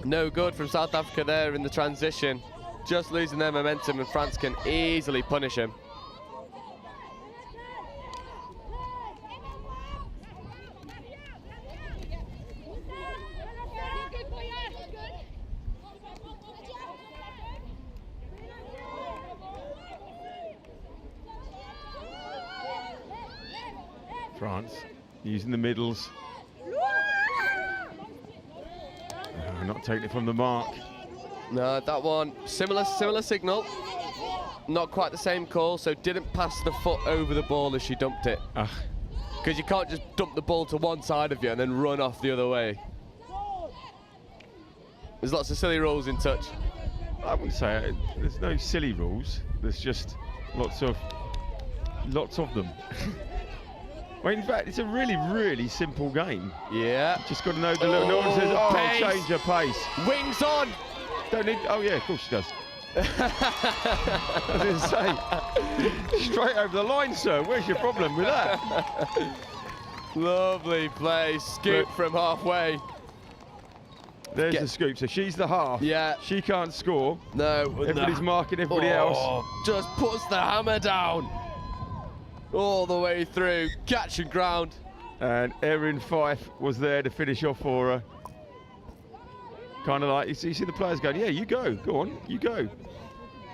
No good from South Africa there in the transition. Just losing their momentum, and France can easily punish him. France using the middles. Not taking it from the mark. No, that one, similar signal. Not quite the same call, so didn't pass the foot over the ball as she dumped it. Because you can't just dump the ball to one side of you and then run off the other way. There's lots of silly rules in touch. I wouldn't say it. There's no silly rules. There's just lots of them. Well, in fact, it's a really, really simple game. Yeah. Just got to know the little nuances. Oh, change her pace. Wings on. Don't need. Oh yeah, of course she does. I was going to say, straight over the line, sir. Where's your problem with that? Lovely play. Scoop from halfway. There's the scoop. So she's the half. Yeah. She can't score. No. Everybody's marking everybody else. Just puts the hammer down. All the way through, catch and ground. And Erin Fife was there to finish off for her. Kind of like, you see the players going, yeah, you go on, you go.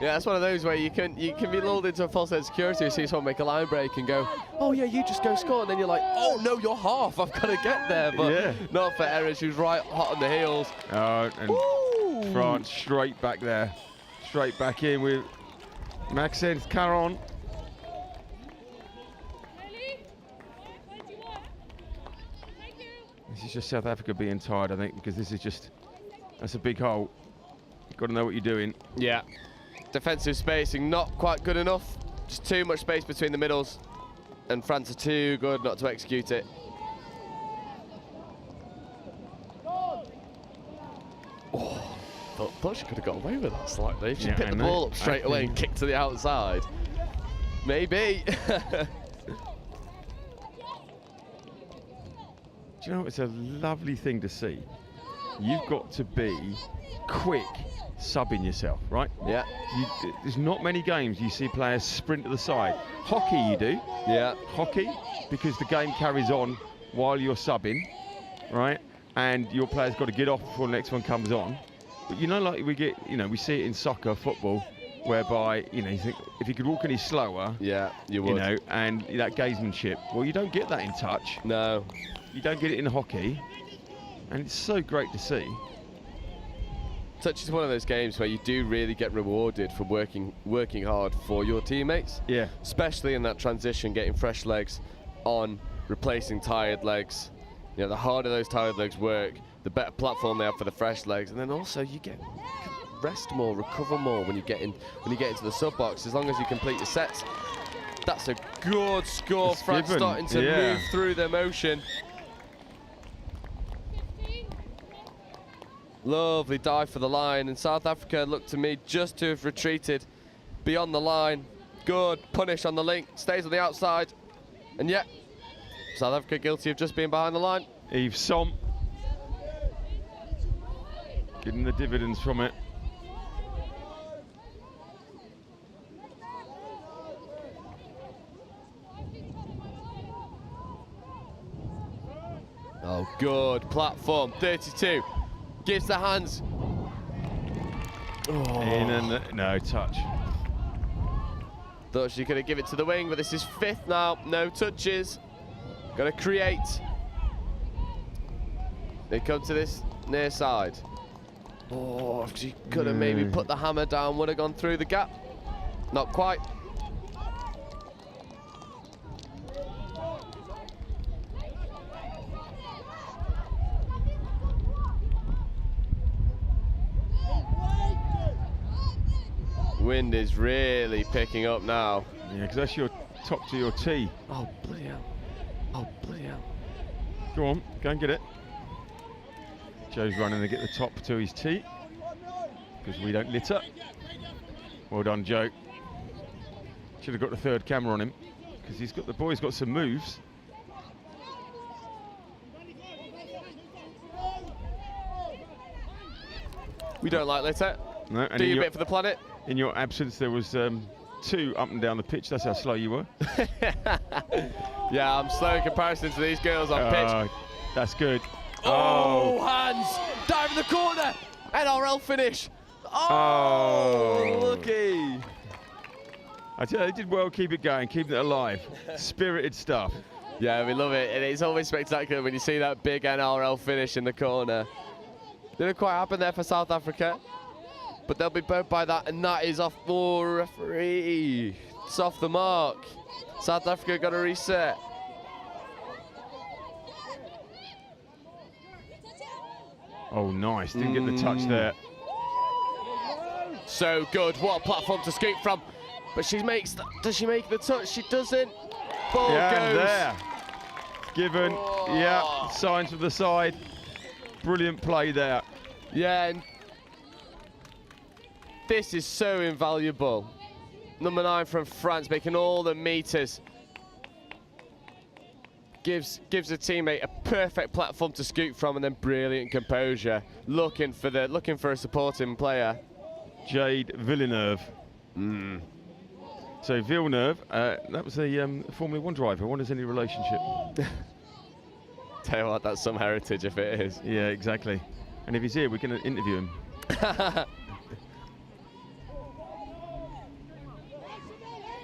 Yeah, that's one of those where you can be lulled into a false sense of security. You see someone make a line break and go, oh yeah, you just go score, and then you're like, oh no, you're half, I've got to get there. But yeah. Not for Erin, she was right hot on the heels. And Woo! France straight back there. Straight back in with Maxence Caron. This is just South Africa being tired, I think, because this is just, that's a big hole. You've got to know what you're doing. Yeah. Defensive spacing not quite good enough. Just too much space between the middles. And France are too good not to execute it. Oh, thought she could have got away with that slightly. If she picked the ball up straight away and kicked to the outside. Maybe. Do you know, it's a lovely thing to see. You've got to be quick subbing yourself, right? Yeah. There's not many games you see players sprint to the side. Hockey you do. Yeah. Hockey, because the game carries on while you're subbing, right? And your player's got to get off before the next one comes on. But you know, like we see it in soccer, football, whereby, you think if you could walk any slower, yeah, you would. And that gamesmanship. Well, you don't get that in touch. No. You don't get it in hockey, and it's so great to see. Touch is one of those games where you do really get rewarded for working hard for your teammates. Yeah. Especially in that transition, getting fresh legs on, replacing tired legs. The harder those tired legs work, the better platform they have for the fresh legs, and then also you can rest more, recover more when you get into the sub box. As long as you complete your sets, that's a good score. France starting to move through their motion. Lovely dive for the line, and South Africa looked to me just to have retreated beyond the line. Good punish on the link, stays on the outside, and yet South Africa guilty of just being behind the line. Yves Som getting the dividends from it. Oh, good platform, 32. Gives the hands. Oh. In and no touch. Thought she could have given it to the wing, but this is fifth now. No touches. Got to create. They come to this near side. Oh, if she could have maybe put the hammer down, would have gone through the gap. Not quite. Wind is really picking up now. Yeah, because that's your top to your tee. Oh, bloody hell. Oh, bloody hell. Go on, go and get it. Joe's running to get the top to his tee, because we don't litter. Well done, Joe. Should have got the third camera on him, because the boy's got some moves. We don't like litter. No, and Do your bit for the planet. In your absence, there was 2 up and down the pitch. That's how slow you were. Yeah, I'm slow in comparison to these girls on pitch. That's good. Oh, hands! Dive in the corner! NRL finish! Oh, lucky! I tell you, they did well, keep it going, keeping it alive. Spirited stuff. Yeah, we love it, and it's always spectacular when you see that big NRL finish in the corner. Didn't quite happen there for South Africa, but they'll be burnt by that, and that is off for referee. It's off the mark. South Africa got a reset. Oh, nice. Didn't get the touch there. So good. What a platform to scoop from. But she makes. Does she make the touch? She doesn't. Ball goes. There. Given. Oh. Yeah. Signs from the side. Brilliant play there. Yeah. And this is so invaluable. Number 9 from France, making all the meters. Gives a teammate a perfect platform to scoop from, and then brilliant composure, looking for a supporting player. Jade Villeneuve. So Villeneuve, that was a Formula 1 driver. I wonder if there's any relationship. Tell you what, that's some heritage if it is. Yeah, exactly. And if he's here, we're going to interview him.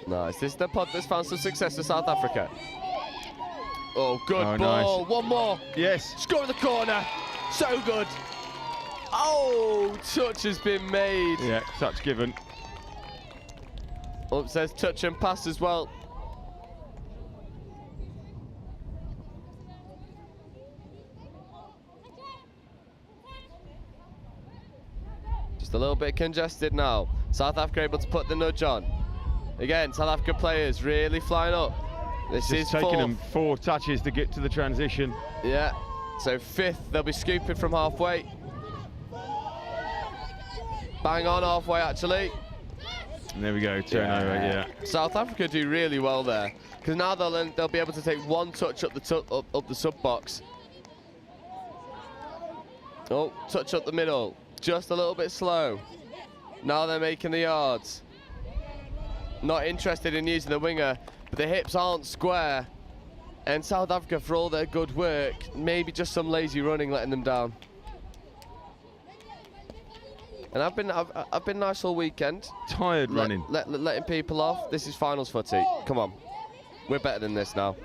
Nice. This found some success for South Africa. Oh, good ball. Nice. One more. Yes. Score in the corner. So good. Oh, touch has been made. Yeah, touch given. Oh, it says touch and pass as well. Just a little bit congested now. South Africa able to put the nudge on. Again, South Africa players really flying up. This is taking them 4 touches to get to the transition. Yeah, so 5th, they'll be scooping from halfway. Bang on halfway, actually. And there we go, turnover, yeah. South Africa do really well there, because now they'll be able to take 1 touch up the sub box. Oh, touch up the middle, just a little bit slow. Now they're making the yards. Not interested in using the winger, but the hips aren't square. And South Africa, for all their good work, maybe just some lazy running letting them down. And I've been nice all weekend. Tired running. Letting people off. This is finals footy. Come on, we're better than this now.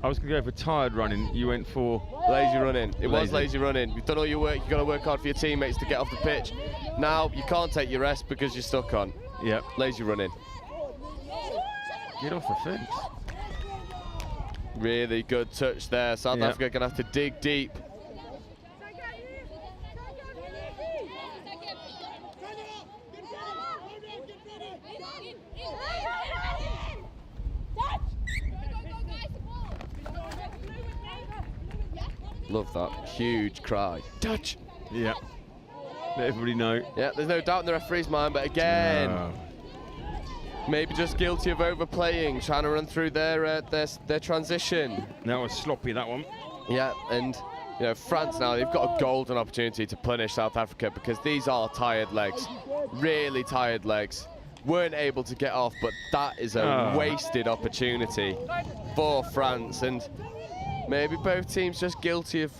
I was going to go for tired running. You went for lazy running. It was lazy running. You've done all your work. You've got to work hard for your teammates to get off the pitch. Now you can't take your rest because you're stuck on. Yep. Lazy running. Get off the fence. Really good touch there. South Africa going to have to dig deep. Love that. Huge cry. Touch. Yeah. Let everybody know. Yeah, there's no doubt in the referee's mind, but again, maybe just guilty of overplaying, trying to run through their transition. That was sloppy, that one. Yeah, and you know, France now, they've got a golden opportunity to punish South Africa because these are tired legs, really tired legs. Weren't able to get off, but that is a wasted opportunity for France, and maybe both teams just guilty of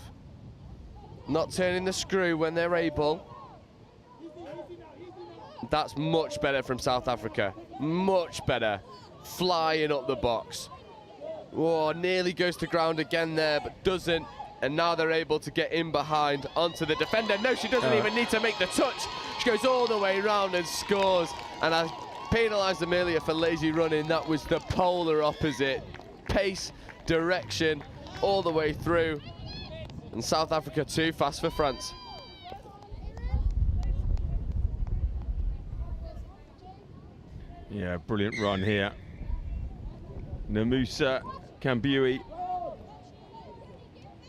not turning the screw when they're able. That's much better from South Africa. Much better. Flying up the box. Oh, nearly goes to ground again there, but doesn't. And now they're able to get in behind onto the defender. No, she doesn't even need to make the touch. She goes all the way around and scores. And I penalised Amelia for lazy running. That was the polar opposite. Pace, direction, all the way through. And South Africa too fast for France. Yeah, brilliant run here. Namusa Kambui.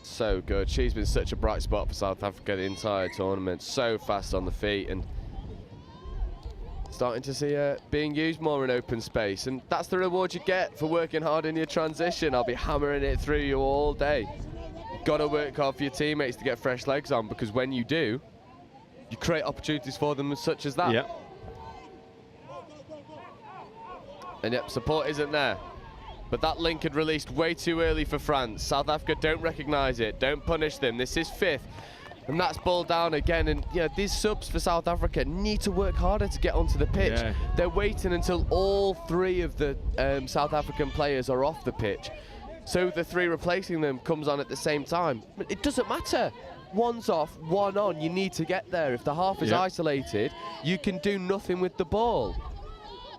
So good. She's been such a bright spot for South Africa the entire tournament. So fast on the feet and starting to see her being used more in open space. And that's the reward you get for working hard in your transition. I'll be hammering it through you all day. Got to work hard for your teammates to get fresh legs on, because when you do, you create opportunities for them such as that. Yeah. And yep, support isn't there. But that link had released way too early for France. South Africa don't recognise it. Don't punish them. This is 5th. And that's ball down again. And yeah, these subs for South Africa need to work harder to get onto the pitch. Yeah. They're waiting until all 3 of the South African players are off the pitch. So the 3 replacing them comes on at the same time. But it doesn't matter. One's off, one on. You need to get there. If the half is isolated, you can do nothing with the ball.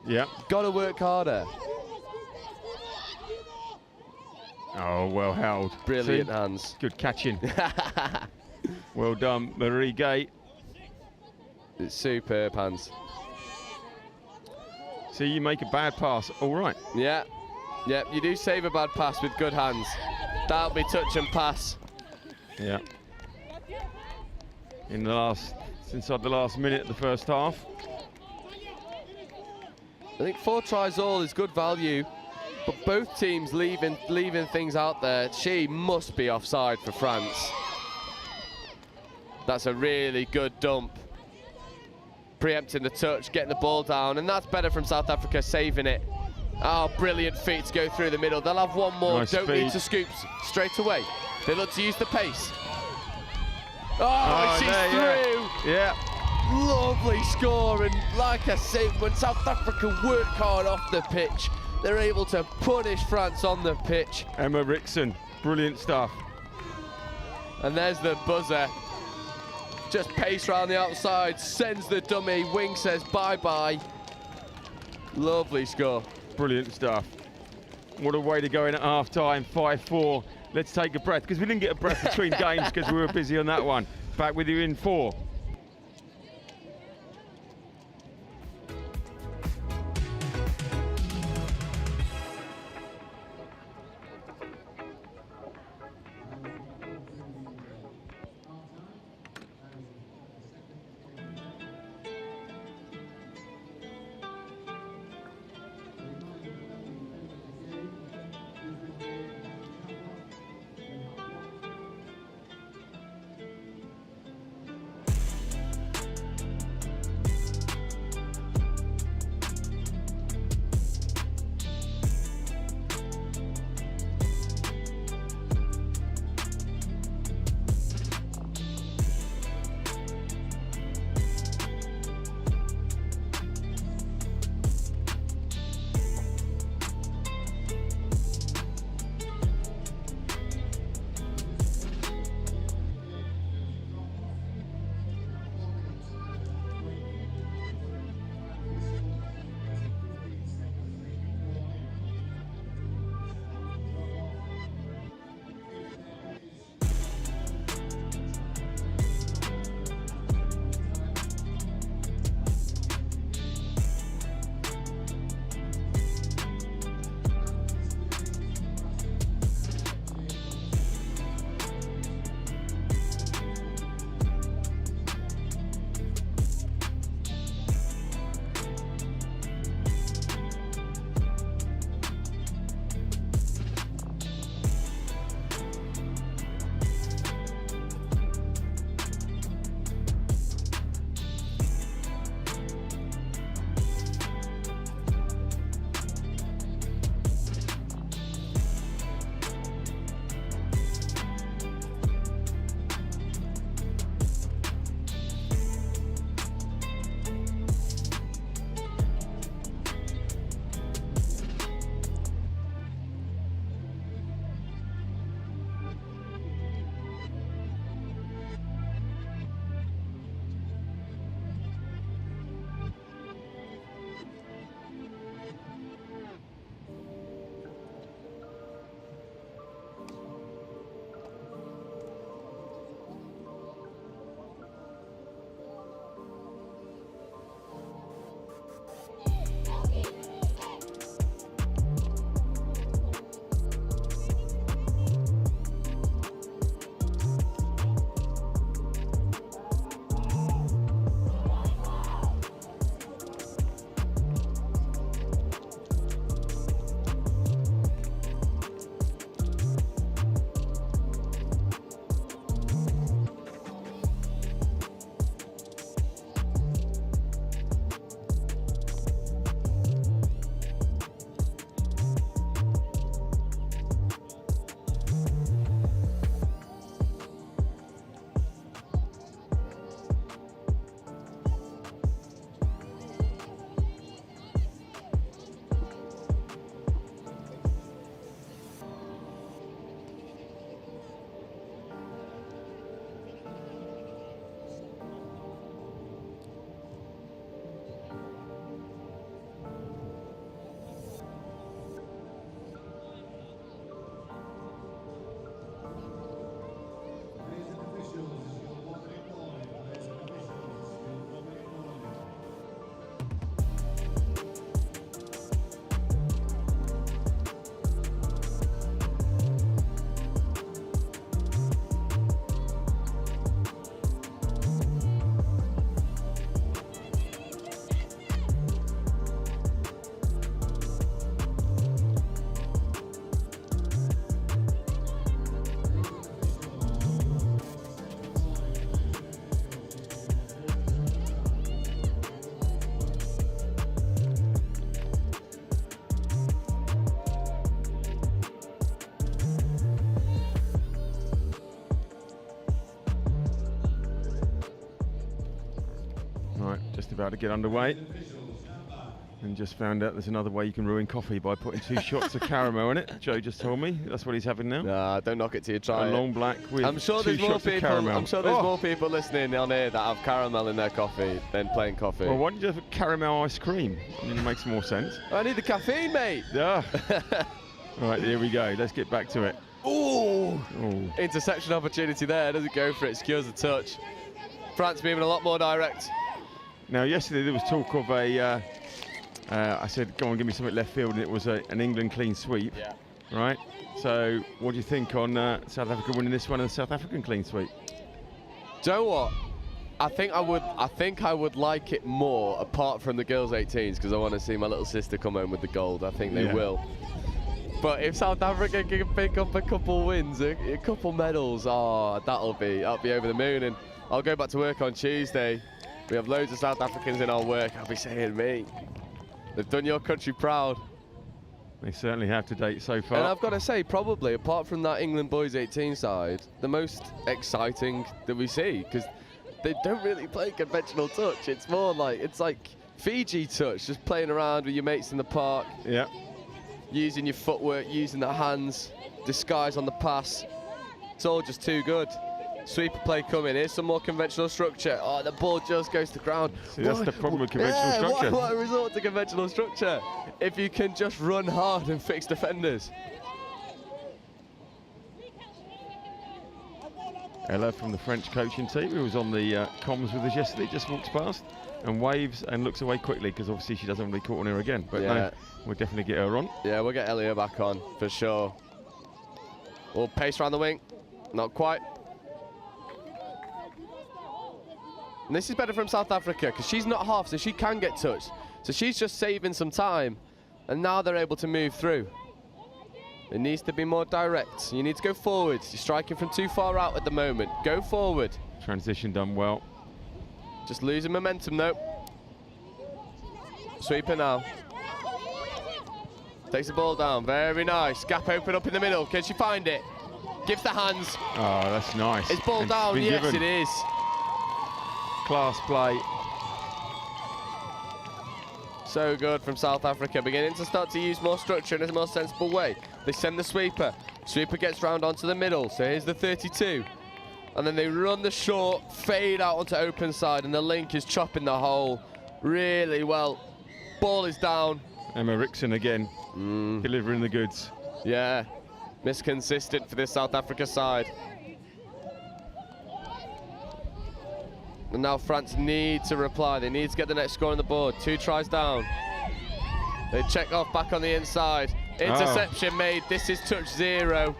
Yeah. Got to work harder. Oh, well held. Brilliant See? hands. Good catching. Well done, Marie Gay. It's superb hands. See, you make a bad pass. All right. Yeah. Yeah, you do save a bad pass with good hands. That'll be touch and pass. Yeah. Inside the last minute of the first half. I think 4 tries all is good value, but both teams leaving things out there. She must be offside for France. That's a really good dump. Preempting the touch, getting the ball down, and that's better from South Africa, saving it. Oh, brilliant feet to go through the middle. They'll have one more. Nice Don't speed. need to scoop straight away. They look to use the pace. Oh, she's through. Yeah. Lovely score, and like I say, when South Africa work hard off the pitch, they're able to punish France on the pitch. Emma Rickson, brilliant stuff. And there's the buzzer. Just pace round the outside, sends the dummy, Wing says bye-bye. Lovely score. Brilliant stuff. What a way to go in at half-time, 5-4. Let's take a breath, because we didn't get a breath between games because we were busy on that one. Back with you in 4. Right, just about to get underway. And just found out there's another way you can ruin coffee by putting 2 shots of caramel in it. Joe just told me that's what he's having now. Nah, don't knock it till you try a it. long black with I'm sure 2 there's more shots of people. caramel. I'm sure there's more people listening on here that have caramel in their coffee than plain coffee. Well, why don't you have caramel ice cream? I mean, it makes more sense. I need the caffeine, mate. Yeah. All right, here we go. Let's get back to it. Ooh. Ooh. Interception opportunity there. Doesn't go for it. Secures the touch. France moving a lot more direct. Now, yesterday there was talk of a. I said, go on, give me something left field, and it was an England clean sweep. Yeah. Right. So, what do you think on South Africa winning this one and the South African clean sweep? Do you know what? I think I would like it more, apart from the girls' 18s, because I want to see my little sister come home with the gold. I think they will. But if South Africa can pick up a couple wins, a couple medals, that'll be over the moon. And I'll go back to work on Tuesday. We have loads of South Africans in our work. I'll be saying, mate, they've done your country proud. They certainly have to date so far. And I've got to say, probably, apart from that England boys 18 side, the most exciting that we see, because they don't really play conventional touch. It's more like, it's like Fiji touch, just playing around with your mates in the park. Yeah. Using your footwork, using the hands, disguise on the pass. It's all just too good. Sweeper play coming. Here's some more conventional structure. Oh, the ball just goes to ground. See, that's the problem with conventional structure. What a resort to conventional structure. If you can just run hard and fix defenders. Ella from the French coaching team, who was on the comms with us yesterday, just walks past and waves and looks away quickly, because obviously she doesn't want to be caught on her again. But no, we'll definitely get her on. Yeah, we'll get Elia back on for sure. All pace around the wing. Not quite. And this is better from South Africa, because she's not half, so she can get touched. So she's just saving some time, and now they're able to move through. It needs to be more direct. You need to go forward. You're striking from too far out at the moment. Go forward. Transition done well. Just losing momentum though. Sweeper now. Takes the ball down. Very nice. Gap open up in the middle. Can she find it? Gives the hands. Oh, that's nice. It's ball down. Yes, it is. Class play. So good from South Africa, beginning to start to use more structure in a more sensible way. They send the sweeper. Sweeper gets round onto the middle, so here's the 32. And then they run the short, fade out onto open side, and the link is chopping the hole really well. Ball is down. Emma Rickson again, delivering the goods. Yeah, misconsistent for this South Africa side. And now France need to reply. They need to get the next score on the board. 2 tries down. They check off back on the inside. Interception made. This is touch 0.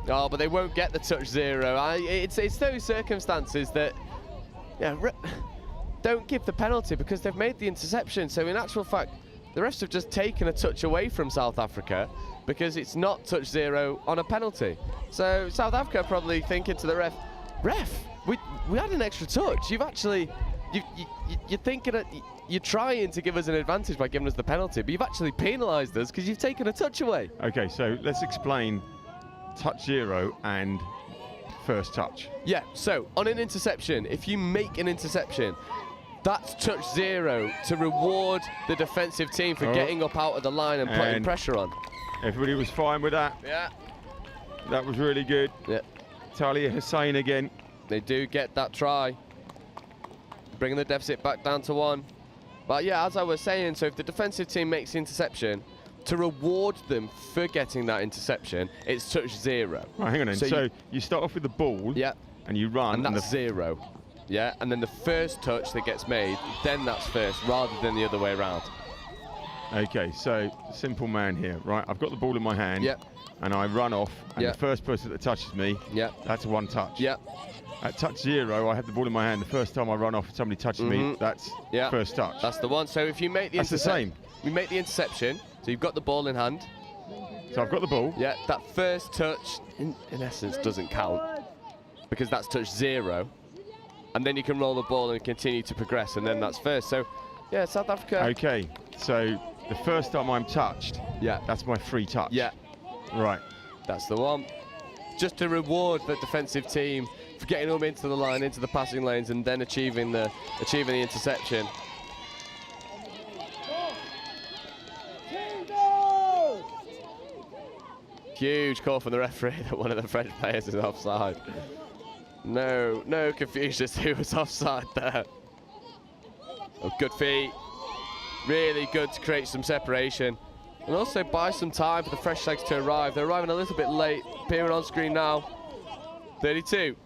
Oh, but they won't get the touch 0. It's those circumstances that, don't give the penalty, because they've made the interception. So in actual fact, the refs have just taken a touch away from South Africa, because it's not touch 0 on a penalty. So South Africa are probably thinking to the ref, we had an extra touch. You've actually, you're thinking that you're trying to give us an advantage by giving us the penalty, but you've actually penalised us because you've taken a touch away. Okay, so let's explain touch 0 and first touch. Yeah, so on an interception, if you make an interception, that's touch 0 to reward the defensive team for getting up out of the line and putting pressure on. Everybody was fine with that. Yeah. That was really good. Yeah. Talia Hussein again. They do get that try, bringing the deficit back down to 1. But yeah, as I was saying, so if the defensive team makes the interception, to reward them for getting that interception, it's touch 0. Right, hang on then. So you start off with the ball, yeah, and you run. And that's 0. Yeah, and then the first touch that gets made, then that's first, rather than the other way around. Okay, so simple man here, right? I've got the ball in my hand, and I run off, and the first person that touches me, that's 1 touch. Yeah. At touch 0, I have the ball in my hand. The first time I run off, somebody touches me, that's first touch. That's the one. So if you make the That's the same. We make the interception, so you've got the ball in hand. So I've got the ball. Yeah, that first touch, in essence, doesn't count, because that's touch 0. And then you can roll the ball and continue to progress, and then that's first. So, yeah, South Africa. Okay, so the first time I'm touched, that's my free touch. Yeah. Right. That's the one. Just to reward the defensive team getting them into the line, into the passing lanes, and then achieving the interception. Huge call from the referee that one of the French players is offside. No confusion as to who was offside there. Oh, good feet. Really good to create some separation. And also buy some time for the fresh legs to arrive. They're arriving a little bit late. Appearing on screen now. 32.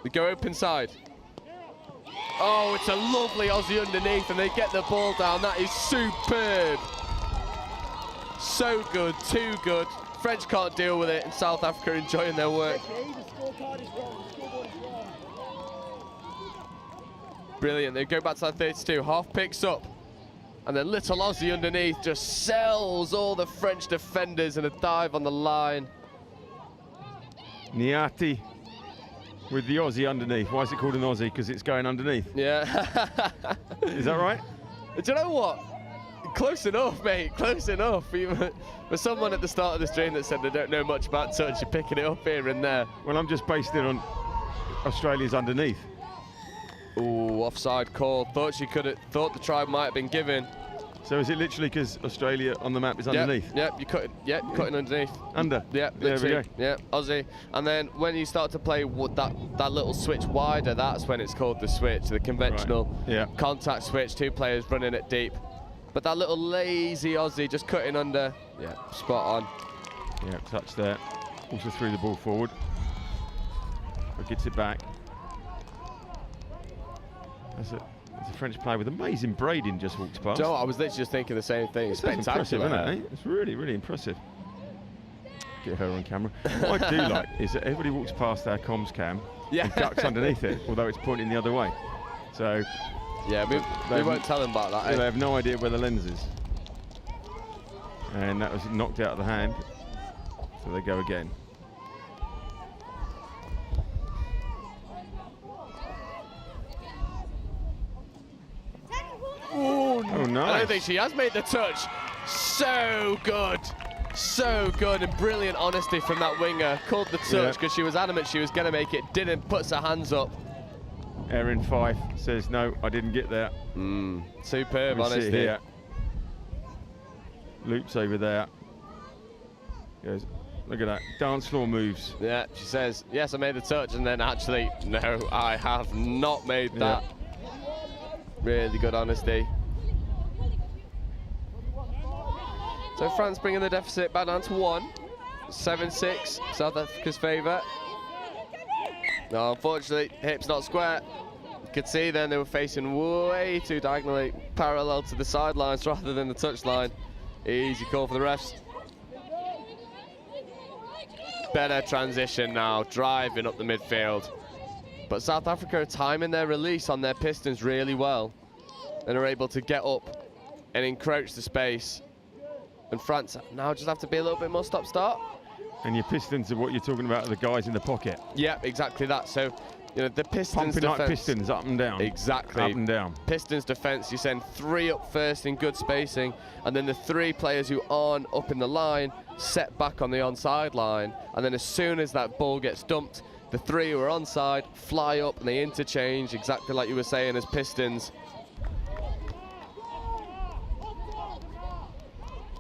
We go open side. Oh, it's a lovely Aussie underneath, and they get the ball down. That is superb. So good, too good. French can't deal with it, and South Africa enjoying their work. Brilliant. They go back to that 32. Half picks up. And then little Aussie underneath just sells all the French defenders in a dive on the line. Niati with the Aussie underneath. Why is it called an Aussie? Because it's going underneath. Yeah. Is that right? Do you know what? Close enough, mate. Close enough. For someone at the start of the stream that said they don't know much about touch, you're picking it up here and there. Well, I'm just based it on Australia's underneath. Ooh, offside call. Thought the try might have been given. So is it literally because Australia on the map is underneath? Yep, you cut it. Yep, you cut it underneath. Under. Yep, there we go. Yep, Aussie. And then when you start to play with that little switch wider, that's when it's called the switch, the conventional contact switch. Two players running it deep. But that little lazy Aussie just cutting under. Yeah, spot on. Yeah, touch there. Also threw the ball forward. But gets it back. There's a French player with amazing braiding just walked past. Joe, I was literally just thinking the same thing. It's spectacular, isn't it? It's really, really impressive. Get her on camera. What I do like is that everybody walks past our comms cam and ducks underneath it, although it's pointing the other way. So yeah, we won't tell them about that. They have no idea where the lens is. And that was knocked out of the hand. So they go again. Oh, nice. I don't think she has made the touch. So good. So good and brilliant honesty from that winger. Called the touch because she was adamant she was going to make it. Didn't, puts her hands up. Erin Fife says, no, I didn't get there. Superb honesty. Here. Loops over there. Goes, look at that, dance floor moves. Yeah, she says, yes, I made the touch, and then actually, no, I have not made that. Really good honesty. So France bringing the deficit back down to 1. 7-6, South Africa's favour. No, unfortunately, hips not square. You could see then they were facing way too diagonally, parallel to the sidelines rather than the touchline. Easy call for the refs. Better transition now, driving up the midfield. But South Africa are timing their release on their pistons really well and are able to get up and encroach the space. And France now just have to be a little bit more stop-start. And your pistons are what you're talking about, the guys in the pocket. Yeah, exactly that. So, you know, the Pistons pumping like pistons up and down. Exactly. Up and down. Pistons defense, you send 3 up first in good spacing, and then the 3 players who aren't up in the line set back on the onside line. And then as soon as that ball gets dumped, the 3 who are onside fly up and they interchange, exactly like you were saying as Pistons.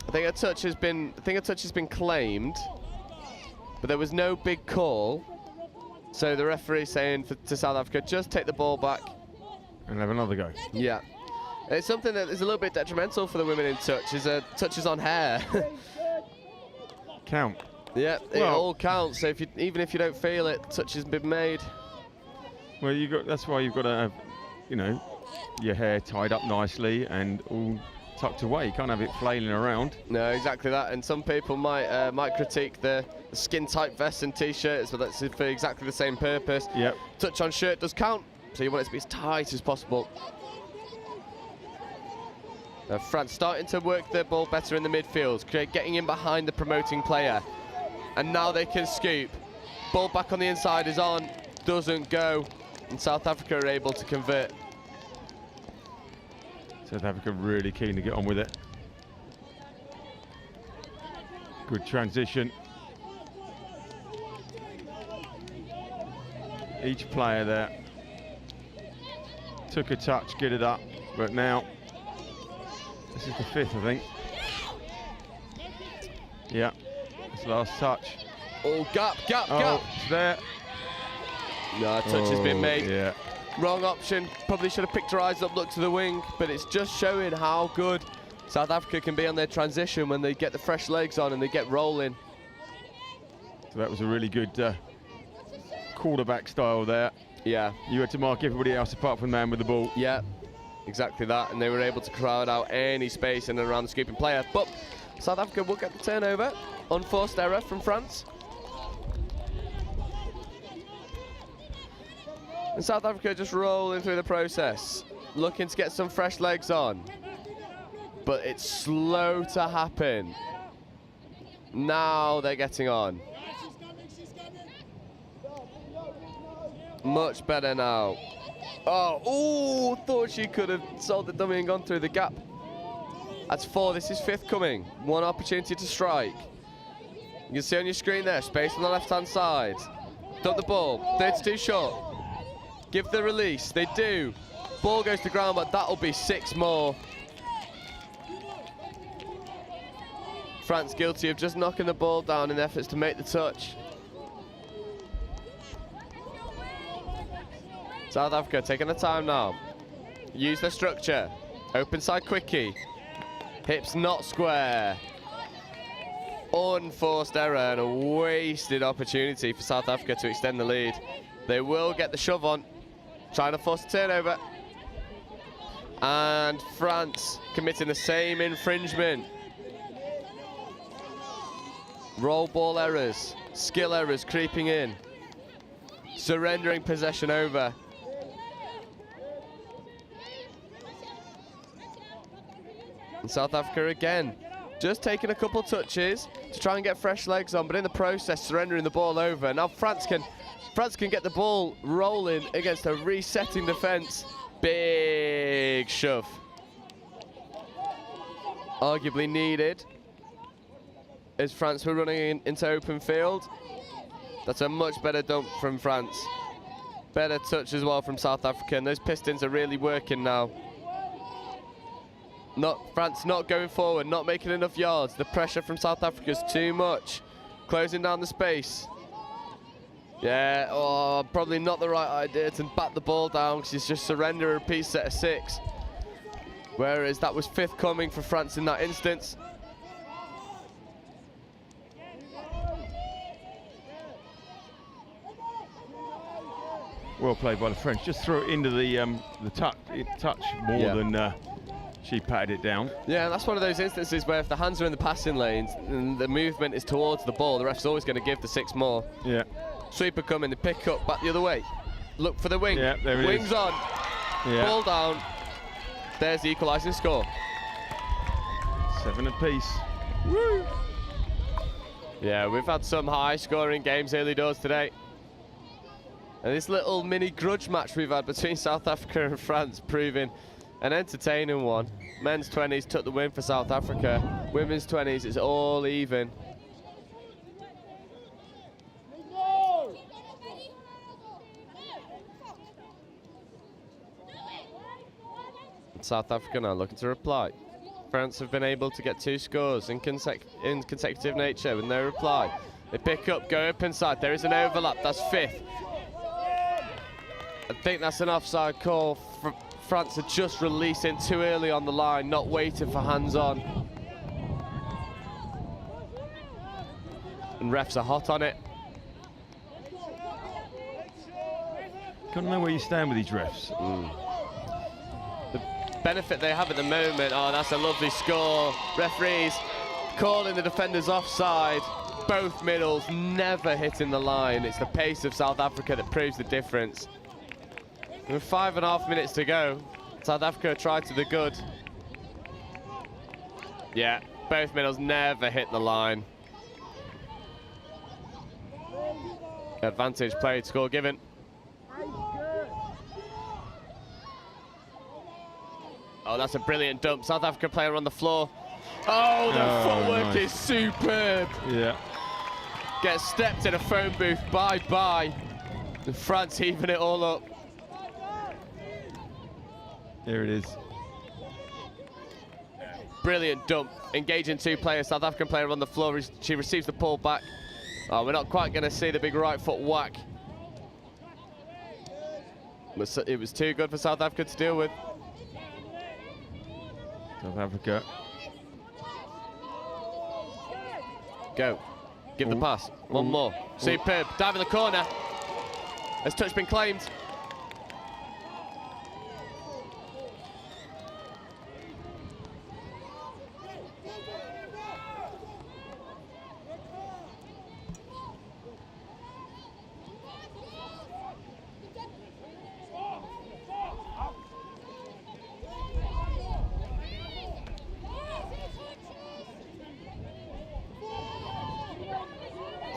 I think a touch has been claimed, but there was no big call. So the referee saying to South Africa, just take the ball back. And have another go. Yeah. It's something that is a little bit detrimental for the women in touch, is touches on hair. Count. Yeah, it all counts. So even if you don't feel it, touch has been made. Well, that's why you've got to have, you know, your hair tied up nicely and all tucked away. You can't have it flailing around. No, exactly that. And some people might critique the skin-tight vests and t-shirts, but that's for exactly the same purpose. Yep. Touch on shirt does count, so you want it to be as tight as possible. France starting to work the ball better in the midfield, getting in behind the promoting player. And now they can scoop. Ball back on the inside is on, doesn't go, and South Africa are able to convert. South Africa really keen to get on with it. Good transition. each player there took a touch, get it up, but now this is the 5th, I think. Yeah, it's the last touch. Oh, gap. It's there. No, touch has been made. Yeah. Wrong option. Probably should have picked her eyes up, looked to the wing, but it's just showing how good South Africa can be on their transition when they get the fresh legs on and they get rolling. So that was a really good quarterback style there. Yeah. You had to mark everybody else apart from the man with the ball. Yeah, exactly that. And they were able to crowd out any space in and around the scooping player. But South Africa will get the turnover. Unforced error from France. And South Africa just rolling through the process, looking to get some fresh legs on. But it's slow to happen. Now they're getting on. Much better now. Oh, thought she could have sold the dummy and gone through the gap. That's 4, this is 5th coming. 1 opportunity to strike. You can see on your screen there, space on the left-hand side. Dump the ball, 32 short. Give the release, they do. Ball goes to ground, but that'll be 6 more. France guilty of just knocking the ball down in efforts to make the touch. South Africa taking the time now. Use the structure. Open side quickie. Hips not square. Unforced error and a wasted opportunity for South Africa to extend the lead. They will get the shove on. Trying to force a turnover. And France committing the same infringement. Roll ball errors. Skill errors creeping in. Surrendering possession over. And South Africa again, just taking a couple touches to try and get fresh legs on, but in the process surrendering the ball over. Now France can get the ball rolling against a resetting defence. Big shove. Arguably needed as France were running into open field. That's a much better dump from France. Better touch as well from South Africa, and those pistons are really working now. France not going forward, not making enough yards. The pressure from South Africa is too much. Closing down the space. Yeah, probably not the right idea to bat the ball down because it's just surrender a repeat set of 6. Whereas that was 5th coming for France in that instance. Well played by the French. Just throw it into the touch more than she patted it down. Yeah, that's one of those instances where if the hands are in the passing lanes and the movement is towards the ball, the ref's always going to give the 6 more. Yeah. Sweeper coming, the pick up, back the other way. Look for the wing. Yeah, there it Wings is. on. Yeah. Ball down. There's the equalising score. 7 apiece. Woo! Yeah, we've had some high-scoring games early doors today. And this little mini grudge match we've had between South Africa and France proving an entertaining one. Men's 20s took the win for South Africa. Women's 20s, it's all even. South Africa now looking to reply. France have been able to get 2 scores in consecutive nature with no reply. They pick up, go up inside. There is an overlap, that's 5th. I think that's an offside call. France are just releasing too early on the line, not waiting for hands on. And refs are hot on it. Gotta know where you stand with these refs. The benefit they have at the moment, that's a lovely score. Referees calling the defenders offside. Both middles never hitting the line. It's the pace of South Africa that proves the difference. With 5.5 minutes to go, South Africa tried to the good. Yeah, both middles never hit the line. Advantage played, score given. Oh, that's a brilliant dump. South Africa player on the floor. Oh, the footwork is superb. Yeah. Gets stepped in a phone booth, bye-bye. France even it all up. Here it is. Brilliant dump, engaging two players. South African player on the floor. She receives the pull back. Oh, we're not quite going to see the big right foot whack. It was too good for South Africa to deal with. South Africa. Go. Give the pass. One more. Superb. Dive in the corner. Has touch been claimed?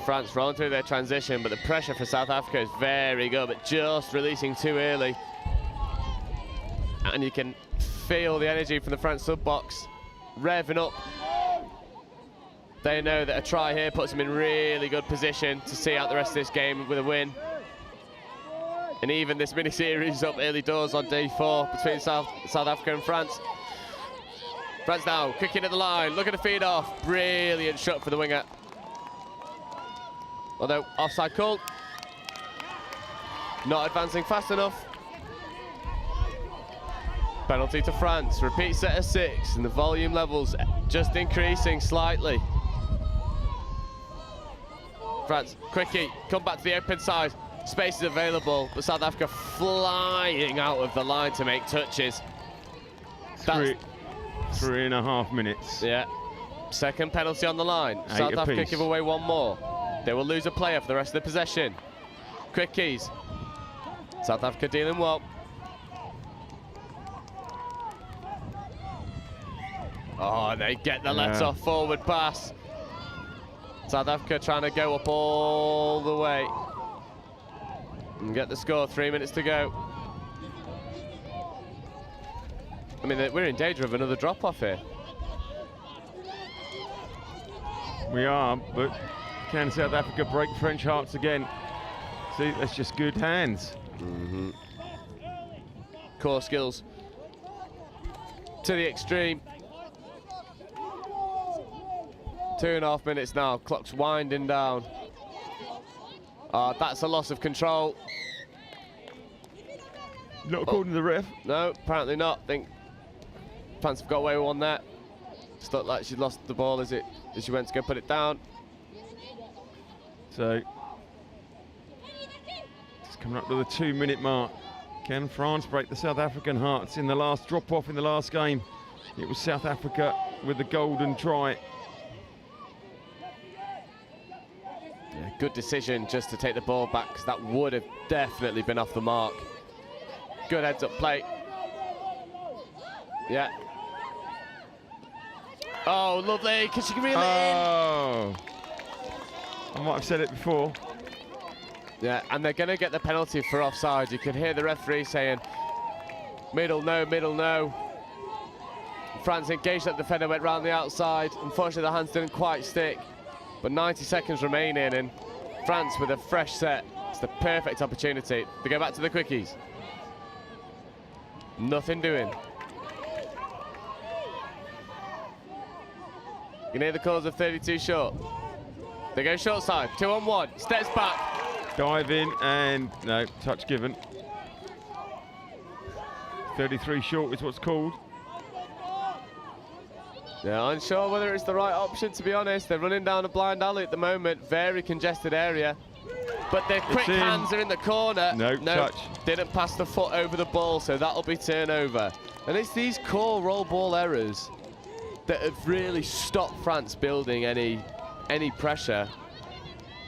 France rolling through their transition, but the pressure for South Africa is very good, but just releasing too early. And you can feel the energy from the France sub-box revving up. They know that a try here puts them in really good position to see out the rest of this game with a win. And even this mini-series up early doors on day 4 between South Africa and France. France now, kicking at the line, looking to feed off. Brilliant shot for the winger. Although, offside call. Not advancing fast enough. Penalty to France. Repeat set of 6, and the volume levels just increasing slightly. France, quickie, come back to the open side. Space is available, but South Africa flying out of the line to make touches. 3.5 minutes. Yeah. Second penalty on the line. South Africa give away one more. They will lose a player for the rest of the possession. Quickies. South Africa dealing well. Oh, they get the let-off forward pass. South Africa trying to go up all the way and get the score. 3 minutes to go. I mean, we're in danger of another drop-off here. We are, but can South Africa break French hearts again? See, that's just good hands. Core skills to the extreme. 2.5 minutes now, clock's winding down. That's a loss of control. Not according to the ref. No, apparently not. I think France have got away with one there. Just looked like she lost the ball as she went to go put it down. So, it's coming up to the 2-minute mark. Can France break the South African hearts in the last drop-off in the last game? It was South Africa with the golden try. Yeah, good decision just to take the ball back, because that would have definitely been off the mark. Good heads-up play. Yeah. Oh, lovely. Can she reel it in? I might have said it before. Yeah, and they're going to get the penalty for offside. You can hear the referee saying, middle, no, middle, no. France engaged that defender, went round the outside. Unfortunately, the hands didn't quite stick. But 90 seconds remaining, and France with a fresh set. It's the perfect opportunity. They go back to the quickies. Nothing doing. You can hear the calls of 32 short. They go short side, 2-on-1, steps back. Dive in, and no, touch given. 33 short is what's called. Yeah, unsure whether it's the right option, to be honest. They're running down a blind alley at the moment, very congested area. But their quick hands are in the corner. No, touch. Didn't pass the foot over the ball, so that'll be turnover. And it's these core roll ball errors that have really stopped France building any pressure.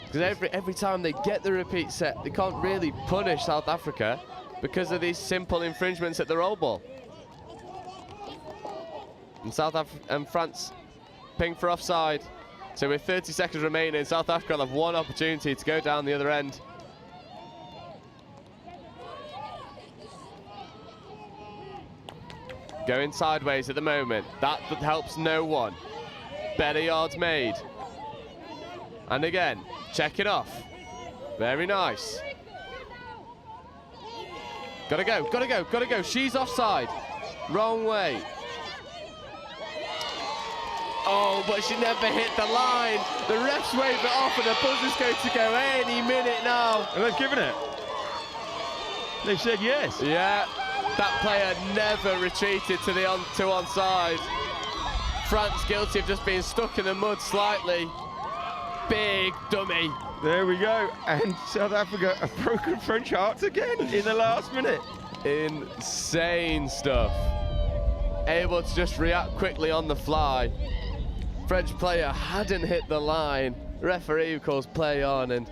Because every time they get the repeat set, they can't really punish South Africa because of these simple infringements at the roll ball. And South Africa and France ping for offside. So with 30 seconds remaining, South Africa will have one opportunity to go down the other end. Going sideways at the moment. That helps no one. Better yards made. And again, check it off. Very nice. Gotta go, gotta go, gotta go. She's offside. Wrong way. Oh, but she never hit the line. The refs wave it off and the buzzer's going to go any minute now. And they've given it. They've said yes. Yeah, that player never retreated to the onside. France guilty of just being stuck in the mud slightly. Big dummy. There we go. And South Africa have broken French hearts again in the last minute. Insane stuff. Able to just react quickly on the fly. French player hadn't hit the line. Referee calls play on, and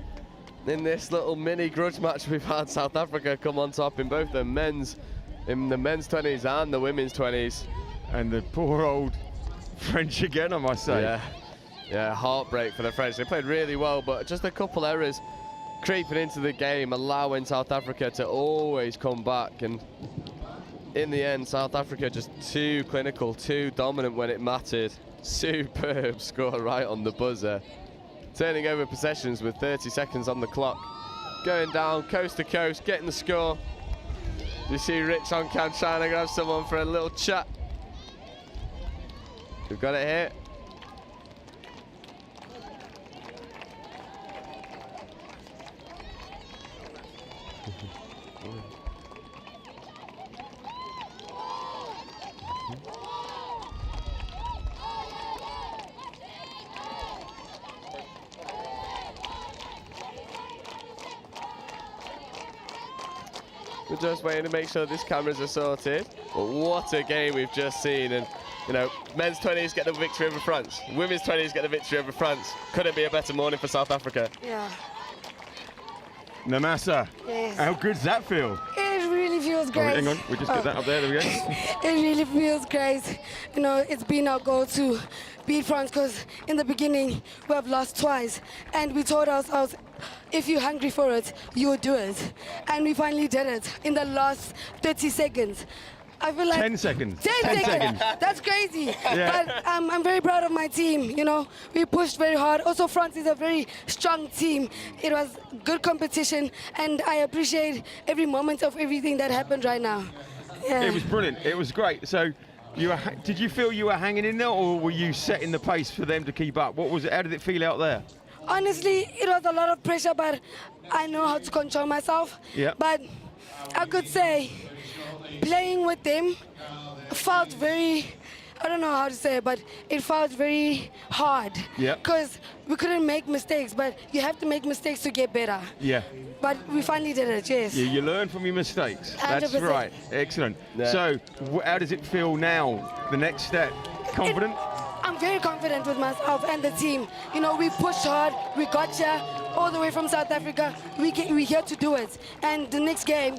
in this little mini grudge match we've had, South Africa come on top in both the men's 20s and the women's 20s. And the poor old French again, I must say. Yeah, heartbreak for the French. They played really well, but just a couple errors creeping into the game, allowing South Africa to always come back. And in the end, South Africa just too clinical, too dominant when it mattered. Superb score right on the buzzer. Turning over possessions with 30 seconds on the clock. Going down coast to coast, getting the score. You see Rich on cam trying to grab someone for a little chat. We've got it here. We're just waiting to make sure these cameras are sorted. But what a game we've just seen. And, you know, men's 20s get the victory over France. Women's 20s get the victory over France. Couldn't be a better morning for South Africa. Yeah. Namasa, Yes. how good does that feel? It really feels Oh, great. hang on, we just get that up there, there we go. It really feels great. You know, it's been our goal to beat France because in the beginning we have lost twice, and we told ourselves, if you're hungry for it, you will do it. And we finally did it in the last 30 seconds. I feel like 10 seconds. 10 seconds. That's crazy. Yeah. But I'm very proud of my team. You know, we pushed very hard. Also, France is a very strong team. It was good competition, and I appreciate every moment of everything that happened right now. Yeah. It was brilliant. It was great. So, did you feel you were hanging in there, or were you setting the pace for them to keep up? What was it? How did it feel out there? Honestly, it was a lot of pressure, but I know how to control myself. Yeah. But I could say playing with them felt very, I don't know how to say it, but it felt very hard. Yeah. Because we couldn't make mistakes, but you have to make mistakes to get better. Yeah. But we finally did it, yes. Yeah, you learn from your mistakes. That's 100%. right. Excellent. Yeah. So, how does it feel now? The next step? Confident? I'm very confident with myself and the team. You know, we pushed hard, we got here all the way from South Africa. We're here to do it. And the next game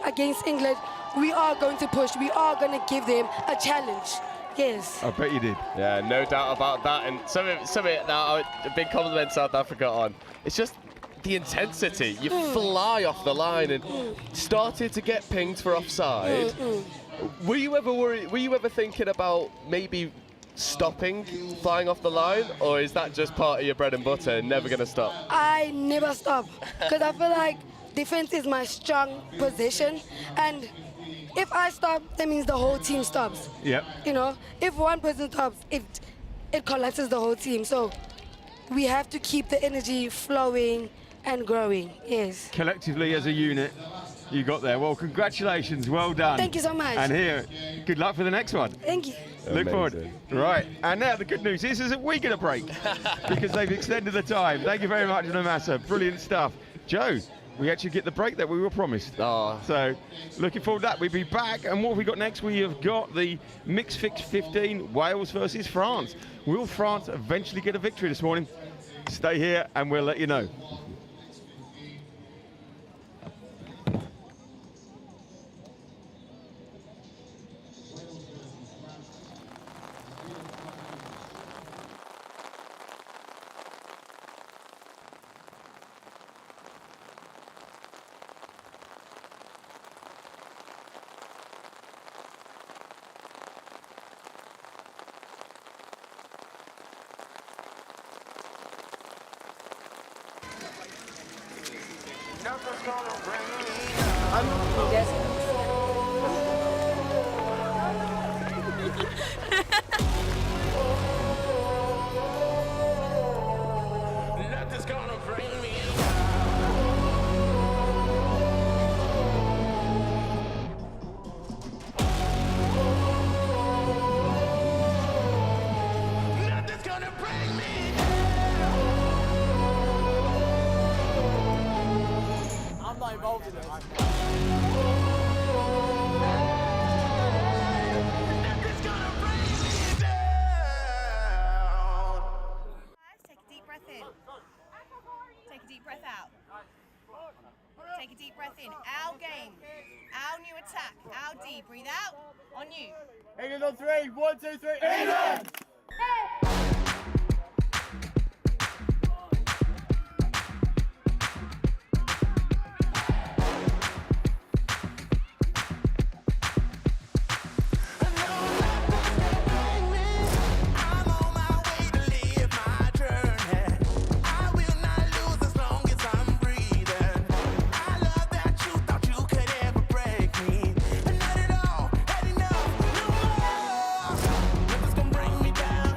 against England, we are going to push. We are going to give them a challenge. Yes. I bet you did. Yeah, no doubt about that. And something now a big compliment South Africa on. It's just the intensity. You fly off the line and started to get pinged for offside. Were you ever worried? Were you ever thinking about maybe stopping flying off the line, or is that just part of your bread and butter and never going to stop? I never stop because I feel like defense is my strong position, and if I stop, that means the whole team stops. Yep. You know, if one person stops, it collapses the whole team. So we have to keep the energy flowing and growing. Yes. Collectively as a unit, you got there. Well, congratulations. Well done. Thank you so much. And here, good luck for the next one. Thank you. Look forward. Right, and now the good news is that we get a break because they've extended the time. Thank you very much, Namasa. Brilliant stuff. Joe, we actually get the break that we were promised. Oh. So, looking forward to that. We'll be back, and what have we got next? We have got the Mixed Fix 15, Wales versus France. Will France eventually get a victory this morning? Stay here, and we'll let you know. Nothing's gonna bring me down. Nothing's gonna bring me Nothing's gonna bring me I'm not involved in this. Nothing's gonna bring me down. Take a deep breath in. Take a deep breath out. Take a deep breath in. Our game. Our new attack. Our D. Breathe out. On you. England on 3. 1, 2, 3. England! I'm on my way to live my journey. I will not lose as long as I'm breathing. I love that you thought you could ever break me. Not at all, had enough, no more. Nothing's gonna bring me down.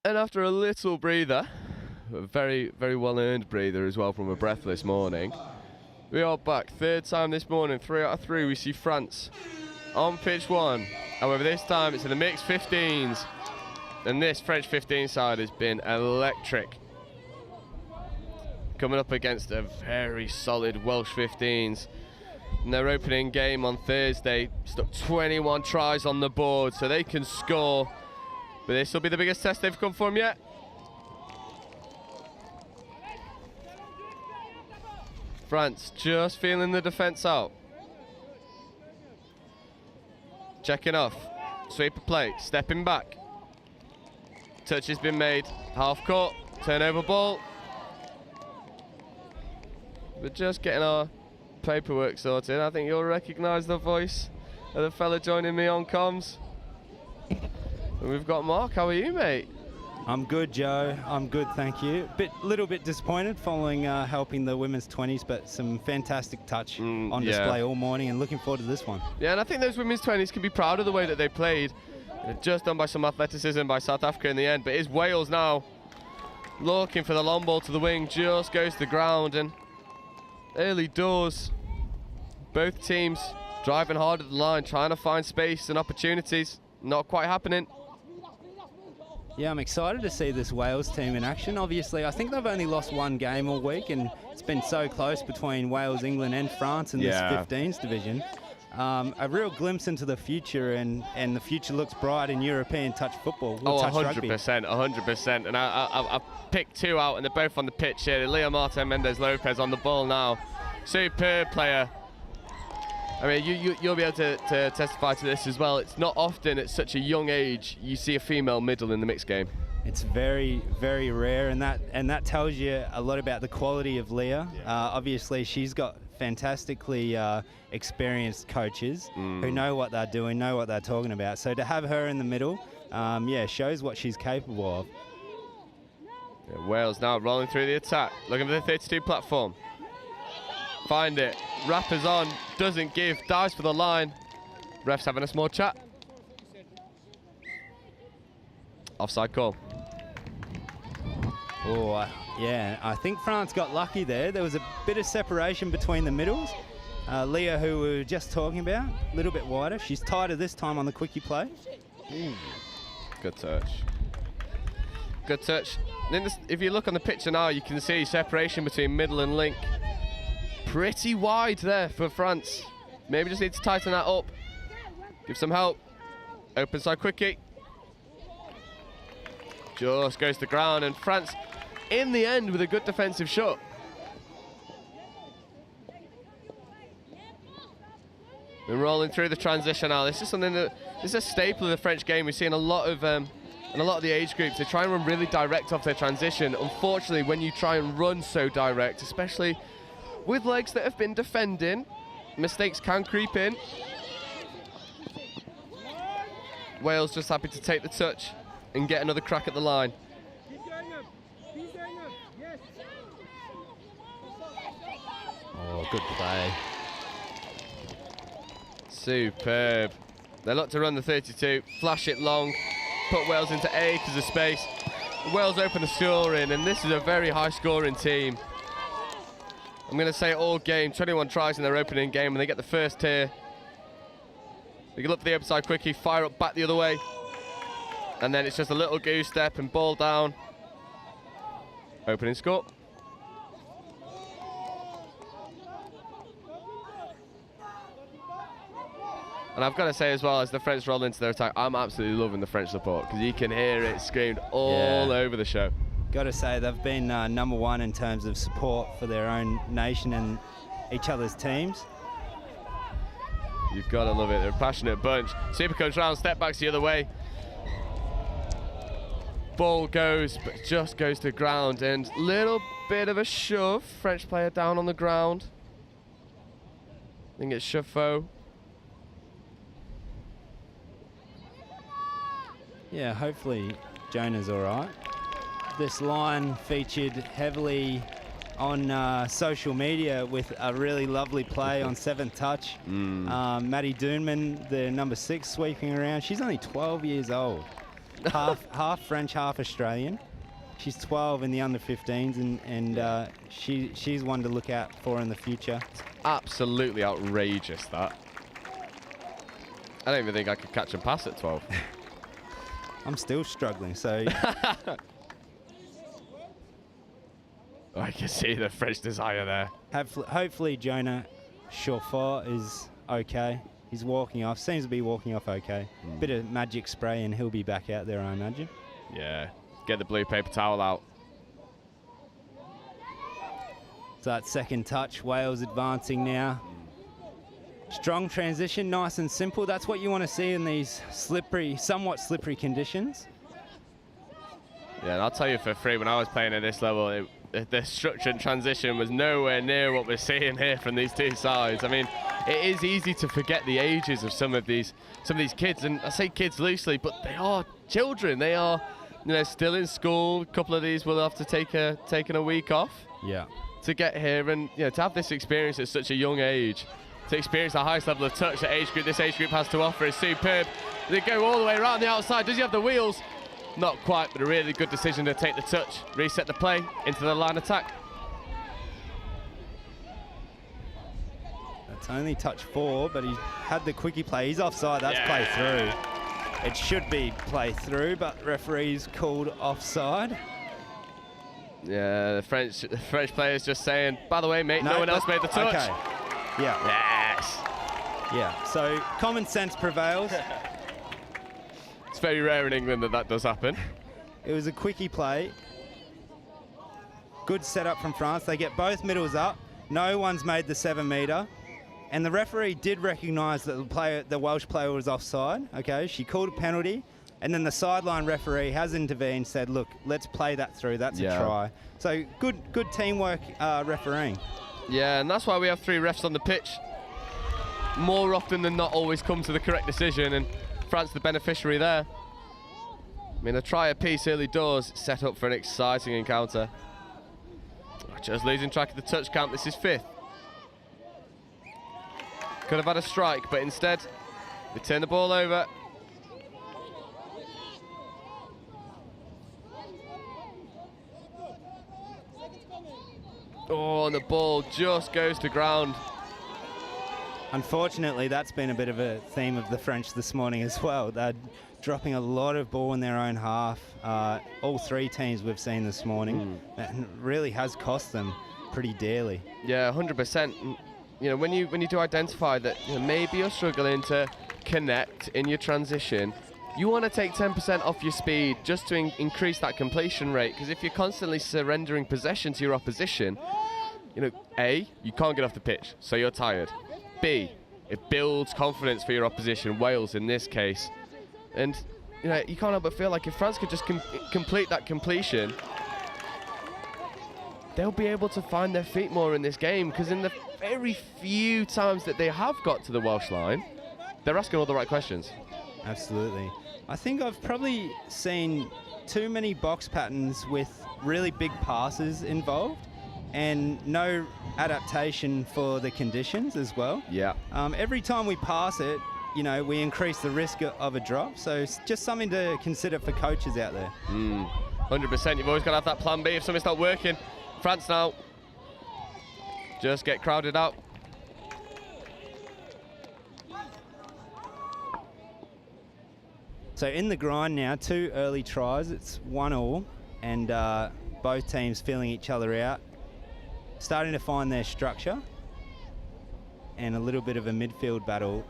And after a little breather, a very, very well-earned breather as well from a breathless morning, we are back. Third time this morning, 3 out of 3, we see France on pitch 1. However, this time it's in the mixed 15s. And this French 15 side has been electric. Coming up against a very solid Welsh 15s. In their opening game on Thursday, stuck 21 tries on the board, so they can score. But this will be the biggest test they've come for them yet. France just feeling the defence out. Checking off. Sweep of play. Stepping back. Touch has been made. Half court. Turnover ball. We're just getting our paperwork sorted. I think you'll recognise the voice of the fella joining me on comms. And we've got Mark. How are you, mate? I'm good, Joe. I'm good, thank you. Little bit disappointed following helping the women's 20s, but some fantastic touch on display all morning, and looking forward to this one. Yeah, and I think those women's 20s can be proud of the way that they played. Just done by some athleticism by South Africa in the end, but it's Wales now looking for the long ball to the wing, just goes to the ground, and early doors, both teams driving hard at the line, trying to find space and opportunities, not quite happening. Yeah, I'm excited to see this Wales team in action. Obviously, I think they've only lost one game all week, and it's been so close between Wales, England and France in this 15s division. A real glimpse into the future, and the future looks bright in European touch football. Touch 100%, 100%. And I've picked 2 out, and they're both on the pitch here. Leo Martin Mendes-Lopez on the ball now. Superb player. I mean, you'll be able to testify to this as well. It's not often at such a young age you see a female middle in the mixed game. It's very, very rare, and that tells you a lot about the quality of Leah. Obviously, she's got fantastically experienced coaches who know what they're doing, know what they're talking about. So to have her in the middle, shows what she's capable of. Yeah, Wales now rolling through the attack, looking for the 32 platform. Find it, rappers on, doesn't give, dives for the line. Ref's having a small chat. Offside call. Oh, yeah, I think France got lucky there. There was a bit of separation between the middles. Leah, who we were just talking about, a little bit wider. She's tighter this time on the quickie play. Good touch. Good touch. Then if you look on the picture now, you can see separation between middle and link. Pretty wide there for France. Maybe just need to tighten that up. Give some help. Open side quickie. Just goes to ground, and France in the end with a good defensive shot. We're rolling through the transition now. This is something that this is a staple of the French game. We're seeing a lot of in a lot of the age groups, they try and run really direct off their transition. Unfortunately, when you try and run so direct, especially with legs that have been defending, mistakes can creep in. Wales just happy to take the touch and get another crack at the line. Oh, good play. Superb. They look to run the 32, flash it long, put Wales into acres of space. Wales open the scoring, and this is a very high scoring team. I'm going to say all game, 21 tries in their opening game, and they get the first here. They can look for the upside quickie, fire up back the other way. And then it's just a little goose step and ball down. Opening score. And I've got to say as well, as the French roll into their attack, I'm absolutely loving the French support, because you can hear it screamed all over the show. Got to say, they've been #1 in terms of support for their own nation and each other's teams. You've got to love it. They're a passionate bunch. Super comes round, step backs the other way. Ball goes, but just goes to ground, and little bit of a shove. French player down on the ground. I think it's Chaffeau. Yeah, hopefully Jonah's all right. This line featured heavily on social media with a really lovely play on 7th touch. Maddie Doonman, the #6, sweeping around. She's only 12 years old. half French, half Australian. She's 12 in the under-15s, and she's one to look out for in the future. Absolutely outrageous, that. I don't even think I could catch and pass at 12. I'm still struggling, so... I can see the French desire there. Hopefully Jonah Chauffeur is okay. He's walking off. Seems to be walking off okay. Bit of magic spray and he'll be back out there, I imagine. Yeah. Get the blue paper towel out. So that second touch, Wales advancing now. Strong transition, nice and simple. That's what you want to see in these slippery, somewhat slippery conditions. Yeah, and I'll tell you for free, when I was playing at this level, the structure and transition was nowhere near what we're seeing here from these two sides. I mean, it is easy to forget the ages of some of these kids, and I say kids loosely, but they are children. They are, still in school. A couple of these will have to taken a week off. Yeah. To get here and to have this experience at such a young age, to experience the highest level of touch that this age group has to offer is superb. They go all the way around the outside. Does he have the wheels? Not quite, but a really good decision to take the touch, reset the play into the line attack. That's only touch 4, but he had the quickie play. He's offside. That's play through. It should be play through, but referee's called offside. Yeah, the French player's just saying, by the way, mate, no one else made the touch. Okay. Yeah. Yes. Yeah. So common sense prevails. It's very rare in England that does happen. It was a quickie play. Good setup from France. They get both middles up. No one's made the 7 metre. And the referee did recognise that the Welsh player was offside. Okay, she called a penalty. And then the sideline referee has intervened, said, look, let's play that through. That's a try. So good teamwork refereeing. Yeah, and that's why we have 3 refs on the pitch. More often than not, always come to the correct decision, and France the beneficiary there. I mean, a try apiece early doors set up for an exciting encounter. Just losing track of the touch count. This is 5th. Could have had a strike, but instead they turn the ball over. Oh, and the ball just goes to ground. Unfortunately, that's been a bit of a theme of the French this morning as well. They're dropping a lot of ball in their own half. All 3 teams we've seen this morning. And really has cost them pretty dearly. Yeah, 100%. When you do identify that maybe you're struggling to connect in your transition, you want to take 10% off your speed just to increase that completion rate. Because if you're constantly surrendering possession to your opposition, A, you can't get off the pitch, so you're tired. B, it builds confidence for your opposition, Wales in this case. And you can't help but feel like if France could just complete that completion, they'll be able to find their feet more in this game, because in the very few times that they have got to the Welsh line, they're asking all the right questions. Absolutely. I think I've probably seen too many box patterns with really big passes involved and no adaptation for the conditions as well. Yeah. Every time we pass it, we increase the risk of a drop. So it's just something to consider for coaches out there. 100%. You've always got to have that plan B if something's not working. France now just get crowded out. So in the grind now, 2 early tries. It's 1-1, and both teams feeling each other out, starting to find their structure, and a little bit of a midfield battle.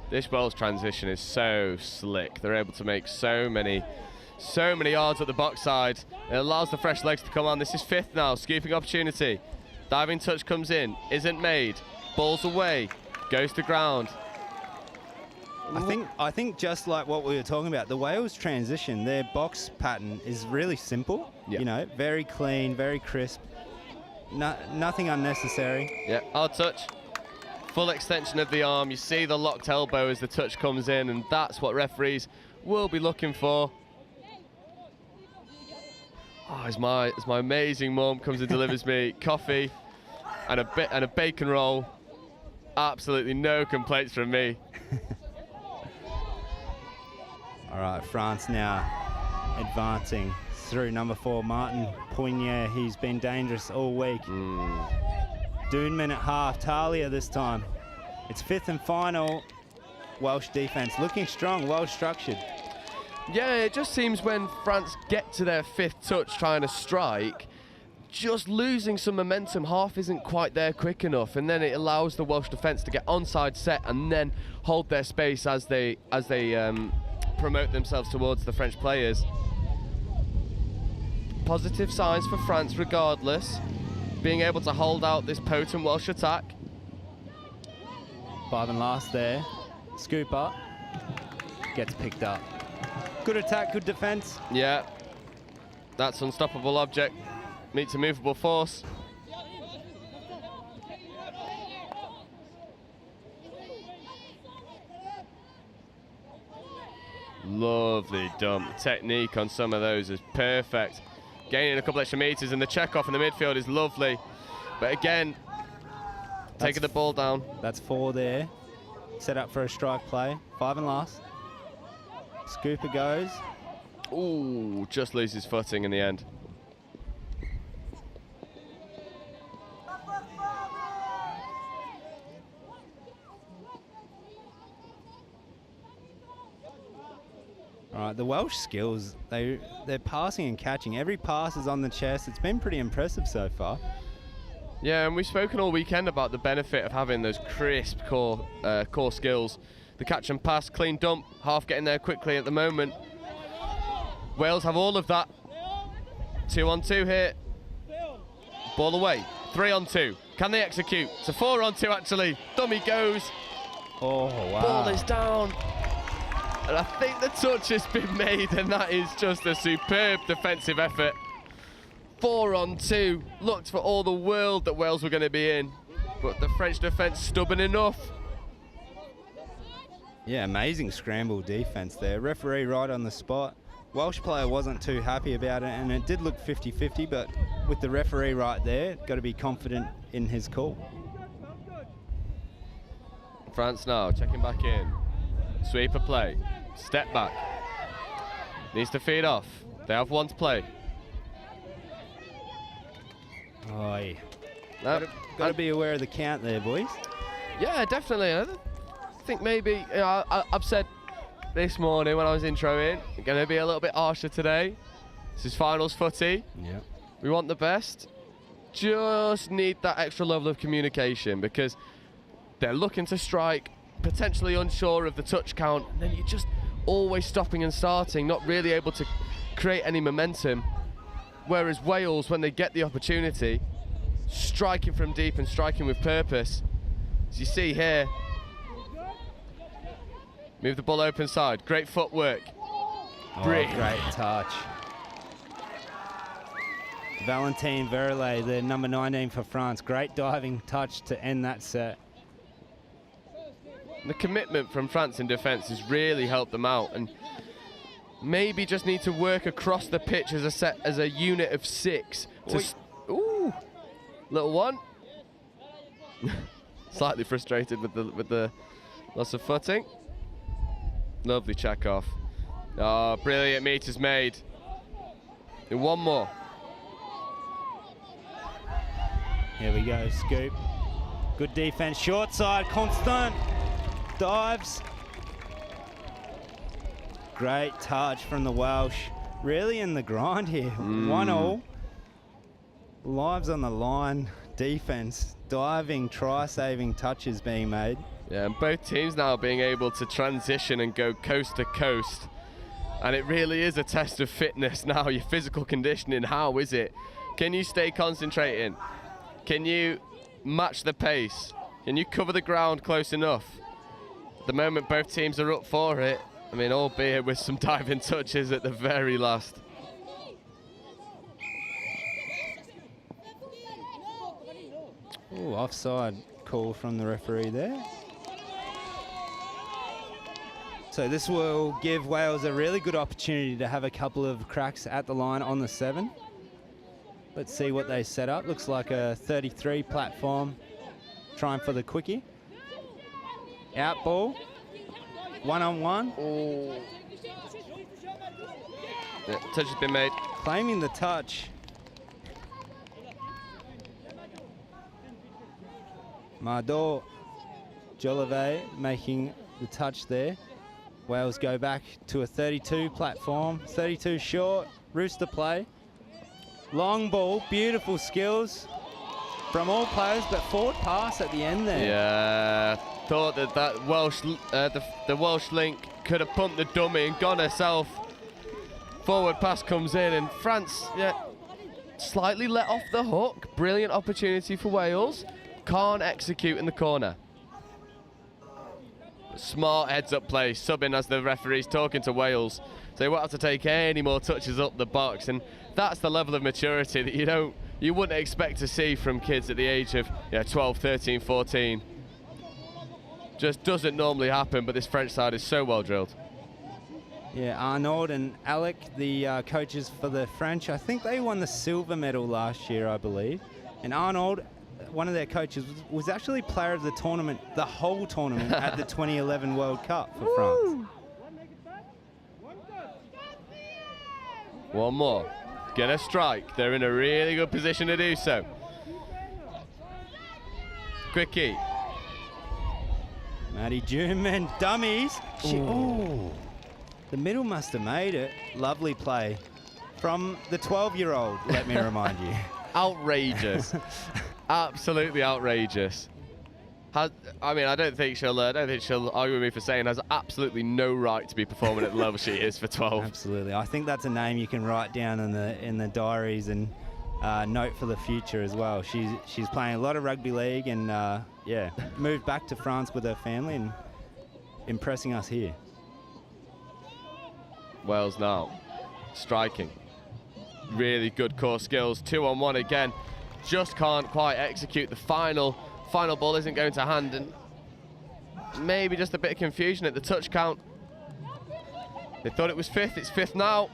This Wales transition is so slick. They're able to make so many yards at the box side. It allows the fresh legs to come on. This is 5th now, scooping opportunity. Diving touch comes in, isn't made. Ball's away, goes to ground. I think just like what we were talking about, the Wales transition, their box pattern is really simple. Yeah. Very clean, very crisp. Nothing unnecessary. Yeah, hard touch. Full extension of the arm. You see the locked elbow as the touch comes in, and that's what referees will be looking for. Oh, as my amazing mum comes and delivers me coffee and a bacon roll. Absolutely no complaints from me. All right, France now advancing through number 4, Martin Poignier. He's been dangerous all week. Doonman at half, Talia this time. It's 5th and final. Welsh defence looking strong, well structured. Yeah, it just seems when France get to their 5th touch trying to strike, just losing some momentum, half isn't quite there quick enough, and then it allows the Welsh defence to get onside set and then hold their space as they promote themselves towards the French players. Positive signs for France regardless, being able to hold out this potent Welsh attack. 5 and last there. Scoop up, gets picked up. Good attack, good defence. Yeah, that's unstoppable object. Meets a movable force. Lovely dump. Technique on some of those is perfect. Gaining a couple extra metres, and the check off in the midfield is lovely. But again, taking the ball down. That's 4 there. Set up for a strike play. 5 and last. Scooper goes. Ooh, just loses footing in the end. All right, the Welsh skills, they're passing and catching. Every pass is on the chest. It's been pretty impressive so far. Yeah, and we've spoken all weekend about the benefit of having those crisp core skills. The catch and pass, clean dump, half getting there quickly at the moment. Wales have all of that. 2 on 2 here. Ball away. 3 on 2. Can they execute? It's a 4 on 2 actually. Dummy goes. Oh, wow. Ball is down. And I think the touch has been made, and that is just a superb defensive effort. 4 on 2. Looked for all the world that Wales were going to be in, but the French defence stubborn enough. Yeah, amazing scramble defence there. Referee right on the spot. Welsh player wasn't too happy about it, and it did look 50-50, but with the referee right there, got to be confident in his call. France now checking back in. Sweeper play. Step back. Needs to feed off. They have 1 to play. Oi. Got to be aware of the count there, boys. Yeah, definitely. I think maybe, I've said this morning when I was introing, going to be a little bit harsher today. This is finals footy. Yeah. We want the best. Just need that extra level of communication, because they're looking to strike, potentially unsure of the touch count, and then you're just always stopping and starting, not really able to create any momentum. Whereas Wales, when they get the opportunity, striking from deep and striking with purpose. As you see here, move the ball open side, great footwork. Great touch. Valentin Verlet, the number 19 for France, great diving touch to end that set. The commitment from France in defence has really helped them out, and maybe just need to work across the pitch as a unit of 6. Ooh, little one. Slightly frustrated with the loss of footing. Lovely check off. Oh, brilliant meters made. And 1 more. Here we go, Scoop. Good defense, short side, Constant. Dives. Great touch from the Welsh. Really in the grind here. 1-1. Lives on the line. Defense. Diving, try-saving touches being made. Yeah, and both teams now being able to transition and go coast to coast. And it really is a test of fitness now, your physical conditioning. How is it? Can you stay concentrating? Can you match the pace? Can you cover the ground close enough? At the moment, both teams are up for it. I mean, albeit with some diving touches at the very last. Ooh, offside call from the referee there. So this will give Wales a really good opportunity to have a couple of cracks at the line on the 7. Let's see what they set up. Looks like a 33 platform. Trying for the quickie. Out ball. 1-on-1. Oh. Yeah, touch has been made. Claiming the touch. Mardor Jolivet making the touch there. Wales go back to a 32 platform, 32 short, rooster play. Long ball, beautiful skills from all players, but forward pass at the end there. Yeah, thought that Welsh, the Welsh link could have pumped the dummy and gone herself. Forward pass comes in, and France, yeah, slightly let off the hook. Brilliant opportunity for Wales. Can't execute in the corner. Smart heads-up play, subbing as the referee's talking to Wales. So they won't have to take any more touches up the box, and that's the level of maturity that you wouldn't expect to see from kids at the age of 12, 13, 14. Just doesn't normally happen, but this French side is so well drilled. Yeah, Arnaud and Alec, the coaches for the French, I think they won the silver medal last year, I believe. And Arnaud, one of their coaches, was actually player of the tournament, the whole tournament at the 2011 World Cup for France. One more. Get a strike. They're in a really good position to do so. Quickie. Maddie Juman, dummies. Ooh. The middle must have made it. Lovely play from the 12-year-old, let me remind you. Outrageous. Absolutely outrageous. I don't think she'll argue with me for saying has absolutely no right to be performing at the level she is for 12. Absolutely. I think that's a name you can write down in the diaries and note for the future as well. She's playing a lot of rugby league and moved back to France with her family and impressing us here. Wales now striking. Really good core skills. 2-on-1 again. Just can't quite execute. The final ball isn't going to hand, and maybe just a bit of confusion at the touch count. They thought it was fifth. It's fifth now.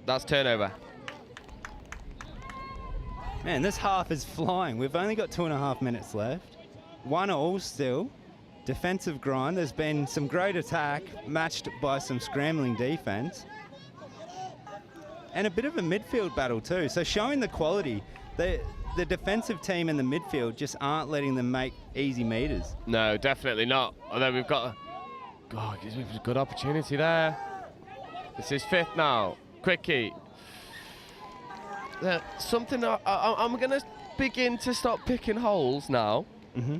That's turnover. Man, this half is flying. We've only got 2.5 minutes left. 1-1 still. Defensive grind. There's been some great attack matched by some scrambling defense. And a bit of a midfield battle too. So showing the quality. The defensive team in the midfield just aren't letting them make easy meters. No, definitely not. Although we've got a good opportunity there. This is fifth now. Quickie. Something I'm going to begin to start picking holes now. Mm-hmm.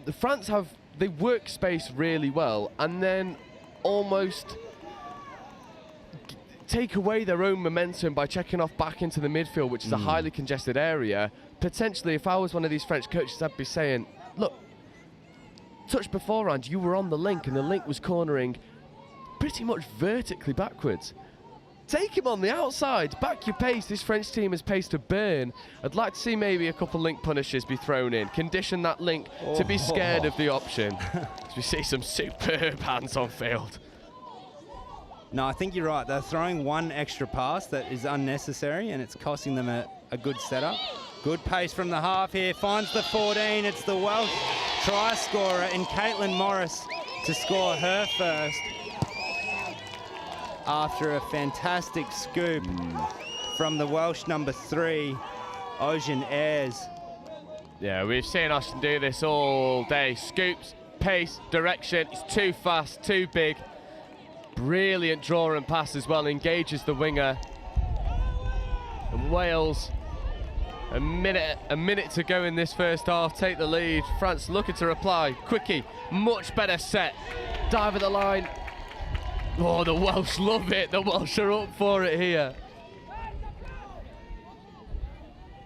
The France they work space really well and then almost take away their own momentum by checking off back into the midfield, which is a highly congested area. Potentially, if I was one of these French coaches, I'd be saying, look, touch beforehand, you were on the link and the link was cornering pretty much vertically backwards. Take him on the outside, back your pace. This French team is pace to burn. I'd like to see maybe a couple link punishes be thrown in. Condition that link to be scared of the option. As we see some superb hands on field. No, I think you're right. They're throwing one extra pass that is unnecessary, and it's costing them a good setup. Good pace from the half here. Finds the 14. It's the Welsh try scorer in Caitlin Morris to score her first after a fantastic scoop from the Welsh number 3, Ocean Ayres. Yeah, we've seen Austin do this all day. Scoops, pace, direction. It's too fast, too big. Brilliant draw and pass as well. Engages the winger. And Wales, a minute to go in this first half. Take the lead. France looking to reply. Quickie, much better set. Dive at the line. Oh, the Welsh love it. The Welsh are up for it here.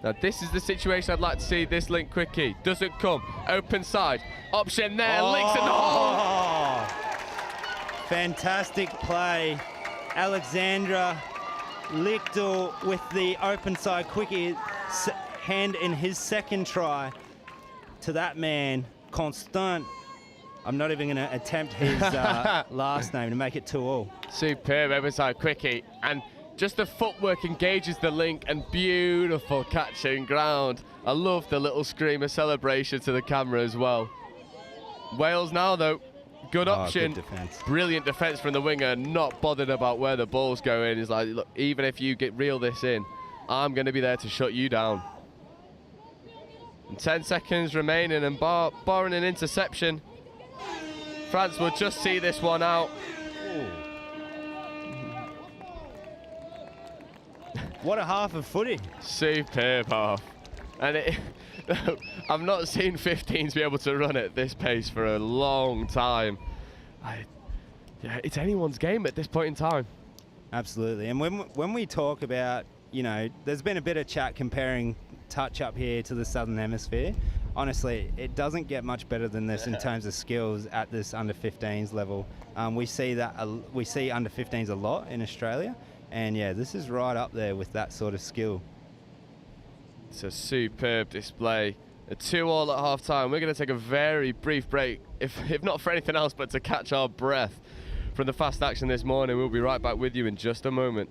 Now this is the situation I'd like to see. This link Quickie doesn't come. Open side. Option there. Links and hole. Fantastic play. Alexandra Lichtel with the open side Quickie hand in his second try to that man, Constant. I'm not even going to attempt his last name to make it 2-2. Superb open side Quickie, and just the footwork engages the link, and beautiful catching ground. I love the little screamer celebration to the camera as well. Wales now though Good option. Good defense. Brilliant defense from the winger, not bothered about where the ball's going. He's like, look, even if you reel this in, I'm going to be there to shut you down. And 10 seconds remaining, and barring an interception, France will just see this one out. What a half of footy. Superb half. And I've not seen 15s be able to run at this pace for a long time. Yeah, it's anyone's game at this point in time. Absolutely. And when we talk about, you know, there's been a bit of chat comparing touch up here to the Southern Hemisphere. Honestly, it doesn't get much better than this in terms of skills at this under 15s level. We see under 15s a lot in Australia, and yeah, this is right up there with that sort of skill. It's a superb display. A 2-2 at half time. We're going to take a very brief break, if not for anything else, but to catch our breath from the fast action this morning. We'll be right back with you in just a moment.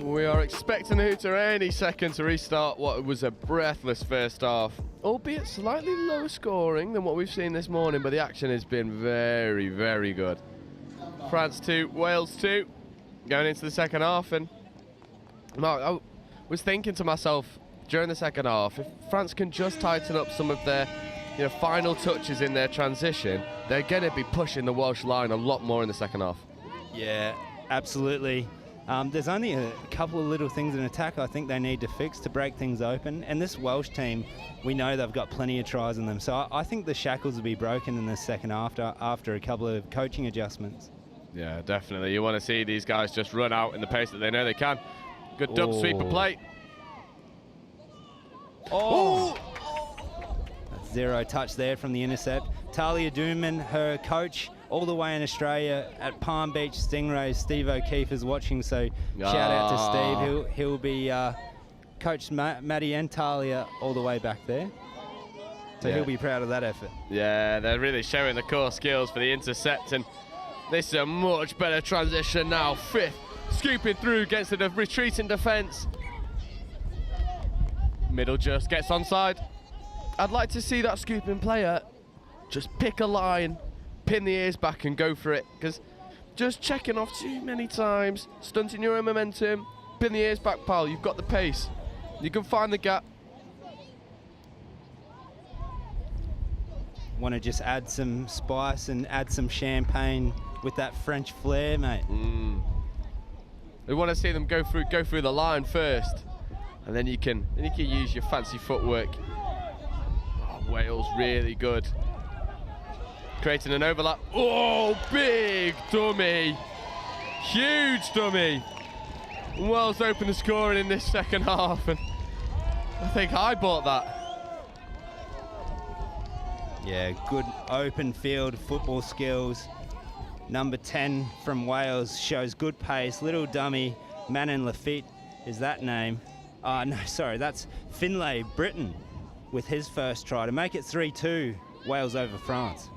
We are expecting the hooter any second to restart what was a breathless first half. albeit slightly lower scoring than what we've seen this morning, but the action has been very, very good. France 2, Wales 2, going into the second half. And Mark, I was thinking to myself during the second half, if France can just tighten up some of their final touches in their transition, they're going to be pushing the Welsh line a lot more in the second half. Yeah, absolutely. There's only a couple of little things in attack I think they need to fix to break things open. And this Welsh team, we know they've got plenty of tries in them. So I think the shackles will be broken in the second after a couple of coaching adjustments. Yeah, definitely. You want to see these guys just run out in the pace that they know they can. Good dump sweeper play. Oh! That's zero touch there from the intercept. Talia Dooman, her coach, all the way in Australia at Palm Beach Stingrays. Steve O'Keefe is watching, so shout out to Steve. He'll be coached Maddie and Talia all the way back there. So he'll be proud of that effort. Yeah, they're really showing the core skills for the intercept, and this is a much better transition now. Fifth, scooping through against the retreating defence. Middle just gets onside. I'd like to see that scooping player just pick a line, pin the ears back and go for it, because just checking off too many times, stunting your own momentum. Pin the ears back, pal, you've got the pace. You can find the gap. Want to just add some spice and add some champagne with that French flair, mate. We want to see them go through the line first, and then you can use your fancy footwork. Oh, Wales really good. Creating an overlap. Oh, big dummy. Huge dummy. Wales open the scoring in this second half, and I think I bought that. Yeah, good open field football skills. Number 10 from Wales shows good pace. Little dummy, Manon Lafitte is that name. No, sorry, that's Finlay Britton with his first try to make it 3-2, Wales over France.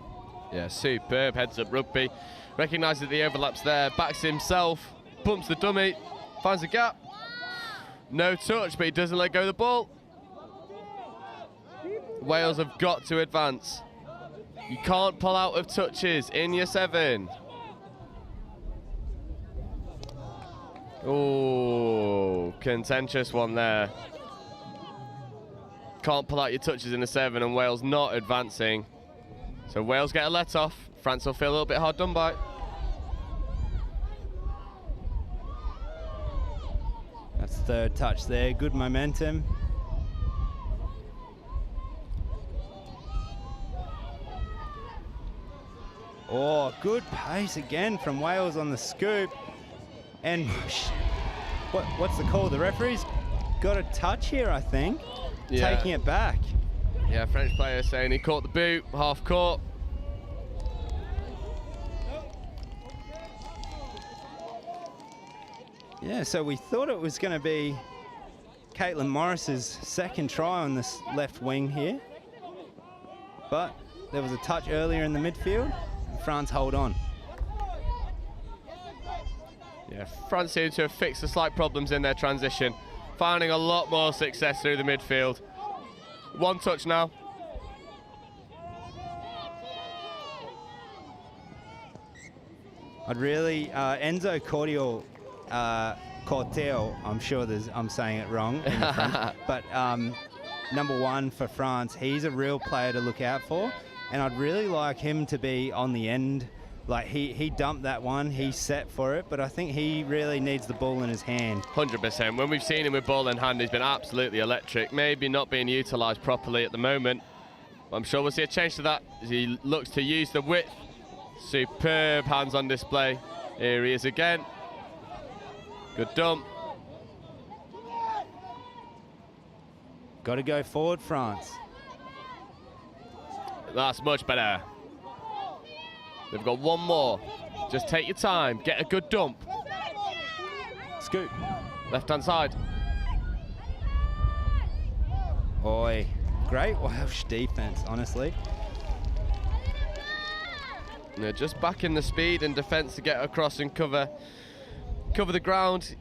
Yeah, superb heads up rugby. Recognises the overlaps there, backs himself, bumps the dummy, finds a gap. No touch, but he doesn't let go of the ball. Wales have got to advance. You can't pull out of touches in your 7. Oh, contentious one there. Can't pull out your touches in the 7, and Wales not advancing. So Wales get a let off. France will feel a little bit hard done by. That's third touch there, good momentum. Oh, good pace again from Wales on the scoop. And what's the call? The referee's got a touch here, I think. Yeah. Taking it back. Yeah, French player saying he caught the boot, half court. Yeah, so we thought it was going to be Caitlin Morris's second try on this left wing here. But there was a touch earlier in the midfield. And France hold on. Yeah, France seem to have fixed the slight problems in their transition, finding a lot more success through the midfield. One touch now. I'd really, Enzo Corteo, I'm sure I'm saying it wrong in the front, but number 1 for France, he's a real player to look out for, and I'd really like him to be on the end. Like he dumped that one, he's set for it, but I think he really needs the ball in his hand. 100%. When we've seen him with ball in hand, he's been absolutely electric. Maybe not being utilised properly at the moment. But I'm sure we'll see a change to that as he looks to use the width. Superb hands on display. Here he is again. Good dump. Got to go forward, France. That's much better. They've got one more. Just take your time. Get a good dump. Scoop. Left-hand side. Oi. Great Welsh defence, honestly. They're just backing the speed and defence to get across and cover the ground.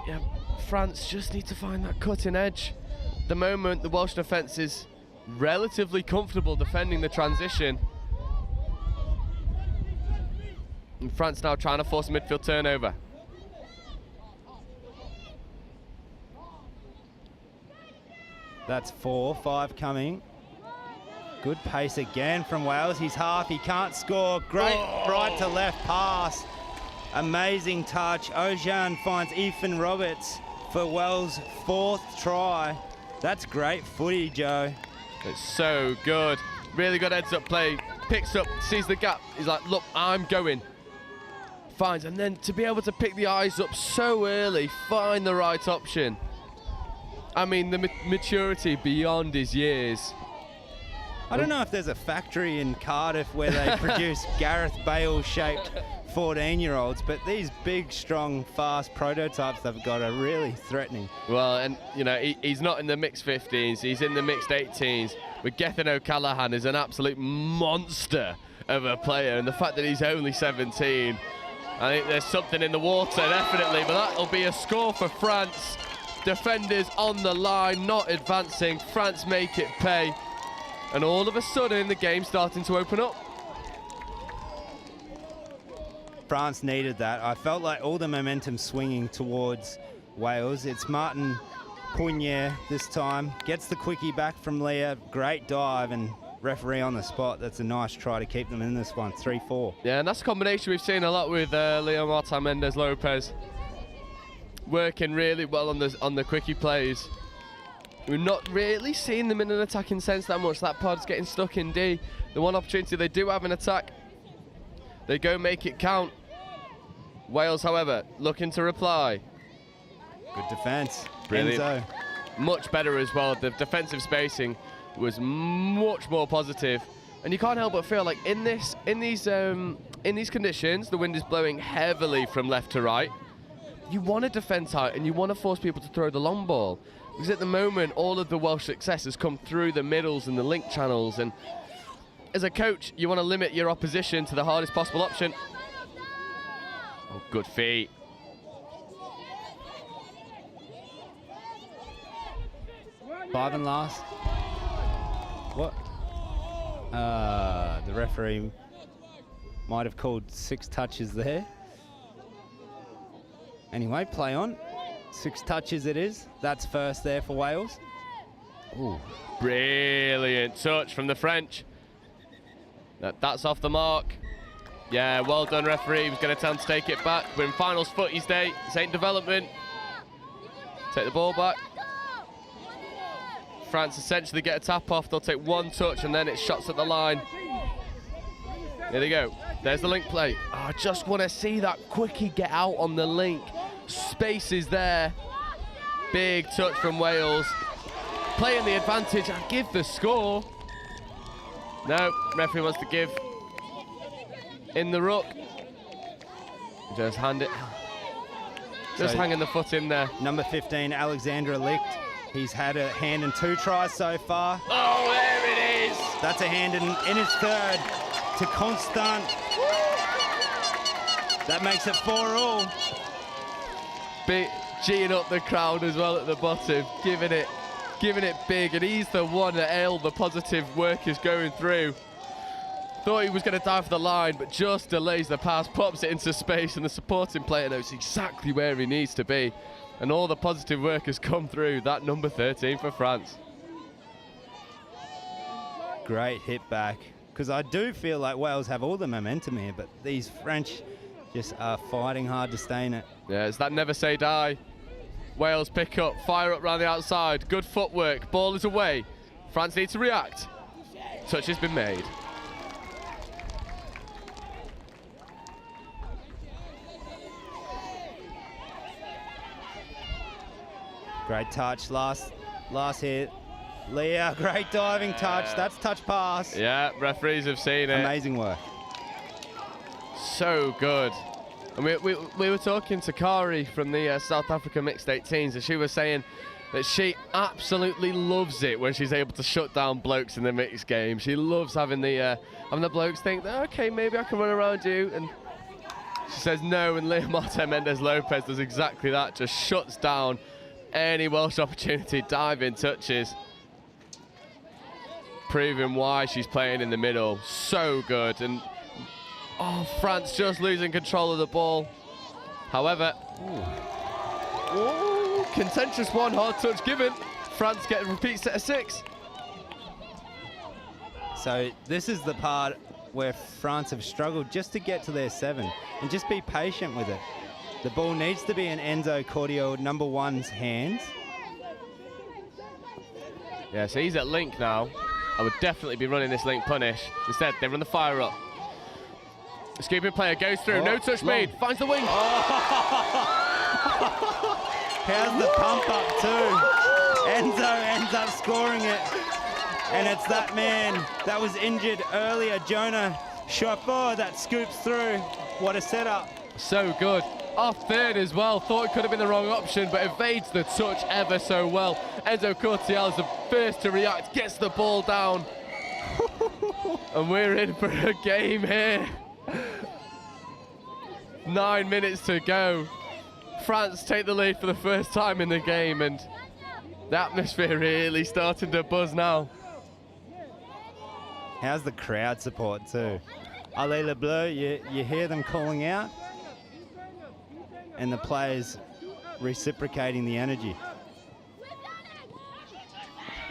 Yeah, France just need to find that cutting edge. At the moment, the Welsh defence is relatively comfortable defending the transition. And France now trying to force a midfield turnover. That's 4, 5 coming. Good pace again from Wales. He's half, he can't score. Great right to left pass. Amazing touch. Ojan finds Ethan Roberts for Wales' 4th try. That's great footy, Joe. It's so good. Really good heads up play. Picks up, sees the gap. He's like, look, I'm going. Finds, and then to be able to pick the eyes up so early, find the right option. I mean, the maturity beyond his years. I don't know if there's a factory in Cardiff where they produce Gareth Bale-shaped 14-year-olds, but these big, strong, fast prototypes they've got are really threatening. Well, and you know, he's not in the mixed 15s, he's in the mixed 18s. But Gethin O'Callaghan is an absolute monster of a player, and the fact that he's only 17, I think there's something in the water, definitely, but that'll be a score for France. Defenders on the line, not advancing. France make it pay. And all of a sudden, the game's starting to open up. France needed that. I felt like all the momentum swinging towards Wales. It's Martin Pugnier this time. Gets the quickie back from Leah. Great dive and referee on the spot. That's a nice try to keep them in this one. 3-4. Yeah, and that's a combination we've seen a lot with Leo Martin Mendes Lopez. Working really well on the quickie plays. We've not really seen them in an attacking sense that much. That pod's getting stuck in D. The one opportunity they do have an attack, they go make it count. Wales, however, looking to reply. Good defence. Brilliant. Enzo. Much better as well. The defensive spacing was much more positive. And you can't help but feel like in these conditions, the wind is blowing heavily from left to right. You want to defend tight and you want to force people to throw the long ball. Because at the moment, all of the Welsh success has come through the middles and the link channels. And as a coach, you want to limit your opposition to the hardest possible option. Oh, good feet. Five and last. What? The referee might have called 6 touches there. Anyway, play on. 6 touches it is. That's first there for Wales. Ooh, brilliant touch from the French. That's off the mark. Yeah, well done, referee. He was going to tell him to take it back. We're in finals footies day. This ain't development. Take the ball back. France essentially get a tap off. They'll take 1 touch and then it's shots at the line. There they go. There's the link play. Oh, I just want to see that quickie get out on the link. Space is there. Big touch from Wales. Playing the advantage and give the score. No, referee wants to give in the ruck. Just hand it. Just hanging the foot in there. Number 15, Alexandra Licht. He's had a hand in 2 tries so far. Oh, there it is. That's a hand in his 3rd to Constant. That makes it 4-all. G'ing up the crowd as well at the bottom, giving it big, and he's the one that all the positive work is going through. Thought he was going to dive for the line, but just delays the pass, pops it into space, and the supporting player knows exactly where he needs to be. And all the positive work has come through. That number 13 for France. Great hit back. Because I do feel like Wales have all the momentum here, but these French just are fighting hard to stay in it. Yeah, it's that never say die. Wales pick up, fire up round the outside. Good footwork, ball is away. France need to react. Touch has been made. Great touch, last hit. Leah, great diving touch. That's touch pass. Yeah, referees have seen it. Amazing work. So good. And we were talking to Kari from the South Africa mixed 18s, and she was saying that she absolutely loves it when she's able to shut down blokes in the mixed game. She loves having the blokes think, okay, maybe I can run around you, and she says no, and Leo Martin Mendes Lopez does exactly that, just shuts down any Welsh opportunity, diving touches. proving why she's playing in the middle. So good. And oh, France just losing control of the ball. However, ooh, contentious one, hard touch given. France get a repeat set of 6. So this is the part where France have struggled just to get to their 7 and just be patient with it. The ball needs to be in Enzo Cordio, number 1's hands. Yeah, so he's at link now. I would definitely be running this link punish. Instead, they run the fire up. The scooping player goes through, no touch made, finds the wing. How's the pump up too? Enzo ends up scoring it. And it's that man that was injured earlier, Jonah Chauffeur, that scoops through. What a setup. So good. Off third as well. Thought it could have been the wrong option, but evades the touch ever so well. Enzo Cortial is the first to react, gets the ball down. And we're in for a game here. 9 minutes to go. France take the lead for the first time in the game, and the atmosphere really starting to buzz now. How's the crowd support too? Allez le Bleu, you hear them calling out, and the players reciprocating the energy.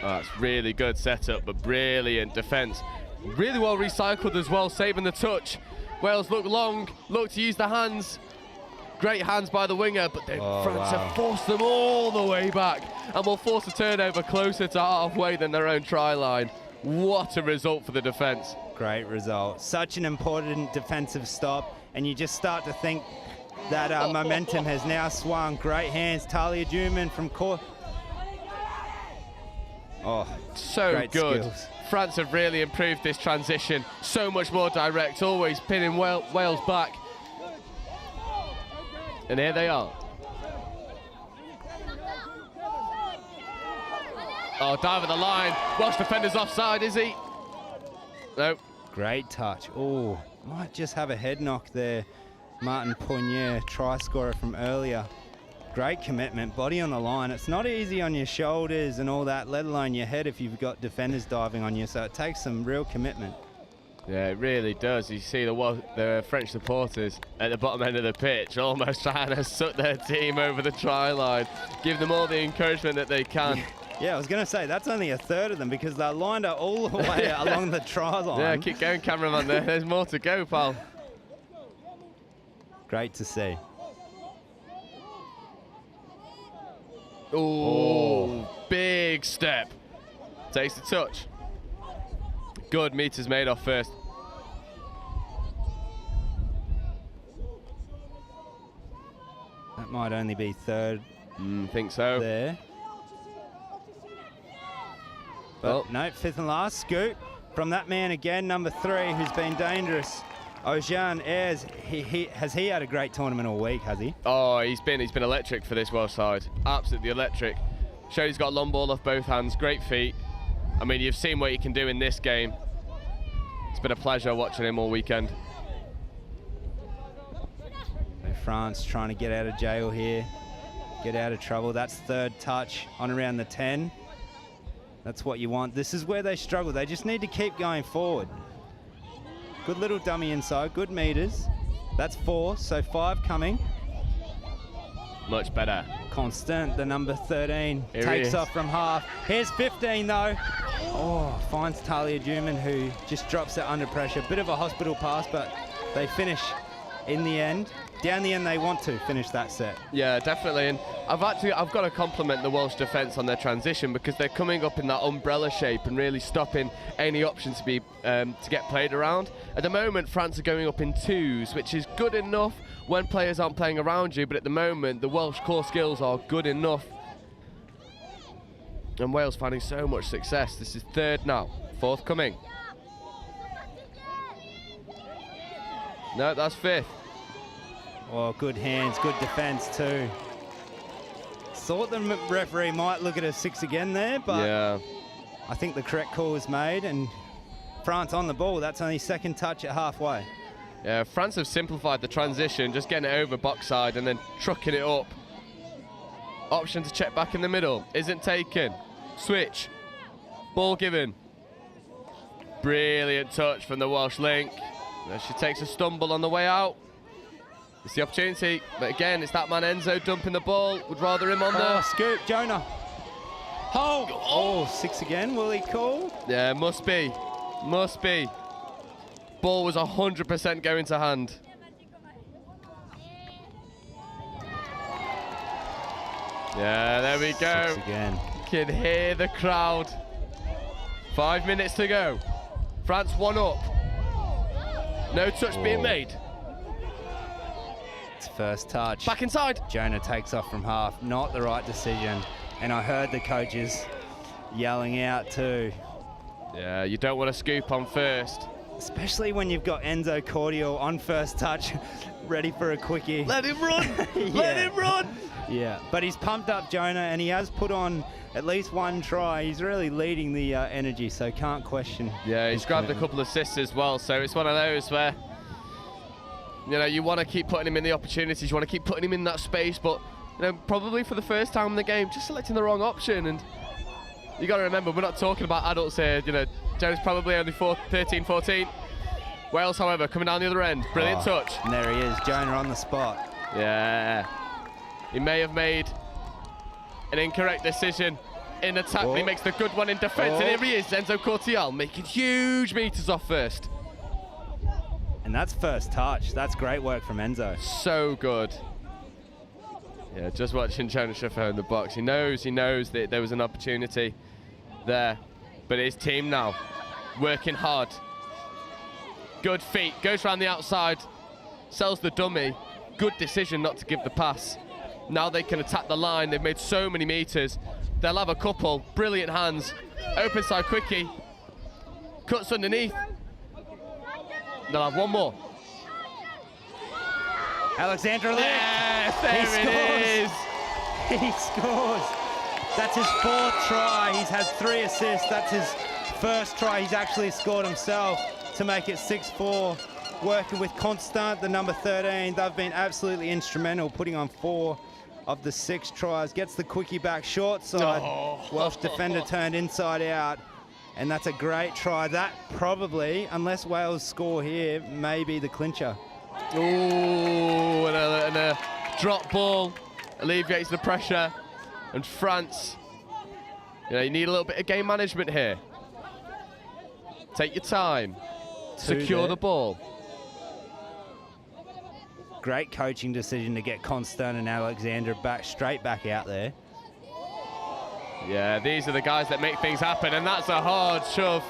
Oh, that's really good setup, but brilliant defence. Really well recycled as well, saving the touch. Wales look long, look to use the hands. Great hands by the winger, but then France have forced them all the way back and will force a turnover closer to halfway than their own try line. What a result for the defence. Great result. Such an important defensive stop, and you just start to think that momentum has now swung. Great hands, Talia Juman from court. Oh, so great good. Skills. France have really improved this transition. So much more direct, always pinning Wales back. And here they are. Oh, dive at the line. Welsh defender's offside, is he? No. Great touch. Oh, might just have a head knock there. Martin Poignier, try scorer from earlier. Great commitment, body on the line. It's not easy on your shoulders and all that, let alone your head if you've got defenders diving on you, so it takes some real commitment. Yeah, it really does. You see the French supporters at the bottom end of the pitch almost trying to suck their team over the try line, give them all the encouragement that they can. Yeah, I was going to say, that's only a third of them because they're lined up all the way along the try line. Yeah, keep going, cameraman. There's more to go, pal. Great to see. Ooh, big step. Takes the touch. Good meters made off first. That might only be third. Think so. There. But no, fifth and last scoop from that man again, number 3, who's been dangerous. Ojan Ayres, has he had a great tournament all week, has he? Oh, he's been electric for this Welsh side. Absolutely electric. Showed he's got a long ball off both hands, great feet. I mean, you've seen what he can do in this game. It's been a pleasure watching him all weekend. France trying to get out of jail here, get out of trouble. That's third touch on around the 10. That's what you want. This is where they struggle. They just need to keep going forward. Good little dummy inside, good meters. That's 4, so 5 coming. Much better. Constant, the number 13, Here takes off from half. Here's 15 though. Oh, finds Talia Juman, who just drops it under pressure. Bit of a hospital pass, but they finish in the end. Down the end, they want to finish that set. Yeah, definitely. And I've got to compliment the Welsh defence on their transition because they're coming up in that umbrella shape and really stopping any options to be to get played around. At the moment, France are going up in 2s, which is good enough when players aren't playing around you. But at the moment, the Welsh core skills are good enough. And Wales finding so much success. This is 3rd now, 4th coming. No, that's 5th. Oh, good hands, good defence too. Thought the referee might look at a 6 again there, but yeah. I think the correct call was made, and France on the ball. That's only 2nd touch at halfway. Yeah, France have simplified the transition, just getting it over box side and then trucking it up. Option to check back in the middle, isn't taken. Switch, ball given. Brilliant touch from the Welsh link. There she takes a stumble on the way out. It's the opportunity, but again, it's that man Enzo dumping the ball. Would rather him on there. Scoop, Jonah. Oh, 6 again. Will he call? Yeah, must be. Must be. Ball was 100% going to hand. Yeah, there we go. 6 again. Can hear the crowd. 5 minutes to go. France 1 up. No touch being made. It's first touch. Back inside. Jonah takes off from half. Not the right decision. And I heard the coaches yelling out too. Yeah, you don't want to scoop on first. Especially when you've got Enzo Cordial on first touch, ready for a quickie. Let him run. Let him run. Yeah, but he's pumped up Jonah, and he has put on at least 1 try. He's really leading the energy, so can't question. Yeah, he's grabbed a couple of assists as well, so it's one of those where, you know, you want to keep putting him in the opportunities, you want to keep putting him in that space, but, you know, probably for the first time in the game, just selecting the wrong option. And you got to remember, we're not talking about adults here. You know, Joe's probably only 13, 14. Wales, however, coming down the other end. Brilliant touch. And there he is, Jonah on the spot. Yeah. He may have made an incorrect decision in attack, but he makes the good one in defence. And here he is, Enzo Cortial, making huge meters off first. And that's first touch. That's great work from Enzo. So good. Yeah, just watching Jonah Schiffer in the box. He knows that there was an opportunity there. But his team now, working hard. Good feet, goes around the outside, sells the dummy. Good decision not to give the pass. Now they can attack the line. They've made so many meters. They'll have a couple. Brilliant hands. Open side quickie. Cuts underneath. They'll have one more. Alexander Lick. Yes, there it is. He scores. That's his 4th try. He's had 3 assists. That's his first try. He's actually scored himself to make it 6-4. Working with Constant, the number 13. They've been absolutely instrumental, putting on 4 of the 6 tries. Gets the quickie back short side. Welsh defender turned inside out. And that's a great try. That probably, unless Wales score here, may be the clincher. Ooh, and a drop ball alleviates the pressure. And France, you know, you need a little bit of game management here. Take your time. Secure the ball. Great coaching decision to get Constant and Alexander straight back out there. Yeah, these are the guys that make things happen, and that's a hard shove.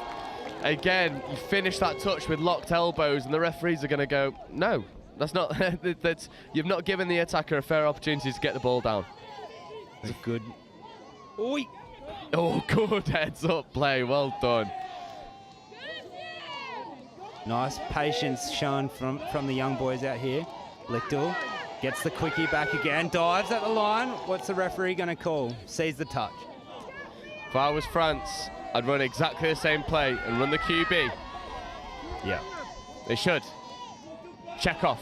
Again, you finish that touch with locked elbows, and the referees are going to go, no, that's not. You've not given the attacker a fair opportunity to get the ball down. It's a good. Oi. Oh, good heads up play. Well done. Nice patience shown from the young boys out here. Lichtel gets the quickie back again, dives at the line. What's the referee going to call? Sees the touch. If I was France, I'd run exactly the same play and run the QB. Yeah. They should. Check off.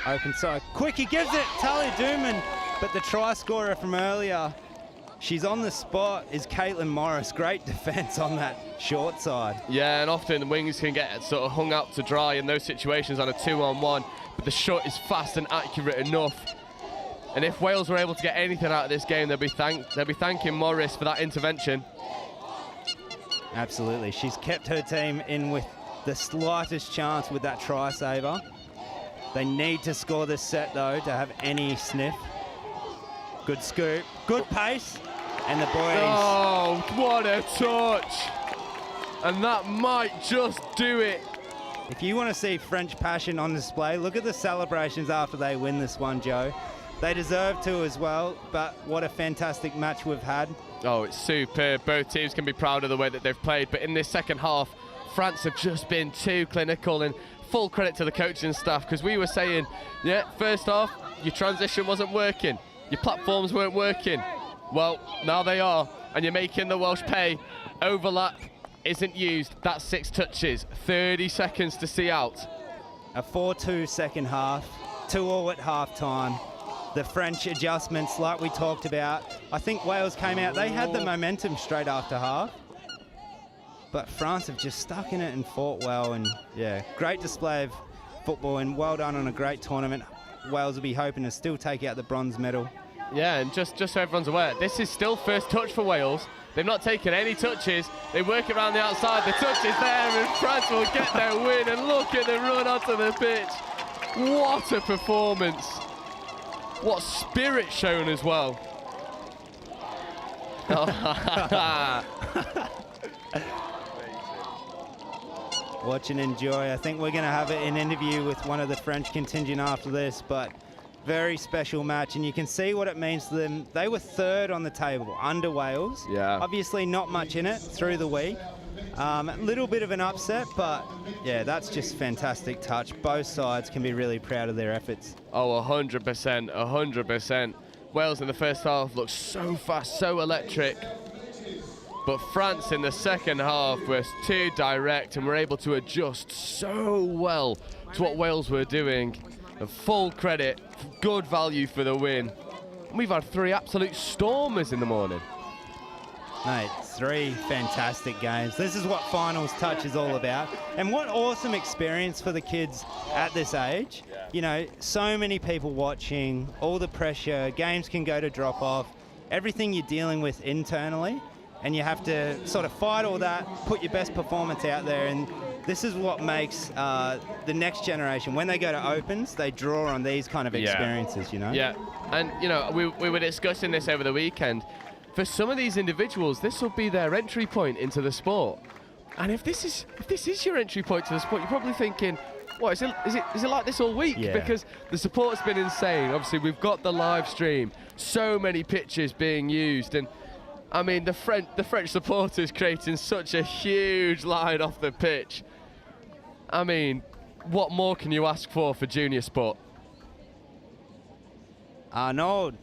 Open side. Quickie gives it. Talia Dooman. But the try scorer from earlier, she's on the spot, is Caitlin Morris. Great defence on that short side. Yeah, and often the wings can get sort of hung out to dry in those situations on a 2-on-1, but the shot is fast and accurate enough. And if Wales were able to get anything out of this game, they'll be thanking Morris for that intervention. Absolutely. She's kept her team in with the slightest chance with that try saver. They need to score this set, though, to have any sniff. Good scoop, good pace, and the boys. Oh, what a touch! And that might just do it. If you want to see French passion on display, look at the celebrations after they win this one, Joe. They deserve to as well, but what a fantastic match we've had. Oh, it's superb. Both teams can be proud of the way that they've played, but in this second half, France have just been too clinical, and full credit to the coaching staff, because we were saying, yeah, first half, your transition wasn't working. Your platforms weren't working. Well, now they are, and you're making the Welsh pay. Overlap isn't used. That's 6 touches, 30 seconds to see out. A 4-2 second half, 2-2 at half-time. The French adjustments, like we talked about. I think Wales came out, they had the momentum straight after half. but France have just stuck in it and fought well. And yeah, great display of football, and well done on a great tournament. Wales will be hoping to still take out the bronze medal. Yeah, and just so everyone's aware, this is still first touch for Wales. They've not taken any touches. They work around the outside. The touch is there, and France will get their win. And look at the run onto the pitch. What a performance. What spirit shown as well. Watch and enjoy. I think we're going to have an interview with one of the French contingent after this, but very special match, and you can see what it means to them. They were third on the table, under Wales. Yeah. Obviously not much in it through the week. A little bit of an upset, but yeah, that's just fantastic touch. Both sides can be really proud of their efforts. Oh, 100%, 100%. Wales in the first half looked so fast, so electric. But France in the second half was too direct and were able to adjust so well to what Wales were doing. And full credit, good value for the win. And we've had 3 absolute stormers in the morning. Mate, 3 fantastic games. This is what finals touch is all about. And what awesome experience for the kids at this age. You know, so many people watching, all the pressure, games can go to drop off, everything you're dealing with internally, and you have to sort of fight all that, put your best performance out there, and this is what makes the next generation, when they go to Opens, they draw on these kind of experiences, you know? Yeah, and you know, we were discussing this over the weekend. For some of these individuals, this will be their entry point into the sport. And if this is your entry point to the sport, you're probably thinking, what, is it like this all week? Yeah. Because the support's been insane. Obviously, we've got the live stream, so many pitches being used, and I mean, the French supporters creating such a huge line off the pitch. I mean, what more can you ask for junior sport? Arnaud,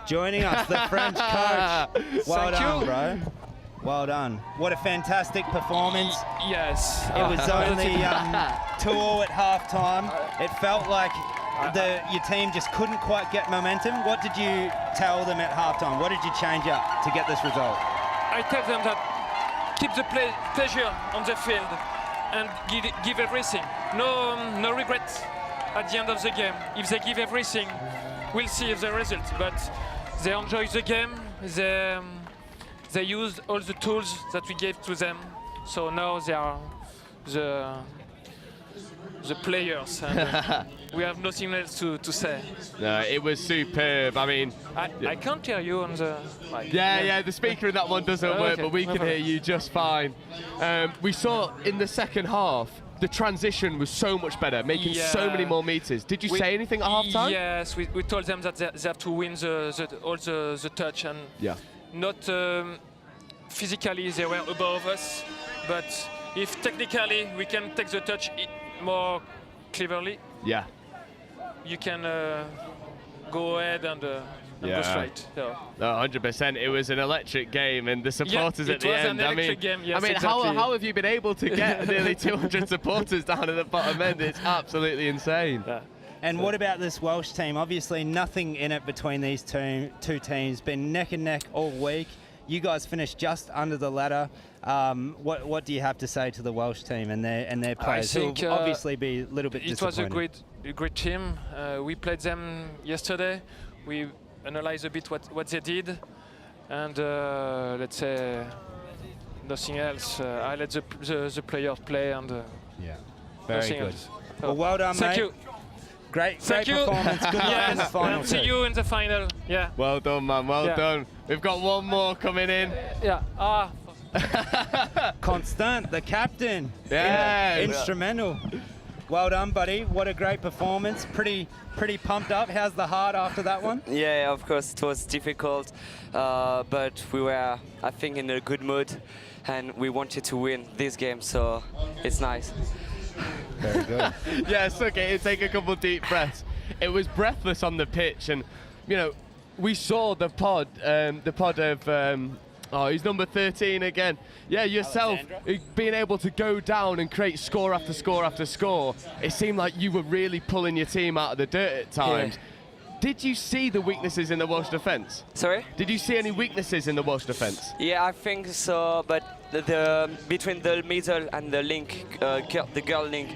joining us, the French coach. Well done, bro. Well done. What a fantastic performance. Yes. It was only 2-2 at half-time. It felt like your team just couldn't quite get momentum. What did you tell them at half-time? What did you change up to get this result? I tell them that keep the pleasure on the field and give everything. No regrets at the end of the game. If they give everything, we'll see the result. But they enjoy the game. They used all the tools that we gave to them. So now they are the players. And, we have nothing else to say. No, it was superb. I mean, I can't hear you on the mic. Yeah, the speaker in that one doesn't work, okay, but we no can hear problem. you just fine. We saw in the second half, the transition was so much better, making so many more meters. Did you say anything at half time? Yes, we told them that they have to win all the touch, and not physically they were above us, but if technically we can take the touch more cleverly, you can go ahead and go straight. No, 100%. It was an electric game, and the supporters at the end. I mean, exactly. how have you been able to get nearly 200 supporters down at the bottom end? It's absolutely insane. Yeah. And what about this Welsh team? Obviously, nothing in it between these two teams. Been neck and neck all week. You guys finished just under the ladder. What do you have to say to the Welsh team and their players, who will obviously be a little bit disappointed? It was a great team. We played them yesterday. We analyzed a bit what they did, and let's say nothing else. I let the players play, and very good. Else. Well, well done, Thank mate. you. Great performance. Good luck in the final. See you in the final. Yeah. Well done, man. Well done. We've got one more coming in. Yeah. Constant, the captain. Yeah. Instrumental. Well done, buddy. What a great performance. Pretty pumped up. How's the heart after that one? Yeah, of course it was difficult, but we were, I think, in a good mood, and we wanted to win this game, so it's nice. Very good. Yes, okay, take a couple deep breaths. It was breathless on the pitch, and you know, we saw the pod of he's number 13 again. Yeah, yourself being able to go down and create score after score after score. It seemed like you were really pulling your team out of the dirt at times. Did you see the weaknesses in the Welsh defence? Sorry? Did you see any weaknesses in the Welsh defence? Yeah, I think so, but the between the middle and the link, the girl link,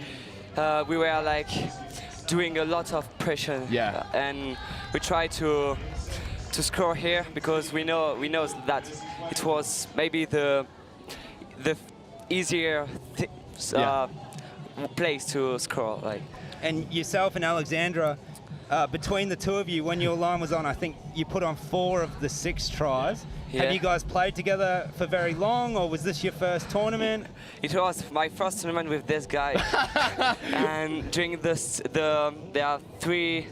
we were like doing a lot of pressure. Yeah. And we tried to score here because we know that it was maybe the easier place to score. Like. And yourself and Alexandra, between the two of you, when your line was on, I think you put on 4 of the 6 tries. Yeah. Have you guys played together for very long, or was this your first tournament? It was my first tournament with this guy, and during this, there are 3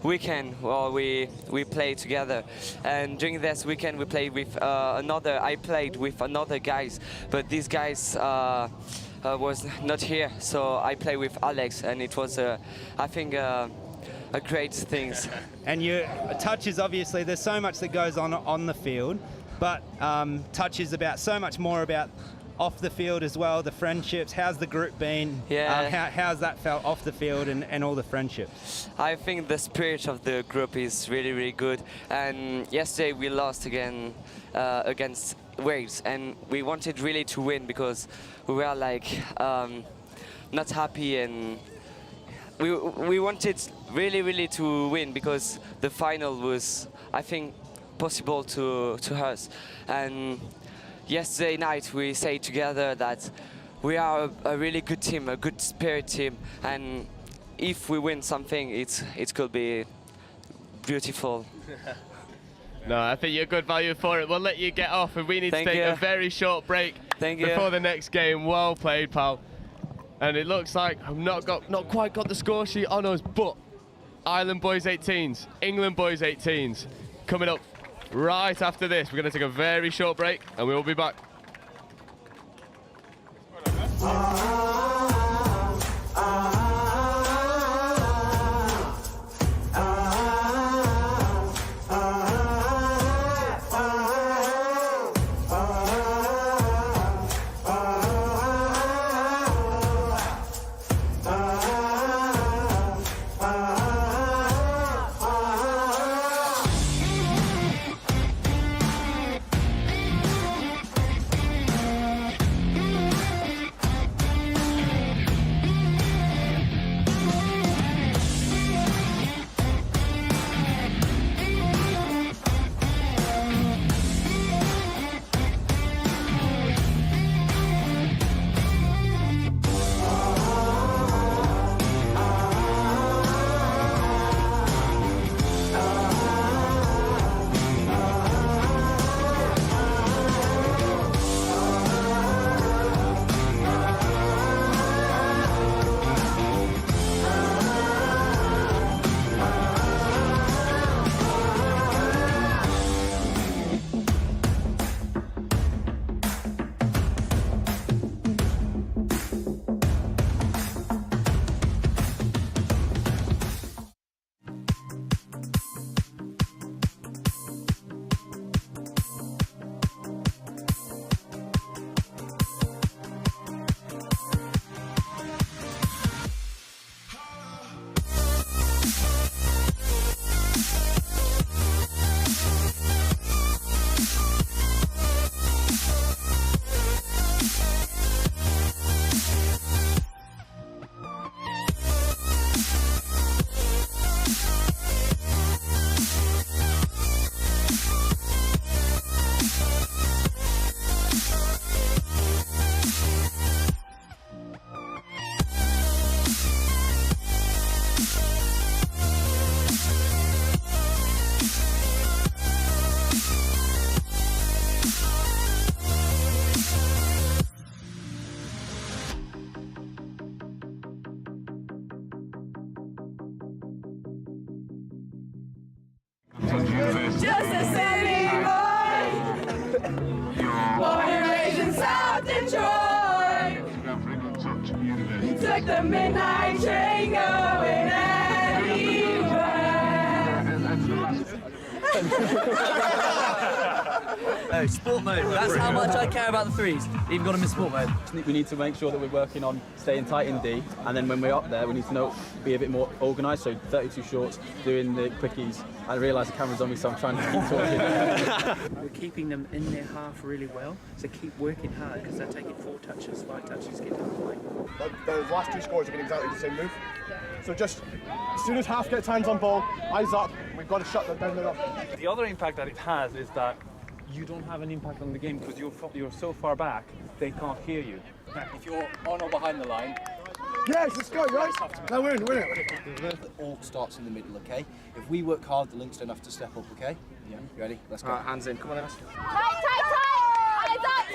weekend where we play together, and during this weekend we played with I played with another guys, but these guys was not here, so I played with Alex, and it was I think a great thing. And your touches, obviously there's so much that goes on the field, but touches about so much more about off the field as well, the friendships. How's the group been? Yeah. How's that felt off the field and all the friendships? I think the spirit of the group is really, really good. And yesterday we lost again against Wales, and we wanted really to win because we were like not happy, and we wanted really, really to win because the final was, I think, possible to us. And yesterday night we say together that we are a really good team, a good spirit team, and if we win something, it could be beautiful. No, I think you're good value for it. We'll let you get off, and we need to take a very short break before the next game. Well played, pal. And it looks like I've not quite got the score sheet on us, but Ireland boys 18s, England boys 18s, coming up right after this. We're going to take a very short break, and we will be back. Just a city boy, born and raised in South Detroit. Took the midnight train going anywhere. Oh, sport mode. That's how much I care about the threes. Even got them in sport mode. We need to make sure that we're working on staying tight in D, and then when we're up there, we need to be a bit more organised. So 32 shorts, doing the quickies. I realise the camera's on me, so I'm trying to keep talking. We're keeping them in their half really well, so keep working hard because they're taking 4 touches, 5 touches, get to the point. Those last 2 scores have been exactly the same move. So just as soon as half gets hands on ball, eyes up, we've got to shut them down enough. The other impact that it has is that you don't have an impact on the game because you're so far back, they can't hear you. If you're on or behind the line. Yes, let's go, right? No, we're in it. The all starts in the middle, okay? If we work hard, the links don't have to step up, okay? Yeah. You ready? Let's go. All right, hands in. Come on, Evans. Tight, tight, tight! Eyes up,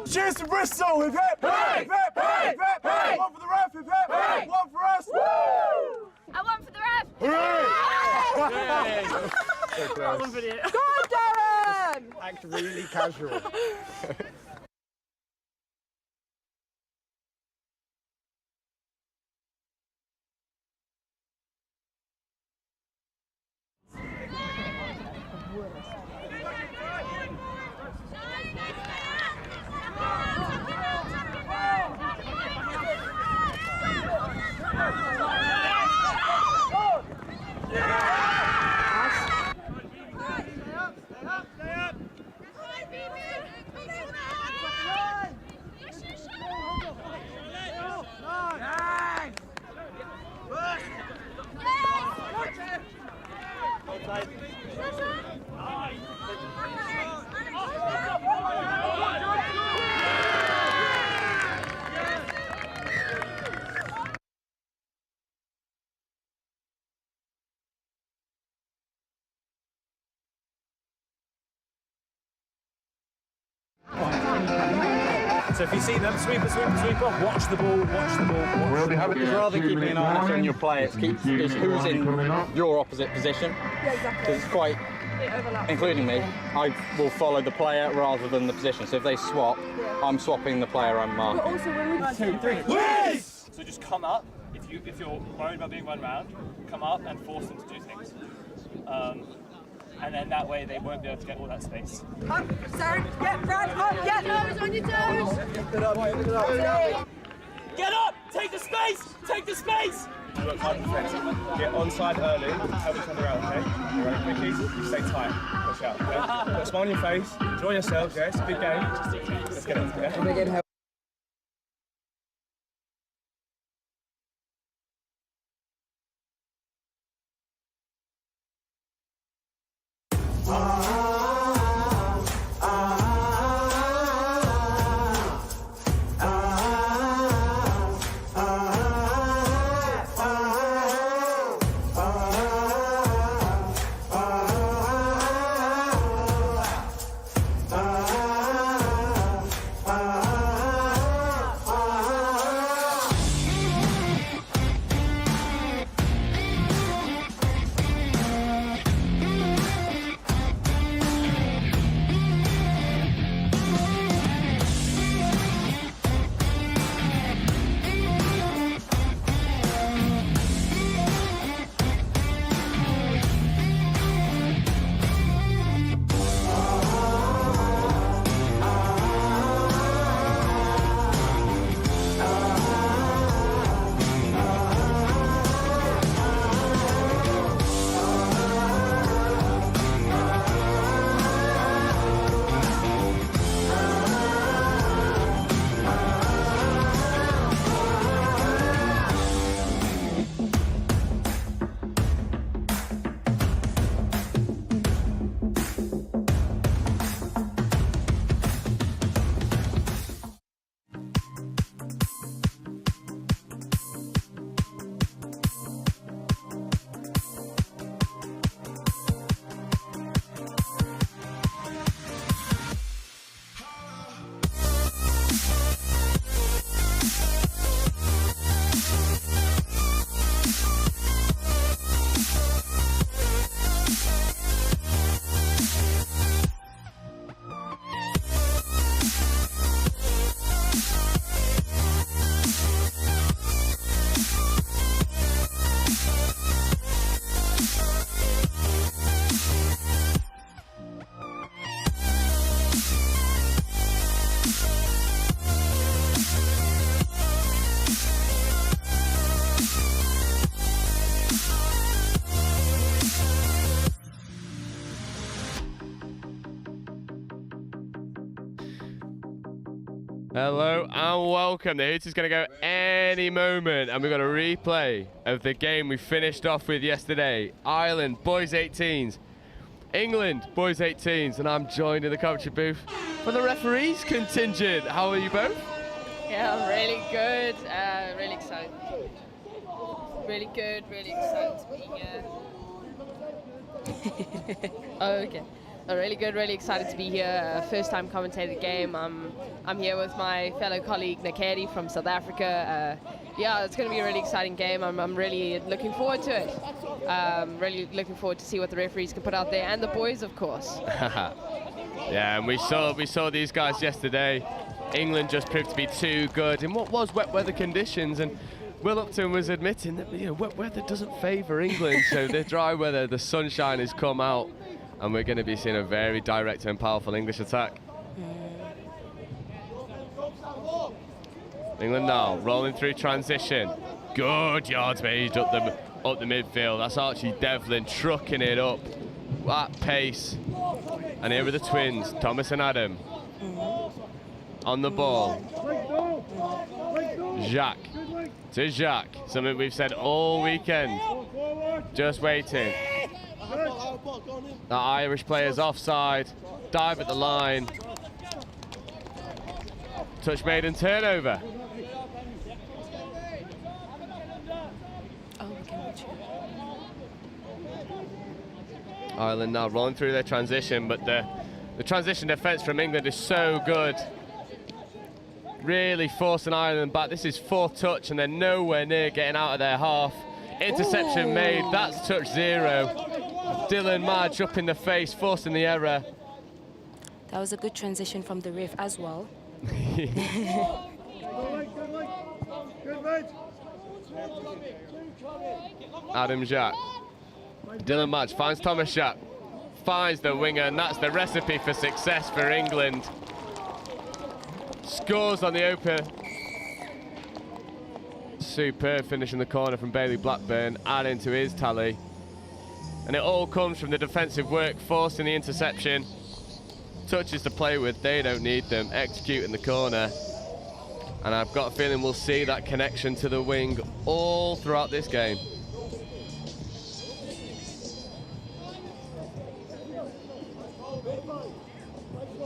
pressure! Cheers to Bristol! Hip hip! Hip hip! Hip hip! Hip! One for the ref! Hip hip! Hip! One for us! Woo! I want for the ref! Hooray! That one for you. Go on, Darren! Act really casual. So if you see them, sweep up, watch the ball, We'll be having rather than keeping an eye on your players, it's who's in your opposite position. Yeah, exactly. Because it's quite, including me, I will follow the player rather than the position. So if they swap, I'm swapping the player I'm marking. But also when we 2, 3. Yes! So just come up, if you're worried about being run round, come up and force them to do things. And then that way they won't be able to get all that space. Up, Sarah, get Brad, up, get toes on your toes! Get up! Take the space! Take the space! Work hard defense. Get onside early, help each other out, okay? You ready, quickies? You stay tight. Push out, okay? Put a smile on your face, enjoy yourselves, yeah? It's a big game. Let's get it, yeah? Hello and welcome. The hoot is going to go any moment, and we've got a replay of the game we finished off with yesterday. Ireland, boys 18s. England, boys 18s. And I'm joined in the commentary booth for the referees contingent. How are you both? Yeah, I'm really good. Really excited. Really good, really excited to be here. Oh, okay. Really good, really excited to be here. First time commentating the game. I'm here with my fellow colleague Nakedi from South Africa. Yeah, it's going to be a really exciting game. I'm really looking forward to it. Really looking forward to see what the referees can put out there, and the boys, of course. Yeah, and we saw these guys yesterday. England just proved to be too good in what was wet weather conditions, and Will Upton was admitting that wet weather doesn't favour England. So the dry weather, the sunshine has come out, and we're going to be seeing a very direct and powerful English attack. England now rolling through transition. Good yards made up the midfield. That's Archie Devlin trucking it up at pace. And here are the twins, Thomas and Adam. On the ball. Jacques to Jacques. Something we've said all weekend. Just waiting. The Irish player's offside. Dive at the line. Touch made and turnover. Ireland now rolling through their transition, but the transition defence from England is so good. Really forcing Ireland back. This is fourth touch and they're nowhere near getting out of their half. Interception made, that's touch 0. Dylan Madge up in the face, forcing the error. That was a good transition from the ref as well. Adam Jacques. Dylan Madge finds Thomas Jacques. Finds the winger, and that's the recipe for success for England. Scores on the open. Superb finish in the corner from Bailey Blackburn, adding to his tally. And it all comes from the defensive work, forcing the interception. Touches to play with, they don't need them. Execute in the corner. And I've got a feeling we'll see that connection to the wing all throughout this game.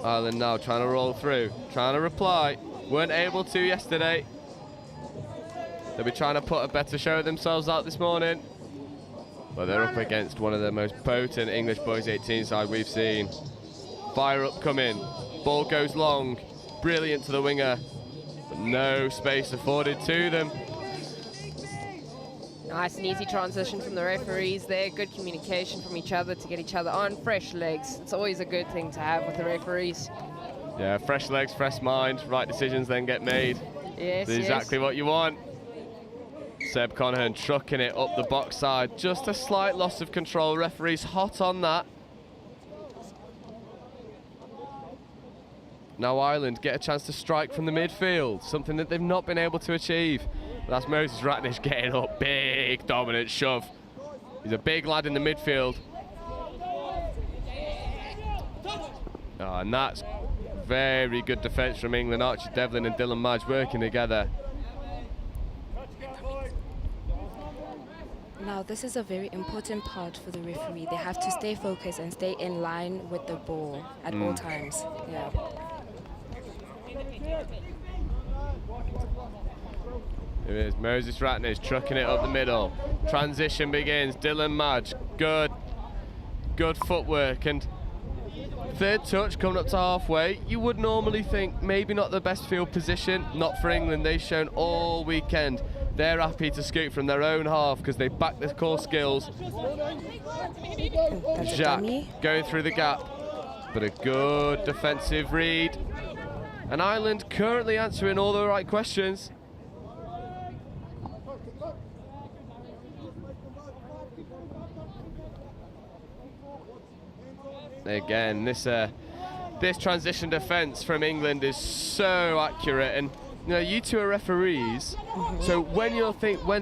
Ireland now trying to roll through, trying to reply. Weren't able to yesterday. They'll be trying to put a better show of themselves out this morning. But they're up against one of the most potent English boys 18 side we've seen. Fire up coming, ball goes long, brilliant to the winger, but no space afforded to them. Nice and easy transition from the referees there. Good communication from each other to get each other on fresh legs. It's always a good thing to have with the referees. Yeah, fresh legs, fresh mind, right decisions then get made. Yes, That's exactly what you want. Seb Conahan trucking it up the box side. Just a slight loss of control. Referees hot on that. Now Ireland get a chance to strike from the midfield, something that they've not been able to achieve. That's Moses Ratnish getting up, big dominant shove. He's a big lad in the midfield. Oh, and that's very good defence from England. Archie Devlin and Dylan Madge working together. Now, this is a very important part for the referee. They have to stay focused and stay in line with the ball at all times. Yeah. Here it is, Moses Ratnish trucking it up the middle. Transition begins, Dylan Madge, good footwork, and third touch coming up to halfway. You would normally think maybe not the best field position, not for England. They've shown all weekend they're happy to scoot from their own half because they back their core skills. Jacques going through the gap, but a good defensive read. And Ireland currently answering all the right questions. Again, this transition defence from England is so accurate, and you two are referees. So when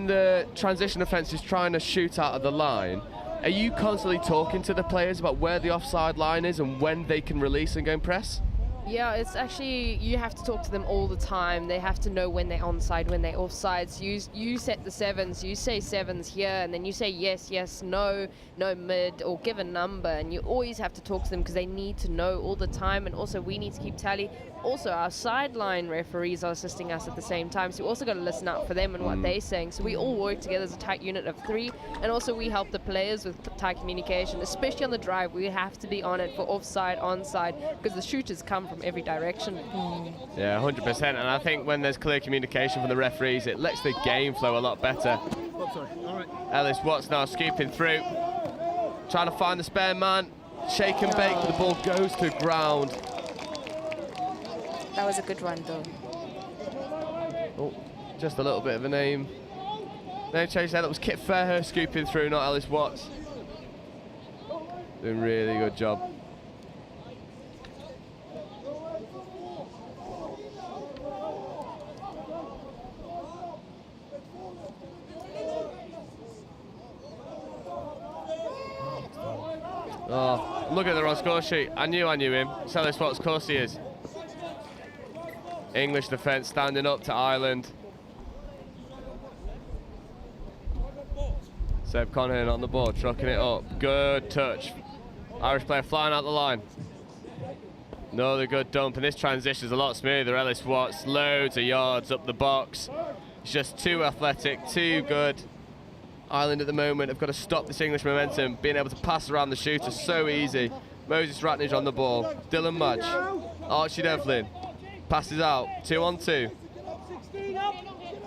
the transition defence is trying to shoot out of the line, are you constantly talking to the players about where the offside line is and when they can release and go and press? Yeah, it's actually, you have to talk to them all the time. They have to know when they're onside, when they're offside. So you set the sevens, you say sevens here, and then you say yes, yes, no, no mid, or give a number. And you always have to talk to them because they need to know all the time. And also we need to keep tally. Also, our sideline referees are assisting us at the same time. So we also got to listen out for them and what they're saying. So we all work together as a tight unit of 3. And also we help the players with tight communication, especially on the drive. We have to be on it for offside, onside, because the shooters come from every direction. Yeah, 100%. And I think when there's clear communication from the referees, it lets the game flow a lot better. Ellis Watts now scooping through, trying to find the spare man. Shake and bake, but the ball goes to ground. That was a good run, though. Oh, just a little bit of a name change there. That was Kit Fairhurst scooping through, not Ellis Watts. Doing a really good job. Oh, look at the wrong score sheet. I knew him. It's Ellis Watts, of course he is. English defence standing up to Ireland. Seb Conhan on the board, trucking it up. Good touch. Irish player flying out the line. Another good dump, and this transition is a lot smoother. Ellis Watts, loads of yards up the box. He's just too athletic, too good. Ireland at the moment have got to stop this English momentum. Being able to pass around the shooter so easy. Moses Ratnage on the ball. Dylan Mudge. Archie Devlin. Passes out. 2-on-2.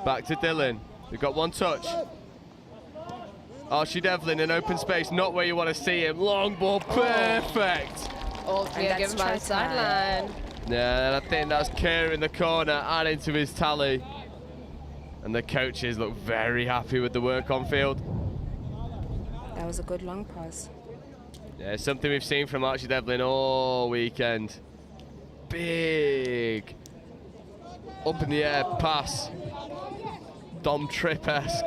Back to Dylan. We've got one touch. Archie Devlin in open space. Not where you want to see him. Long ball. Perfect. All clear, given by the sideline. Yeah, and I think that's Kerr in the corner, adding to his tally. And the coaches look very happy with the work on field. That was a good long pass. Yeah, something we've seen from Archie Devlin all weekend. Big up in the air pass. Dom Tripp-esque.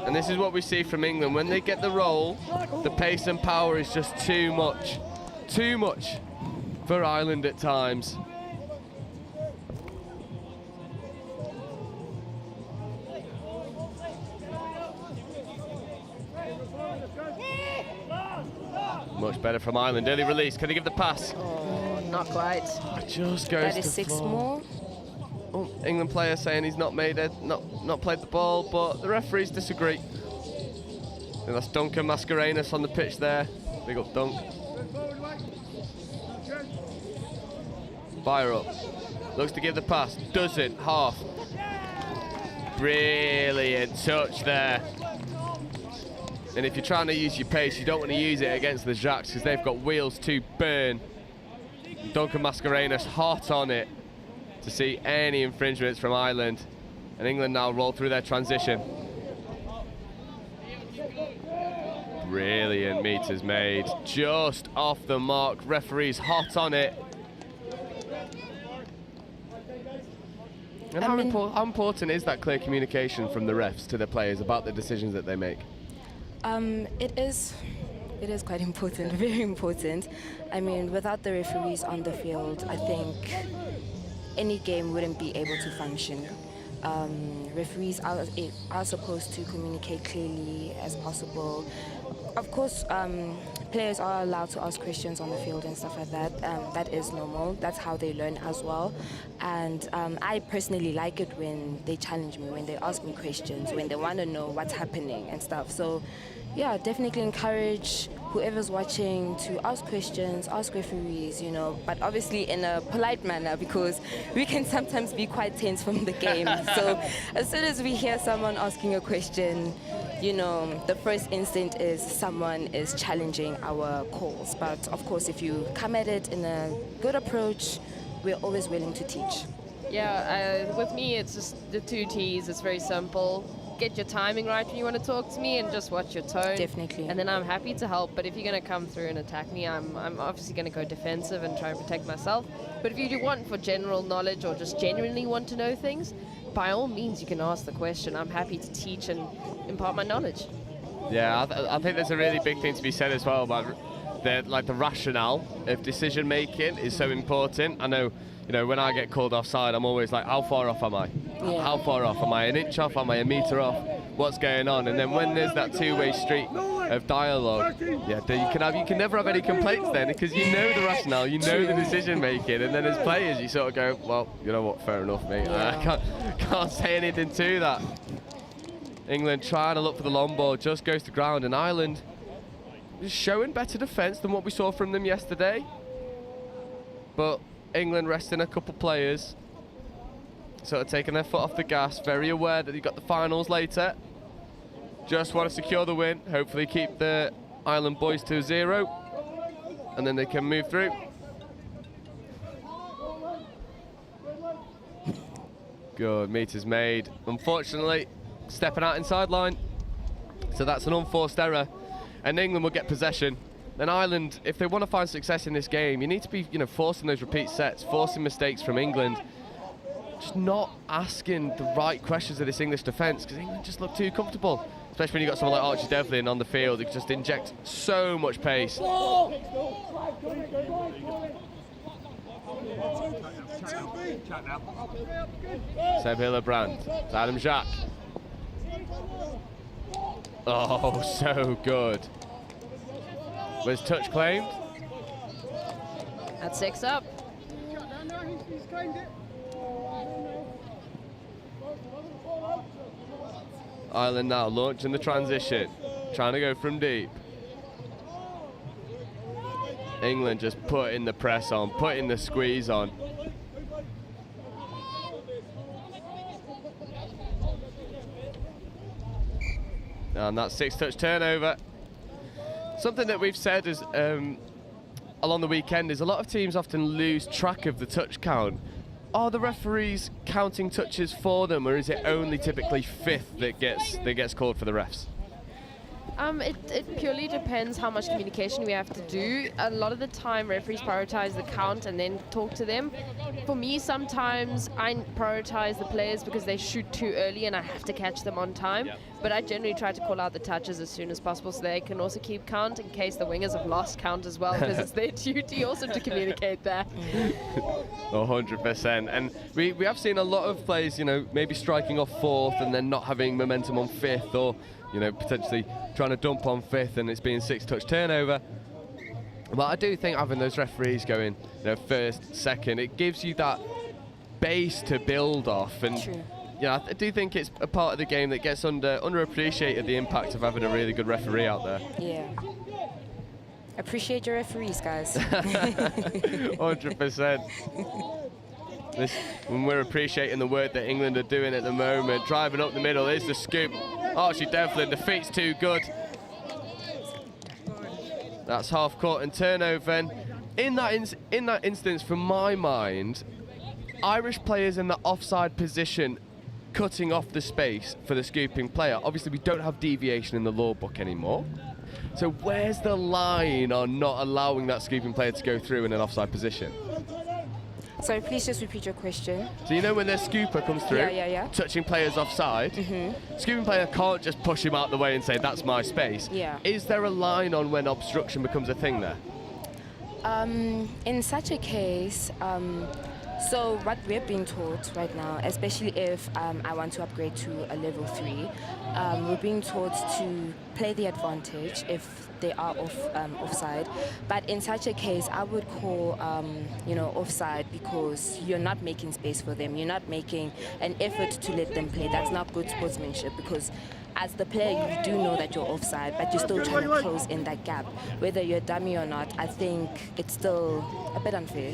And this is what we see from England. When they get the roll, the pace and power is just too much. Too much for Ireland at times. Much better from Ireland. Early release. Can they give the pass? Oh, not quite. Just goes That to is 6 floor. more. Oh, England player saying he's not made it, not played the ball, but the referees disagree. And that's Duncan Mascarenas on the pitch there. Big up Dunk. Fire up. Looks to give the pass. Doesn't. Half. Brilliant touch there. And if you're trying to use your pace, you don't want to use it against the Jacks because they've got wheels to burn. Duncan Mascarenas hot on it to see any infringements from Ireland. And England now roll through their transition. Brilliant meters made. Just off the mark. Referees hot on it. And how important is that clear communication from the refs to the players about the decisions that they make? It is quite important, very important. I mean, without the referees on the field, I think any game wouldn't be able to function. Referees are supposed to communicate clearly as possible. Of course, players are allowed to ask questions on the field and stuff like that. That is normal. That's how they learn as well. And I personally like it when they challenge me, when they ask me questions, when they want to know what's happening and stuff. So, yeah, definitely encourage whoever's watching to ask questions, ask referees, you know, but obviously in a polite manner because we can sometimes be quite tense from the game. So as soon as we hear someone asking a question, you know, the first instinct is someone is challenging our calls. But of course, if you come at it in a good approach, we're always willing to teach. Yeah, with me, it's just the 2 T's. It's very simple. Get your timing right when you want to talk to me and just watch your tone. Definitely. And then I'm happy to help. But if you're going to come through and attack me, I'm obviously going to go defensive and try and protect myself. But if you do want for general knowledge or just genuinely want to know things, by all means, you can ask the question. I'm happy to teach and impart my knowledge. Yeah, I think there's a really big thing to be said as well about the rationale of decision making is so important. I know, when I get called offside, I'm always like, how far off am I? Yeah. How far off? Am I an inch off? Am I a metre off? What's going on? And then when there's that two-way street of dialogue, you can never have any complaints then, because you know the rationale, you know the decision making, and then as players you sort of go, well, you know what, fair enough, mate. I can't say anything to that. England trying to look for the long ball, just goes to ground, and Ireland is showing better defence than what we saw from them yesterday. But England resting a couple players, sort of taking their foot off the gas, very aware that you've got the finals later. Just want to secure the win, hopefully keep the Ireland boys to 0, and then they can move through. Good, meters made. Unfortunately, stepping out inside line, so that's an unforced error, and England will get possession. And Ireland, if they want to find success in this game, you need to be, forcing those repeat sets, forcing mistakes from England, just not asking the right questions of this English defence, because England just look too comfortable. Especially when you've got someone like Archie Devlin on the field who can just inject so much pace. Seb Hillebrand, Adam Jacques. Oh, so good. Was touch claimed? That's 6 up. Ireland now launching the transition, trying to go from deep. England just putting the press on, putting the squeeze on. And that 6-touch turnover. Something that we've said is along the weekend is a lot of teams often lose track of the touch count. Are the referees counting touches for them, or is it only typically fifth that gets called for the refs? It purely depends how much communication we have to do. A lot of the time referees prioritize the count and then talk to them. For me, sometimes I prioritize the players because they shoot too early and I have to catch them on time. But I generally try to call out the touches as soon as possible so they can also keep count in case the wingers have lost count as well, because it's their duty also to communicate that. 100%. And we have seen a lot of players, maybe striking off fourth and then not having momentum on fifth, or potentially trying to dump on fifth and it's being 6-touch turnover. But I do think having those referees going, first, second, it gives you that base to build off. And True. I do think it's a part of the game that gets underappreciated, the impact of having a really good referee out there. Yeah. Appreciate your referees, guys. 100%. When we're appreciating the work that England are doing at the moment, driving up the middle is the scoop. Archie Devlin, the feet's too good. That's half court and turnover. And in that instance, from my mind, Irish players in the offside position cutting off the space for the scooping player. Obviously, we don't have deviation in the law book anymore. So where's the line on not allowing that scooping player to go through in an offside position? Sorry, please just repeat your question. So when their scooper comes through, touching players offside, scooping player can't just push him out the way and say, that's my space. Yeah. Is there a line on when obstruction becomes a thing there? In such a case, so what we're being taught right now, especially if I want to upgrade to a level 3, we're being taught to play the advantage if they are offside. But in such a case, I would call offside, because you're not making space for them. You're not making an effort to let them play. That's not good sportsmanship, because as the player, you do know that you're offside, but you're still trying to close in that gap. Whether you're a dummy or not, I think it's still a bit unfair,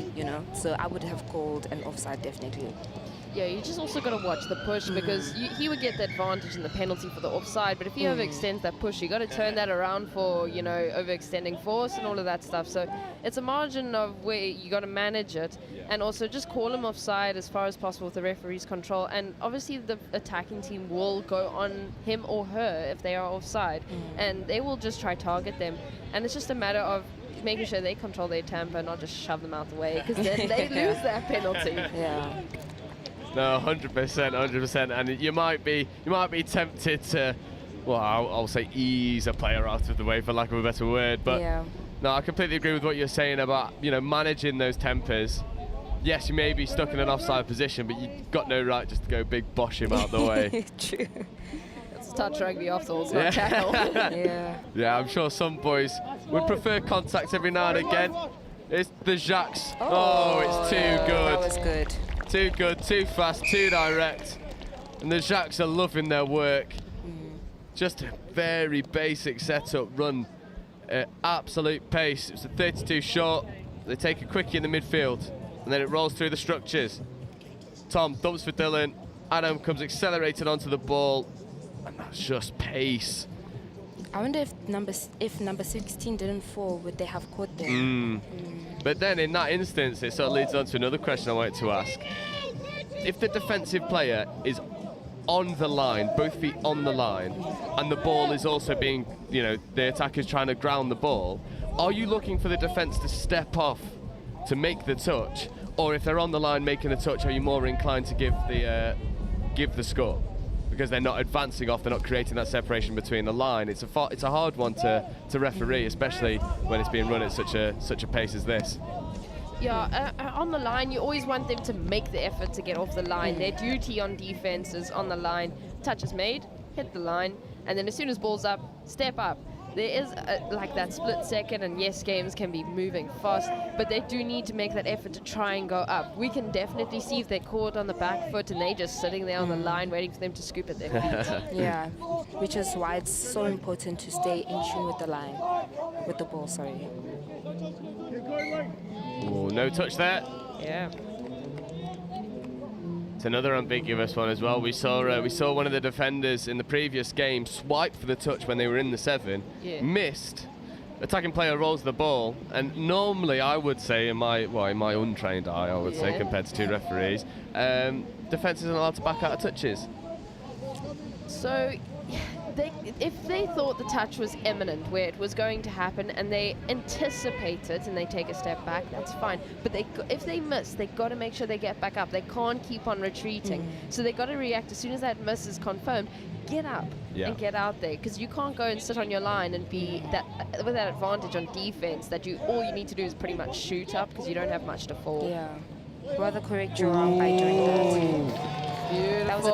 So I would have called an offside, definitely. Yeah, you just also got to watch the push, because he would get the advantage and the penalty for the offside, but if he overextends that push, you got to turn that around for, overextending force and all of that stuff. So it's a margin of where you got to manage it, and also just call him offside as far as possible with the referee's control. And obviously the attacking team will go on him or her if they are offside, and they will just try target them. And it's just a matter of making sure they control their tempo, not just shove them out the way, because then they lose that penalty. Yeah. No, 100%. And you might be tempted to, well, I'll say ease a player out of the way, for lack of a better word. But No, I completely agree with what you're saying about, you know, managing those tempers. Yes, you may be stuck in an offside position, but you've got no right just to go big bosh him out the way. True. It's touch rugby off the balls, not tackle. Yeah. Yeah, I'm sure some boys would prefer contact every now and again. It's the Jacques. Oh, it's too good. That was good. Too good, too fast, too direct. And the Jacques are loving their work. Just a very basic setup, run at absolute pace. It's a 32 short. They take a quickie in the midfield, and then it rolls through the structures. Tom dumps for Dylan. Adam comes accelerated onto the ball, and that's just pace. I wonder if number 16 didn't fall, would they have caught them? But then in that instance, it sort of leads on to another question I wanted to ask. If the defensive player is on the line, both feet on the line, and the ball is also being, you know, the attacker's trying to ground the ball, are you looking for the defence to step off to make the touch? Or if they're on the line making the touch, are you more inclined to give the score? Because they're not advancing off, they're not creating that separation between the line. It's a hard one to referee, especially when it's being run at such a pace as this. Yeah, on the line, you always want them to make the effort to get off the line. Their duty on defense is on the line. Touch is made, hit the line, and then as soon as ball's up, step up. There is like that split second, and yes, games can be moving fast, but they do need to make that effort to try and go up. We can definitely see if they're caught on the back foot and they're just sitting there on the line waiting for them to scoop at their feet. Yeah, which is why it's so important to stay in tune with the line, with the ball, sorry. Oh, no touch there. Yeah. It's another ambiguous one as well. We saw one of the defenders in the previous game swipe for the touch when they were in the 7, missed. Attacking player rolls the ball, and normally I would say in my untrained eye, I would say compared to two referees, defence isn't allowed to back out of touches. So, if they thought the touch was imminent, where it was going to happen, and they anticipate it and they take a step back, that's fine. But if they miss, they've got to make sure they get back up. They can't keep on retreating. So they've got to react as soon as that miss is confirmed. Get up and get out there, because you can't go and sit on your line and be with that advantage on defense that all you need to do is pretty much shoot up, because you don't have much to fall. Yeah. Rather correct your wrong by doing that. Beautiful. That was a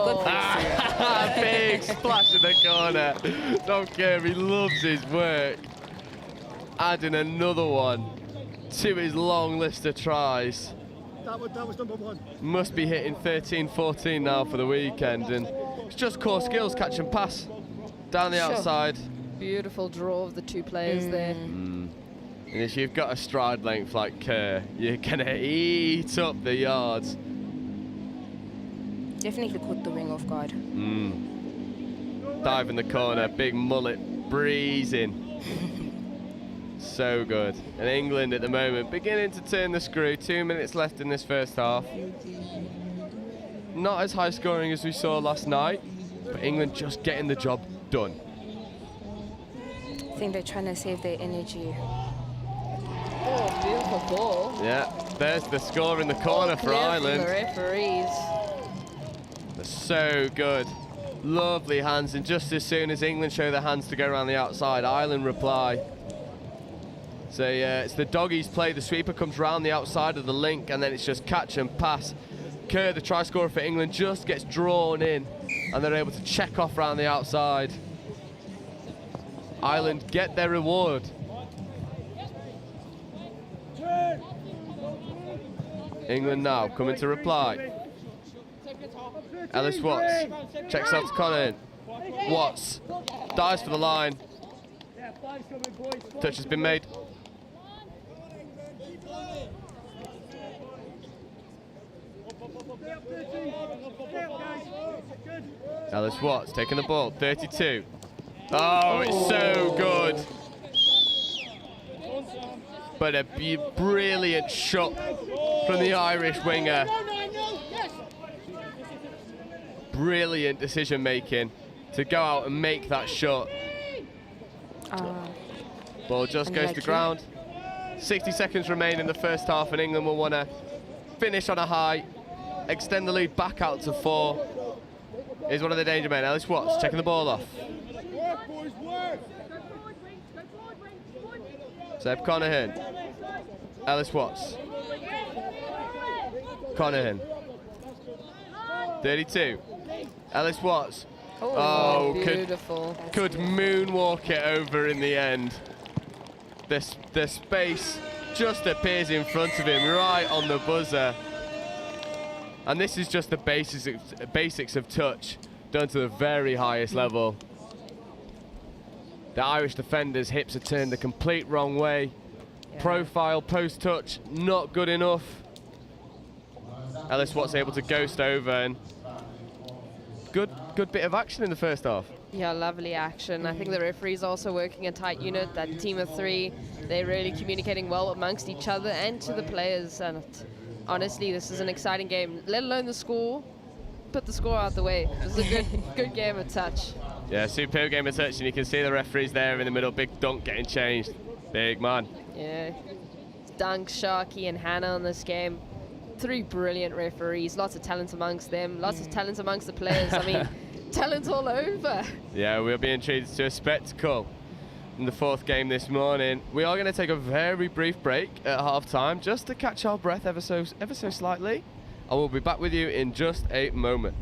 good Big splash in the corner. Tom Kirby loves his work. Adding another one to his long list of tries. That was number 1. Must be hitting 13-14 now for the weekend, and it's just core skills, catch and pass down the outside. Beautiful draw of the two players there. And if you've got a stride length like Kerr, you're gonna eat up the yards. Definitely caught the wing off guard. Dive in the corner, big mullet, breezing. So good. And England at the moment beginning to turn the screw. 2 minutes left in this first half. Not as high scoring as we saw last night, but England just getting the job done. I think they're trying to save their energy. Oh, beautiful ball. Yeah, there's the score in the corner for Ireland. The referees. They're so good. Lovely hands, and just as soon as England show their hands to go around the outside, Ireland reply. So it's the doggies play. The sweeper comes round the outside of the link, and then it's just catch and pass. Kerr, the try scorer for England, just gets drawn in, and they're able to check off round the outside. Ireland get their reward. England now coming to reply. Ellis Watts checks out to Conan. Watts dives for the line. Touch has been made. Ellis Watts taking the ball, 32. Oh, it's so good. But a brilliant shot from the Irish winger. Brilliant decision making to go out and make that shot. Ball just goes to ground. 60 seconds remain in the first half, and England will want to finish on a high, extend the lead back out to 4. Here's one of the danger men, Ellis Watts, checking the ball off. Seb Conahan. Ellis Watts. Conahan. 32. Ellis Watts. Oh, beautiful. Could moonwalk it over in the end. The space just appears in front of him, right on the buzzer. And this is just the basics of touch, done to the very highest level. The Irish defender's hips are turned the complete wrong way. Yeah. Profile, post-touch, not good enough. Ellis Watts able to ghost over, and good bit of action in the first half. Yeah, lovely action. I think the referee's also working a tight unit, that team of three. They're really communicating well amongst each other and to the players. And honestly, this is an exciting game, let alone the score. Put the score out the way. This is a good game of touch. Yeah, superb game of touch, and you can see the referees there in the middle. Big Dunk getting changed. Big man. Yeah. Dunk, Sharky, and Hannah in this game. Three brilliant referees. Lots of talent amongst them. Lots of talent amongst the players. I mean, talent all over. Yeah, we're being treated to a spectacle in the fourth game this morning. We are going to take a very brief break at half-time just to catch our breath ever so slightly. And we'll be back with you in just a moment.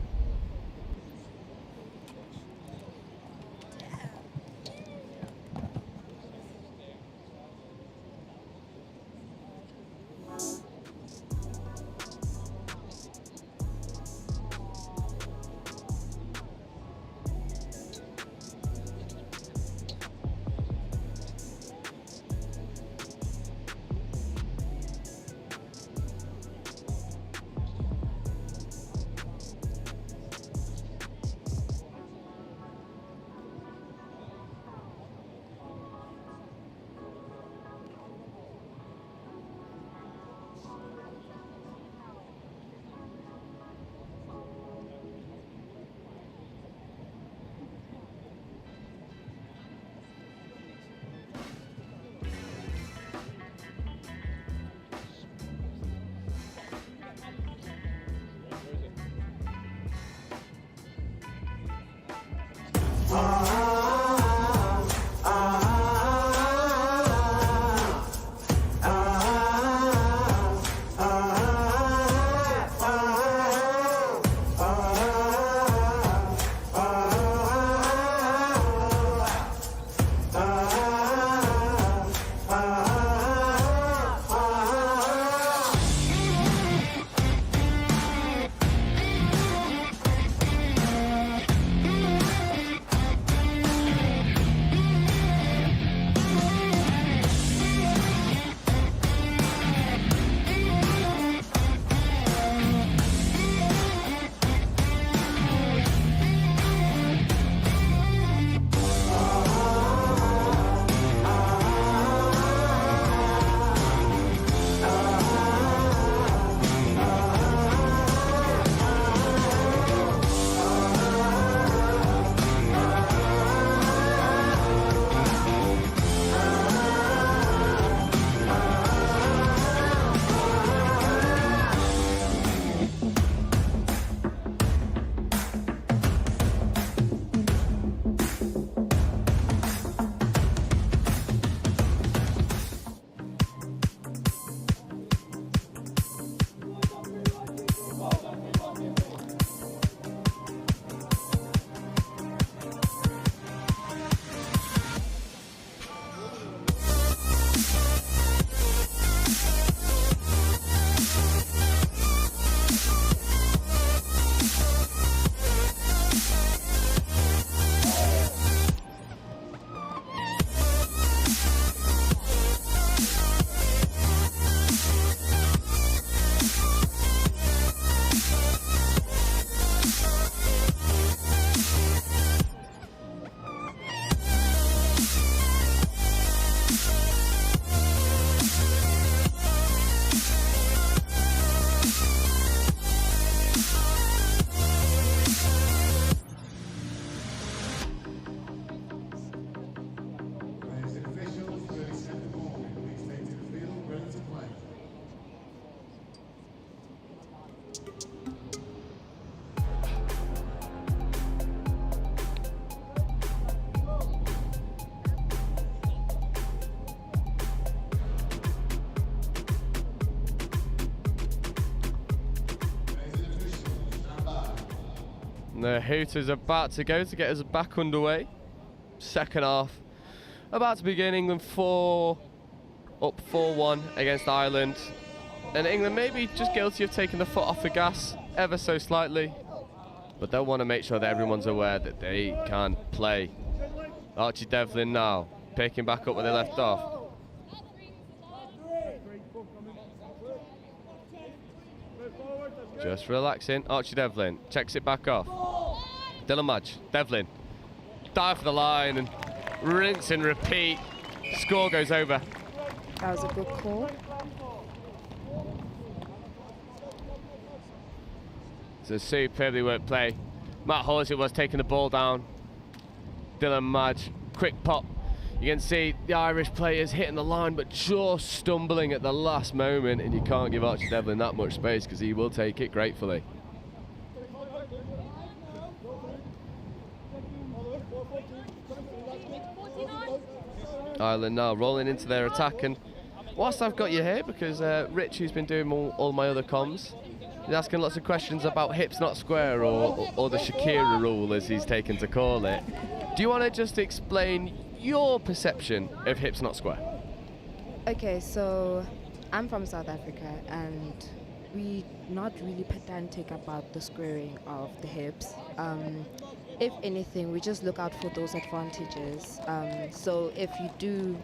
And the Hooters about to go to get us back underway. Second half about to begin. England up 4-1 against Ireland. And England maybe just guilty of taking the foot off the gas ever so slightly. But they'll want to make sure that everyone's aware that they can't play. Archie Devlin now, picking back up where they left off. Just relaxing. Archie Devlin checks it back off. Dylan Madge, Devlin. Dive for the line and rinse and repeat. Score goes over. That was a good call. It's a superbly worked play. Matt Horsey was taking the ball down. Dylan Madge, quick pop. You can see the Irish players hitting the line but just stumbling at the last moment, and you can't give Archie Devlin that much space because he will take it gratefully. Ireland now rolling into their attack, and whilst I've got you here, because Rich, who's been doing all my other comms, he's asking lots of questions about hips not square or the Shakira rule as he's taken to call it. Do you want to just explain your perception of hips not square? Okay, so I'm from South Africa and we're not really pedantic about the squaring of the hips. If anything, we just look out for those advantages. So if you do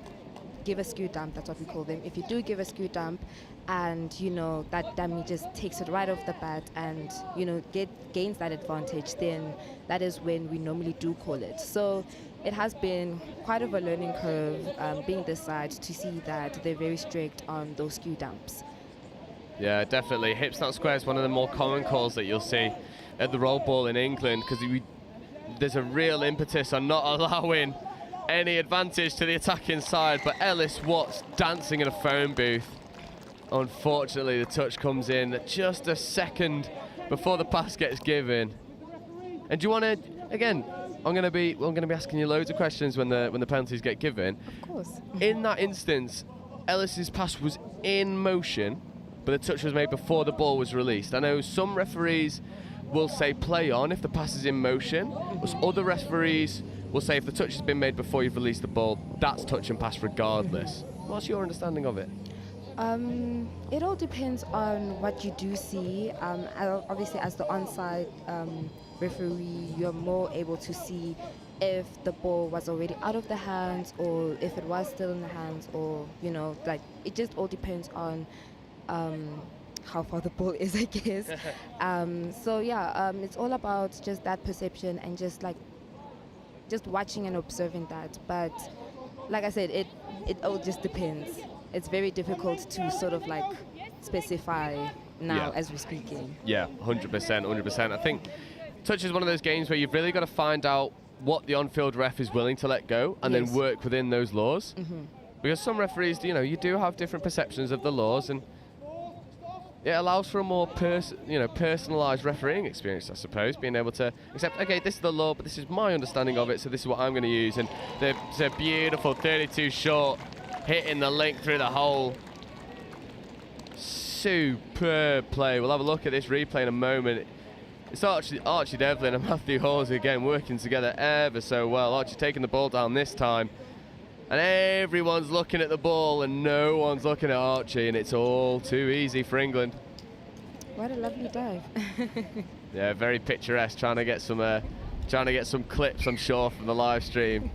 give a skew dump, that's what we call them. If you do give a skew dump and, you know, that dummy just takes it right off the bat and, you know, gains that advantage, then that is when we normally do call it. So it has been quite of a learning curve being this side to see that they're very strict on those skew dumps. Yeah, definitely. Hips not square is one of the more common calls that you'll see at the roll ball in England, because there's a real impetus on not allowing any advantage to the attacking side. But Ellis Watts dancing in a phone booth. Unfortunately, the touch comes in just a second before the pass gets given. And do you want to, again, I'm going to be asking you loads of questions when the penalties get given. Of course. In that instance, Ellis's pass was in motion, but the touch was made before the ball was released. I know some referees will say play on if the pass is in motion, but other referees will say if the touch has been made before you've released the ball, that's touch and pass regardless. What's your understanding of it? It all depends on what you do see. Obviously, as the onside referee, you're more able to see if the ball was already out of the hands or if it was still in the hands, or, you know, like, it just all depends on how far the ball is, I guess. So yeah, it's all about just that perception and just watching and observing that. But like I said, it all just depends. It's very difficult to sort of like specify now as we're speaking. Yeah, 100%. I think touch is one of those games where you've really got to find out what the on-field ref is willing to let go and then work within those laws. Because some referees, you know, you do have different perceptions of the laws, and it allows for a more personalised refereeing experience, I suppose, being able to accept, okay, this is the law, but this is my understanding of it, so this is what I'm going to use. And it's a beautiful 32 short, hitting the link through the hole. Superb play. We'll have a look at this replay in a moment. It's Archie Devlin and Matthew Hawes again working together ever so well. Archie taking the ball down this time. And everyone's looking at the ball and no one's looking at Archie, and it's all too easy for England. What a lovely dive. Yeah, very picturesque, trying to get some clips, I'm sure, from the live stream.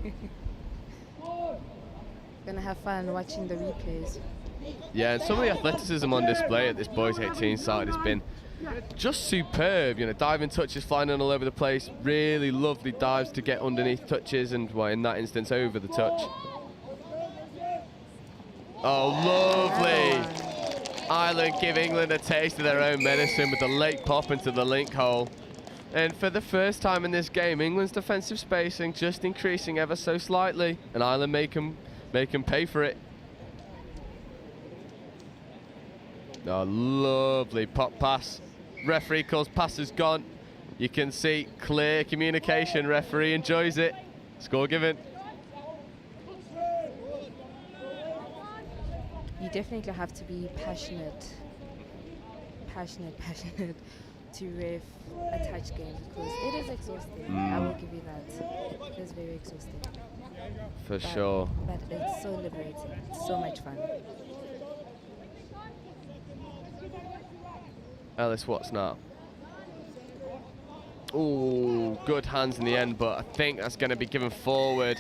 Gonna have fun watching the replays. Yeah, and some of the athleticism on display at this boys 18 side has been just superb. You know, diving touches flying all over the place, really lovely dives to get underneath touches, and well, in that instance over the touch. Oh, lovely. Ireland give England a taste of their own medicine with the late pop into the link hole. And for the first time in this game, England's defensive spacing just increasing ever so slightly, and Ireland make them pay for it. Oh, lovely pop pass. Referee calls pass is gone. You can see clear communication. Referee enjoys it. Score given. You definitely have to be passionate. to ref a touch game because it is exhausting. I will give you that. It is very exhausting. For sure. But it's so liberating. It's so much fun. Ellis Watts now. Ooh, good hands in the end, but I think that's going to be given forward.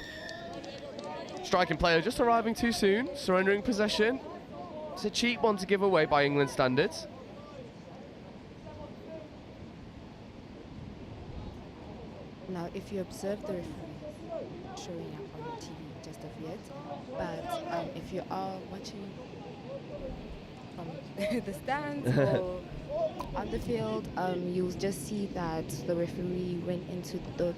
Striking player just arriving too soon, surrendering possession. It's a cheap one to give away by England standards. Now, if you observe the referee showing up on TV just of yet, but if you are watching from the stands or on the field, you'll just see that the referee went into the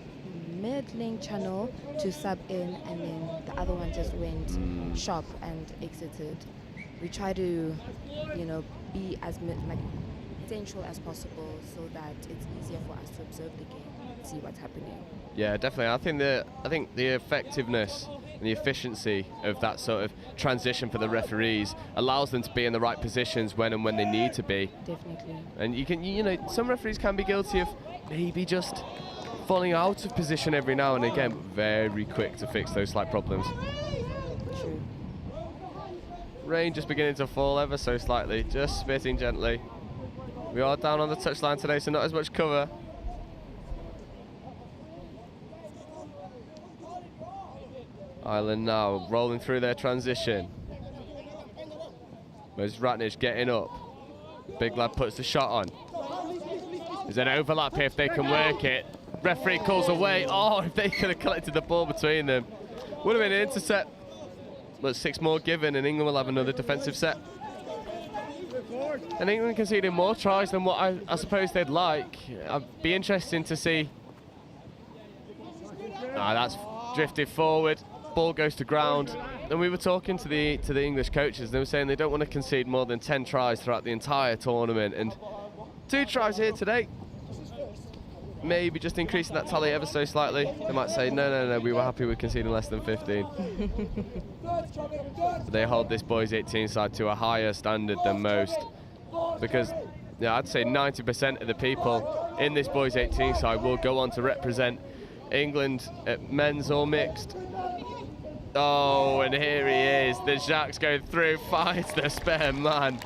mid-lane channel to sub in, and then the other one just went sharp and exited. We try to, you know, be as central as possible so that it's easier for us to observe the game and see what's happening. Yeah, definitely. I think the effectiveness and the efficiency of that sort of transition for the referees allows them to be in the right positions when and when they need to be. Definitely. And you know, some referees can be guilty of maybe just falling out of position every now and again. Very quick to fix those slight problems. True. Rain just beginning to fall ever so slightly, just spitting gently. We are down on the touchline today, so not as much cover. Ireland now rolling through their transition. There's Ratnich getting up. Big lad puts the shot on. There's an overlap here if they can work it. Referee calls away. Oh, if they could have collected the ball between them. Would have been an intercept. But 6 more given and England will have another defensive set. And England conceding more tries than what I suppose they'd like. I'd be interesting to see. That's drifted forward. Ball goes to ground. And we were talking to the English coaches. They were saying they don't want to concede more than 10 tries throughout the entire tournament. And 2 tries here today. Maybe just increasing that tally ever so slightly. They might say, no, we were happy with conceding less than 15. But they hold this boys 18 side to a higher standard than most. Because I'd say 90% of the people in this boys 18 side will go on to represent England at men's or mixed. Oh, and here he is. The Jacques going through, finds the spare man.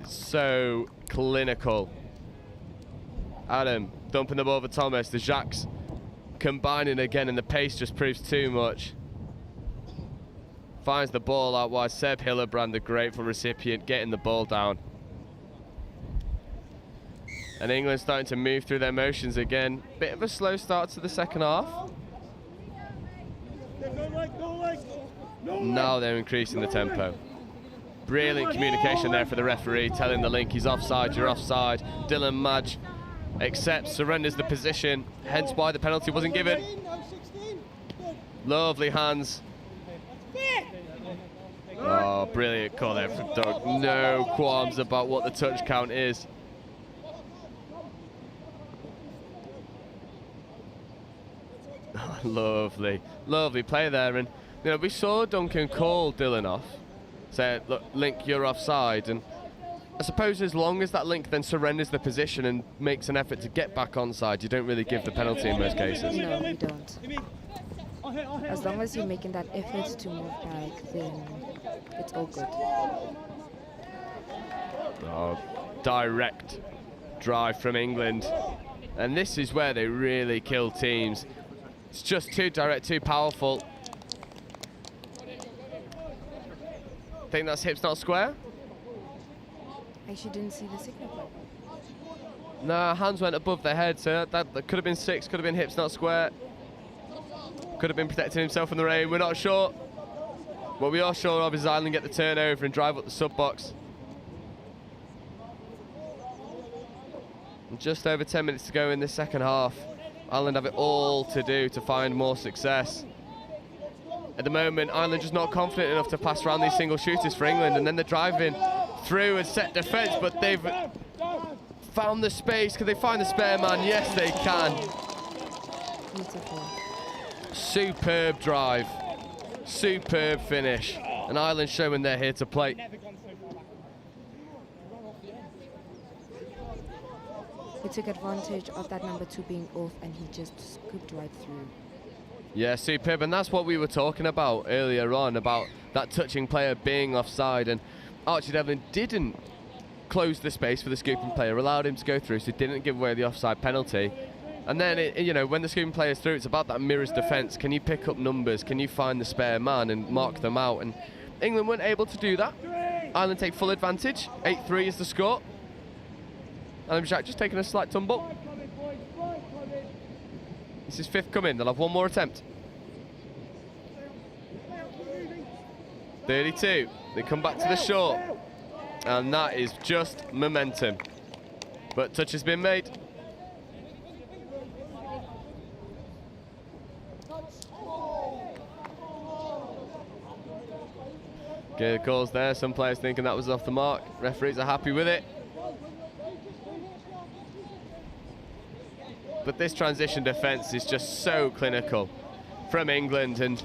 So clinical. Adam dumping the ball for Thomas. The Jacques combining again, and the pace just proves too much. Finds the ball out wide. Seb Hillebrand, the grateful recipient, getting the ball down. And England starting to move through their motions again. Bit of a slow start to the second half. Now they're increasing the tempo. Brilliant communication there for the referee, telling the link he's offside, you're offside. Dylan Madge accepts, surrenders the position, hence why the penalty wasn't given. Lovely hands. Oh, brilliant call there from Doug. No qualms about what the touch count is. Lovely, lovely play there. And you know, we saw Duncan call Dylan off. Say, look, Link, you're offside. And I suppose as long as that Link then surrenders the position and makes an effort to get back onside, you don't really give the penalty in most cases. No, we don't. As long as you're making that effort to move back, then it's all good. Oh, direct drive from England. And this is where they really kill teams. It's just too direct, too powerful. Think that's hips not square? I actually didn't see the signal. Nah, hands went above their head, so that could have been 6, could have been hips not square. Could have been protecting himself from the rain, we're not sure. What we are sure of is Ireland get the turnover and drive up the sub box. And just over 10 minutes to go in this second half. Ireland have it all to do to find more success. At the moment, Ireland just not confident enough to pass around these single shooters for England, and then they're driving through and set defence, but they've found the space. Can they find the spare man? Yes, they can. Beautiful. Superb drive. Superb finish. And Ireland showing they're here to play. He took advantage of that number 2 being off, and he just scooped right through. Yeah, superb, and that's what we were talking about earlier on, about that touching player being offside, and Archie Devlin didn't close the space for the scooping player, allowed him to go through, so didn't give away the offside penalty. And then, you know, when the scooping player's through, it's about that mirrors defence. Can you pick up numbers? Can you find the spare man and mark them out? And England weren't able to do that. Ireland take full advantage. 8-3 is the score. And Jack just taking a slight tumble. This is 5th coming. They'll have one more attempt. 32. They come back to the short. And that is just momentum. But touch has been made. Good calls there. Some players thinking that was off the mark. Referees are happy with it. But this transition defence is just so clinical from England, and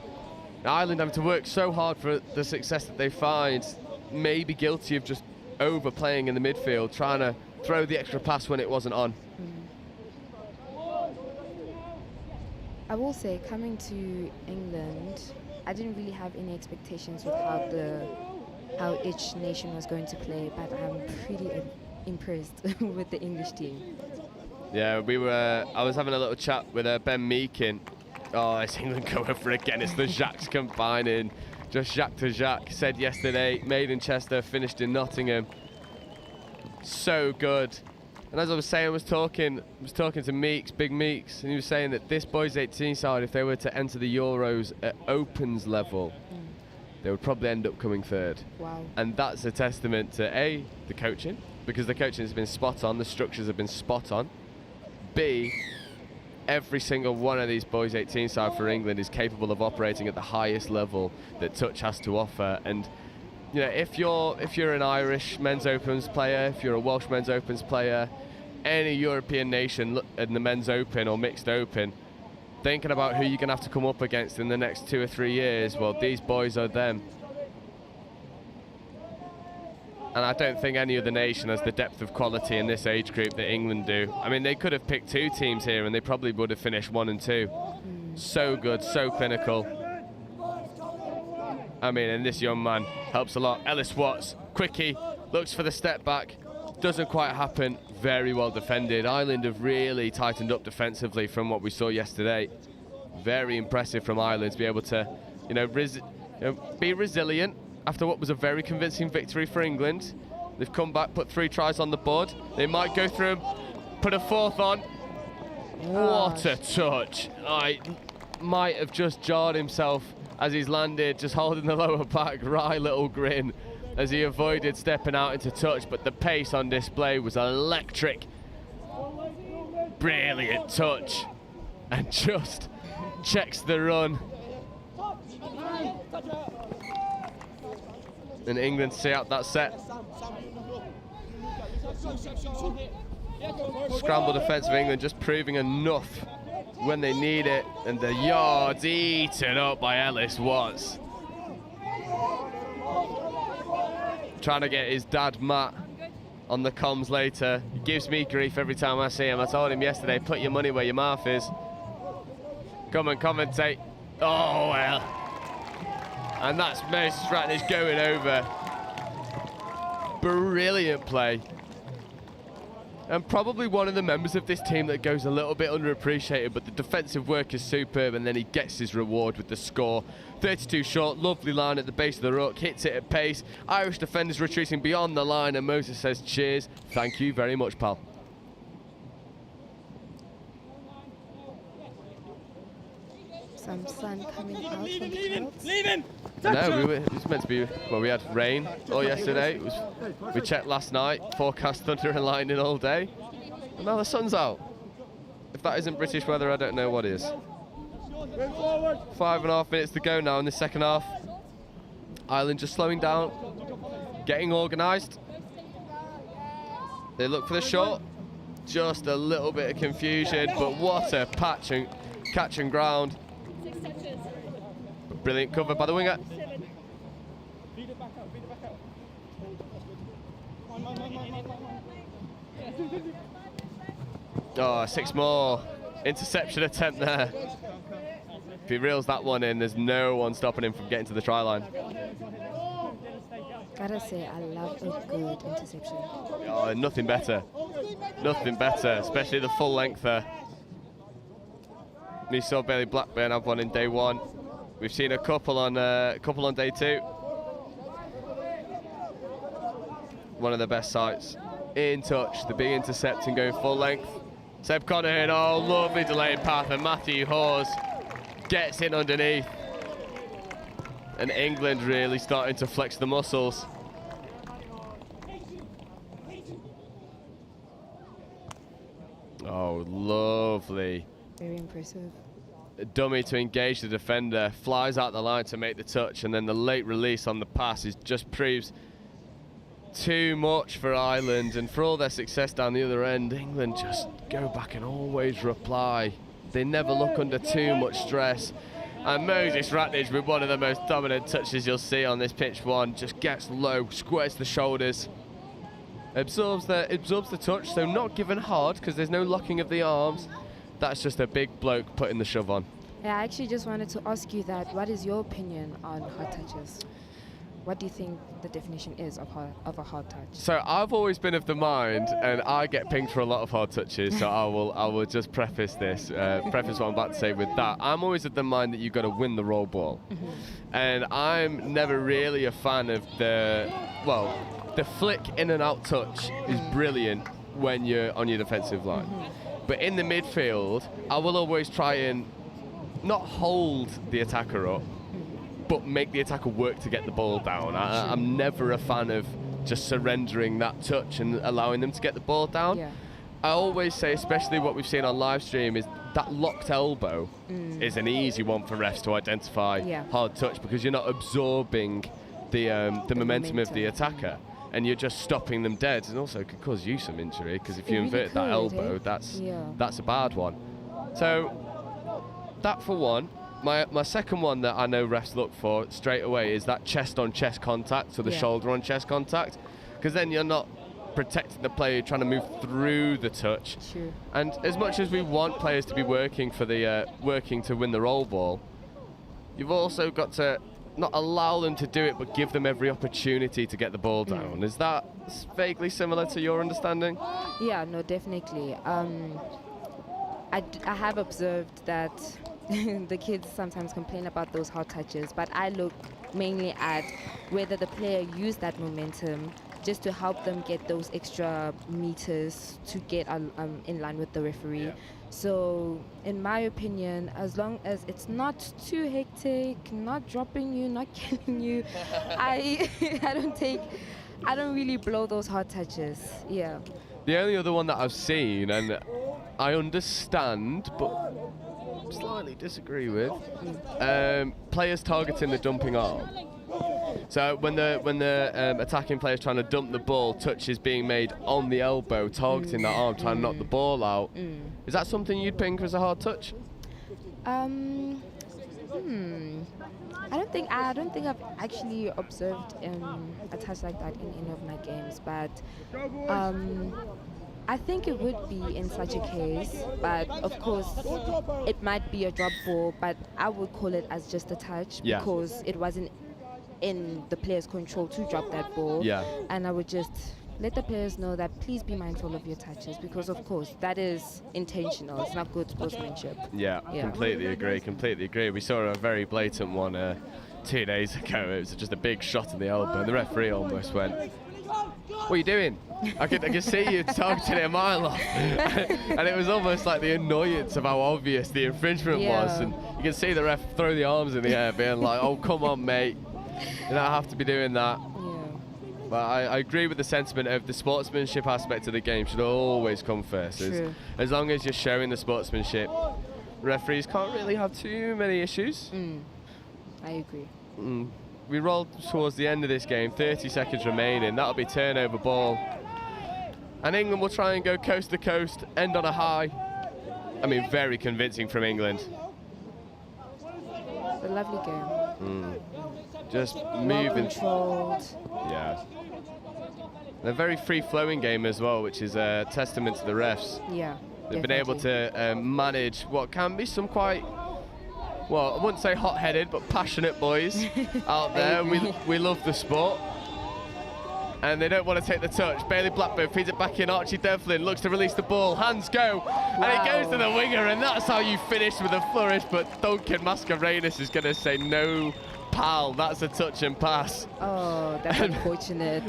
Ireland having to work so hard for the success that they find. Maybe guilty of just overplaying in the midfield, trying to throw the extra pass when it wasn't on. I will say, coming to England, I didn't really have any expectations with how each nation was going to play, but I'm pretty impressed with the English team. Yeah, I was having a little chat with Ben Meakin. Oh, it's England going for it again. It's the Jacques combining. Just Jacques to Jacques. Said yesterday, made in Chester, finished in Nottingham. So good. And as I was saying, I was talking to Meeks, Big Meeks, and he was saying that this boys 18 side, if they were to enter the Euros at opens level, they would probably end up coming 3rd. Wow. And that's a testament to A, the coaching, because the coaching has been spot on, the structures have been spot on. B, every single one of these boys 18 side for England is capable of operating at the highest level that touch has to offer. And you know, if you're an Irish men's opens player, if you're a Welsh men's opens player, any European nation in the men's open or mixed open, thinking about who you're going to have to come up against in the next 2 or 3 years, well, these boys are them. And I don't think any other nation has the depth of quality in this age group that England do. I mean, they could have picked 2 teams here and they probably would have finished 1 and 2. So good, so clinical. I mean, and this young man helps a lot. Ellis Watts, quickie, looks for the step back. Doesn't quite happen. Very well defended. Ireland have really tightened up defensively from what we saw yesterday. Very impressive from Ireland to be able to, be resilient after what was a very convincing victory for England. They've come back, put 3 tries on the board. They might go through and put a 4th on. What a touch. I might have just jarred himself as he's landed, just holding the lower back. Wry little grin as he avoided stepping out into touch, but the pace on display was electric. Brilliant touch. And just checks the run. And England see out that set. Scramble defence of England just proving enough when they need it, and the yards eaten up by Ellis Watts. Trying to get his dad Matt on the comms later. He gives me grief every time I see him. I told him yesterday, put your money where your mouth is. Come and commentate. Oh well. And that's Mace Stratnage going over. Brilliant play. And probably one of the members of this team that goes a little bit underappreciated, but the defensive work is superb, and then he gets his reward with the score. 32 short, lovely line at the base of the ruck, hits it at pace. Irish defenders retreating beyond the line, and Moses says, cheers, thank you very much, pal. Some sun coming out from the clouds. Leaving! No, it was meant to be, well, we had rain all yesterday. We checked last night, forecast thunder and lightning all day. And now the sun's out. If that isn't British weather, I don't know what is. 5.5 minutes to go now in the second half. Ireland just slowing down, getting organised. They look for the shot. Just a little bit of confusion, but what a catch and ground. Brilliant cover by the winger. Oh, 6 more. Interception attempt there. If he reels that one in, there's no one stopping him from getting to the try line. Gotta say, I love a good interception. Oh, nothing better. Nothing better, especially the full length there. We saw Bailey Blackburn have one in day 1. We've seen a couple on day 2. One of the best sights. In touch, the big intercepting going full length. Seb Conahan, oh, lovely delayed path, and Matthew Hawes gets in underneath. And England really starting to flex the muscles. Oh, lovely. Very impressive. A dummy to engage the defender, flies out the line to make the touch, and then the late release on the pass just proves too much for Ireland, and for all their success down the other end, England just go back and always reply. They never look under too much stress. And Moses Ratledge, with one of the most dominant touches you'll see on this pitch one, just gets low, squares the shoulders, absorbs the touch, so not given hard because there's no locking of the arms. That's just a big bloke putting the shove on. Yeah, I actually just wanted to ask you that. What is your opinion on hard touches? What do you think the definition is of a hard touch? So I've always been of the mind, and I get pinged for a lot of hard touches, so I will just preface what I'm about to say with that. I'm always of the mind that you've got to win the roll ball. And I'm never really a fan of the flick in and out touch is brilliant when you're on your defensive line. But in the midfield, I will always try and not hold the attacker up, but make the attacker work to get the ball down. I'm never a fan of just surrendering that touch and allowing them to get the ball down. Yeah. I always say, especially what we've seen on live stream, is that locked elbow is an easy one for refs to identify hard touch, because you're not absorbing the momentum of the attacker, and you're just stopping them dead, and also could cause you some injury, because if you invert that elbow, that's a bad one. So that for one. My second one that I know refs look for straight away is that chest-on-chest contact, so the shoulder-on-chest contact, because then you're not protecting the player trying to move through the touch. True. And as much as we want players to be working to win the roll ball, you've also got to not allow them to do it, but give them every opportunity to get the ball down. Is that vaguely similar to your understanding? Yeah, no, definitely. I have observed that the kids sometimes complain about those hard touches, but I look mainly at whether the player used that momentum just to help them get those extra meters to get in line with the referee. Yeah. So in my opinion, as long as it's not too hectic, not dropping you, not killing you, I don't really blow those hard touches. Yeah. The only other one that I've seen, and I understand, but slightly disagree with, players targeting the dumping arm. So when the attacking player is trying to dump the ball, touch is being made on the elbow, targeting that arm, trying to knock the ball out. Is that something you'd ping as a hard touch? I don't think I've actually observed a touch like that in any of my games, but I think it would be in such a case, but of course it might be a drop ball, but I would call it as just a touch because it wasn't in the player's control to drop that ball. And I would just let the players know that please be mindful of your touches, because of course that is intentional. It's not good sportsmanship. Completely agree. We saw a very blatant one 2 days ago. It was just a big shot in the elbow, and the referee almost went, "What are you doing?" I could see you targeting it a mile off. And it was almost like the annoyance of how obvious the infringement was, and you can see the ref throw the arms in the air being like, "Oh, come on, mate, you don't have to be doing that." But I agree with the sentiment of the sportsmanship aspect of the game should always come first. As long as you're showing the sportsmanship, referees can't really have too many issues. I agree. We roll towards the end of this game, 30 seconds remaining. That'll be turnover ball. And England will try and go coast to coast, end on a high. I mean, very convincing from England. It's a lovely game. Just moving. Well controlled. Yeah. They're a very free-flowing game as well, which is a testament to the refs. Yeah. They've been able to manage what can be some quite, well, I wouldn't say hot-headed, but passionate boys out there. We love the sport. And they don't want to take the touch. Bailey Blackburn feeds it back in. Archie Devlin looks to release the ball. Hands go. And it goes to the winger, and that's how you finish with a flourish. But Duncan Mascarenas is going to say, no, pal, that's a touch and pass. Oh, that's unfortunate.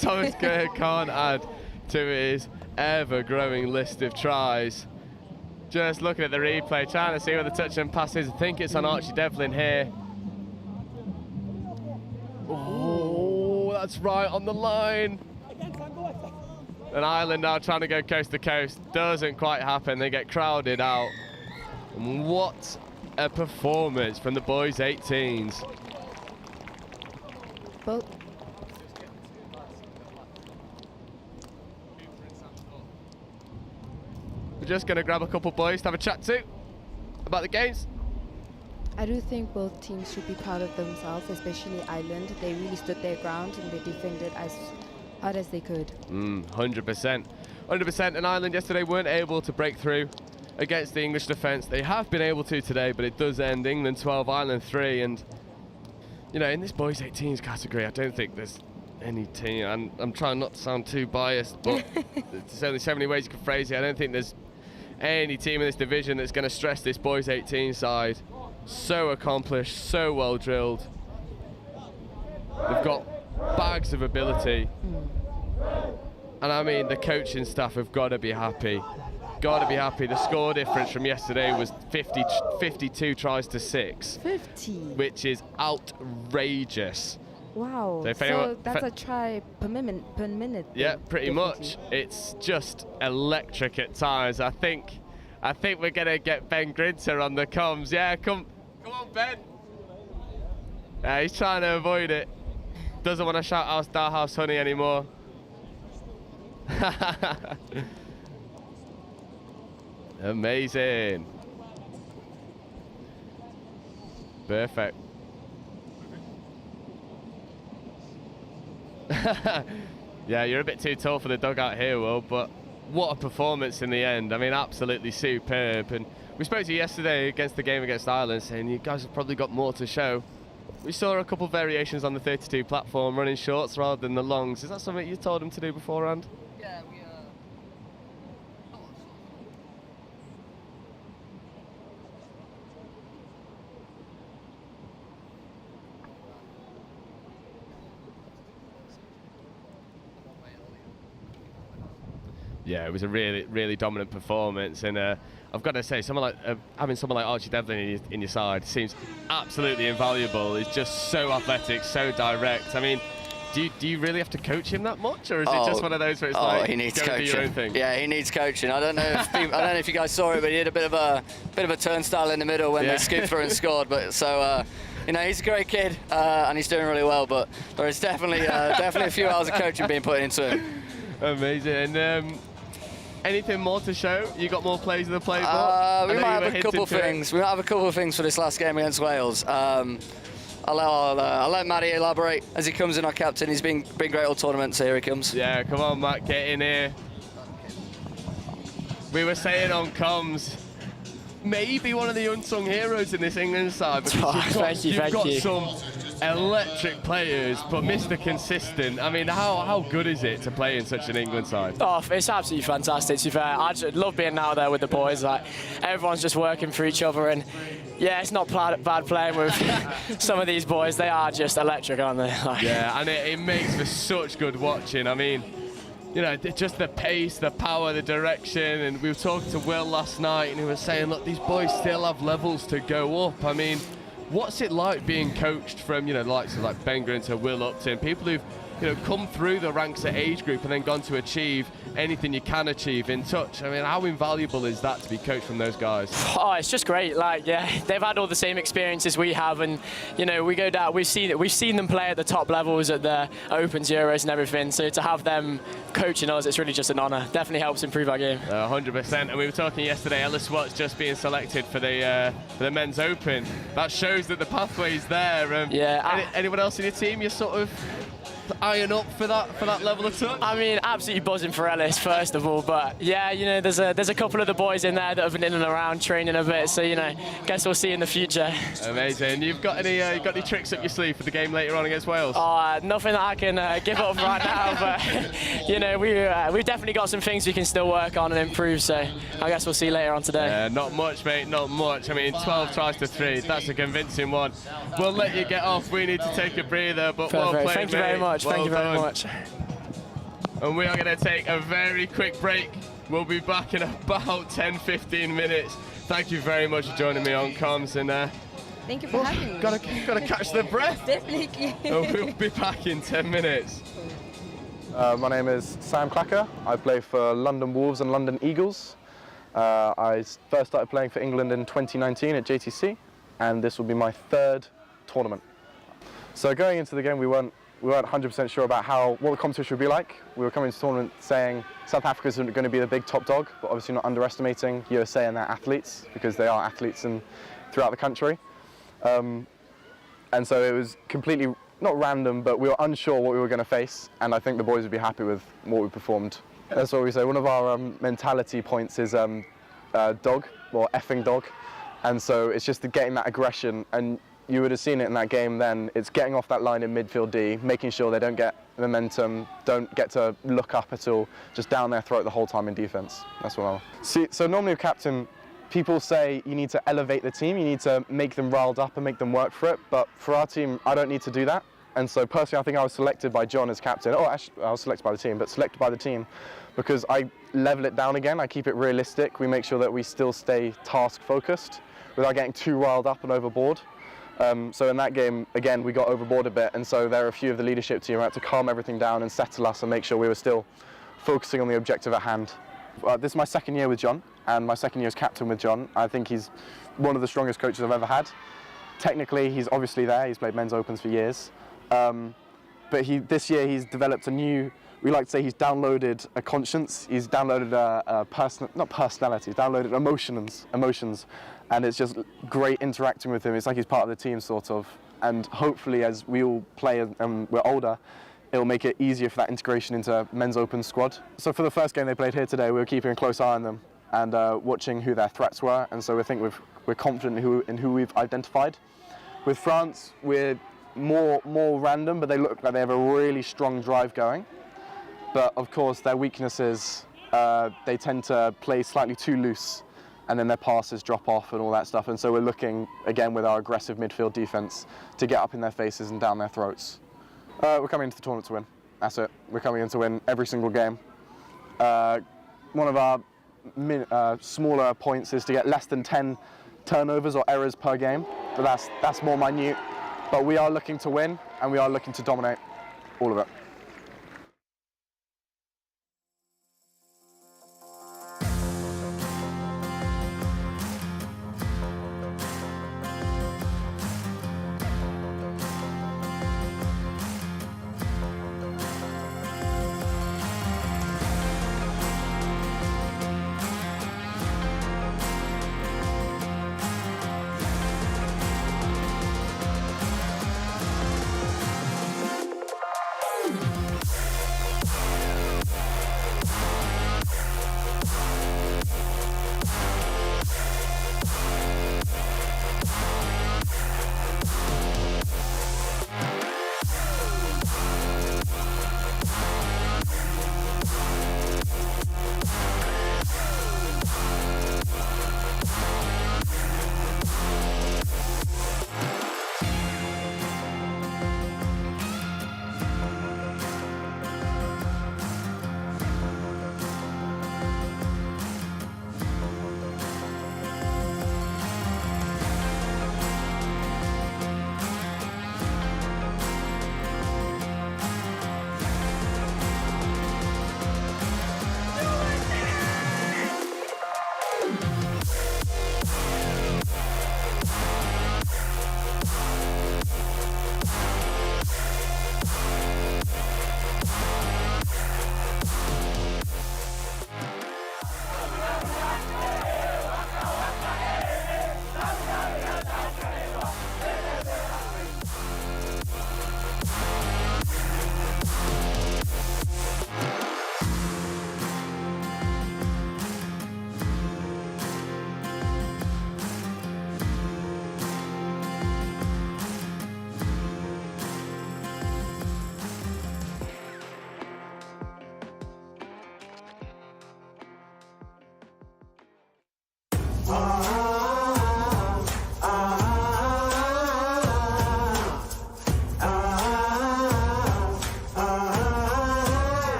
Thomas Kerr can't add to his ever-growing list of tries. Just looking at the replay, trying to see where the touch and pass is. I think it's on Archie Devlin here. Oh, that's right on the line. And Ireland now trying to go coast to coast. Doesn't quite happen. They get crowded out. And what a performance from the boys' 18s. Well, we're just going to grab a couple boys to have a chat to about the games. I do think both teams should be proud of themselves, especially Ireland. They really stood their ground and they defended as hard as they could. 100%. 100%. And Ireland yesterday weren't able to break through against the English defence. They have been able to today, but it does end England 12, Ireland 3. And, you know, in this boys 18s category, I don't think there's any team, and I'm trying not to sound too biased, but there's only so many ways you can phrase it. I don't think there's any team in this division that's going to stress this boys 18 side. So accomplished, so well drilled. They've got bags of ability. And I mean, the coaching staff have got to be happy. Got to be happy. The score difference from yesterday was 52 tries to 6. 50? Which is outrageous. Wow. So that's a try per minute. Yeah, pretty much. It's just electric at times. I think we're gonna get Ben Grinter on the comms. Yeah, come on, Ben. He's trying to avoid it. Doesn't want to shout out Starhouse Honey anymore. Amazing. Perfect. Yeah, you're a bit too tall for the dugout here, Will, but what a performance in the end. I mean, absolutely superb. And we spoke to you yesterday against the game against Ireland, saying you guys have probably got more to show. We saw a couple of variations on the 32 platform, running shorts rather than the longs. Is that something you told them to do beforehand? Yeah, Yeah, it was a really, really dominant performance, and I've got to say, having someone like Archie Devlin in your side seems absolutely invaluable. He's just so athletic, so direct. I mean, do you really have to coach him that much, or is it just one of those where it's like he needs go coaching. do your own thing? Yeah, he needs coaching. I don't know if I don't know if you guys saw it, but he did a bit of a turnstile in the middle when they scooped through and scored. But so. You know, he's a great kid and he's doing really well, but there is definitely a few hours of coaching being put into him. Amazing. And anything more to show? You got more plays in the playbook? We might have a couple of things. We might have a couple of things for this last game against Wales. I'll let Matty elaborate as he comes in, our captain. He's been great all tournament, so here he comes. Yeah, come on, Matt, get in here. We were saying on comms, maybe one of the unsung heroes in this England side. Because you've got some electric players, but Mr. Consistent. I mean, how good is it to play in such an England side? Oh, it's absolutely fantastic, to be fair. I just love being out there with the boys. Like, everyone's just working for each other, and yeah, it's not bad playing with some of these boys. They are just electric, aren't they? Like, yeah, and it makes for such good watching. I mean, you know, just the pace, the power, the direction. And we were talking to Will last night, and he was saying, look, these boys still have levels to go up. I mean, what's it like being coached from, you know, the likes of like Ben Grinter, Will Upton, people who've, you know, come through the ranks at age group and then gone to achieve anything you can achieve in touch? I mean, how invaluable is that to be coached from those guys? Oh, it's just great. Like, yeah, they've had all the same experiences we have, and you know, we go down. We've seen them play at the top levels at the Opens, Euros, and everything. So to have them coaching us, it's really just an honour. Definitely helps improve our game. 100%. And we were talking yesterday, Ellis Watts just being selected for the Men's Open. That shows that the pathway's there. Yeah. Anyone else in your team you're sort of iron up for that level of touch? I mean, absolutely buzzing for Ellis, first of all. But yeah, you know, there's a couple of the boys in there that have been in and around training a bit. So, you know, guess we'll see in the future. Amazing. You've got any tricks up your sleeve for the game later on against Wales? Oh, nothing that I can give up right now. But, you know, we've definitely got some things we can still work on and improve. So I guess we'll see later on today. Not much, mate, not much. I mean, 12 tries to 3. That's a convincing one. We'll let you get off. We need to take a breather, but well played, Thank you mate. very much. Well Thank you very done. much. And we are going to take a very quick break. We'll be back in about 10-15 minutes. Thank you very much for joining me on comms, and thank you for having me. Gotta catch the breath. Definitely. And we'll be back in 10 minutes. My name is Sam Clacker. I play for London Wolves and London Eagles. I first started playing for England in 2019 at JTC, and this will be my 3rd tournament. So going into the game, we weren't 100% sure about what the competition would be like. We were coming to the tournament saying South Africa's going to be the big top dog, but obviously not underestimating USA and their athletes, because they are athletes throughout the country. And so it was completely, not random, but we were unsure what we were going to face, and I think the boys would be happy with what we performed. That's what we say. One of our mentality points is dog, or effing dog, and so it's just getting that aggression, and you would have seen it in that game then. It's getting off that line in midfield D, making sure they don't get momentum, don't get to look up at all, just down their throat the whole time in defence. That's what See, so normally a captain, people say you need to elevate the team, you need to make them riled up and make them work for it, but for our team, I don't need to do that. And so personally, I think I was selected by John as captain. Oh, actually, I was selected by the team, but selected by the team because I level it down again. I keep it realistic. We make sure that we still stay task focused without getting too riled up and overboard. So in that game, again, we got overboard a bit, and so there are a few of the leadership team who had to calm everything down and settle us and make sure we were still focusing on the objective at hand. This is my 2nd year with John, and my 2nd year as captain with John. I think he's one of the strongest coaches I've ever had. Technically, he's obviously there. He's played men's opens for years. But this year he's developed a new, we like to say he's downloaded a conscience, he's downloaded not personality, he's downloaded emotions, and it's just great interacting with him. It's like he's part of the team, sort of, and hopefully as we all play and we're older, it'll make it easier for that integration into men's open squad. So for the first game they played here today, we were keeping a close eye on them and watching who their threats were, and so we think we're confident in who we've identified. With France, we're more random, but they look like they have a really strong drive going. But of course, their weaknesses, they tend to play slightly too loose, and then their passes drop off and all that stuff. And so we're looking, again, with our aggressive midfield defence, to get up in their faces and down their throats. We're coming into the tournament to win. That's it. We're coming in to win every single game. One of our smaller points is to get less than 10 turnovers or errors per game, but that's more minute. But we are looking to win, and we are looking to dominate all of it.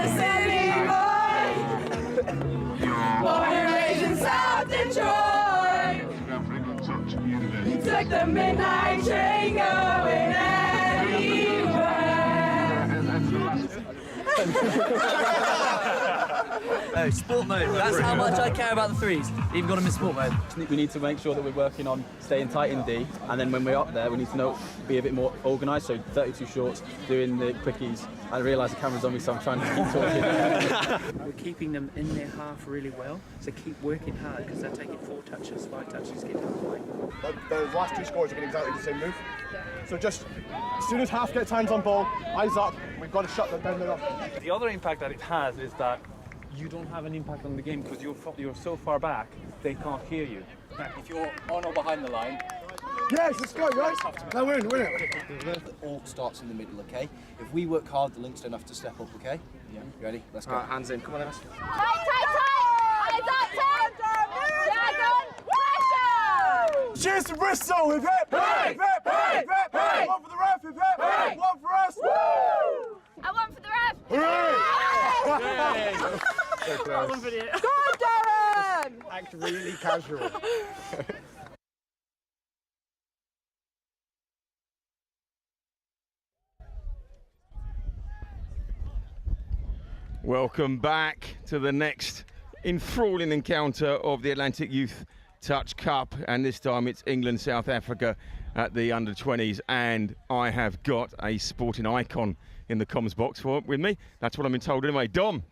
city boy, born and raised in South Detroit. Took the midnight train going Oh, sport mode. That's how much I care about the threes. Even got him in sport mode. We need to make sure that we're working on staying tight in D, and then when we're up there, we need to be a bit more organised. So 32 shorts, doing the quickies. I realise the camera's on me, so I'm trying to keep talking. We're keeping them in their half really well, so keep working hard because they're taking 4 touches, 5 touches, get halfway. Those last 2 scores have been exactly the same move. So just as soon as half gets hands on ball, eyes up, we've got to shut them down there. The other impact that it has is that you don't have an impact on the game because you're so far back, they can't hear you. If you're on or behind the line, yes, let's go, guys. Now win it. It all starts in the middle, okay? If we work hard, the links don't have to step up, okay? Yeah. Ready? Let's go. Hands in. Come on, Ems. Tight, tight, tight! Eyes up, Dragon! Pressure! Cheers to Bristol! Hip hip! Hip hip! Hip hip! One for the ref! Hip hip! One for us! Woo! And one for the ref! Hooray! So close. Go on, Darren! Act really casual. Welcome back to the next enthralling encounter of the Atlantic Youth Touch Cup, and this time it's England-South Africa at the under-20s, and I have got a sporting icon in the comms box with me. That's what I've been told anyway. Dom,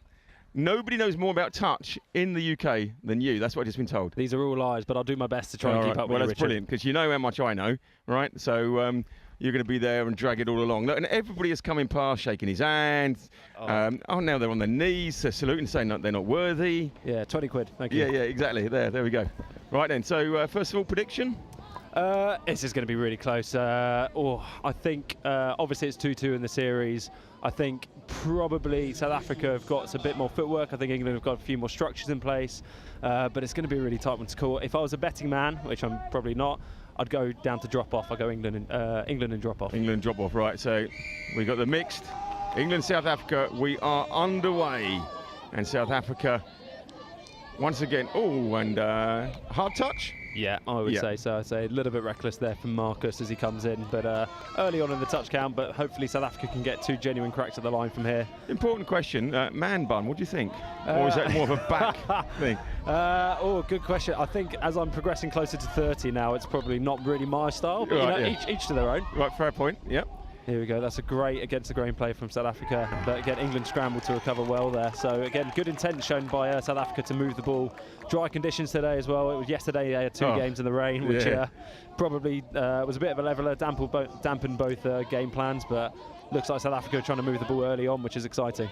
nobody knows more about touch in the UK than you. That's what I've just been told. These are all lies, but I'll do my best to try and keep up with you, Well, that's Richard. brilliant, because you know how much I know, right? So you're going to be there and drag it all along. Look, and everybody is coming past, shaking his hand. Now they're on their knees, they're saluting, saying that they're not worthy. Yeah, 20 quid, thank you. Yeah, exactly. There we go. Right then, so first of all, prediction? This is going to be really close. I think, obviously it's 2-2 in the series. I think probably South Africa have got a bit more footwork. I think England have got a few more structures in place. But it's going to be a really tight one to call. If I was a betting man, which I'm probably not, I'd go down to drop-off. I'd go England and drop-off. England drop-off, right. So we got the mixed. England-South Africa, we are underway. And South Africa, once again, hard touch? Yeah, I would say so. I'd say a little bit reckless there from Marcus as he comes in, but early on in the touch count, but hopefully South Africa can get 2 genuine cracks at the line from here. Important question, man bun, what do you think? Or is that more of a back thing? Good question. I think as I'm progressing closer to 30 now, it's probably not really my style, but right, each to their own. Right, fair point, yep. Here we go, that's a great against the grain play from South Africa, but again, England scrambled to recover well there. So again, good intent shown by South Africa to move the ball. Dry conditions today as well. It was yesterday they had 2 games in the rain, which probably was a bit of a leveller, dampened both game plans, but looks like South Africa are trying to move the ball early on, which is exciting.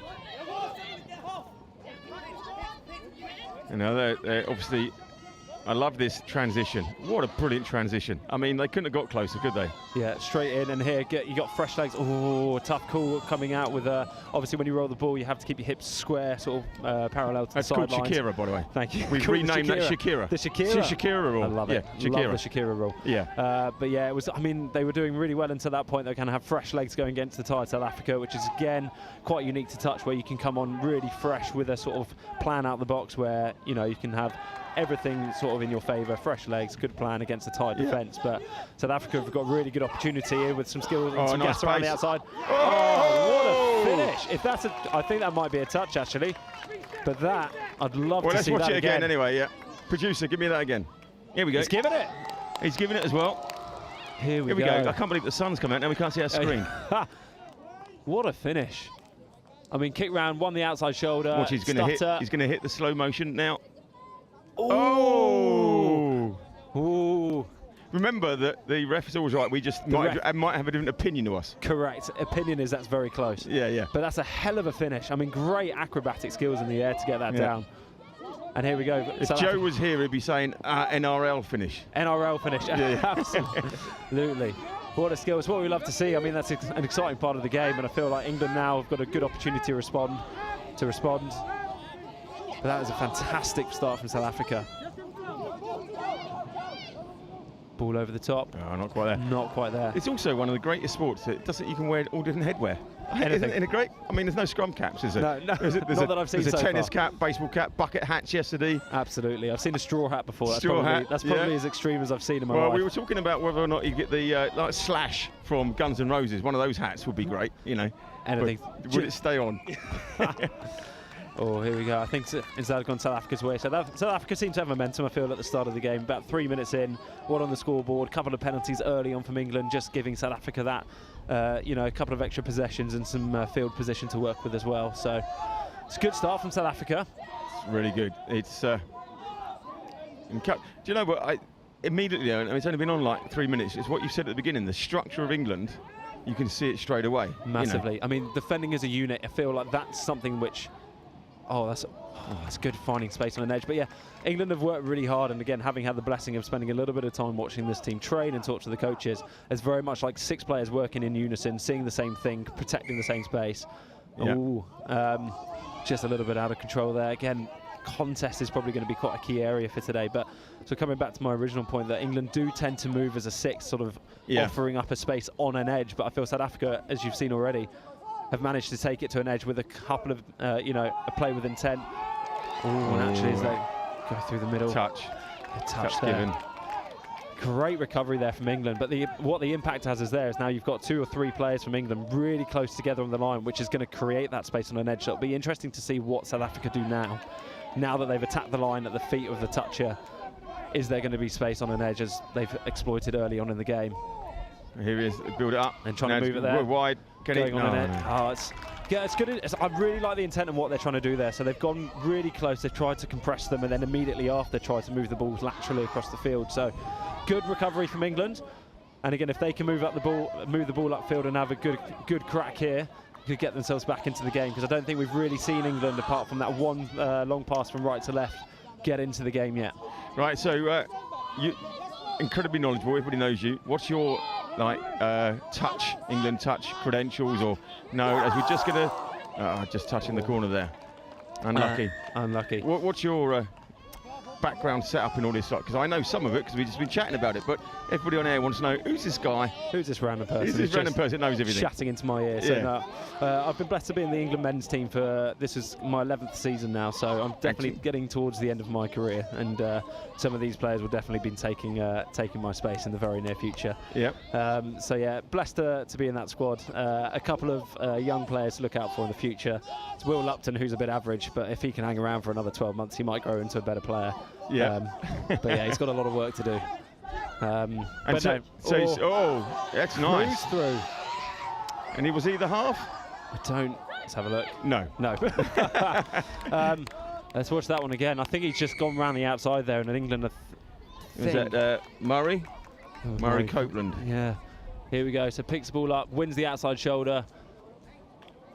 You know, they're obviously, I love this transition. What a brilliant transition. I mean, they couldn't have got closer, could they? Yeah, straight in, and here you got fresh legs. Oh, tough call coming out with, obviously when you roll the ball, you have to keep your hips square, sort of parallel to the sidelines. That's called Shakira, by the way. Thank you. We've renamed that Shakira. The Shakira? It's the Shakira rule. I love it. Shakira. Love the Shakira rule. Yeah. But yeah, it was, I mean, they were doing really well until that point. They kind of have fresh legs going against the tide South Africa, which is, again, quite unique to touch, where you can come on really fresh with a sort of plan out the box where, you know, you can have everything sort of in your favour, fresh legs, good plan against the tight defence. But South Africa have got really good opportunity here with some skill and some gas around the outside. Oh, what a finish! If that's I think that might be a touch actually. But that, I'd love to see that again. Let's watch it again anyway. Yeah, producer, give me that again. Here we go. He's giving it. He's giving it as well. Here we go. go. I can't believe the sun's come out now. We can't see our screen. What a finish! I mean, kick round, won the outside shoulder. Watch, he's going to hit. He's going to hit the slow motion now. Oh! Ooh. Remember that the ref is always right. We just might have a different opinion to us. Correct. Opinion is that's very close. Yeah. But that's a hell of a finish. I mean, great acrabatic skills in the air to get that down. And here we go. If Joe was here, he'd be saying NRL finish. NRL finish. Absolutely. What a skill. It's what we love to see. I mean, that's an exciting part of the game, and I feel like England now have got a good opportunity to respond. But that was a fantastic start from South Africa. Ball over the top. Oh, not quite there. Not quite there. It's also one of the greatest sports that you can wear all different headwear. Anything. Isn't it great? I mean, there's no scrum caps, is there? No, there's not that I've seen There's so a tennis far. cap, baseball cap, bucket hats yesterday. Absolutely. I've seen a straw hat before. That's Straw probably, hat, that's probably yeah. as extreme as I've seen in my Well, life. we were talking about whether or not you get the like Slash from Guns N' Roses. One of those hats would be great, you know. Anything. But would it stay on? Oh, here we go. I think it's gone South Africa's way. So South Africa seems to have momentum, I feel, at the start of the game. About 3 minutes in, one on the scoreboard, couple of penalties early on from England, just giving South Africa that, you know, a couple of extra possessions and some field position to work with as well. So it's a good start from South Africa. It's really good. It's, do you know what? Immediately, I mean, it's only been on like 3 minutes. It's what you said at the beginning, the structure of England, you can see it straight away. Massively. You know? I mean, defending as a unit, I feel like that's something which... Oh, that's good, finding space on an edge. But yeah, England have worked really hard, and again, having had the blessing of spending a little bit of time watching this team train and talk to the coaches, it's very much like 6 players working in unison, seeing the same thing, protecting the same space. Yeah. Ooh, just a little bit out of control there. Again, contest is probably going to be quite a key area for today. But so coming back to my original point, that England do tend to move as a 6, sort of offering up a space on an edge. But I feel South Africa, as you've seen already, have managed to take it to an edge with a couple of, you know, a play with intent. Ooh, and actually as they go through the middle. Touch there. given. Great recovery there from England, but what the impact has is now you've got 2 or 3 players from England really close together on the line, which is going to create that space on an edge. So it'll be interesting to see what South Africa do now that they've attacked the line at the feet of the toucher. Is there going to be space on an edge as they've exploited early on in the game? Here he is, build it up. And trying to move it there. Wide, going on an edge. Oh, it's good. I really like the intent of what they're trying to do there. So they've gone really close. They've tried to compress them, and then immediately after tried to move the balls laterally across the field. So good recovery from England. And again, if they can move the ball upfield and have a good crack here, could get themselves back into the game, because I don't think we've really seen England, apart from that one long pass from right to left, get into the game yet. Right. So you incredibly knowledgeable. Everybody knows you. What's your England touch credentials, or no? As we're just gonna just touching the corner there. Unlucky. Unlucky. What's your background setup and all this stuff? Because I know some of it because we've just been chatting about it, but everybody on air wants to know, who's this guy? Who's this random person? Who's this random person that knows everything? Chatting into my ear. Yeah. So I've been blessed to be in the England men's team for, this is my 11th season now, so I'm definitely getting towards the end of my career, and some of these players will definitely be taking my space in the very near future. Yep. So yeah, blessed to be in that squad. A couple of young players to look out for in the future. It's Will Lupton, who's a bit average, but if he can hang around for another 12 months, he might grow into a better player. Yeah. But yeah, he's got a lot of work to do. And that's nice. Through. And he was either half? Let's have a look. No. Let's watch that one again. I think he's just gone round the outside there, and in England, is that Murray? Murray Copeland. Yeah. Here we go. So picks the ball up, wins the outside shoulder,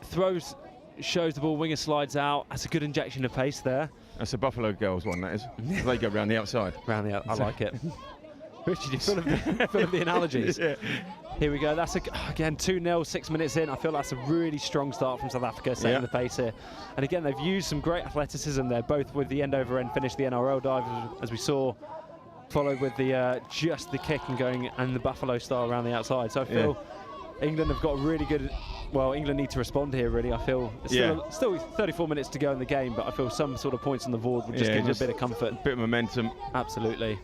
throws, shows the ball, winger slides out. That's a good injection of pace there. That's a Buffalo Girls one, that is. They go round the outside. I like it. Richard, you're full of the analogies. Yeah. Here we go. That's again 2-0, 6 minutes in. I feel that's a really strong start from South Africa, setting the pace here. And again, they've used some great athleticism there, both with the end over end finish, the NRL dive, as we saw, followed with the just the kick and the Buffalo style around the outside. So I feel England have got really good. Well, England need to respond here, really. I feel it's still 34 minutes to go in the game, but I feel some sort of points on the board would just give them a bit of comfort. A bit of momentum. Absolutely.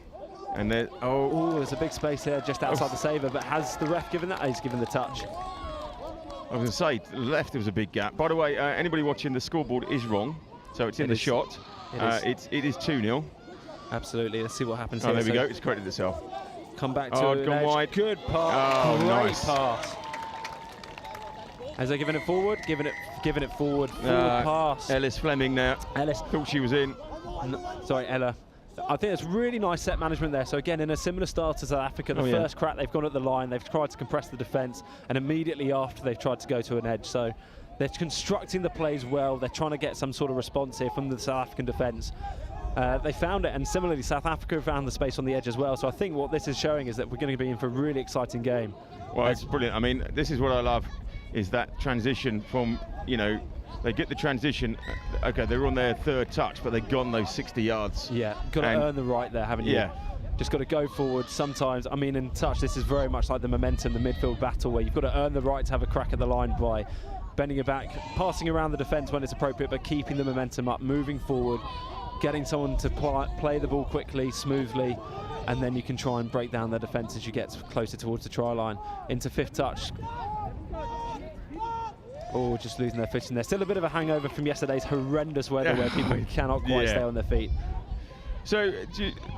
And then, there's a big space there just outside the saver, but has the ref given that? He's given the touch. I was going to say, to the left there was a big gap. By the way, anybody watching, the scoreboard is wrong, so it's in the shot. It is 2-0. Absolutely. Let's see what happens here. here. There we go. It's corrected itself. Come back to it. Gone wide. Good pass. Oh, Great nice pass. As they're giving it forward, giving it forward. Forward pass. Ellis Fleming there. Ellis thought she was in. Sorry, Ella. I think it's really nice set management there. So again, in a similar style to South Africa, the first crack, they've gone at the line, they've tried to compress the defence, and immediately after they've tried to go to an edge. So they're constructing the plays well. They're trying to get some sort of response here from the South African defence. They found it, and similarly, South Africa found the space on the edge as well. So I think what this is showing is that we're going to be in for a really exciting game. Well, it's brilliant. I mean, this is what I love, is that transition from, they get the transition. Okay, they're on their third touch, but they've gone those 60 yards. Yeah, got to earn the right there, haven't you? Yeah. Just got to go forward sometimes. I mean, in touch, this is very much like the momentum, the midfield battle, where you've got to earn the right to have a crack at the line by bending your back, passing around the defence when it's appropriate, but keeping the momentum up, moving forward, getting someone to play the ball quickly, smoothly, and then you can try and break down their defence as you get closer towards the try line. Into fifth touch. Oh, just losing their footing there. Still a bit of a hangover from yesterday's horrendous weather where people cannot quite stay on their feet. So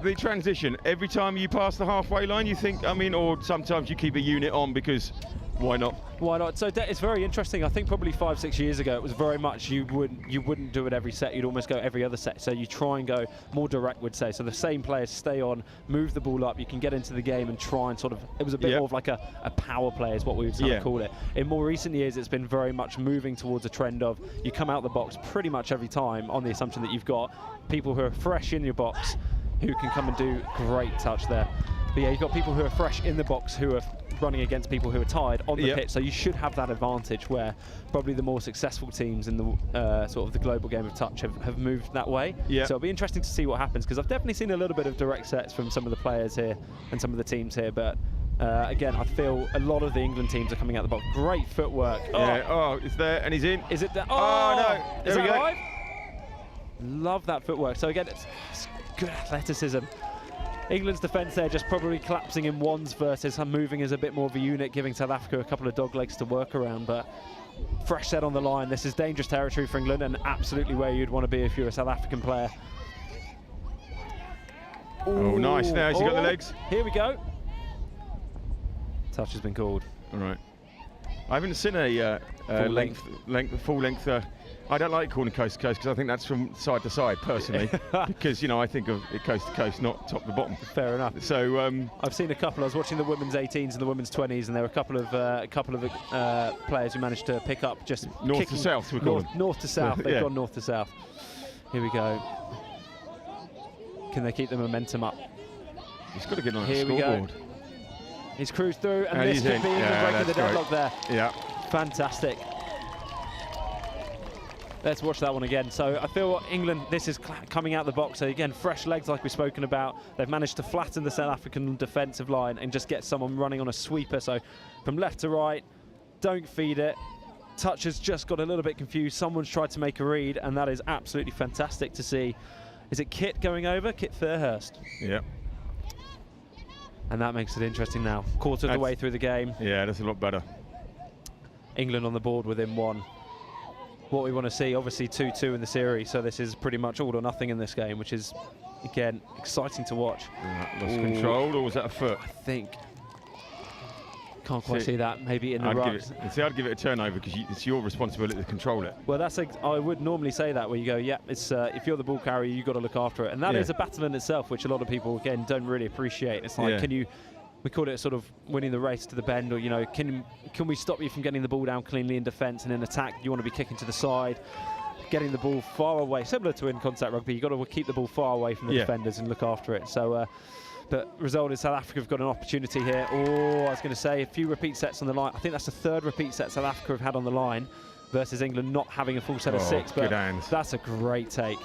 the transition, every time you pass the halfway line, you think, I mean, or sometimes you keep a unit on because why not? Why not? So it's very interesting. I think probably 5-6 years ago it was very much you wouldn't do it every set. You'd almost go every other set. So you try and go more direct, would say. So the same players stay on, move the ball up. You can get into the game and try and sort of. It was a bit more of like a power play is what we would sort of call it. In more recent years, it's been very much moving towards a trend of you come out the box pretty much every time on the assumption that you've got people who are fresh in your box who can come and do great touch there. But yeah, you've got people who are fresh in the box who are running against people who are tired on the pitch, so you should have that advantage where probably the more successful teams in the sort of the global game of touch have moved that way. So it'll be interesting to see what happens, because I've definitely seen a little bit of direct sets from some of the players here and some of the teams here, but again, I feel a lot of the England teams are coming out the box. Great footwork. It's there and he's in. Is it there? No, is there it we go. live? Love that footwork. So again, it's good athleticism. England's defence there just probably collapsing in ones versus moving as a bit more of a unit, giving South Africa a couple of dog legs to work around. But fresh set on the line. This is dangerous territory for England and absolutely where you'd want to be if you're a South African player. Oh, nice. Now has he got the legs? Here we go. Touch has been called. All right. I haven't seen a full length. I don't like calling coast to coast because I think that's from side to side personally, because I think of it coast to coast, not top to bottom. Fair enough. So I've seen a couple. I was watching the women's 18s and the women's 20s, and there were a couple of players who managed to pick up just north to south. We call them. North to south. They've gone north to south. Here we go. Can they keep the momentum up? He's got to get on the Here we scoreboard. go. He's cruised through, and this could be England breaking the deadlock there. Yeah. Fantastic. Let's watch that one again. So I feel England, this is coming out the box. So again, fresh legs like we've spoken about. They've managed to flatten the South African defensive line and just get someone running on a sweeper. So from left to right, don't feed it. Touch has just got a little bit confused. Someone's tried to make a read, and that is absolutely fantastic to see. Is it Kit going over? Kit Fairhurst. Yeah. And that makes it interesting now. Quarter of the way through the game. Yeah, that's a lot better. England on the board within one. What we want to see, obviously 2-2 in the series, so this is pretty much all or nothing in this game, which is, again, exciting to watch. Lost control, or was that a foot? I think. Can't quite see that, maybe in the rucks. I'd give it a turnover because it's your responsibility to control it. Well, I would normally say that, where you go, yeah, it's if you're the ball carrier, you've got to look after it. And that is a battle in itself, which a lot of people, again, don't really appreciate. It's like, we call it sort of winning the race to the bend, or can we stop you from getting the ball down cleanly in defence, and in attack you want to be kicking to the side, getting the ball far away, similar to in contact rugby. You've got to keep the ball far away from the defenders and look after it. So but result is South Africa have got an opportunity here. I was going to say a few repeat sets on the line. I think that's the third repeat set South Africa have had on the line versus England not having a full set of 6, but that's a great take.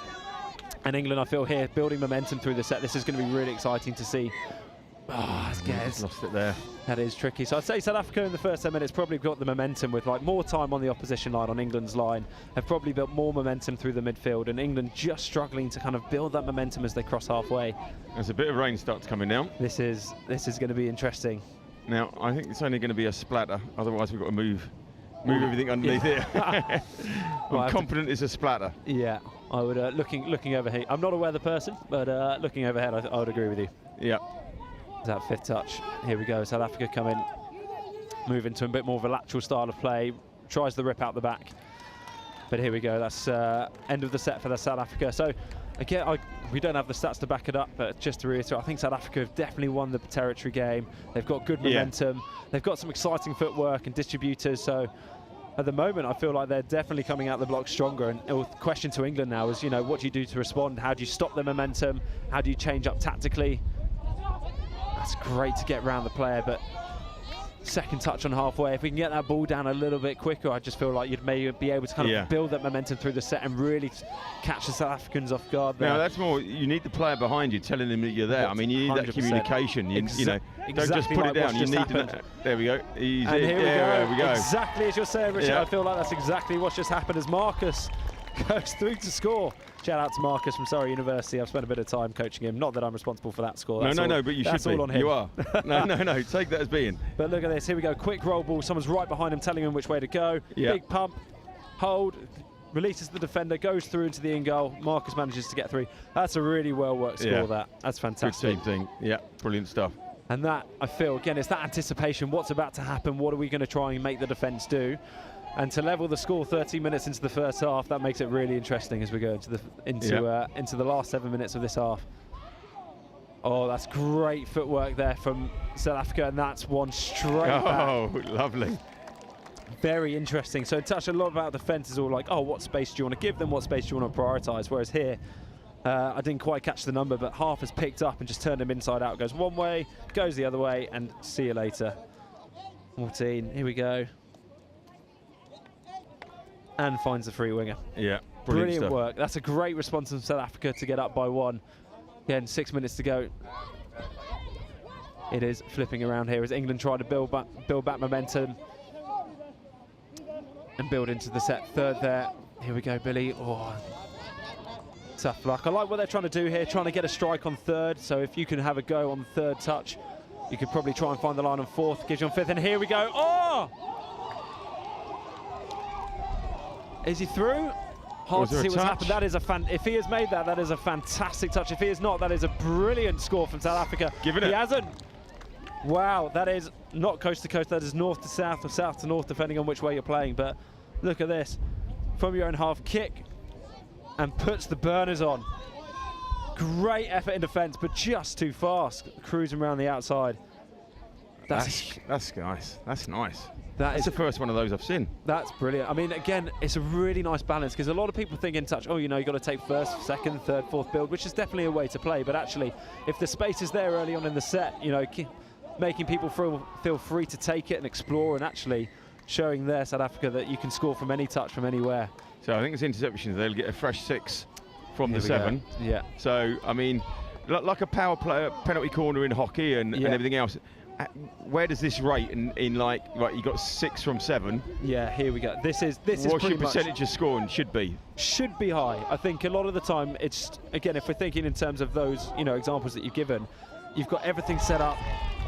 And England, I feel here, building momentum through the set. This is going to be really exciting to see. Lost it there. That is tricky. So I'd say South Africa in the first 10 minutes probably got the momentum with more time on the opposition line, on England's line, have probably built more momentum through the midfield, and England just struggling to kind of build that momentum as they cross halfway. There's a bit of rain starts coming now. This is going to be interesting. Now I think it's only going to be a splatter, otherwise we've got to move everything underneath here. I'm confident it's a splatter. Yeah, I would looking overhead. I'm not a weather person, but looking overhead, I would agree with you. Yeah. That fifth touch. Here we go. South Africa come in, move into a bit more of a lateral style of play. Tries the rip out the back. But here we go. That's end of the set for the South Africa. So again, we don't have the stats to back it up, but just to reiterate, I think South Africa have definitely won the territory game. They've got good momentum. They've got some exciting footwork and distributors. So at the moment, I feel like they're definitely coming out the block stronger. And the question to England now is, what do you do to respond? How do you stop the momentum? How do you change up tactically? That's great to get around the player, but second touch on halfway. If we can get that ball down a little bit quicker, I just feel like you'd maybe be able to kind of build that momentum through the set and really catch the South Africans off guard there. Now that's more, you need the player behind you telling them that you're there. I mean, you need that 100%. communication. You know, don't just put it down. You need that. There we go. Easy. And here there we go. Exactly as you're saying, Richard. I feel like that's exactly what's just happened as Marcus goes through to score. Shout out to Marcus from Surrey University. I've spent a bit of time coaching him. Not that I'm responsible for that score. No, but you should be. All on him. You are. No, take that as being. But look at this. Here we go. Quick roll ball. Someone's right behind him telling him which way to go. Big pump. Hold. Releases the defender. Goes through into the in goal. Marcus manages to get through. That's a really well worked score, That's fantastic. Good team thing. Yeah, brilliant stuff. And that, I feel, again, it's that anticipation. What's about to happen? What are we going to try and make the defence do? And to level the score 13 minutes into the first half, that makes it really interesting as we go into the last 7 minutes of this half. Oh, that's great footwork there from South Africa, and that's one straight back. Oh, lovely. Very interesting. So it touched a lot about defence. Is all like, oh, what space do you want to give them? What space do you want to prioritise? Whereas here, I didn't quite catch the number, but half has picked up and just turned him inside out. Goes one way, goes the other way, and see you later. 14, here we go. And finds the free winger. Yeah, brilliant work. That's a great response from South Africa to get up by 1. Again, 6 minutes to go. It is flipping around here as England try to build back momentum and build into the set. Third there. Here we go, Billy. Oh, tough luck. I like what they're trying to do here, trying to get a strike on third. So if you can have a go on third touch, you could probably try and find the line on fourth. Gives you on fifth, and here we go. Oh! Is he through? Hard to see what's happened. That is if he has made that, that is a fantastic touch. If he is not, that is a brilliant score from South Africa. Give it. He hasn't. Wow, that is not coast to coast. That is north to south or south to north, depending on which way you're playing. But look at this. From your own half, kick and puts the burners on. Great effort in defence, but just too fast. Cruising around the outside. That's nice. That's nice. That's the first one of those I've seen. That's brilliant. I mean, again, it's a really nice balance because a lot of people think in touch, oh, you know, you've got to take first, second, third, fourth build, which is definitely a way to play. But actually, if the space is there early on in the set, you know, making people feel free to take it and explore, and actually showing there, South Africa, that you can score from any touch, from anywhere. So I think it's interceptions. They'll get a fresh 6 from the 7. Go. Yeah. So, I mean, like a power play, penalty corner in hockey and everything else. Where does this rate in like, right, you got 6 from 7. Yeah, here we go. This is what's your percentage of scoring should be high. I think a lot of the time it's, again, if we're thinking in terms of those, you know, examples that you've given, you've got everything set up.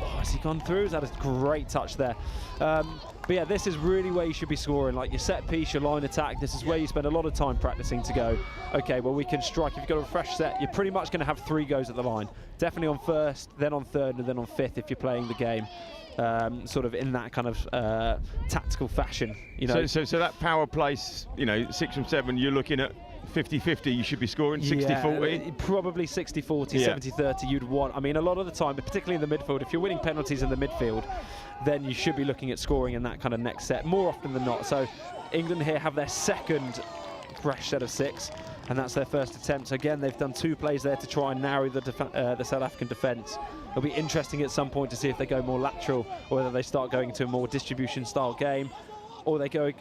Oh, has he gone through? Is that a great touch there? But yeah, this is really where you should be scoring, like your set piece, your line attack. This is where you spend a lot of time practicing to go, okay, well, we can strike. If you've got a fresh set, you're pretty much going to have 3 goes at the line. Definitely on first, then on third, and then on fifth if you're playing the game sort of in that kind of tactical fashion. You know. So that power place, you know, 6 from 7, you're looking at 50-50, you should be scoring 60-40? Probably 60-40, 70-30 you'd want. I mean, a lot of the time, particularly in the midfield, if you're winning penalties in the midfield, then you should be looking at scoring in that kind of next set, more often than not. So England here have their second fresh set of 6, and that's their first attempt. So again, they've done 2 plays there to try and narrow the South African defence. It'll be interesting at some point to see if they go more lateral, or whether they start going to a more distribution-style game, or they go...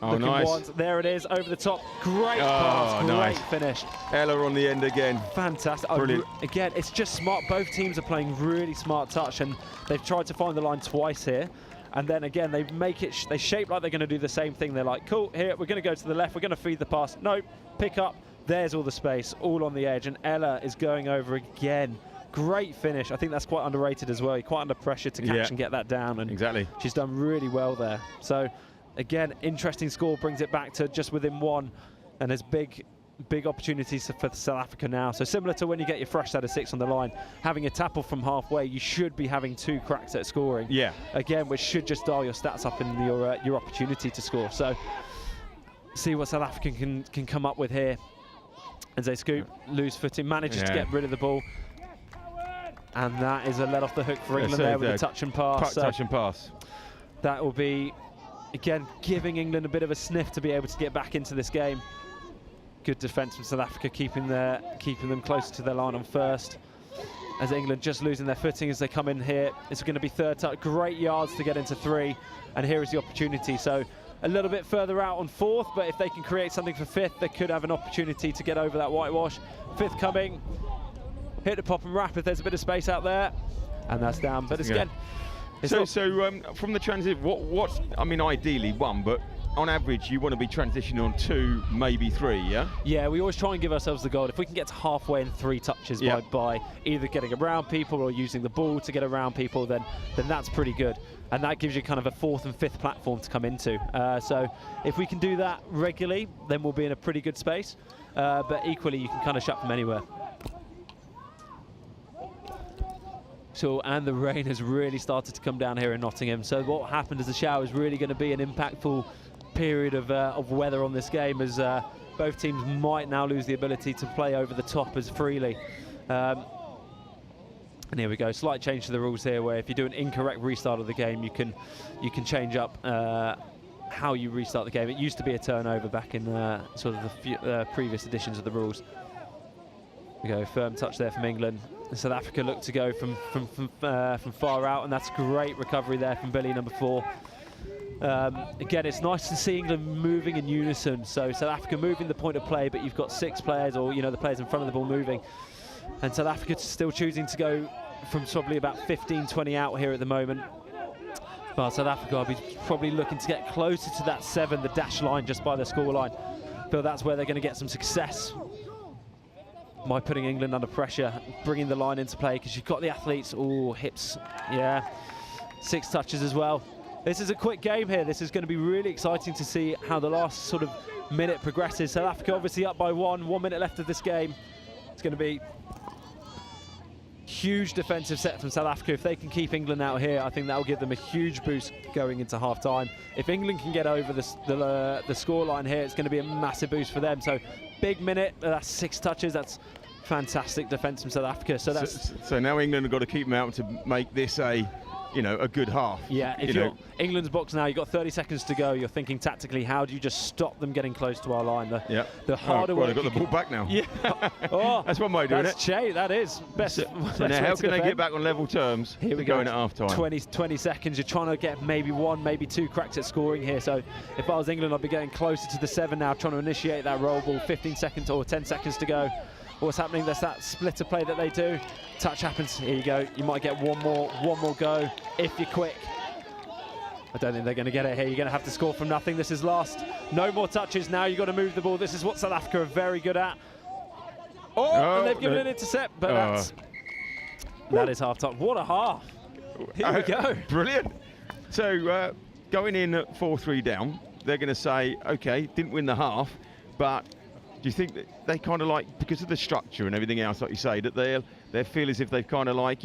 Oh, nice. Once. There it is, over the top. Great pass, great finish. Ella on the end again. Fantastic. Brilliant. Again, it's just smart. Both teams are playing really smart touch, and they've tried to find the line twice here. And then again, they make it, they shape like they're going to do the same thing. They're like, cool, here, we're going to go to the left, we're going to feed the pass. Nope, pick up. There's all the space, all on the edge, and Ella is going over again. Great finish. I think that's quite underrated as well. You're quite under pressure to catch and get that down. And exactly. She's done really well there. So, again, interesting score, brings it back to just within 1, and there's big opportunities for South Africa now. So similar to when you get your fresh set of 6 on the line, having a tackle from halfway, you should be having 2 cracks at scoring. Yeah. Again, which should just dial your stats up in your opportunity to score. So see what South Africa can come up with here. As they scoop, loose footing, manages to get rid of the ball. And that is a let off the hook for England there with a touch and pass. Touch and pass. That will be, again, giving England a bit of a sniff to be able to get back into this game. Good defence from South Africa, keeping them closer to their line on first. as England just losing their footing as they come in here. It's going to be third touch, great yards to get into 3, and here is the opportunity. So a little bit further out on 4th, but if they can create something for 5th, they could have an opportunity to get over that whitewash. 5th coming, hit the pop and wrap if there's a bit of space out there, and that's down. But it's again, so from the transit, what's I mean, ideally 1, but on average, you want to be transitioning on 2, maybe 3, yeah? Yeah, we always try and give ourselves the goal. If we can get to halfway in 3 touches by either getting around people or using the ball to get around people, then that's pretty good. And that gives you kind of a 4th and 5th platform to come into. So if we can do that regularly, then we'll be in a pretty good space. But equally, you can kind of shut from anywhere. So, and the rain has really started to come down here in Nottingham. So what happened is the shower is really going to be an impactful period of weather on this game, as both teams might now lose the ability to play over the top as freely. And here we go, slight change to the rules here, where if you do an incorrect restart of the game, you can change up how you restart the game. It used to be a turnover back in sort of the previous editions of the rules. We go, firm touch there from England. And South Africa look to go from far out, and that's great recovery there from Billy, number 4. Again, it's nice to see England moving in unison. So South Africa moving the point of play, but you've got 6 players, or the players in front of the ball moving. And South Africa still choosing to go from probably about 15, 20 out here at the moment. But South Africa will be probably looking to get closer to that 7, the dash line just by the scoreline. Feel that's where they're going to get some success by putting England under pressure, bringing the line into play, because you've got the athletes. Oh, hips, yeah. 6 touches as well. This is a quick game here. This is going to be really exciting to see how the last sort of minute progresses. South Africa obviously up by 1 minute left of this game. It's going to be huge defensive set from South Africa. If they can keep England out here, I think that will give them a huge boost going into half-time. If England can get over the scoreline here, it's going to be a massive boost for them. So big minute, that's 6 touches. That's fantastic defence from South Africa. So that's so now England have got to keep them out to make this a good half. Yeah, if you're England's box now, you've got 30 seconds to go. You're thinking tactically, how do you just stop them getting close to our line? The harder work. They've got the ball back now. Yeah. Oh, that's one way of doing it. That is best. So now, how can they get back on level terms? Here we go. Going at half time. 20 seconds. You're trying to get maybe 1, maybe 2 cracks at scoring here. So if I was England, I'd be getting closer to the 7 now, trying to initiate that roll ball. 15 seconds or 10 seconds to go. What's happening? There's that splitter play that they do. Touch happens. Here you go. You might get one more go if you're quick. I don't think they're going to get it here. You're going to have to score from nothing. This is last. No more touches now. You've got to move the ball. This is what South Africa are very good at. And they've given an intercept, but that is half time. What a half. Here we go. Brilliant. So going in at 4-3 down, they're going to say, okay, didn't win the half, but do you think that they kind of because of the structure and everything else, like you say, that they feel as if they've kind of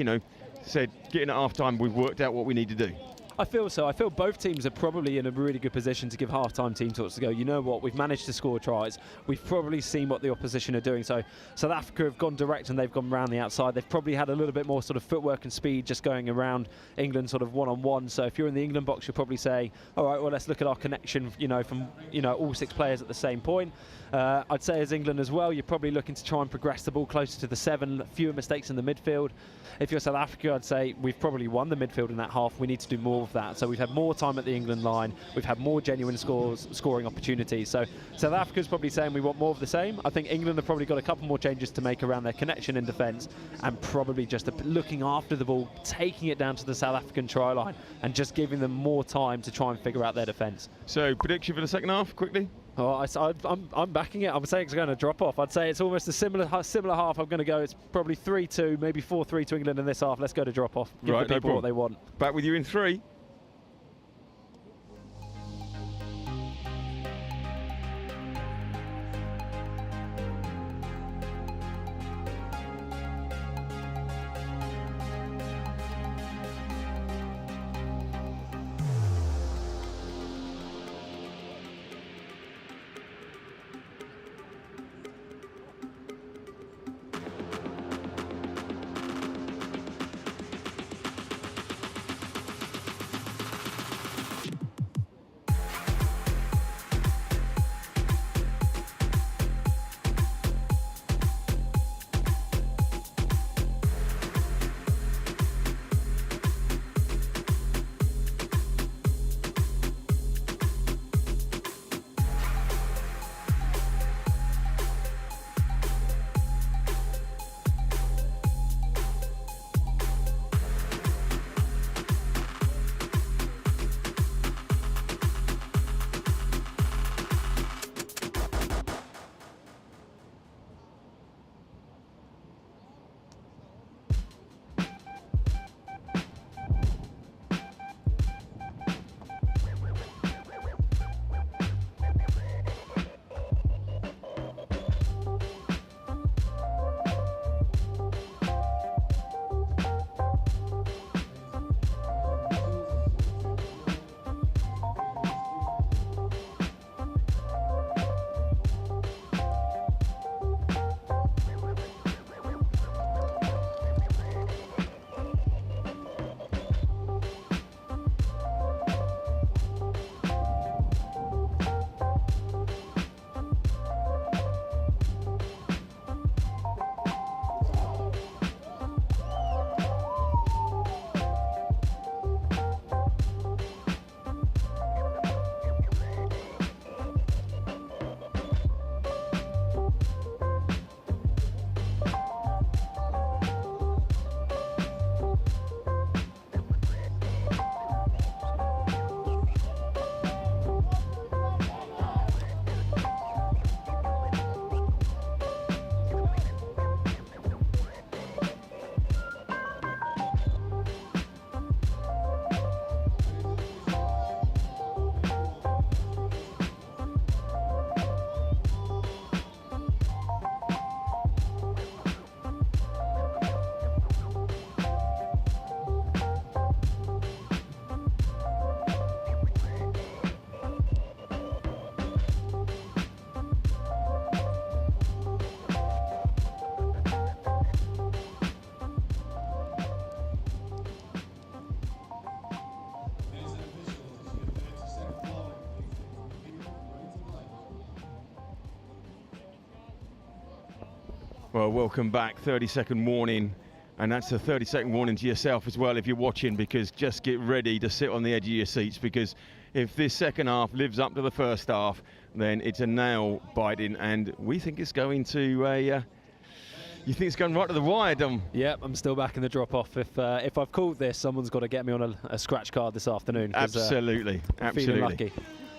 said, getting at half-time, we've worked out what we need to do? I feel so. I feel both teams are probably in a really good position to give half-time team talks to go, you know what, we've managed to score tries. We've probably seen what the opposition are doing. So South Africa have gone direct and they've gone round the outside. They've probably had a little bit more sort of footwork and speed just going around England sort of one-on-one. So if you're in the England box, you'll probably say, all right, well, let's look at our connection, from all 6 players at the same point. I'd say as England as well, you're probably looking to try and progress the ball closer to the 7, fewer mistakes in the midfield. If you're South Africa, I'd say we've probably won the midfield in that half. We need to do more of that. So we've had more time at the England line. We've had more genuine scoring opportunities. So South Africa's probably saying we want more of the same. I think England have probably got a couple more changes to make around their connection in defence, and probably just looking after the ball, taking it down to the South African try line and just giving them more time to try and figure out their defence. So prediction for the second half, quickly? Oh, I'm backing it. I'm saying it's going to drop off. I'd say it's almost a similar half. I'm going to go. It's probably 3-2, maybe 4-3 to England in this half. Let's go to drop off. Give the people what they want. Back with you in 3. Well, welcome back. 30-second warning. And that's a 30-second warning to yourself as well if you're watching, because just get ready to sit on the edge of your seats, because if this second half lives up to the first half, then it's a nail biting, and we think it's going to you think it's going right to the wire, Dom? Yep, I'm still back in the drop-off. If I've called this, someone's got to get me on a scratch card this afternoon. Absolutely, I'm feeling absolutely. lucky.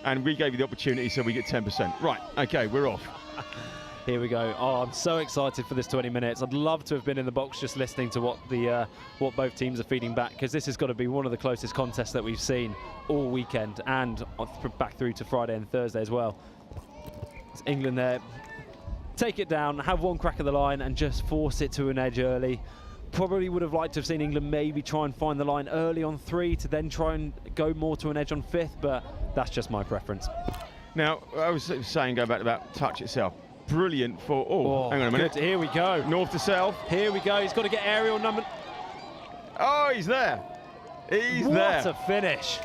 And we gave you the opportunity, so we get 10%. Right, okay, we're off. Here we go. Oh, I'm so excited for this 20 minutes. I'd love to have been in the box just listening to what both teams are feeding back, because this has got to be one of the closest contests that we've seen all weekend, and back through to Friday and Thursday as well. It's England there. Take it down, have one crack at the line and just force it to an edge early. Probably would have liked to have seen England maybe try and find the line early on 3 to then try and go more to an edge on 5th, but that's just my preference. Now, I was saying, go back about touch itself. Brilliant for, hang on a minute. Good. Here we go. North to south. Here we go. He's got to get aerial number. Oh, he's there. He's there. What a finish.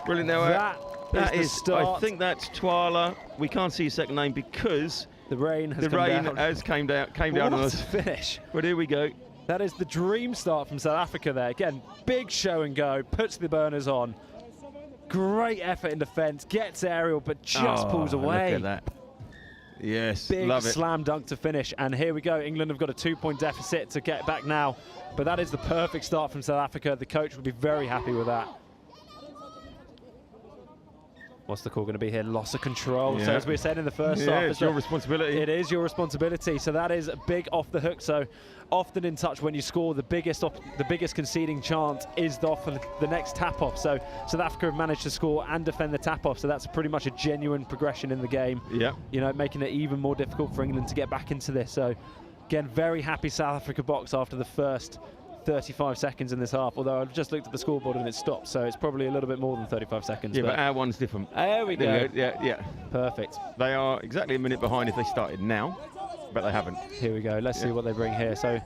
Brilliant. Now, that is the start. I think that's Twala. We can't see his second name because the rain has came down on us. What a finish. But here we go. That is the dream start from South Africa there. Again, big show and go, puts the burners on. Great effort in defence, gets aerial, but just pulls away. Look at that. Yes, big love it. Slam dunk to finish, and here we go. England have got a 2-point deficit to get back now, but that is the perfect start from South Africa. The coach would be very happy with that. What's the call going to be here? Loss of control. Yeah. So as we said in the first half, it's your responsibility. It is your responsibility. So that is big off the hook. So often in touch, when you score, the biggest conceding chance is the next tap off. So South Africa have managed to score and defend the tap off. So that's pretty much a genuine progression in the game. Yeah. You know, making it even more difficult for England to get back into this. So again, very happy South Africa box after the first 35 seconds in this half, although I've just looked at the scoreboard and it stopped, so it's probably a little bit more than 35 seconds. Yeah, but our one's different. There we go. Yeah. Perfect. They are exactly a minute behind if they started now, but they haven't. Here we go. Let's see what they bring here. So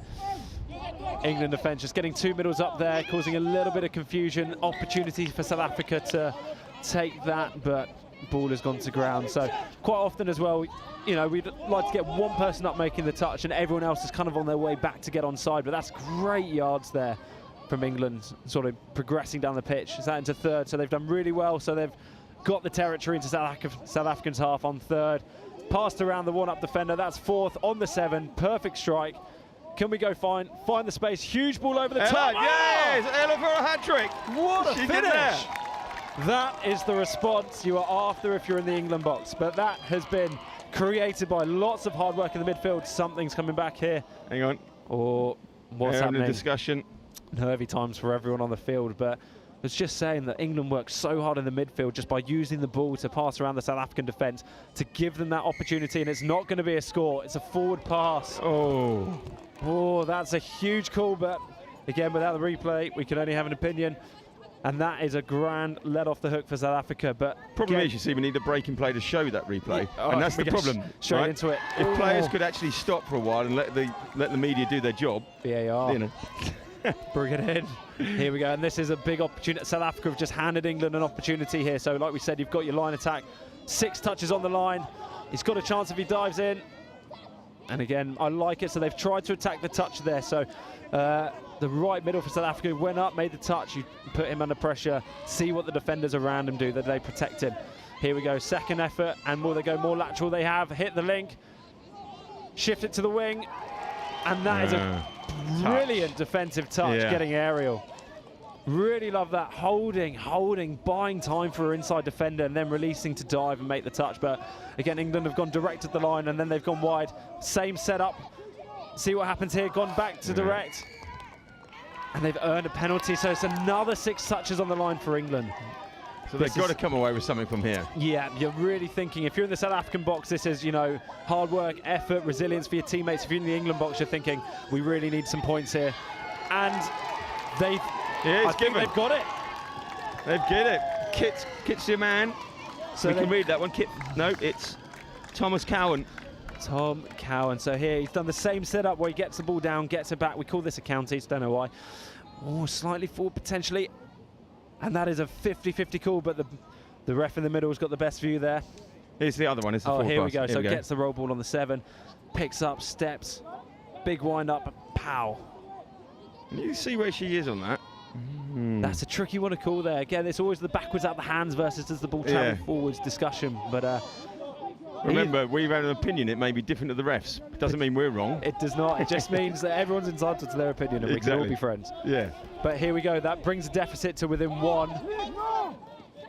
England defence just getting 2 middles up there, causing a little bit of confusion. Opportunity for South Africa to take that, but ball has gone to ground. So quite often as well, you know, we'd like to get one person up making the touch and everyone else is kind of on their way back to get onside, but that's great yards there from England, sort of progressing down the pitch. Is that into third? So they've done really well. So they've got the territory into South Africa's half on third. Passed around the one-up defender. That's fourth on the 7. Perfect strike. Can we go find the space? Huge ball over the top. Yes, Ella for a hat-trick. What a finish. That is the response you are after if you're in the England box. But that has been created by lots of hard work in the midfield. Something's coming back here. Hang on. Or what's happening? Discussion. Nervy times for everyone on the field. But I was just saying that England worked so hard in the midfield just by using the ball to pass around the South African defence to give them that opportunity. And it's not going to be a score. It's a forward pass. Oh, that's a huge call. But again, without the replay, we can only have an opinion. And that is a grand let off the hook for South Africa. But problem is, you see, we need a breaking play to show that replay, and that's the problem. Straight into it. If players could actually stop for a while and let the media do their job, VAR. You know. Bring it in. Here we go, and this is a big opportunity. South Africa have just handed England an opportunity here. So, like we said, you've got your line attack, 6 touches on the line. He's got a chance if he dives in. And again, I like it. So they've tried to attack the touch there. So. The right middle for South Africa went up, made the touch, you put him under pressure, see what the defenders around him do, that they protect him. Here we go, second effort, and will they go more lateral? They have, hit the link, shift it to the wing, and that is a brilliant defensive touch, getting aerial. Really love that, holding, buying time for an inside defender and then releasing to dive and make the touch. But again, England have gone direct at the line and then they've gone wide. Same setup. See what happens here, gone back to direct. And they've earned a penalty, so it's another 6 touches on the line for England. So they've got to come away with something from here. Yeah, you're really thinking, if you're in the South African box, this is, you know, hard work, effort, resilience for your teammates. If you're in the England box, you're thinking, we really need some points here. And I think they've got it. They've got it. Kit's your man. So we can read that one. Kit, no, it's Thomas Cowan. Tom Cowan. So here he's done the same setup where he gets the ball down, gets it back. We call this a counties, don't know why. Oh, slightly forward potentially. And that is a 50-50 call, but the ref in the middle has got the best view there. Here's the other one. It's the here we pass. go. So gets the roll ball on the 7. picks up, steps, big wind up, pow. You see where she is on that. That's a tricky one to call there. Again, it's always the backwards out the hands versus does the ball travel forwards discussion. But remember, we've had an opinion. It may be different to the refs. It doesn't mean we're wrong. It does not. It just means that everyone's entitled to their opinion and we can all be friends. Yeah. But here we go. That brings the deficit to within 1.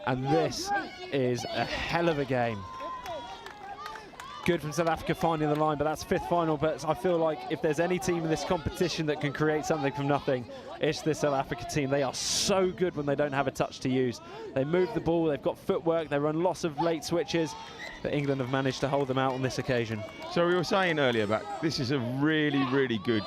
And this is a hell of a game. Good from South Africa finding the line, but that's 5th final. But I feel like if there's any team in this competition that can create something from nothing, it's this South Africa team. They are so good when they don't have a touch to use. They move the ball, they've got footwork, they run lots of late switches, but England have managed to hold them out on this occasion. So we were saying earlier about this is a really, really good,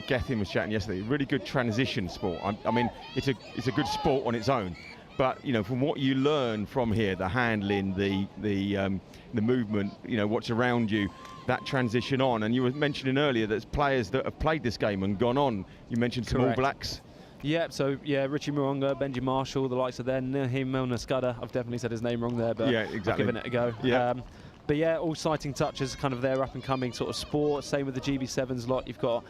Gethin was chatting yesterday, really good transition sport. I mean, it's a good sport on its own. But you know, from what you learn from here, the handling, the movement, you know, what's around you, that transition on. And you were mentioning earlier that there's players that have played this game and gone on. You mentioned some All Blacks. Yeah, so yeah, Richie Moronga, Benji Marshall, the likes of them, Nahim Milner-Skudder. I've definitely said his name wrong there, but yeah, exactly. I've given it a go. Yeah. But yeah, all sighting touches, kind of their up and coming sort of sport. Same with the GB7s lot. You've got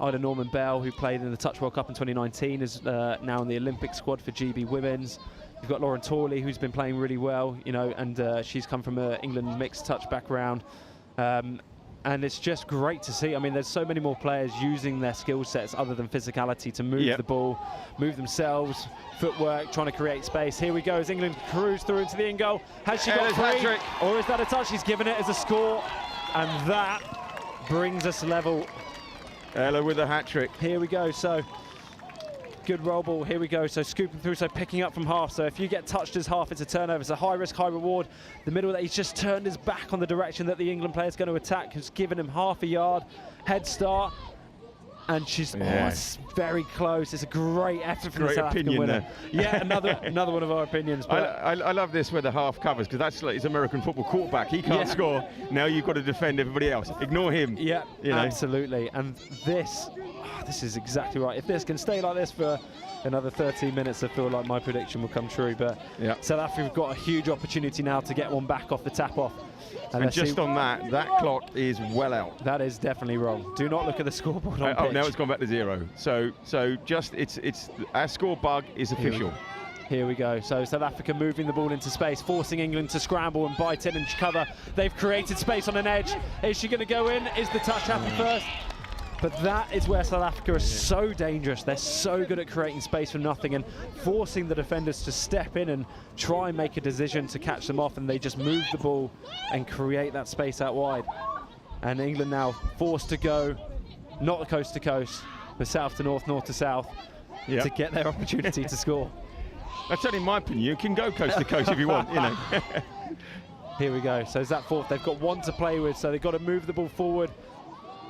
Ida Norman Bell, who played in the Touch World Cup in 2019, is now in the Olympic squad for GB Women's. You've got Lauren Torley, who's been playing really well, you know, and she's come from an England mixed touch background. And it's just great to see. I mean, there's so many more players using their skill sets other than physicality to move the ball, move themselves, footwork, trying to create space. Here we go as England cruise through into the in goal. Has she got 3? Or is that a touch? She's given it as a score. And that brings us level. Ella with a hat-trick. Here we go. So good roll ball. Here we go. So scooping through, so picking up from half. So if you get touched as half, it's a turnover. It's a high risk, high reward. The middle that he's just turned his back on the direction that the England player is going to attack, has given him half a yard head start. And she's it's very close. It's a great effort from the South African winner. Yeah, another one of our opinions. But I love this where the half covers, because that's like his American football quarterback. He can't score. Now you've got to defend everybody else. Ignore him. Yeah, you know? Absolutely. And this is exactly right. If this can stay like this for another 13 minutes, I feel like my prediction will come true. But South Africa have got a huge opportunity now to get one back off the tap off. And just on that clock is well out. That is definitely wrong. Do not look at the scoreboard on pitch. Oh, now it's gone back to 0. So just it's our score bug is official. Here we go. So South Africa moving the ball into space, forcing England to scramble and bite in and cover. They've created space on an edge. Is she going to go in? Is the touch happen first? But that is where South Africa is so dangerous. They're so good at creating space from nothing and forcing the defenders to step in and try and make a decision to catch them off, and they just move the ball and create that space out wide. And England now forced to go, not coast to coast, but south to north, north to south, to get their opportunity to score. That's only my opinion. You can go coast to coast if you want, you know. Here we go. So is that 4th? They've got 1 to play with, so they've got to move the ball forward.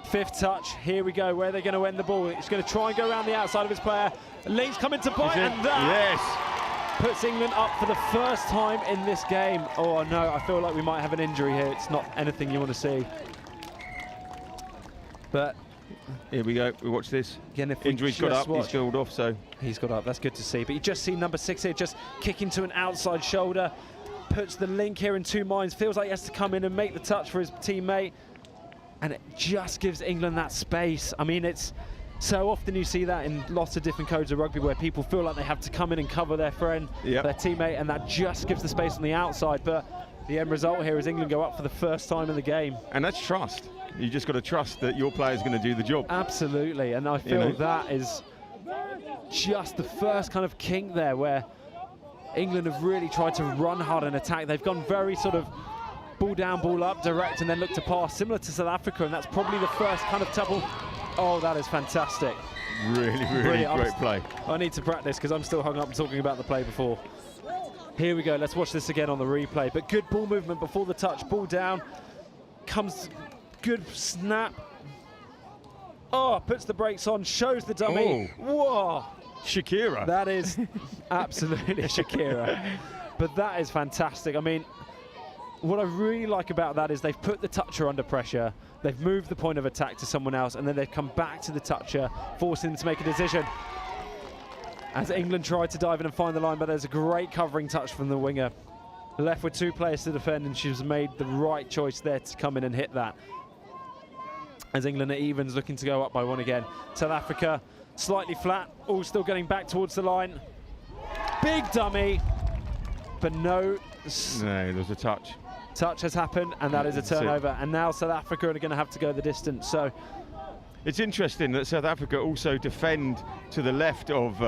5th touch, here we go. Where are they going to end the ball? It's going to try and go around the outside of his player. Link's coming to bite, and that puts England up for the first time in this game. Oh no, I feel like we might have an injury here. It's not anything you want to see. But here we go, we watch this. Again, if injury's got up, he's killed off, so. He's got up, that's good to see. But you just see number 6 here, just kicking to an outside shoulder. Puts the Link here in 2 minds. Feels like he has to come in and make the touch for his teammate. And it just gives England that space. I mean, it's so often you see that in lots of different codes of rugby where people feel like they have to come in and cover their friend, their teammate, and that just gives the space on the outside. But the end result here is England go up for the first time in the game. And that's trust. You just got to trust that your player's going to do the job. Absolutely, and I feel that is just the first kind of kink there where England have really tried to run hard and attack. They've gone very sort of ball down, ball up, direct, and then look to pass, similar to South Africa, and that's probably the first kind of double. Oh, that is fantastic. Really great play. I need to practice because I'm still hung up talking about the play before. Here we go, let's watch this again on the replay. But good ball movement before the touch, ball down, comes, good snap. Oh, puts the brakes on, shows the dummy. Oh. Whoa. Shakira. That is absolutely Shakira. But that is fantastic. I mean, what I really like about that is they've put the toucher under pressure, they've moved the point of attack to someone else, and then they've come back to the toucher, forcing them to make a decision. As England tried to dive in and find the line, but there's a great covering touch from the winger. Left with 2 players to defend, and she's made the right choice there to come in and hit that. as England at evens, looking to go up by 1 again. South Africa slightly flat, all still getting back towards the line. Big dummy, but no. No, there's a touch. Touch has happened, and that is a turnover. And now South Africa are going to have to go the distance. So it's interesting that South Africa also defend to the left of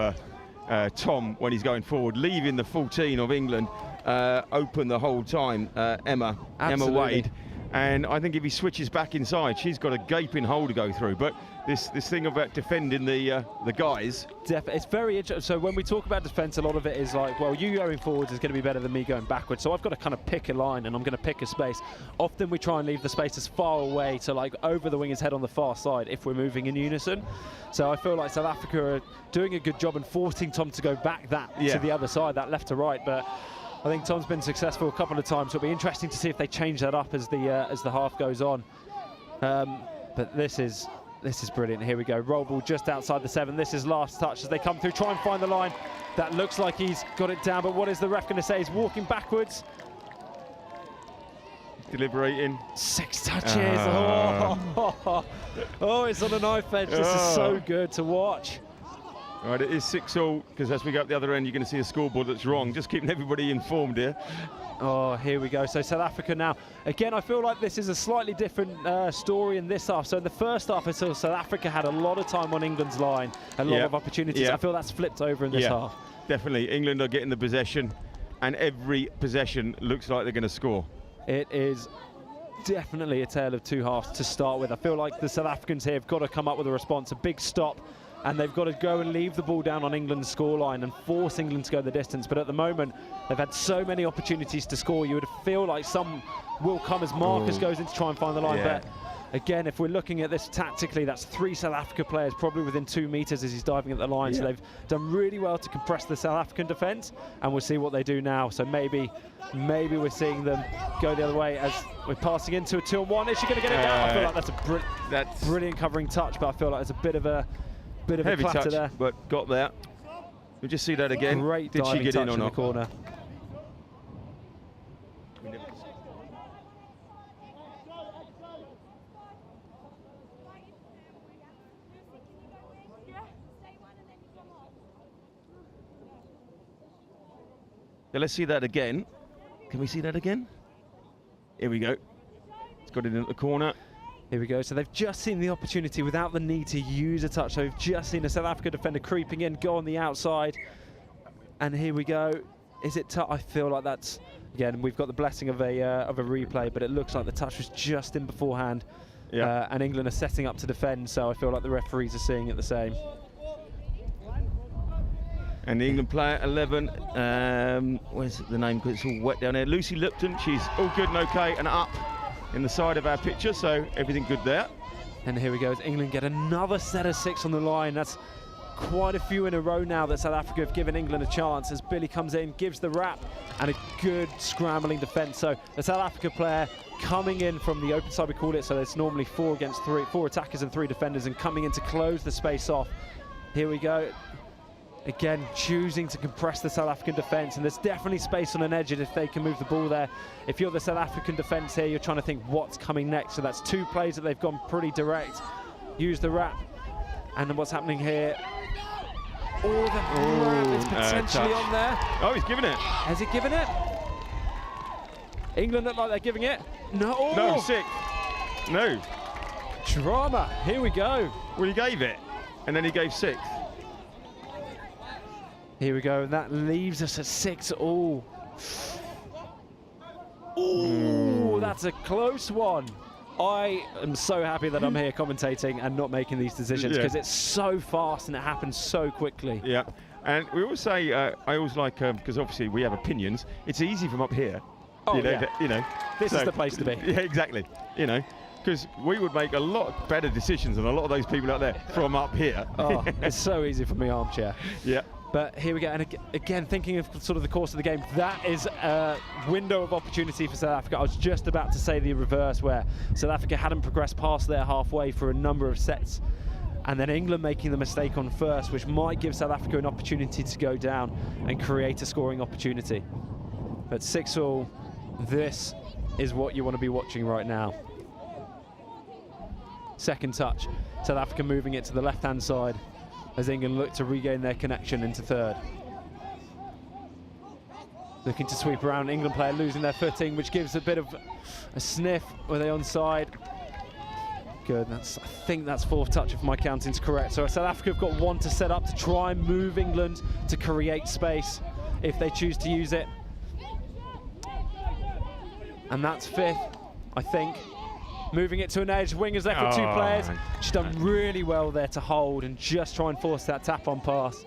Tom when he's going forward, leaving the 14 of England open the whole time. Emma Wade. And I think if he switches back inside, she's got a gaping hole to go through. But this thing about defending the guys. It's very interesting. So when we talk about defence, a lot of it is like, well, you going forwards is going to be better than me going backwards. So I've got to kind of pick a line, and I'm going to pick a space. Often we try and leave the space as far away to like over the winger's head on the far side if we're moving in unison. So I feel like South Africa are doing a good job and forcing Tom to go back to the other side, that left to right. But I think Tom's been successful a couple of times. It'll be interesting to see if they change that up as the half goes on. But this is brilliant. Here we go. Roll ball just outside the 7. This is last touch as they come through. Try and find the line. That looks like he's got it down. But what is the ref going to say? He's walking backwards. Deliberating. 6 touches. Oh, it's on a knife edge. This is so good to watch. All right, it is 6-all, because as we go up the other end, you're going to see a scoreboard that's wrong. Just keeping everybody informed here. Oh, here we go. So South Africa now. Again, I feel like this is a slightly different story in this half. So in the first half, I saw South Africa had a lot of time on England's line, a lot of opportunities. I feel that's flipped over in this half. Definitely. England are getting the possession, and every possession looks like they're going to score. It is definitely a tale of two halves to start with. I feel like the South Africans here have got to come up with a response, a big stop, and they've got to go and leave the ball down on England's scoreline and force England to go the distance. But at the moment, they've had so many opportunities to score. You would feel like some will come as Marcus goes in to try and find the line. But again, if we're looking at this tactically, that's 3 South Africa players probably within 2 meters as he's diving at the line. So they've done really well to compress the South African defence, and we'll see what they do now. So maybe we're seeing them go the other way as we're passing into a 2-on-1. Is she going to get it down? I feel like that's a brilliant covering touch, but I feel like it's a bit of a heavy clatter touch there. But got there. We'll just see that again. Great Did she get in or the not? Corner. Yeah, let's see that again. Can we see that again? Here we go. It's got it in the corner. Here we go. So they've just seen the opportunity without the need to use a touch. So they've just seen a South Africa defender creeping in, go on the outside. And here we go. Is it touch? I feel like that's, again, we've got the blessing of a replay, but it looks like the touch was just in beforehand. And England are setting up to defend, so I feel like the referees are seeing it the same. And the England player 11, where's the name? Because it's all wet down there. Lucy Lipton, she's all good and okay and up in the side of our picture, so everything good there. And here we go, as England get another set of 6 on the line. That's quite a few in a row now that South Africa have given England a chance, as Billy comes in, gives the wrap, and a good scrambling defence. So the South Africa player coming in from the open side, we call it, so it's normally 4 against 3, 4 attackers and 3 defenders, and coming in to close the space off. Here we go. Again, choosing to compress the South African defence, and there's definitely space on an edge if they can move the ball there. If you're the South African defence here, you're trying to think what's coming next. So that's 2 plays that they've gone pretty direct. Use the wrap. And then what's happening here? Oh, the wrap is potentially on there. Oh, he's giving it. Has he given it? England look like they're giving it. No. Oh. No, 6. No. Drama. Here we go. Well, he gave it, and then he gave 6. Here we go, and that leaves us at 6-all. Ooh, that's a close one. I am so happy that I'm here commentating and not making these decisions, because it's so fast and it happens so quickly. Yeah, and we always say, I always like, because obviously we have opinions, it's easy from up here. Oh, you know, This is the place to be. Yeah, exactly. You know, because we would make a lot better decisions than a lot of those people out there from up here. Oh, it's so easy from my armchair. Yeah. But here we go, and again, thinking of sort of the course of the game, that is a window of opportunity for South Africa. I was just about to say the reverse, where South Africa hadn't progressed past their halfway for a number of sets, and then England making the mistake on first, which might give South Africa an opportunity to go down and create a scoring opportunity. But 6-all, this is what you want to be watching right now. second touch. South Africa moving it to the left-hand side as England look to regain their connection into third. Looking to sweep around, England player losing their footing, which gives a bit of a sniff. Were they onside? Good, I think that's fourth touch if my counting's correct. So South Africa have got one to set up to try and move England to create space if they choose to use it. And that's fifth, I think. Moving it to an edge, wingers left with two players. She's done really well there to hold and just try and force that tap-on pass.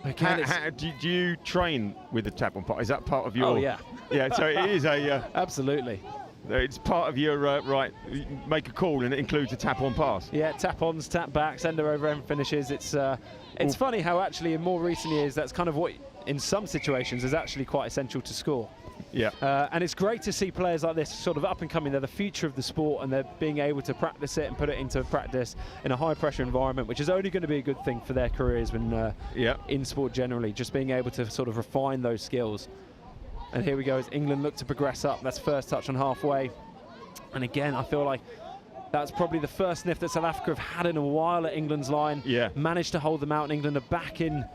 Again, how do you train with the tap-on pass? Is that part of your... Oh, yeah. Yeah, so it is a... Absolutely. It's part of your, right, make a call and it includes a tap-on pass. Yeah, tap-ons, tap-backs, ender over end finishes. It's funny how actually in more recent years that's kind of what, in some situations, is actually quite essential to score. Yeah. And it's great to see players like this sort of up and coming. They're the future of the sport and they're being able to practice it and put it into practice in a high pressure environment, which is only going to be a good thing for their careers when in sport generally, just being able to sort of refine those skills. And here we go as England look to progress up. That's first touch on halfway. And again, I feel like that's probably the first sniff that South Africa have had in a while at England's line. Yeah. Managed to hold them out and England are back in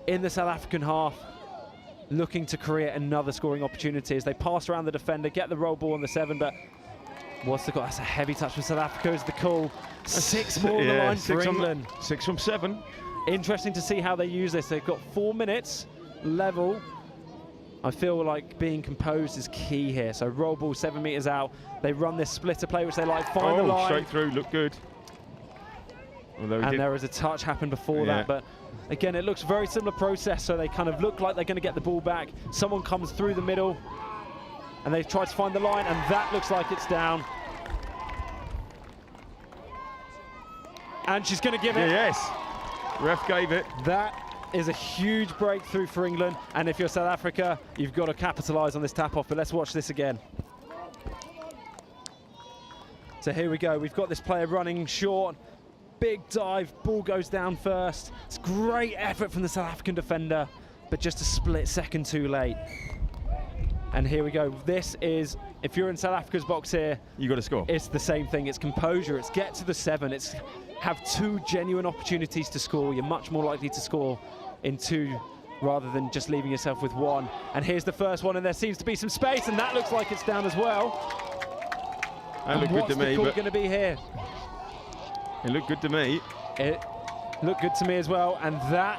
the South African half, looking to create another scoring opportunity as they pass around the defender, get the roll ball on the 7, but what's the goal? That's a heavy touch from South Africa is the call. 6 more on the line for England. 6 from 7. Interesting to see how they use this. They've got 4 minutes level. I feel like being composed is key here. So roll ball 7 meters out. They run this splitter play, which they like, find the line. Straight through, look good. And there is a touch happened before that, but again, it looks very similar process. So they kind of look like they're going to get the ball back. Someone comes through the middle, and they try to find the line, and that looks like it's down. And she's going to give it. Yes, ref gave it. That is a huge breakthrough for England, and if you're South Africa, you've got to capitalise on this tap-off, but let's watch this again. So here we go, we've got this player running short, big dive, ball goes down first. It's great effort from the South African defender, but just a split second too late. And here we go, this is, if you're in South Africa's box here, you got to score. It's the same thing, it's composure, it's get to the 7, it's have 2 genuine opportunities to score. You're much more likely to score in 2 rather than just leaving yourself with 1. And here's the first one, and there seems to be some space, and that looks like it's down as well. That looked good to me, but what's the call going to be here? It looked good to me. It looked good to me as well, and that...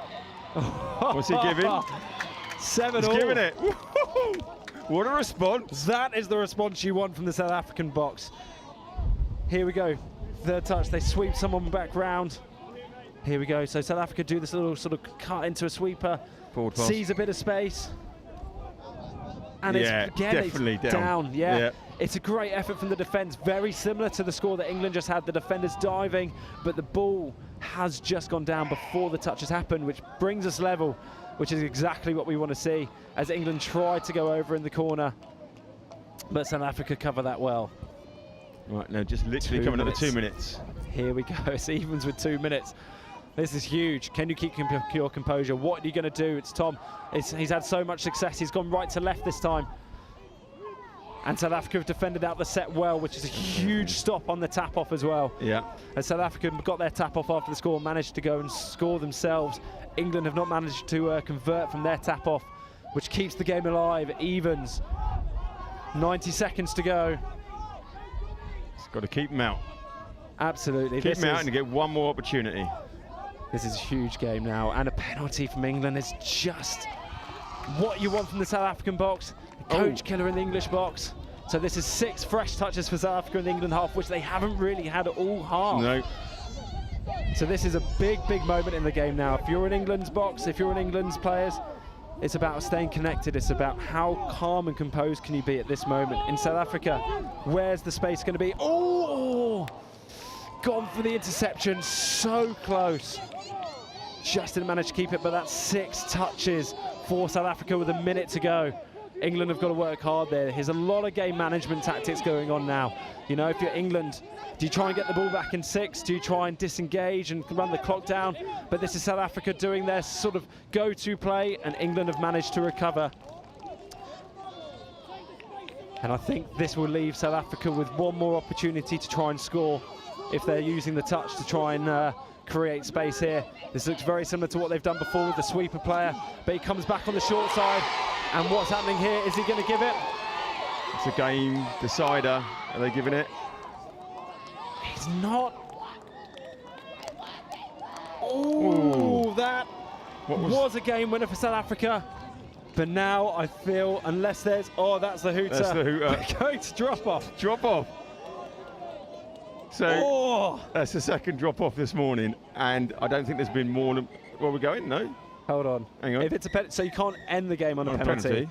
What's he giving? 7 He's all. giving it. What a response. That is the response you want from the South African box. Here we go. Third touch, they sweep someone back round. Here we go, so South Africa do this little sort of cut into a sweeper, sees a bit of space, and it's definitely down. Yeah. It's a great effort from the defence, very similar to the score that England just had, the defenders diving, but the ball has just gone down before the touch has happened, which brings us level, which is exactly what we want to see, as England tried to go over in the corner, but South Africa cover that well. Right, now just literally coming up to 2 minutes. Here we go, it's evens with 2 minutes. This is huge. Can you keep your composure? What are you going to do? It's Tom. He's had so much success. He's gone right to left this time. And South Africa have defended out the set well, which is a huge stop on the tap-off as well. Yeah. And South Africa got their tap-off after the score, managed to go and score themselves. England have not managed to convert from their tap-off, which keeps the game alive. Evens. 90 seconds to go. Got to keep them out. Absolutely. Keep them out and get one more opportunity. This is a huge game now, and a penalty from England is just what you want from the South African box. A coach killer in the English box. So this is 6 fresh touches for South Africa in the England half, which they haven't really had all half. No. So this is a big, big moment in the game now. If you're in England's box, if you're in England's players, it's about staying connected. It's about how calm and composed can you be at this moment. In South Africa, where's the space going to be? Oh! Gone for the interception, so close. Just didn't manage to keep it, but that's 6 touches for South Africa with a minute to go. England have got to work hard there. There's a lot of game management tactics going on now. You know, if you're England, do you try and get the ball back in 6? Do you try and disengage and run the clock down? But this is South Africa doing their sort of go-to play, and England have managed to recover. And I think this will leave South Africa with one more opportunity to try and score if they're using the touch to try and create space here. This looks very similar to what they've done before with the sweeper player, but he comes back on the short side. And what's happening here? Is he going to give it? It's a game decider. Are they giving it? He's not. Oh, that was a game winner for South Africa. But now I feel, unless there's, oh, that's the hooter. That's the hooter. They're going to drop off. Drop off. So that's the second drop off this morning, and I don't think there's been more than, well, we're going, no? Hold on. Hang on. If it's a penalty, so you can't end the game on a penalty.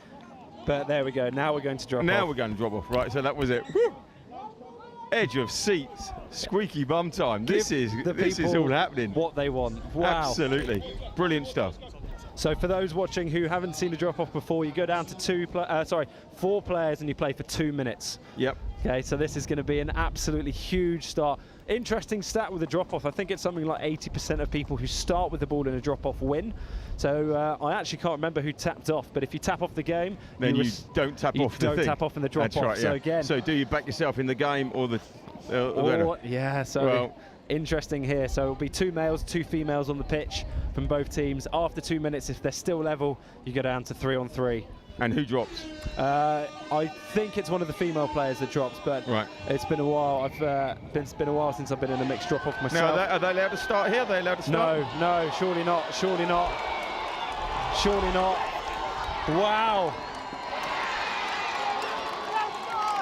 But there we go. Now we're going to drop off. Now we're going to drop off. Right, so that was it. Woo! Edge of seats, squeaky bum time. This is all happening. What they want. Wow. Absolutely. Brilliant stuff. So for those watching who haven't seen a drop-off before, you go down to 4 players and you play for 2 minutes. Yep. Okay, so this is going to be an absolutely huge start. Interesting stat with the drop-off. I think it's something like 80% of people who start with the ball in a drop-off win. So I actually can't remember who tapped off, but if you tap off the game, then you don't tap off the thing. You don't tap off in the drop-off. That's right, So again, so do you back yourself in the game or the? Yeah. So. Well, interesting here. So it'll be 2 males, 2 females on the pitch from both teams. After 2 minutes, if they're still level, you go down to 3-on-3. And who drops? I think it's one of the female players that drops, but it's been a while. It's been a while since I've been in a mixed drop-off myself. Now, are they allowed to start here? Are they allowed to start? No, surely not. Surely not. Surely not. Wow.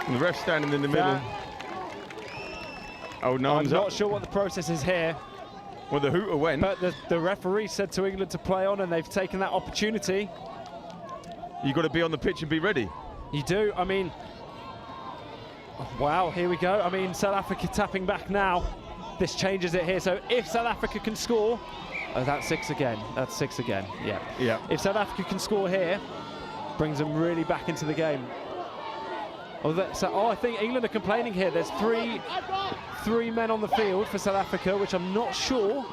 And the ref standing in the middle. Oh, no, I'm not sure what the process is here. Well, the hooter went. But the referee said to England to play on, and they've taken that opportunity. You've got to be on the pitch and be ready. You do. I mean, wow, here we go. I mean, South Africa tapping back now. This changes it here. So if South Africa can score, oh, that's 6 again. That's 6 again. Yeah. Yeah. If South Africa can score here, brings them really back into the game. I think England are complaining here. There's three men on the field for South Africa, which I'm not sure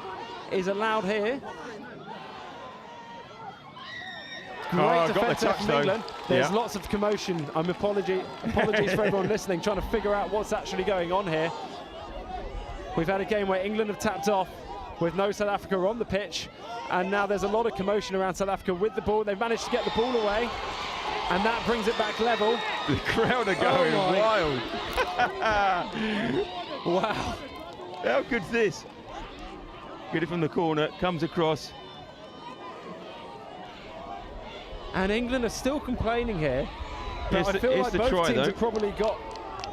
is allowed here. Great defence from England. There's lots of commotion. Apologies for everyone listening, trying to figure out what's actually going on here. We've had a game where England have tapped off with no South Africa on the pitch, and now there's a lot of commotion around South Africa with the ball. They've managed to get the ball away, and that brings it back level. The crowd are going wild. Wow. How good's this? Get it from the corner, comes across. And England are still complaining here. But I feel like both teams have probably got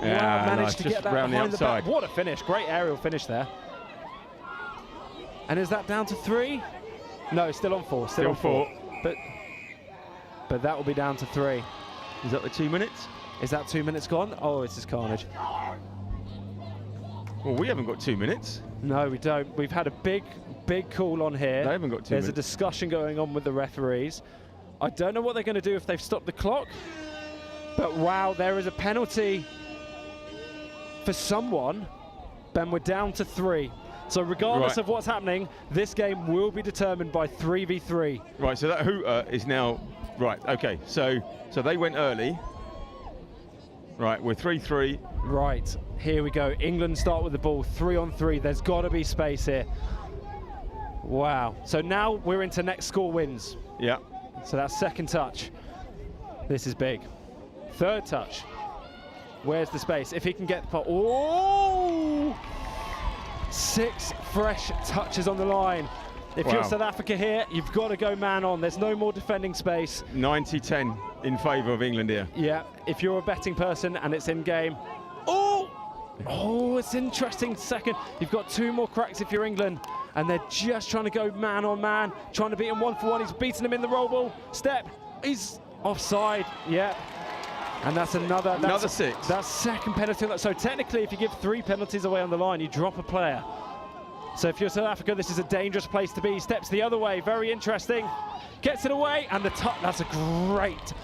managed to get that behind the back. What a finish. Great aerial finish there. And is that down to 3? No, still on 4. Still on 4. But that will be down to 3. Is that the 2 minutes? Is that 2 minutes gone? Oh, this is carnage. Well, we haven't got 2 minutes. No, we don't. We've had a big call on here. They haven't got 2 minutes. There's a discussion going on with the referees. I don't know what they're going to do if they've stopped the clock. But wow, there is a penalty for someone. Ben, we're down to 3. So regardless of what's happening, this game will be determined by 3v3. Right, so that hooter is now... Right, okay, so they went early. Right, we're 3-3. Right, here we go. England start with the ball, 3-on-3. There's got to be space here. Wow. So now we're into next score wins. Yeah. So that's second touch. This is big. Third touch. Where's the space? If he can get the... Oh! 6 fresh touches on the line. If you're South Africa here, you've got to go man on. There's no more defending space. 90-10 in favour of England here. Yeah, if you're a betting person and it's in game. Oh! Oh, it's interesting. Second. You've got 2 more cracks if you're England. And they're just trying to go man on man, trying to beat him 1-for-1. He's beaten him in the roll ball. Step. He's offside. Yeah. And that's another 6. That's second penalty. So technically, if you give 3 penalties away on the line, you drop a player. So if you're South Africa, this is a dangerous place to be. Steps the other way. Very interesting. Gets it away. And the touch. That's a great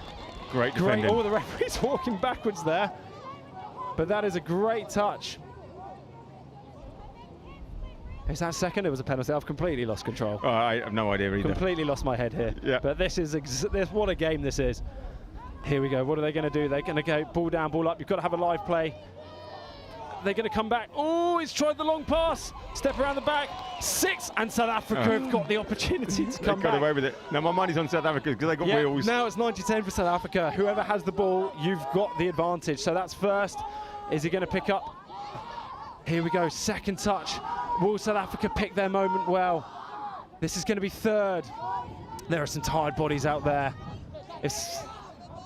defending. Oh, the referee's walking backwards there. But that is a great touch. Is that second? It was a penalty. I've completely lost control. Oh, I have no idea either. Completely lost my head here. Yeah. But this is what a game this is. Here we go. What are they going to do? They're going to go ball down, ball up. You've got to have a live play. They're going to come back. Oh, he's tried the long pass. Step around the back. 6, and South Africa have got the opportunity to come They got back. away with it. Now my money's on South Africa because they got wheels. Now it's 90-10 for South Africa. Whoever has the ball, you've got the advantage. So that's first. Is he going to pick up? Here we go. Second touch. Will South Africa pick their moment well? This is going to be third. There are some tired bodies out there.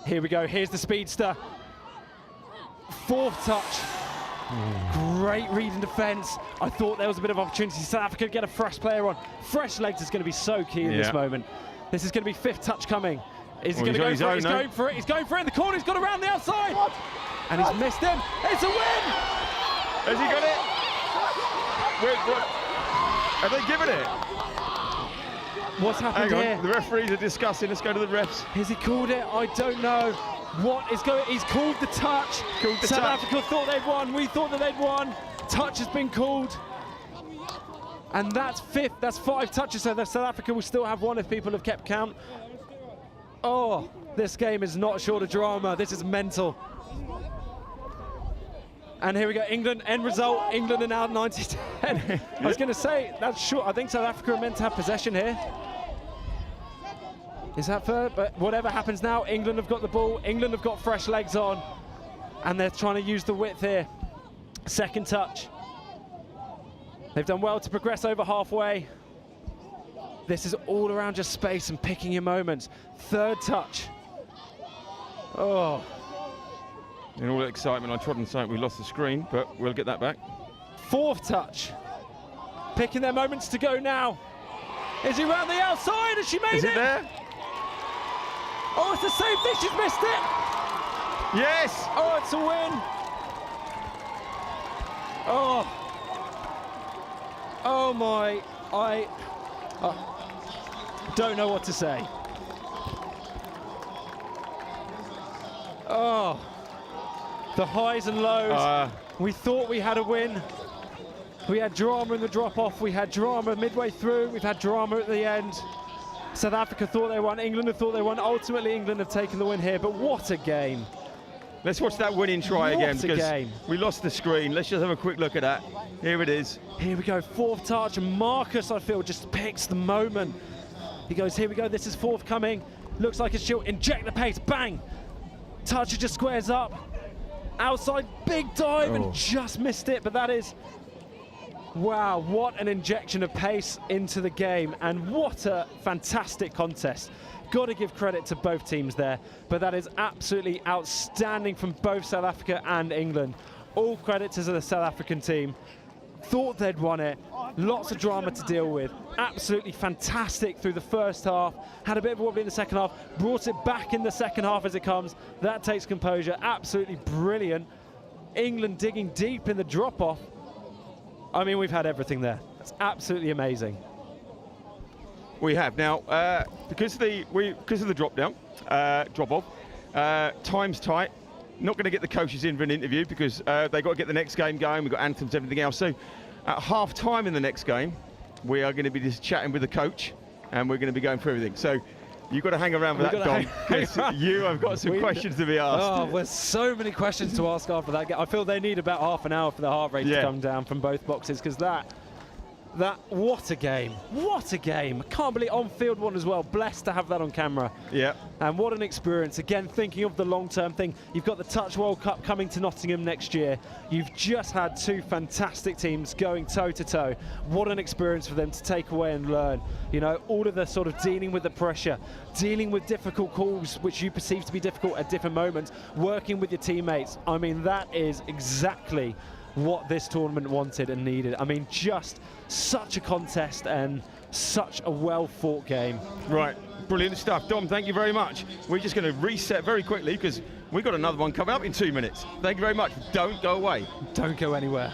Here we go. Here's the speedster. Fourth touch. Great read and defence. I thought there was a bit of opportunity. South Africa get a fresh player on. Fresh legs is going to be so key in this moment. This is going to be fifth touch coming. Is he going to go for it? He's going for it. He's going for it in the corner. He's got around the outside. And he's missed him. It's a win! Has he got it? Wait, what? Have they given it? What's happened Hang on, here? the referees are discussing. Let's go to the refs. Has he called it? I don't know. What is going? He's called the touch. South Africa thought they'd won. We thought that they'd won. Touch has been called. And that's fifth. That's 5 touches. So South Africa will still have one if people have kept count. Oh, this game is not short of drama. This is mental. And here we go, England, end result, England are now 90-10. I was going to say, that's short. I think South Africa are meant to have possession here. Is that fair? But whatever happens now, England have got the ball, England have got fresh legs on, and they're trying to use the width here. Second touch. They've done well to progress over halfway. This is all around just space and picking your moments. Third touch. Oh. In all that excitement, I trod on something, we lost the screen, but we'll get that back. Fourth touch. Picking their moments to go now. Is he round the outside? Has she made it? Is it there? Oh, it's the same thing. She's missed it. Yes. Oh, it's a win. Oh. Oh my. I don't know what to say. Oh. The highs and lows. We thought we had a win. We had drama in the drop-off. We had drama midway through. We've had drama at the end. South Africa thought they won. England have thought they won. Ultimately, England have taken the win here. But what a game. Let's watch that winning try again, What a because game. we lost the screen. Let's just have a quick look at that. Here it is. Here we go, fourth touch, and Marcus, I feel, just picks the moment. He goes, here we go, this is forthcoming. Looks like she'll inject the pace, bang! Touch, just squares up. Outside, big dive, and just missed it, but that is... Wow, what an injection of pace into the game, and what a fantastic contest. Got to give credit to both teams there, but that is absolutely outstanding from both South Africa and England. All credit to the South African team. Thought they'd won it. Lots of drama to deal with. Absolutely fantastic through the first half. Had a bit of a wobbly in the second half. Brought it back in the second half as it comes. That takes composure. Absolutely brilliant. England digging deep in the drop-off. I mean, we've had everything there. That's absolutely amazing. We have now because of the drop-off. Time's tight. Not going to get the coaches in for an interview because they got to get the next game going. We've got anthems, everything else. So at half-time in the next game, we are going to be just chatting with the coach, and we're going to be going through everything. So you've got to hang around for that, Dom, because you have got some questions to be asked. Oh, there's so many questions to ask after that game. I feel they need about half an hour for the heart rate to come down from both boxes, because what a game. What a game. I can't believe on-field one as well. Blessed to have that on camera. Yeah. And what an experience. Again, thinking of the long-term thing. You've got the Touch World Cup coming to Nottingham next year. You've just had 2 fantastic teams going toe-to-toe. What an experience for them to take away and learn. You know, all of the sort of dealing with the pressure, dealing with difficult calls, which you perceive to be difficult at different moments, working with your teammates. I mean, that is exactly what this tournament wanted and needed. I mean, just such a contest and such a well-fought game. Right, brilliant stuff. Dom, thank you very much. We're just going to reset very quickly because we've got another one coming up in 2 minutes. Thank you very much. Don't go away. Don't go anywhere.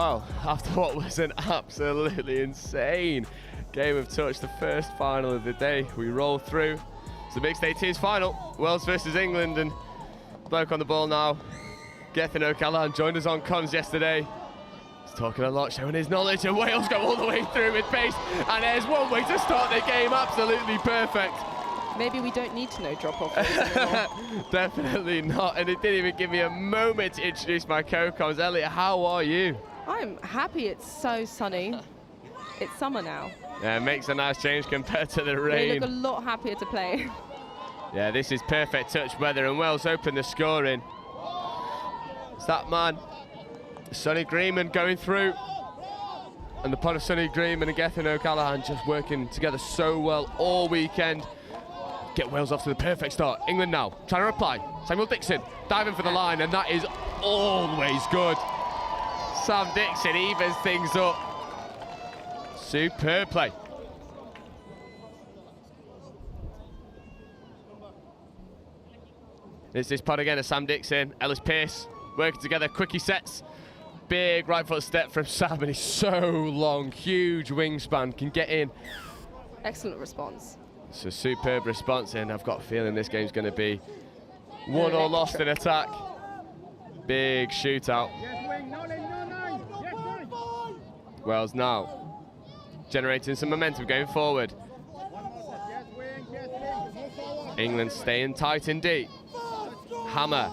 Well, after what was an absolutely insane game of touch, the first final of the day, we roll through. It's the mixed 18s final, Wales versus England, and bloke on the ball now, Gethin O'Callaghan, joined us on comms yesterday. He's talking a lot, showing his knowledge, and Wales go all the way through with pace, and there's one way to start the game, absolutely perfect. Maybe we don't need to know drop-off anymore. Definitely not, and it didn't even give me a moment to introduce my co-comms. Elliot, how are you? I'm happy it's so sunny. It's summer now. Yeah, it makes a nice change compared to the They rain. look a lot happier to play. Yeah, this is perfect touch weather, and Wales open the scoring. It's that man, Sonny Greenman, going through. And the pot of Sonny Greenman and Gethin O'Callaghan just working together so well all weekend. Get Wales off to the perfect start. England now, trying to reply. Samuel Dixon diving for the line, and that is always good. Sam Dixon evens things up. Superb play. It's this pot again of Sam Dixon, Ellis Pearce, working together, quickie sets. Big right foot step from Sam, and he's so long, huge wingspan, can get in. Excellent response. It's a superb response, and I've got a feeling this game's going to be won or lost in attack. Big shootout. Wales now generating some momentum going forward. England staying tight and deep. Hammer.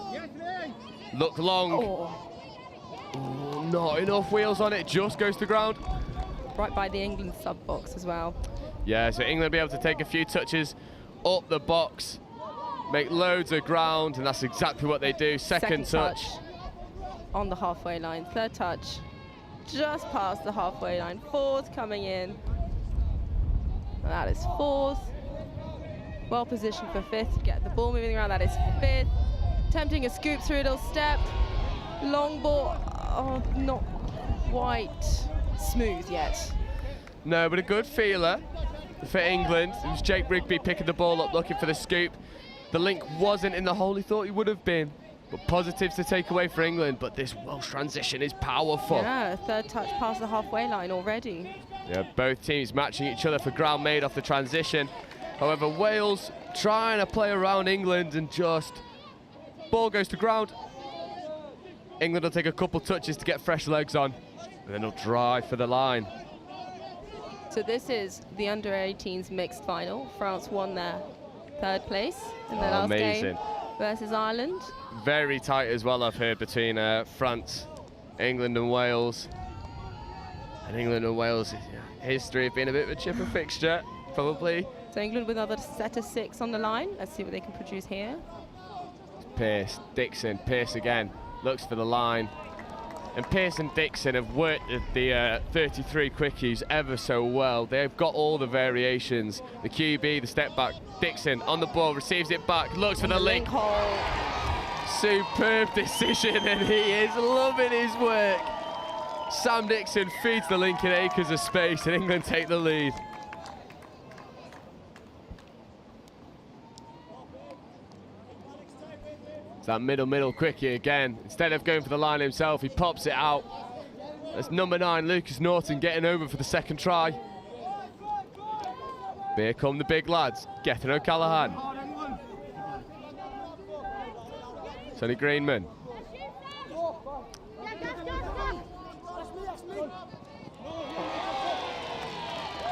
Look long. Ooh, not enough wheels on it, just goes to ground. Right by the England sub box as well. Yeah, so England will be able to take a few touches up the box, make loads of ground, and that's exactly what they do. Second touch. On the halfway line. Third touch, just past the halfway line. Fourth coming in. And that is fourth. Well positioned for fifth. Get the ball moving around. That is fifth. Attempting a scoop through, it'll step. Long ball. Oh, not quite smooth yet. No, but a good feeler for England. It was Jake Rigby picking the ball up, looking for the scoop. The link wasn't in the hole he thought he would have been. But positives to take away for England, but this Welsh transition is powerful. Yeah, third touch past the halfway line already. Yeah, both teams matching each other for ground made off the transition. However, Wales trying to play around England, and just ball goes to ground. England will take a couple touches to get fresh legs on, and then they'll drive for the line. So this is the under-18s mixed final. France won their third place in the last game versus Ireland. Very tight as well, I've heard, between France, England and Wales. And England and Wales, history of being a bit of a chipper fixture, probably. So England with another set of 6 on the line. Let's see what they can produce here. Pearce, Dixon, Pearce again, looks for the line. And Pearce and Dixon have worked at the 33 quickies ever so well. They've got all the variations. The QB, the step back, Dixon on the ball, receives it back, looks for the link. Hole. Superb decision, and he is loving his work. Sam Dixon feeds the link in acres of space, and England take the lead. It's that middle quickie again. Instead of going for the line himself, he pops it out. That's number 9, Lucas Norton, getting over for the second try. Here come the big lads. Gethin O'Callaghan. Sonny Greenman.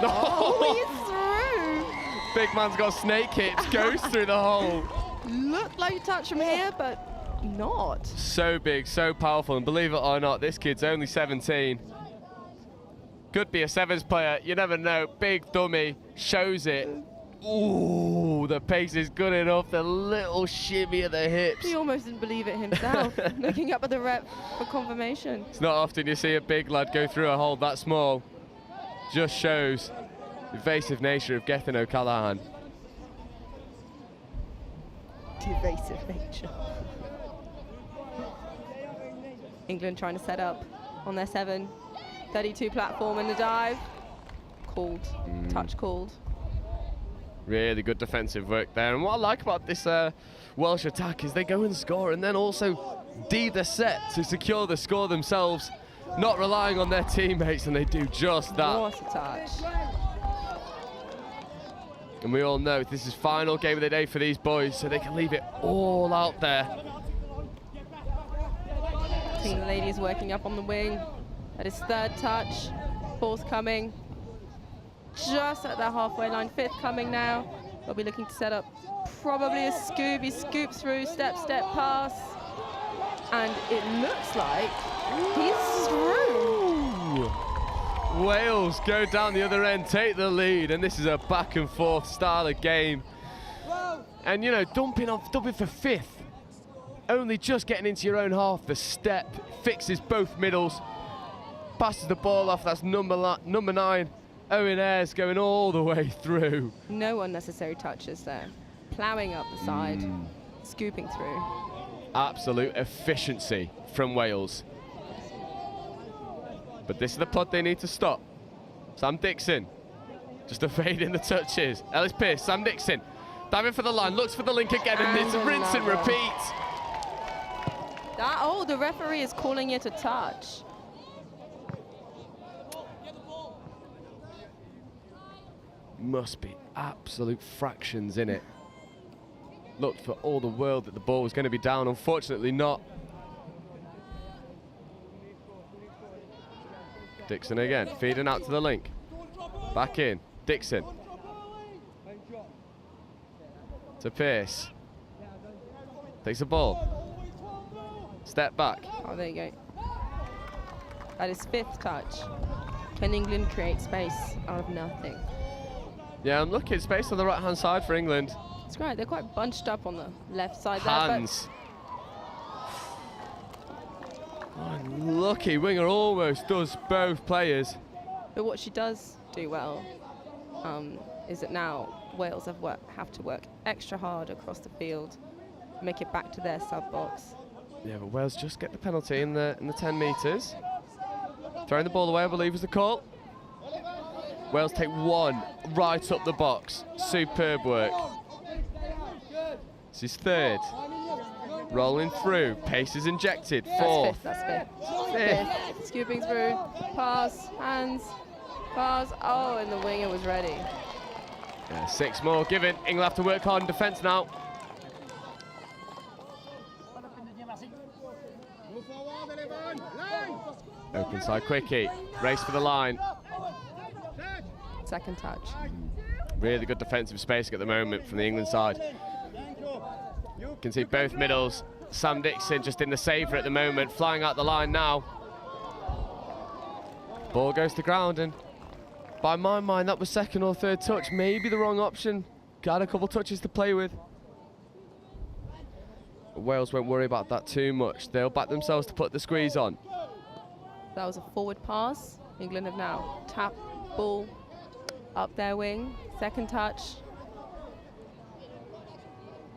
Oh, he's through. Big man's got snake hips, goes through the hole. Looked like a touch from here, but not. So big, so powerful, and believe it or not, this kid's only 17. Could be a sevens player, you never know. Big dummy, shows it. Ooh, the pace is good enough. The little shimmy of the hips. He almost didn't believe it himself, looking up at the rep for confirmation. It's not often you see a big lad go through a hole that small. Just shows the evasive nature of Gethin O'Callaghan. Evasive nature. England trying to set up on their 7. 32 platform in the dive. Called. Touch called. Really good defensive work there. And what I like about this Welsh attack is they go and score and then also D the set to secure the score themselves. not relying on their teammates, and they do just that. What a touch. And we all know this is final game of the day for these boys, so they can leave it all out there. I think the lady is working up on the wing. That is third touch. Fourth coming. Just at that halfway line. Fifth coming now. They'll be looking to set up probably a scoop. He scoops through, step pass. And it looks like he's through. Wales go down the other end, take the lead, and this is a back and forth style of game. And you know, dumping for fifth. Only just getting into your own half. The step fixes both middles, passes the ball off. That's number 9. Owen Ayres going all the way through. No unnecessary touches there. Ploughing up the side, scooping through. Absolute efficiency from Wales. But this is the pod they need to stop. Sam Dixon, just evading the touches. Ellis Pearce, Sam Dixon, diving for the line, looks for the link again, and it's rinse and repeat. Oh, the referee is calling it a touch. Must be absolute fractions in it. Looked for all the world that the ball was going to be down. Unfortunately not. Dixon again, feeding out to the link. Back in, Dixon. To Pearce. Takes the ball. Step back. Oh, there you go. That is fifth touch. Can England create space out of nothing? Yeah, I'm looking space on the right-hand side for England. It's great. They're quite bunched up on the left side Hands. Oh, lucky winger almost does both players. But what she does do well is that now Wales have to work extra hard across the field, make it back to their sub-box. Yeah, but Wales just get the penalty in the 10 metres. Throwing the ball away, I believe, was the call. Wales take one right up the box. Superb work. This is third. Rolling through. Pace is injected. Fourth. That's fifth. Fifth. Scooping through. Pass. Hands. Pass. Oh, and the winger was ready. Yeah, 6 more given. England have to work hard in defence now. Open side quickie. Race for the line. Second touch. Really good defensive spacing at the moment from the England side. You can see both middles. Sam Dixon just in the saver at the moment, flying out the line now. Ball goes to ground, and by my mind that was second or third touch. Maybe the wrong option. Got a couple touches to play with. Wales won't worry about that too much. They'll back themselves to put the squeeze on. That was a forward pass. England have now tapped ball up their wing. Second touch.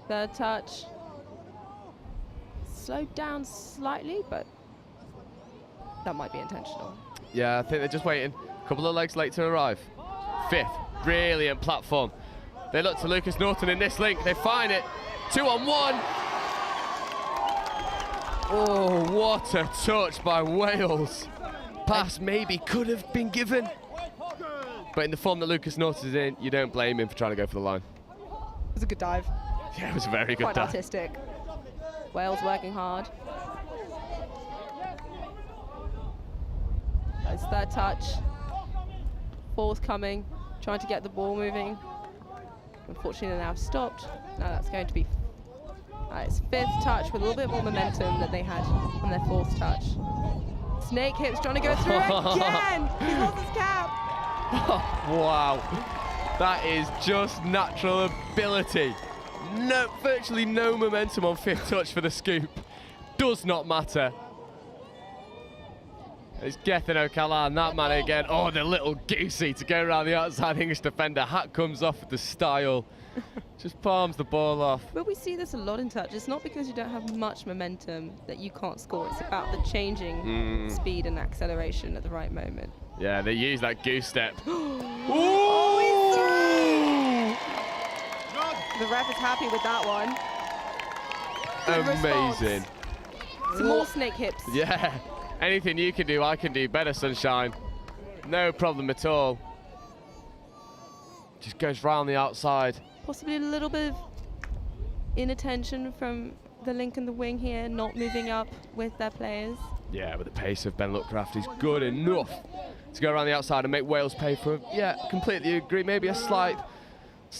Third touch. Slowed down slightly, but that might be intentional. Yeah, I think they're just waiting. A couple of legs late to arrive. Fifth, brilliant platform. They look to Lucas Norton in this link. They find it. 2-on-1. Oh, what a touch by Wales. Pass maybe could have been given. But in the form that Lucas Norton is in, you don't blame him for trying to go for the line. It was a good dive. Yeah, it was a very good Quite dive. artistic. Wales working hard. That's third touch. Fourth coming, trying to get the ball moving. Unfortunately, they now stopped. Now that's going to be it's fifth touch with a little bit more momentum that they had on their fourth touch. Snake hips trying to go through again. He's lost his cap. Wow, that is just natural ability. No, virtually no momentum on fifth touch for the scoop. Does not matter. It's Gethin O'Callaghan, that man again. Oh, the little goosey to go around the outside English defender. Hat comes off with the style. Just palms the ball off. But we see this a lot in touch. It's not because you don't have much momentum that you can't score. It's about the changing speed and acceleration at the right moment. Yeah, they use that goose step. Oh, he's through! The ref is happy with that one. Good Amazing. response. Some more snake hips. Yeah. Anything you can do, I can do better, Sunshine. No problem at all. Just goes round the outside. Possibly a little bit of inattention from the link and the wing here, not moving up with their players. Yeah, but the pace of Ben Lookcraft is good enough to go around the outside and make Wales pay for it. Yeah, completely agree. Maybe a slight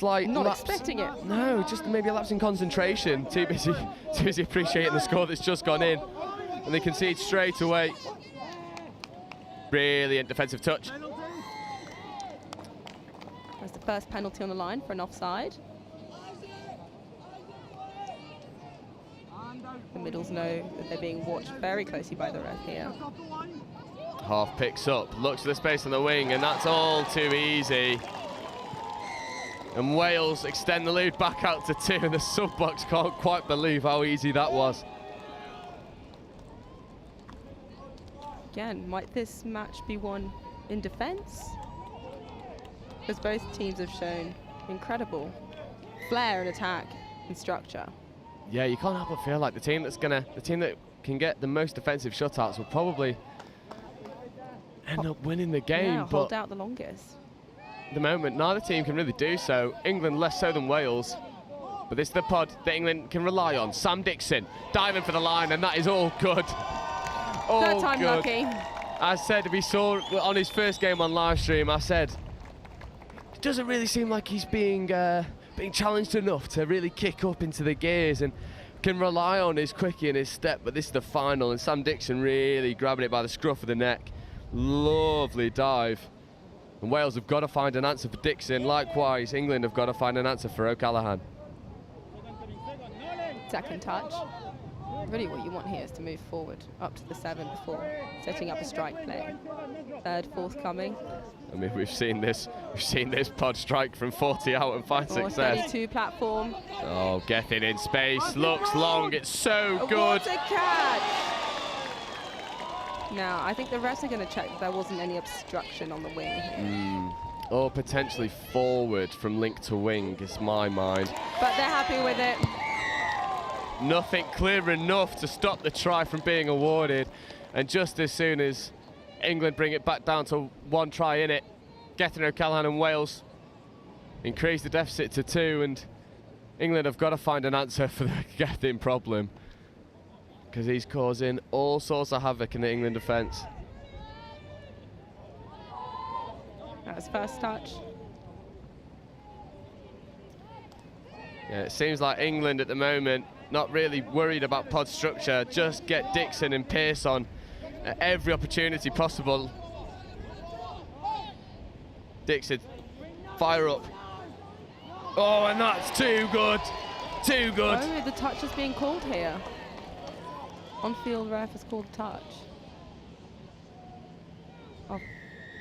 Not lapse. expecting it. No, just maybe a lapse in concentration. Too busy appreciating the score that's just gone in. And they concede straight away. Brilliant defensive touch. That's the first penalty on the line for an offside. The middles know that they're being watched very closely by the ref here. Half picks up, looks for the space on the wing, and that's all too easy. And Wales extend the lead back out to 2, and the sub-box can't quite believe how easy that was. Again, might this match be won in defence? Because both teams have shown incredible flair and attack and structure. Yeah, you can't help but feel like the team that can get the most defensive shutouts will probably end up winning the game. Yeah, but hold out the longest. at the moment, neither team can really do so. England less so than Wales. But this is the pod that England can rely on. Sam Dixon diving for the line, and that is all good. All Third time good. lucky. I said, if he saw on his first game on live stream, I said, it doesn't really seem like he's being challenged enough to really kick up into the gears and can rely on his quickie and his step, but this is the final, and Sam Dixon really grabbing it by the scruff of the neck. Lovely dive. And Wales have got to find an answer for Dixon. Likewise, England have got to find an answer for O'Callaghan. Second touch. Really what you want here is to move forward up to the 7 before setting up a strike play. Third, fourth coming. I mean, we've seen this pod strike from 40 out and find Or success. 32 platform. Oh, Gethin in space, looks long, it's so good. What a catch! Now, I think the refs are going to check that there wasn't any obstruction on the wing here. Or potentially forward from link to wing is my mind. But they're happy with it. Nothing clear enough to stop the try from being awarded. And just as soon as England bring it back down to 1 try in it, Gethin, O'Callaghan and Wales increase the deficit to 2, and England have got to find an answer for the Gethin problem, because he's causing all sorts of havoc in the England defence. That was first touch. Yeah, it seems like England at the moment not really worried about pod structure, just get Dixon and Pearce on at every opportunity possible. Dixon, fire up. Oh, and that's too good, too good. Oh, the touch is being called here. On-field ref has called touch.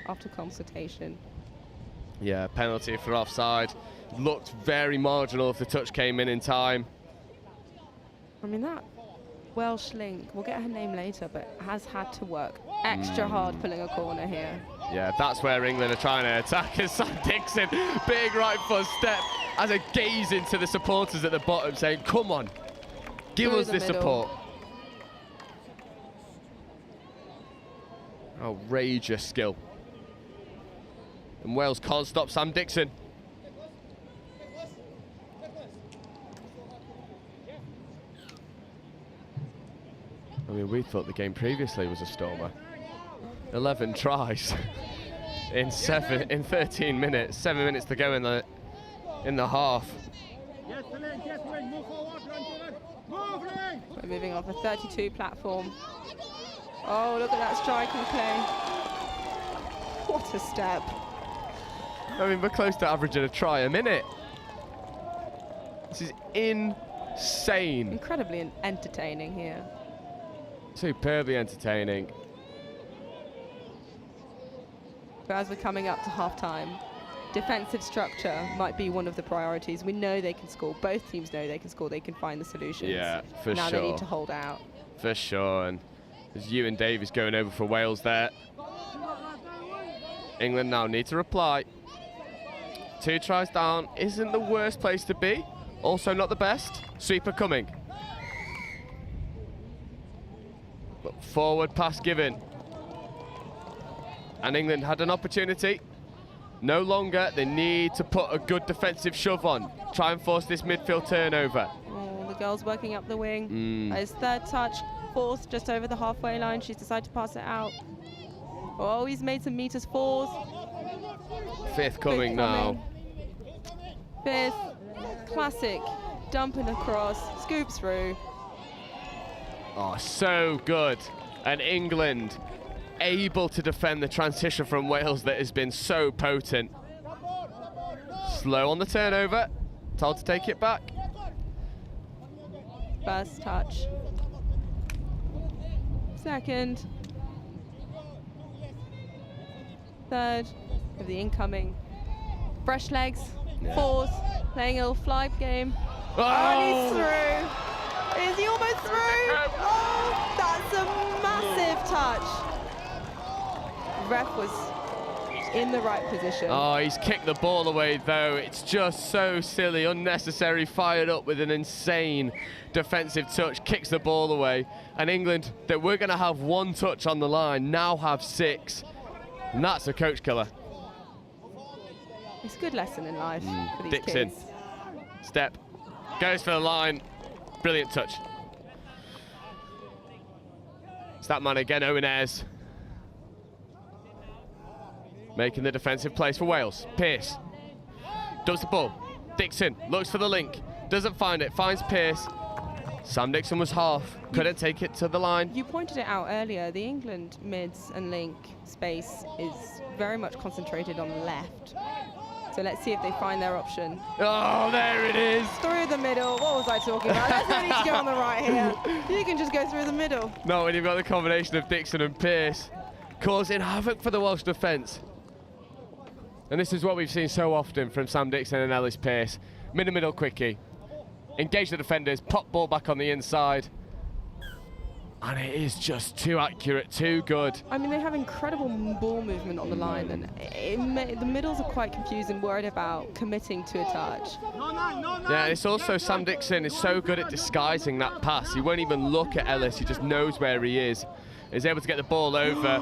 After consultation. Yeah, penalty for offside. Looked very marginal if the touch came in time. I mean, that Welsh link, we'll get her name later, but has had to work extra hard pulling a corner here. Yeah, that's where England are trying to attack. And Sam Dixon, big right foot step, as a gaze into the supporters at the bottom, saying, come on, give us this support. Outrageous skill. And Wales can't stop Sam Dixon. I mean, we thought the game previously was a stormer. 11 tries in 13 minutes. 7 minutes to go in the half. We're moving off a 32 platform. Oh, look at that striking play. What a step. I mean, we're close to averaging a try a minute. This is insane. Incredibly entertaining here. Superbly entertaining. But as we're coming up to half-time, defensive structure might be one of the priorities. We know they can score. Both teams know they can score. They can find the solutions. Yeah, for now sure. Now they need to hold out. For sure. And there's Ewan Davies going over for Wales there. England now need to reply. 2 tries down isn't the worst place to be. Also not the best. Sweeper coming. But forward pass given. And England had an opportunity. No longer, they need to put a good defensive shove on. Try and force this midfield turnover. Oh, the girl's working up the wing. His third touch, fourth, just over the halfway line. She's decided to pass it out. Oh, he's made some meters, fourth. Fifth coming now. Fifth, classic, dumping across, scoops through. Oh, so good. And England able to defend the transition from Wales that has been so potent. Slow on the turnover, told to take it back. First touch. Second. Third of the incoming. Fresh legs. Yeah. Fourth, playing a little fly game. Oh! And he's through. Is he almost through? Oh, that's a massive touch. Ref was in the right position. Oh, he's kicked the ball away though. It's just so silly, unnecessary, fired up with an insane defensive touch, kicks the ball away. And England, that we're gonna have one touch on the line, now have 6. And that's a coach killer. It's a good lesson in life for these Dixon, kids. step, goes for the line, brilliant touch. It's that man again, Owen Ayres. Making the defensive plays for Wales. Pearce dumps the ball. Dixon looks for the link, doesn't find it, finds Pearce. Sam Dixon was half, couldn't take it to the line. You pointed it out earlier, the England mids and link space is very much concentrated on the left. So let's see if they find their option. Oh, there it is. Through the middle. What was I talking about? There's no need to go on the right here. You can just go through the middle. No, when you've got the combination of Dixon and Pearce causing havoc for the Welsh defence. And this is what we've seen so often from Sam Dixon and Ellis Pearce. Middle quickie. Engage the defenders, pop ball back on the inside. And it is just too accurate, too good. I mean, they have incredible ball movement on the line, and the middles are quite confused and worried about committing to a touch. Yeah, it's also Sam Dixon is so good at disguising that pass. He won't even look at Ellis, he just knows where he is. He's able to get the ball over.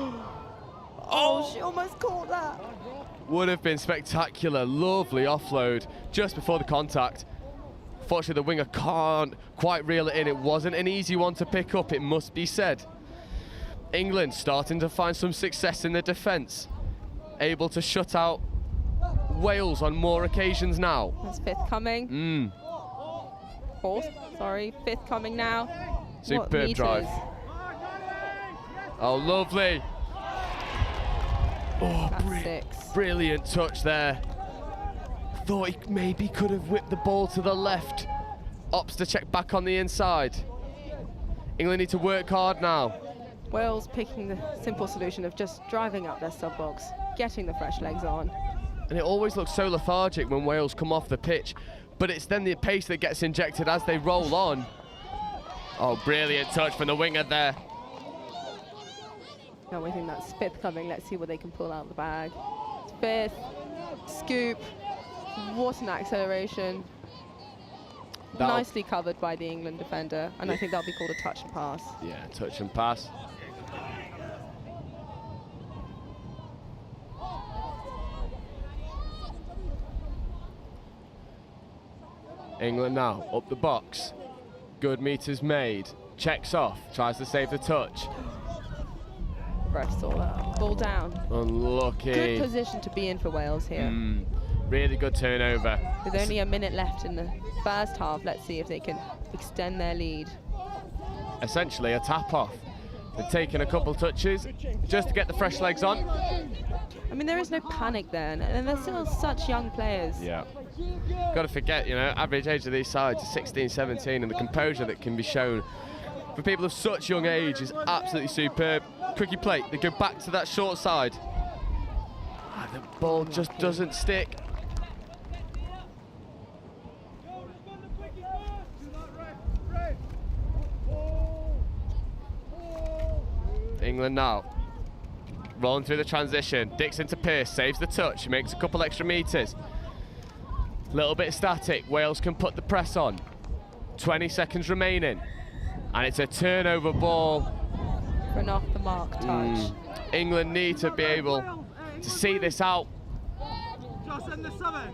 Oh, she almost caught that. Would have been spectacular, lovely offload just before the contact. Fortunately, the winger can't quite reel it in. It wasn't an easy one to pick up, it must be said. England starting to find some success in the defence. Able to shut out Wales on more occasions now. That's fifth coming. Fourth, sorry, fifth coming now. Superb drive. Oh, lovely. Oh, brilliant touch there. Thought he maybe could have whipped the ball to the left. Opts to check back on the inside. England need to work hard now. Wales picking the simple solution of just driving up their sub box, getting the fresh legs on. And it always looks so lethargic when Wales come off the pitch, but it's then the pace that gets injected as they roll on. Oh, brilliant touch from the winger there. Now we think that's fifth coming. Let's see what they can pull out of the bag. Fifth, scoop. What an acceleration. Nicely covered by the England defender, and I think that'll be called a touch and pass. Yeah, touch and pass. England now up the box. Good meters made. Checks off, tries to save the touch. Ref saw that. Ball down. Unlucky. Good position to be in for Wales here. Really good turnover. With only a minute left in the first half, let's see if they can extend their lead. Essentially a tap off. They've taken a couple touches just to get the fresh legs on. I mean, there is no panic there, and they're still such young players. Yeah. Got to forget, you know, average age of these sides is 16, 17, and the composure that can be shown for people of such young age is absolutely superb. Quickie plate, they go back to that short side. And the ball just doesn't stick. England now rolling through the transition. Dixon to Pearce, saves the touch, makes a couple extra meters. Little bit static, Wales can put the press on. 20 seconds remaining, and it's a turnover ball. for an off-the-mark touch. England need to be able to see this out.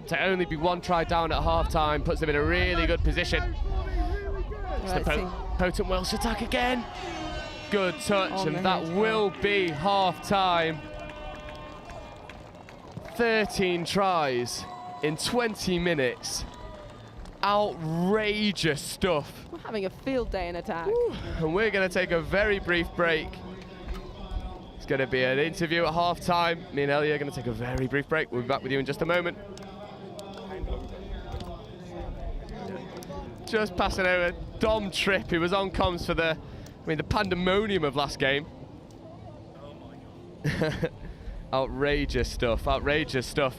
To only be 1 try down at half-time puts them in a really good position. It's the potent Welsh attack again. Good touch, and that will be half-time. 13 tries in 20 minutes. Outrageous stuff. We're having a field day in attack. And we're going to take a very brief break. It's going to be an interview at half-time. Me and Ellie are going to take a very brief break. We'll be back with you in just a moment. Just passing over Dom Tripp, who was on comms for the pandemonium of last game. Outrageous stuff, outrageous stuff.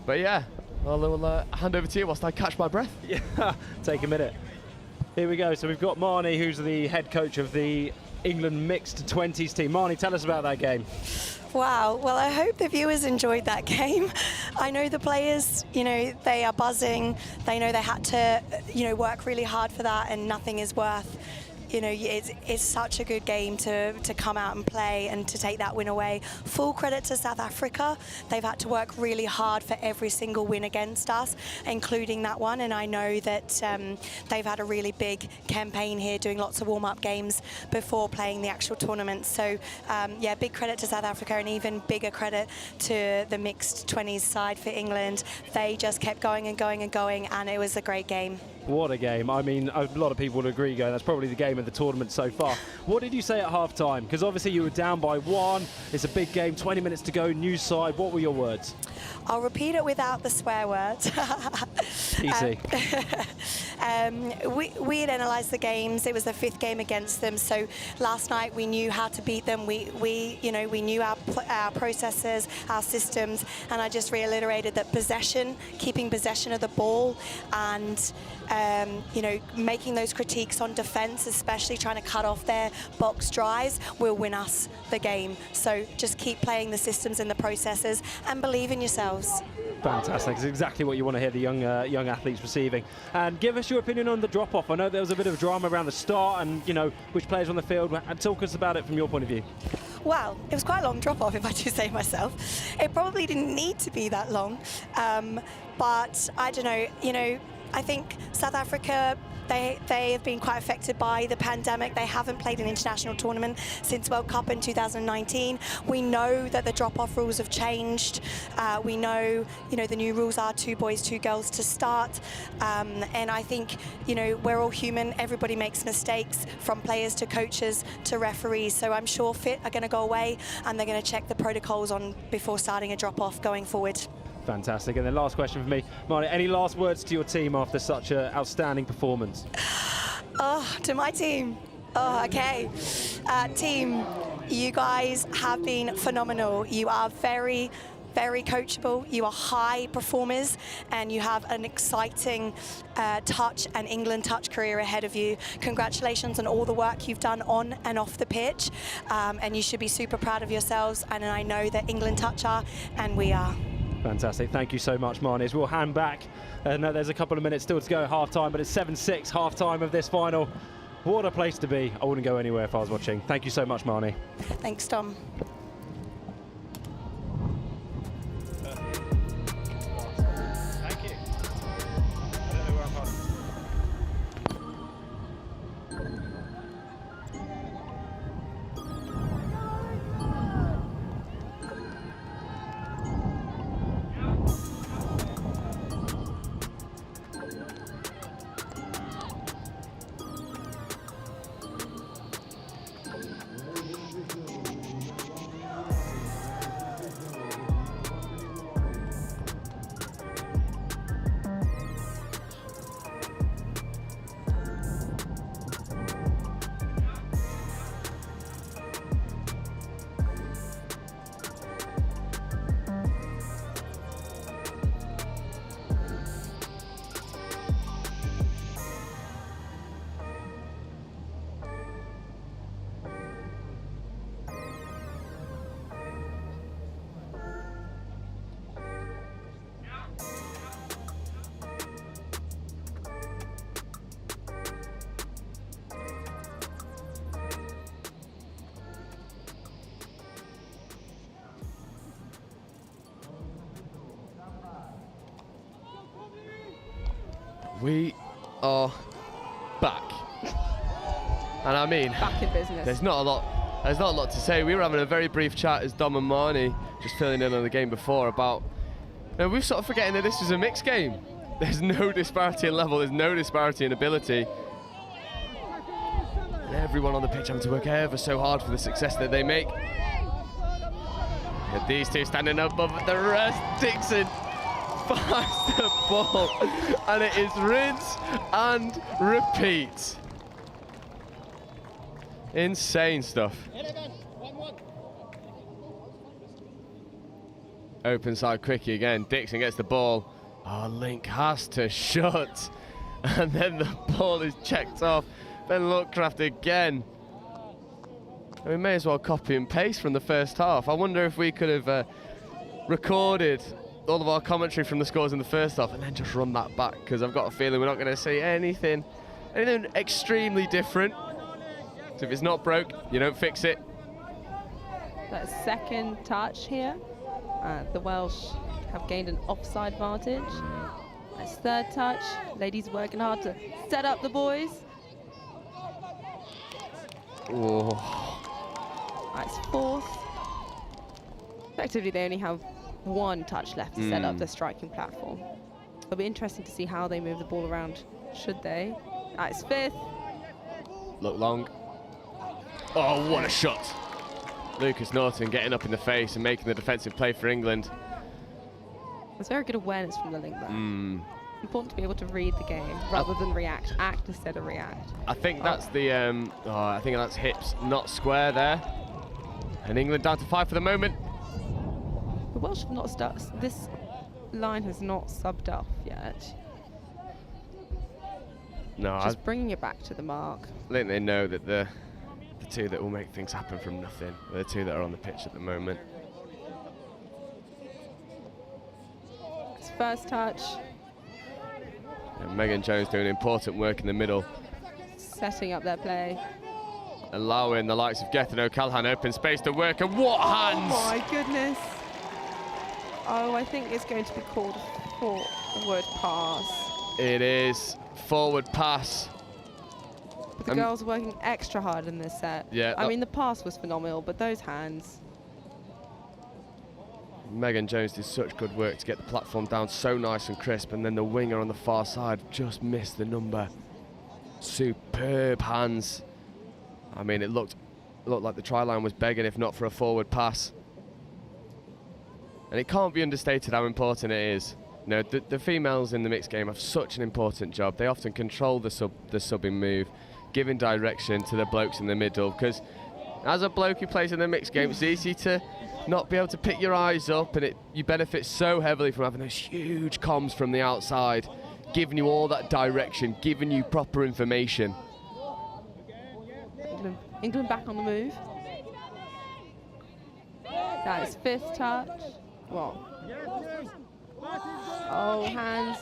But yeah, I'll hand over to you whilst I catch my breath. Yeah, take a minute. Here we go. So we've got Marnie, who's the head coach of the England mixed 20s team. Marnie, tell us about that game. Wow, well, I hope the viewers enjoyed that game. I know the players, they are buzzing. They know they had to, work really hard for that, and nothing is worth, it's such a good game to come out and play and to take that win away. Full credit to South Africa. They've had to work really hard for every single win against us, including that one. And I know that they've had a really big campaign here, doing lots of warm-up games before playing the actual tournament. So, yeah, big credit to South Africa, and even bigger credit to the mixed 20s side for England. They just kept going and going and going, and it was a great game. What a game. I mean, a lot of people would agree, that's probably the game of the tournament so far. What did you say at half-time? Because obviously you were down by 1. It's a big game, 20 minutes to go, new side. What were your words? I'll repeat it without the swear words. Easy. We had analysed the games. It was the 5th game against them. So last night we knew how to beat them. We knew our processes, our systems, and I just reiterated that keeping possession of the ball, and making those critiques on defence, especially trying to cut off their box drives, will win us the game. So just keep playing the systems and the processes and believe in yourselves. Fantastic. It's exactly what you want to hear the young athletes receiving. And give us your opinion on the drop-off. I know there was a bit of drama around the start and, which players on the field. Talk us about it from your point of view. Well, it was quite a long drop-off, if I do say myself. It probably didn't need to be that long. But I don't know, I think South Africa, they have been quite affected by the pandemic. They haven't played an international tournament since World Cup in 2019. We know that the drop-off rules have changed. We know, the new rules are 2 boys, 2 girls to start. And I think, we're all human. Everybody makes mistakes, from players to coaches to referees. So I'm sure FIT are going to go away, and they're going to check the protocols on before starting a drop-off going forward. Fantastic. And then last question for me, Marnie, any last words to your team after such an outstanding performance? To my team. Okay. Team, you guys have been phenomenal. You are very, very coachable. You are high performers, and you have an exciting touch and England touch career ahead of you. Congratulations on all the work you've done on and off the pitch, and you should be super proud of yourselves. And I know that England touch are, and we are. Fantastic. Thank you so much, Marnie. We'll hand back. There's a couple of minutes still to go at half-time, but it's 7-6 half-time of this final. What a place to be. I wouldn't go anywhere if I was watching. Thank you so much, Marnie. Thanks, Tom. We are back. And I mean, back in business. There's not a lot to say. We were having a very brief chat as Dom and Marnie, just filling in on the game before, about, you know, we're sort of forgetting that this is a mixed game. There's no disparity in level, there's no disparity in ability. And everyone on the pitch having to work ever so hard for the success that they make. And these two standing above the rest. Dixon finds the ball, and it is rinse and repeat. Insane stuff. Open side quickie again. Dixon gets the ball. Oh, Link has to shut. And then the ball is checked off. Then Lookcraft again. We may as well copy and paste from the first half. I wonder if we could have recorded all of our commentary from the scores in the first half and then just run that back, because I've got a feeling we're not going to see anything extremely different. So if it's not broke, you don't fix it. That second touch here. The Welsh have gained an offside advantage. That's third touch. Ladies working hard to set up the boys. Oh. That's fourth. Effectively, they only have one touch left to set up the striking platform. It'll be interesting to see how they move the ball around, should they. That's fifth. Look long. Oh, what a shot. Lucas Norton getting up in the face and making the defensive play for England. There's very good awareness from the link there. Important to be able to read the game rather than react. Act instead of react. I think that's the, I think that's hips not square there. And England down to 5 for the moment. The Welsh have not started. This line has not subbed off yet. No, just bringing it back to the mark. I think they know that the two that will make things happen from nothing are the two that are on the pitch at the moment. It's first touch. And Megan Jones doing important work in the middle. Setting up their play. Allowing the likes of Gethin O'Callaghan open space to work, and what hands! Oh my goodness. Oh, I think it's going to be called forward pass. It is forward pass. But the girls are working extra hard in this set. Yeah. I mean, the pass was phenomenal, but those hands. Megan Jones did such good work to get the platform down so nice and crisp, and then the winger on the far side just missed the number. Superb hands. I mean, it looked like the try line was begging, if not for a forward pass. And it can't be understated how important it is. You know, the females in the mixed game have such an important job. They often control the subbing move, giving direction to the blokes in the middle, because as a bloke who plays in the mixed game, it's easy to not be able to pick your eyes up, and you benefit so heavily from having those huge comms from the outside, giving you all that direction, giving you proper information. England back on the move. That is fifth touch. What? Oh, hands.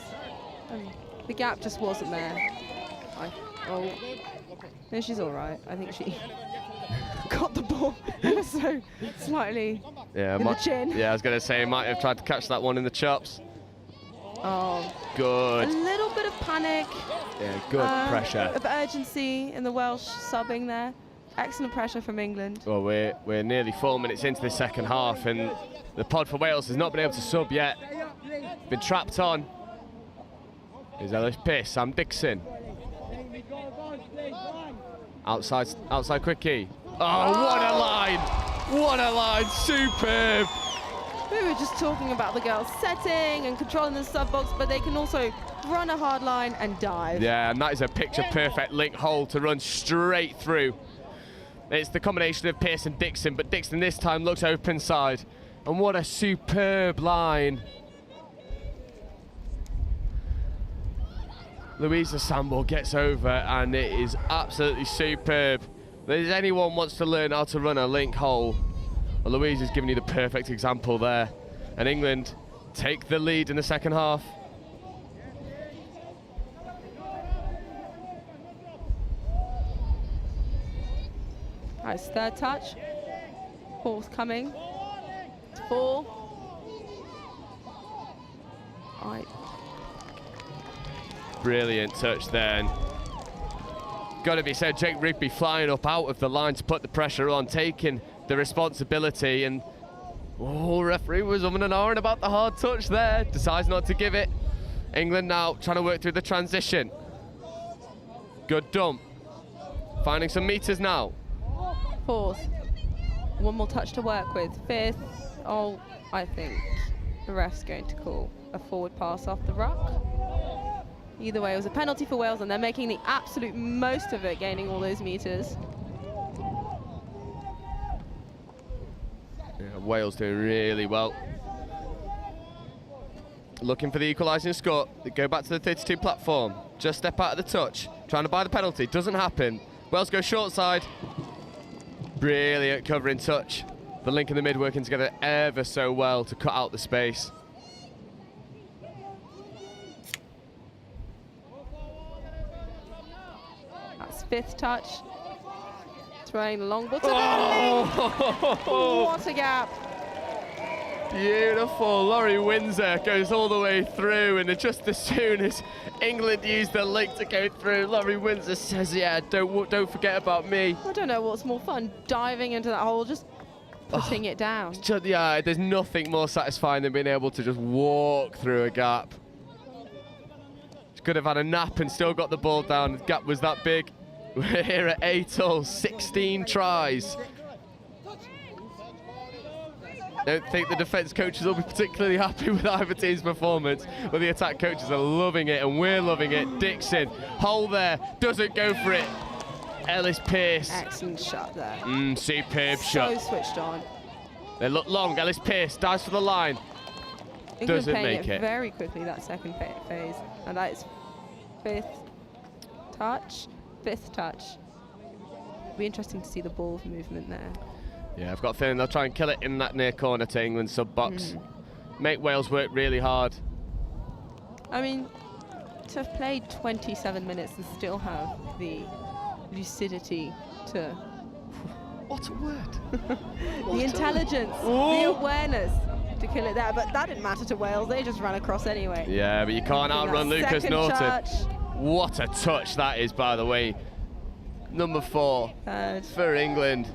The gap just wasn't there. No, she's all right. I think she got the ball ever so slightly in the chin. Yeah, I was going to say, might have tried to catch that one in the chops. Oh. Good. A little bit of panic. Yeah, good pressure. Of urgency in the Welsh subbing there. Excellent pressure from England. Well, we're nearly 4 minutes into the second half, and the pod for Wales has not been able to sub yet. Been trapped on. Here's Ellis Pearce, Sam Dixon. Outside quickie. Oh, what a line! What a line! Superb! We were just talking about the girls setting and controlling the sub box, but they can also run a hard line and dive. Yeah, and that is a picture-perfect link hole to run straight through. It's the combination of Pearce and Dixon, but Dixon this time looks open side. And what a superb line. Louisa Samble gets over, and it is absolutely superb. If anyone wants to learn how to run a link hole, well, Louise is giving you the perfect example there. And England take the lead in the second half. That's third touch. Fourth coming. 4. Brilliant touch then. Got to be said, Jake Rigby flying up out of the line to put the pressure on, taking the responsibility, and referee was umming and ahhing about the hard touch there, decides not to give it. England now trying to work through the transition. Good dump. Finding some meters now. Fourth. One more touch to work with. Fifth. Oh, I think the ref's going to call a forward pass off the ruck. Either way, it was a penalty for Wales, and they're making the absolute most of it, gaining all those meters. Yeah, Wales doing really well. Looking for the equalising score. They go back to the 32 platform. Just step out of the touch. Trying to buy the penalty. Doesn't happen. Wales go short side. Brilliant covering touch. The link in the mid working together ever so well to cut out the space. That's fifth touch. Throwing the long ball to Oh! What a gap. Beautiful. Laurie Windsor goes all the way through, and just as soon as England used the link to go through, Laurie Windsor says, yeah, don't forget about me. I don't know what's more fun, diving into that hole, just putting it down. Yeah, there's nothing more satisfying than being able to just walk through a gap. She could have had a nap and still got the ball down. The gap was that big. We're here at 8-all, 16 tries. Don't think the defence coaches will be particularly happy with either team's performance, but the attack coaches are loving it, and we're loving it. Dixon, hole there, doesn't go for it. Ellis Pearce. Excellent shot there. Superb shot. So switched on. They look long. Ellis Pearce dives for the line. England Doesn't playing make it. very quickly, that second phase. And that is fifth touch. Be interesting to see the ball movement there. Yeah, I've got a feeling they'll try and kill it in that near corner to England's sub-box. Make Wales work really hard. I mean, to have played 27 minutes and still have the lucidity to... What a word. The intelligence, the awareness to kill it there. But that didn't matter to Wales. They just ran across anyway. Yeah, but you can't outrun Lucas Norton. Touch. What a touch that is, by the way. Number 4 for England.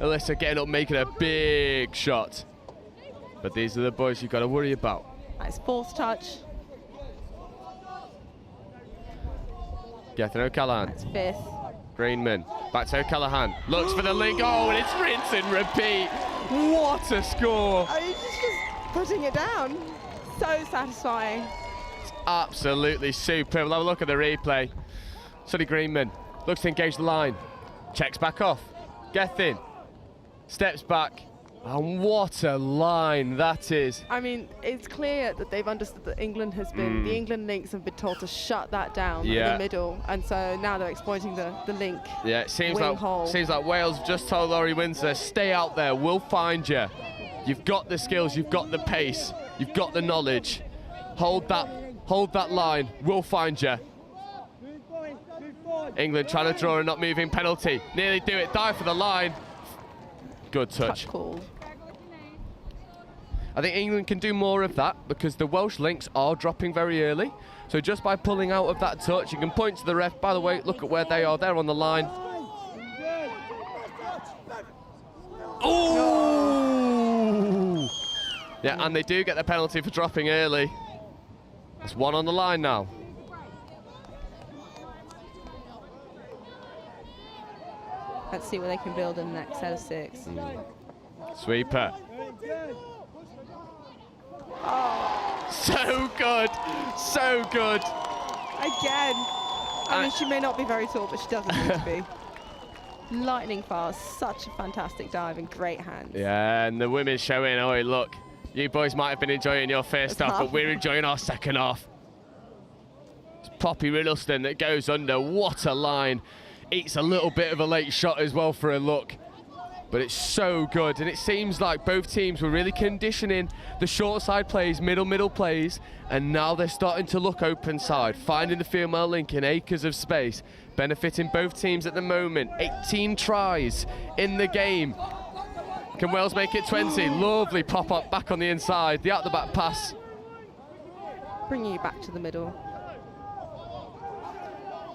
Alyssa getting up, making a big shot. But these are the boys you've got to worry about. That's fourth touch. Gethin O'Callaghan. That's fifth. Greenman. Back to O'Callaghan. Looks for the link. Oh, and it's rinse and repeat. What a score. I mean, just putting it down. So satisfying. It's absolutely superb. We'll have a look at the replay. Sonny Greenman looks to engage the line. Checks back off. Gethin. Steps back, and what a line that is. I mean, it's clear that they've understood that England has been, the England links have been told to shut that down in the middle, and so now they're exploiting the link. Yeah, it seems like Wales just told Laurie Windsor, stay out there, we'll find you. You've got the skills, you've got the pace, you've got the knowledge. Hold that line, we'll find you. England trying to draw a not moving penalty. Nearly do it, dive for the line. Good touch. Call. I think England can do more of that because the Welsh links are dropping very early. So just by pulling out of that touch, you can point to the ref. By the way, look at where they are. They're on the line. Oh! Yeah, and they do get the penalty for dropping early. There's one on the line now. Let's see what they can build in the next set of 6. Sweeper. Oh. So good. So good. Again. I mean, she may not be very tall, but she doesn't need to be. Lightning fast. Such a fantastic dive and great hands. Yeah, and the women showing, oh, look, you boys might have been enjoying your first half, but we're enjoying our second half. It's Poppy Riddleston that goes under. What a line. Eats a little bit of a late shot as well for a look, but it's so good. And it seems like both teams were really conditioning the short side plays, middle plays, and now they're starting to look open side, finding the female link in acres of space, benefiting both teams at the moment. 18 tries in the game. Can Wales make it 20? Lovely pop up back on the inside, the out the back pass. Bringing you back to the middle.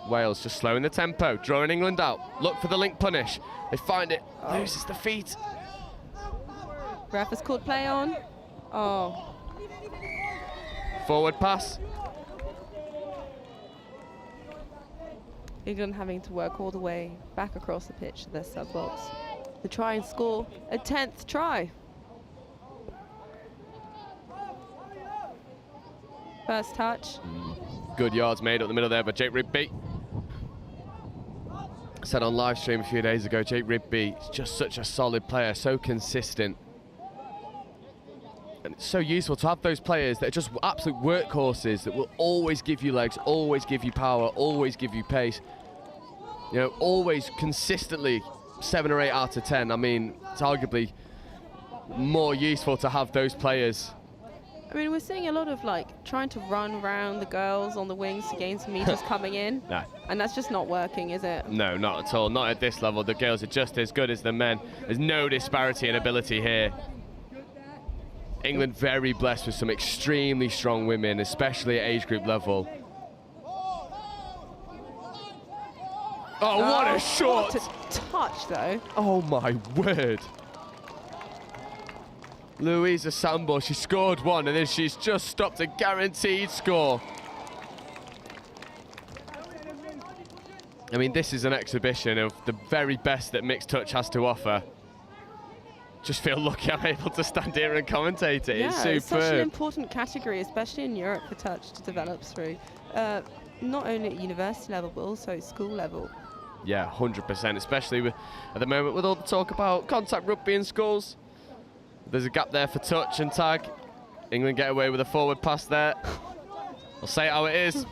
Wales just slowing the tempo, drawing England out. Look for the link punish. They find it, loses the feet. Ref has called play on. Oh. Forward pass. England having to work all the way back across the pitch to their sub box to try and score a 10th try. First touch. Good yards made up the middle there by Jake Rigby. I said on live stream a few days ago, Jake Rigby is just such a solid player, so consistent. And it's so useful to have those players that are just absolute workhorses that will always give you legs, always give you power, always give you pace. You know, always consistently 7 or 8 out of 10. I mean, it's arguably more useful to have those players. I mean, we're seeing a lot of like trying to run around the girls on the wings to gain some meters coming in. No. And that's just not working, is it? No, not at all. Not at this level. The girls are just as good as the men. There's no disparity in ability here. England very blessed with some extremely strong women, especially at age group level. Oh, what a shot! What a touch, though. Oh, my word. Louisa Sambo, she scored one, and then she's just stopped a guaranteed score. I mean, this is an exhibition of the very best that mixed touch has to offer. Just feel lucky I'm able to stand here and commentate it. Yeah, it's superb. It's such an important category, especially in Europe, for touch to develop through. Not only at university level, but also school level. Yeah, 100%, especially with, at the moment with all the talk about contact rugby in schools. There's a gap there for touch and tag. England get away with a forward pass there. I'll say it how it is.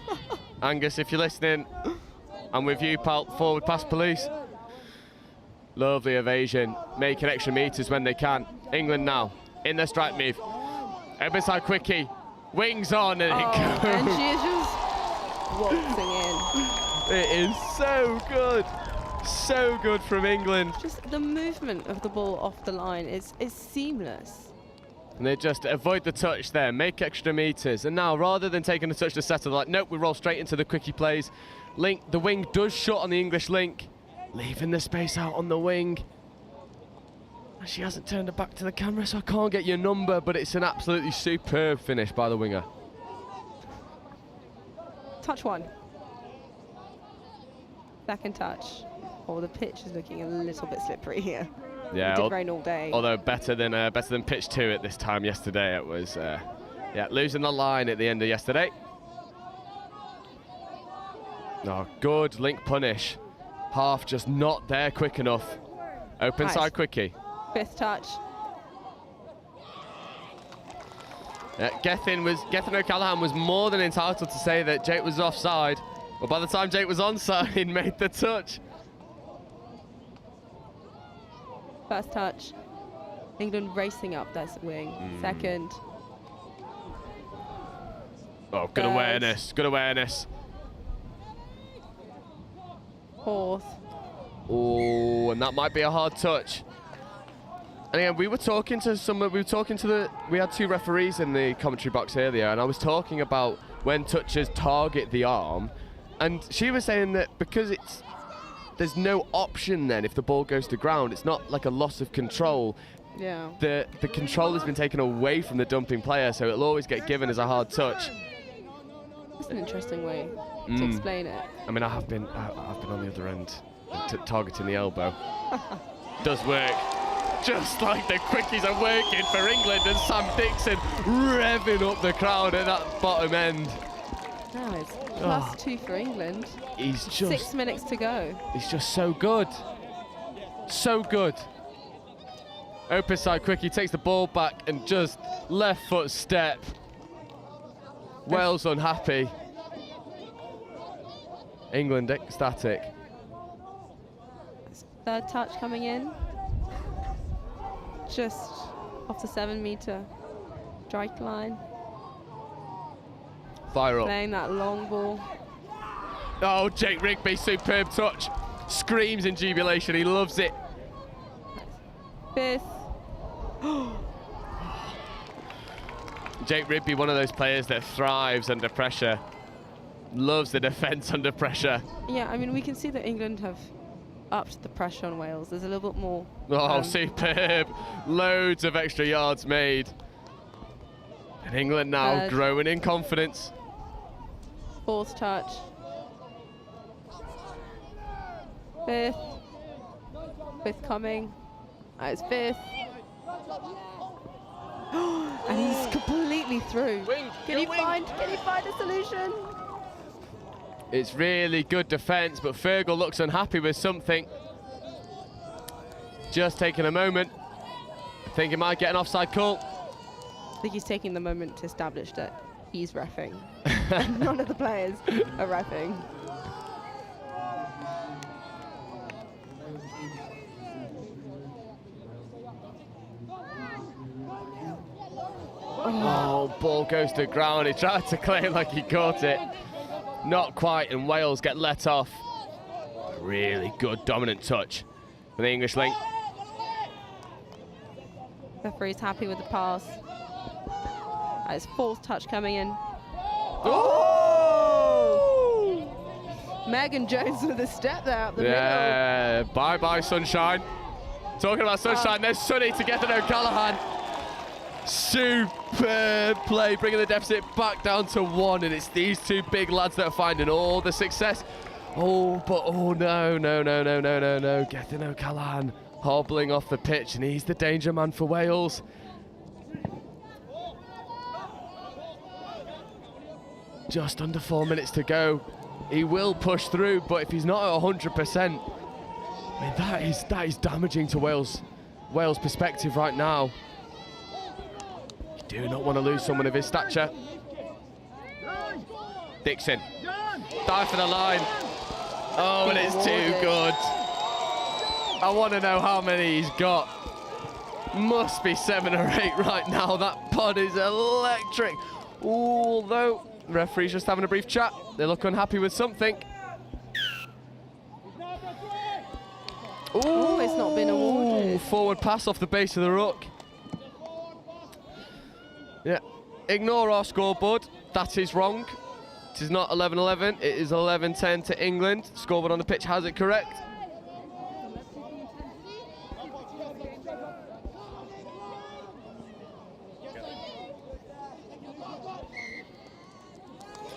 Angus, if you're listening, I'm with you, pal. Forward pass, police. Lovely evasion, making extra meters when they can. England now, in their strike move. Open side quickie, wings on, and it goes. And she is just waltzing in. It is so good. So good from England. Just the movement of the ball off the line is seamless. And they just avoid the touch there, make extra meters. And now, rather than taking the touch to settle, like, nope, we roll straight into the quickie plays. Link, the wing does shut on the English link, leaving the space out on the wing. And she hasn't turned her back to the camera, so I can't get your number, but it's an absolutely superb finish by the winger. Touch one. Second touch. Oh, the pitch is looking a little bit slippery here. Yeah, it did rain all day. Although better than pitch 2 at this time yesterday. It was, yeah, losing the line at the end of yesterday. Oh, good link punish. Half just not there quick enough. Open side quickie. Fifth touch. Gethin O'Callaghan was more than entitled to say that Jake was offside. But by the time Jake was onside, made the touch. First touch. England racing up their wing. Second. Oh, good awareness. Good awareness. Fourth. Oh, and that might be a hard touch. And again, we had 2 referees in the commentary box earlier, and I was talking about when touches target the arm, and she was saying that because there's no option then if the ball goes to ground, it's not like a loss of control. Yeah. The control has been taken away from the dumping player, so it'll always get given as a hard touch. That's an interesting way to explain it. I mean, I've been on the other end, targeting the elbow. Does work. Just like the quickies are working for England, and Sam Dixon revving up the crowd at that bottom end. Now it's +2 for England. He's just 6 minutes to go. He's just so good. So good. Open side quickie, takes the ball back and just left foot step. Wales unhappy. England ecstatic. Third touch coming in. Just off the 7-meter strike line. Fire up. Playing that long ball. Oh, Jake Rigby, superb touch. Screams in jubilation, he loves it. Fifth. Jake Rigby, one of those players that thrives under pressure. Loves the defence under pressure. Yeah, I mean, we can see that England have upped the pressure on Wales. There's a little bit more. Oh, superb. Loads of extra yards made. And England now growing in confidence. Fourth touch. Fifth. Fifth coming. It's fifth. And he's completely through. Can he find a solution? It's really good defence, but Fergal looks unhappy with something. Just taking a moment. Think he might get an offside call. I think he's taking the moment to establish that he's reffing. And none of the players are reffing. Oh, ball goes to ground. He tried to claim like he caught it. Not quite, and Wales get let off. A really good dominant touch for the English link. Referee's happy with the pass. It's fourth touch coming in. Oh! Megan Jones with a step there up the middle. Bye-bye, sunshine. Talking about sunshine, there's Sonny to get an O'Callaghan. Superb play, bringing the deficit back down to 1, and it's these two big lads that are finding all the success. Oh, but no. Getting O'Callaghan hobbling off the pitch, and he's the danger man for Wales. Just under 4 minutes to go. He will push through, but if he's not at 100%, I mean, that is damaging to Wales' perspective right now. Do not want to lose someone of his stature. Dixon, dive for the line. Oh, and it's too good. I want to know how many he's got. Must be 7 or 8 right now. That pod is electric. Although, referee's just having a brief chat. They look unhappy with something. Oh, it's not been awarded. Forward pass off the base of the ruck. Yeah, ignore our scoreboard. That is wrong. It is not 11-11. It is 11-10 to England. Scoreboard on the pitch has it correct.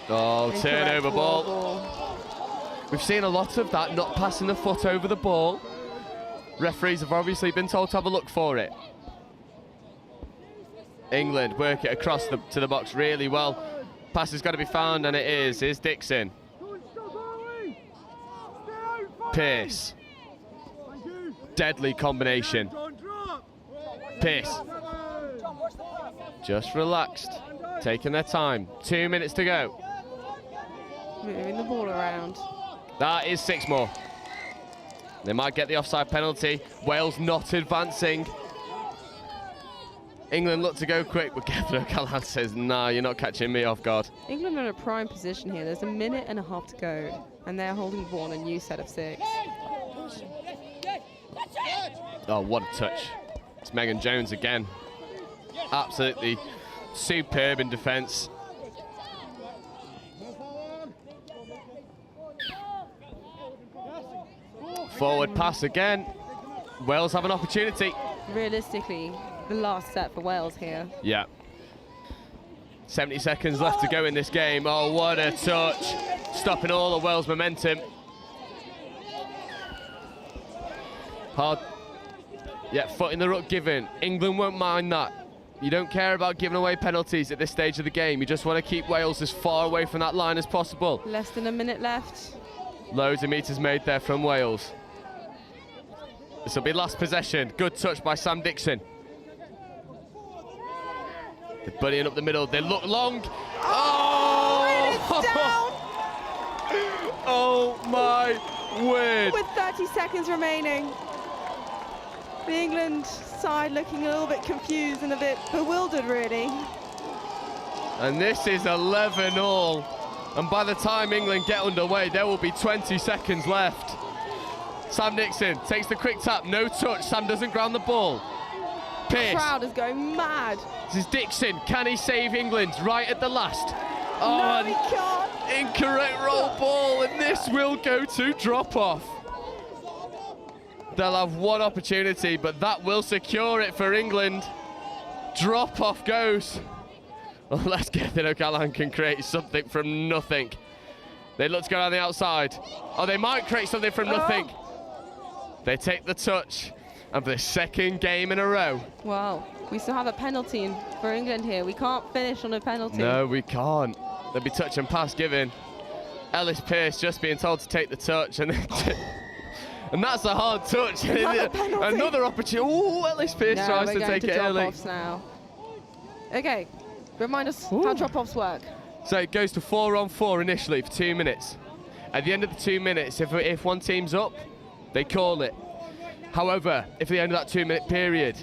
Oh, turnover ball. We've seen a lot of that, not passing the foot over the ball. Referees have obviously been told to have a look for it. England work it across to the box really well. Pass has got to be found, and it is. Here's Dixon. Pearce. Deadly combination. Pearce. Just relaxed. Taking their time. 2 minutes to go. Moving the ball around. That is 6 more. They might get the offside penalty. Wales not advancing. England look to go quick, but Kevin O'Callaghan says, nah, you're not catching me off guard. England are in a prime position here. There's 1.5 minutes to go, and they're holding the ball on a new set of 6. Oh, what a touch. It's Megan Jones again. Absolutely superb in defence. Forward pass again. Wales have an opportunity. Realistically, the last set for Wales here. Yeah. 70 seconds left to go in this game. Oh, what a touch. Stopping all of Wales' momentum. Hard. Yeah, foot in the ruck given. England won't mind that. You don't care about giving away penalties at this stage of the game. You just want to keep Wales as far away from that line as possible. Less than 1 minute left. Loads of metres made there from Wales. This will be last possession. Good touch by Sam Dixon. They're buddying up the middle. They look long. Oh! It's down! Oh my word! With 30 seconds remaining. The England side looking a little bit confused and a bit bewildered, really. And this is 11-all. And by the time England get underway, there will be 20 seconds left. Sam Dixon takes the quick tap, no touch. Sam doesn't ground the ball. Pearce. The crowd is going mad. This is Dixon. Can he save England right at the last? Oh, No, he can't. incorrect roll ball, and this will go to drop-off. They'll have one opportunity, but that will secure it for England. Drop-off goes. Unless Gethin O'Callaghan can create something from nothing. They look to go down the outside. Oh, they might create something from nothing. They take the touch, and for the second game in a row. Wow, we still have a penalty for England here. We can't finish on a penalty. No, we can't. There'll be touch and pass given. Ellis Pearce just being told to take the touch, and and that's a hard touch. Another opportunity. Oh, Ellis Pearce tries to take it early. Now. Okay, remind us how drop-offs work. So it goes to 4-on-4 initially for 2 minutes. At the end of the 2 minutes, if one team's up, they call it. However, if at the end of that 2 minute period,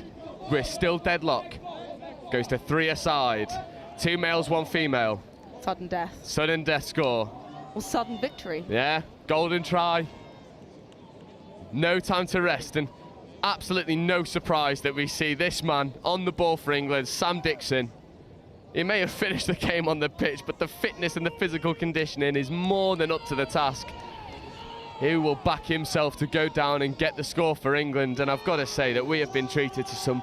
we're still deadlock, goes to 3 aside. 2 males, 1 female. Sudden death. Sudden death score. Or sudden victory. Yeah, golden try. No time to rest, and absolutely no surprise that we see this man on the ball for England, Sam Dixon. He may have finished the game on the pitch, but the fitness and the physical conditioning is more than up to the task. He will back himself to go down and get the score for England, and I've got to say that we have been treated to some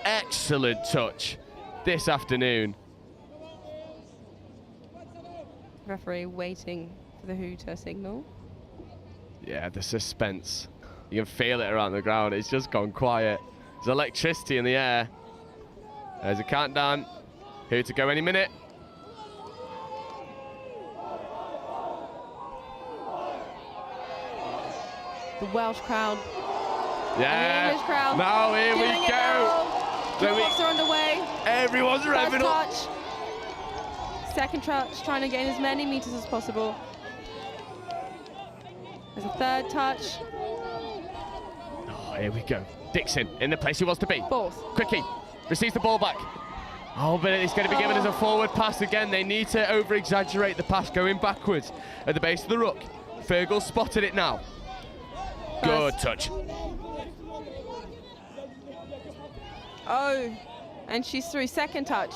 excellent touch this afternoon. Referee waiting for the hooter signal. Yeah, the suspense. You can feel it around the ground. It's just gone quiet. There's electricity in the air. There's a countdown. Who to go any minute. The Welsh crowd. Yeah. And the English crowd. Now here we go. Drop-offs are underway. Everyone's revving up. Touch. Second touch, trying to gain as many meters as possible. There's a third touch. Oh, here we go. Dixon in the place he wants to be. Fourth. Quickie receives the ball back. Oh, but it's going to be given as a forward pass again. They need to over-exaggerate the pass going backwards at the base of the ruck. Fergal spotted it now. Good touch. Oh, and she's through. Second touch.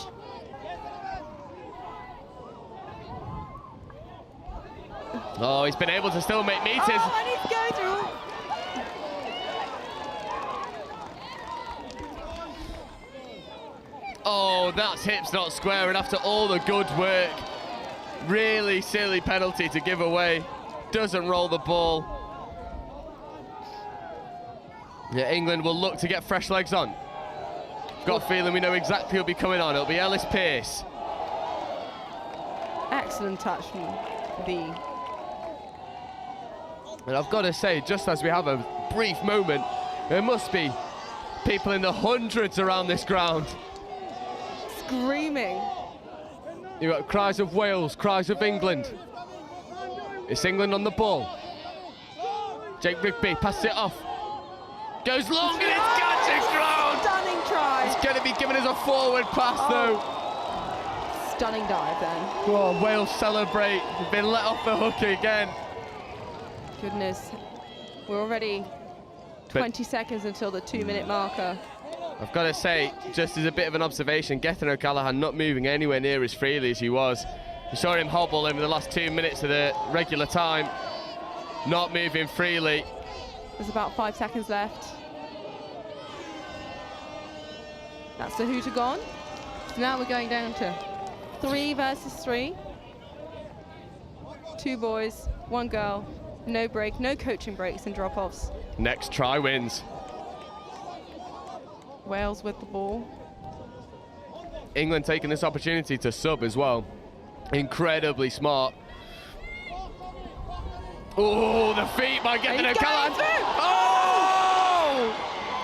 Oh, he's been able to still make meters. Oh, and he's going through. Oh, that's hips not square, and after all the good work, really silly penalty to give away. Doesn't roll the ball. Yeah, England will look to get fresh legs on. Got a feeling we know exactly who'll be coming on. It'll be Ellis Pearce. Excellent touch from the. And I've got to say, just as we have a brief moment, there must be people in the hundreds around this ground. Screaming. You've got cries of Wales, cries of England. It's England on the ball. Jake Rigby passes it off. Goes long and it's catching ground. Stunning try. It's going to be given as a forward pass though. Stunning dive then. Oh, Wales celebrate. They've been let off the hook again. Goodness. We're already 20 seconds until the 2 minute marker. I've got to say, just as a bit of an observation, Gethin O'Callaghan not moving anywhere near as freely as he was. We saw him hobble over the last 2 minutes of the regular time. Not moving freely. There's about 5 seconds left. That's the hooter gone. So now we're going down to 3 versus 3. 2 boys, 1 girl. No break, no coaching breaks and drop-offs. Next try wins. Wales with the ball. England taking this opportunity to sub as well. Incredibly smart. Oh, the feet by Gethin O'Callaghan. Oh!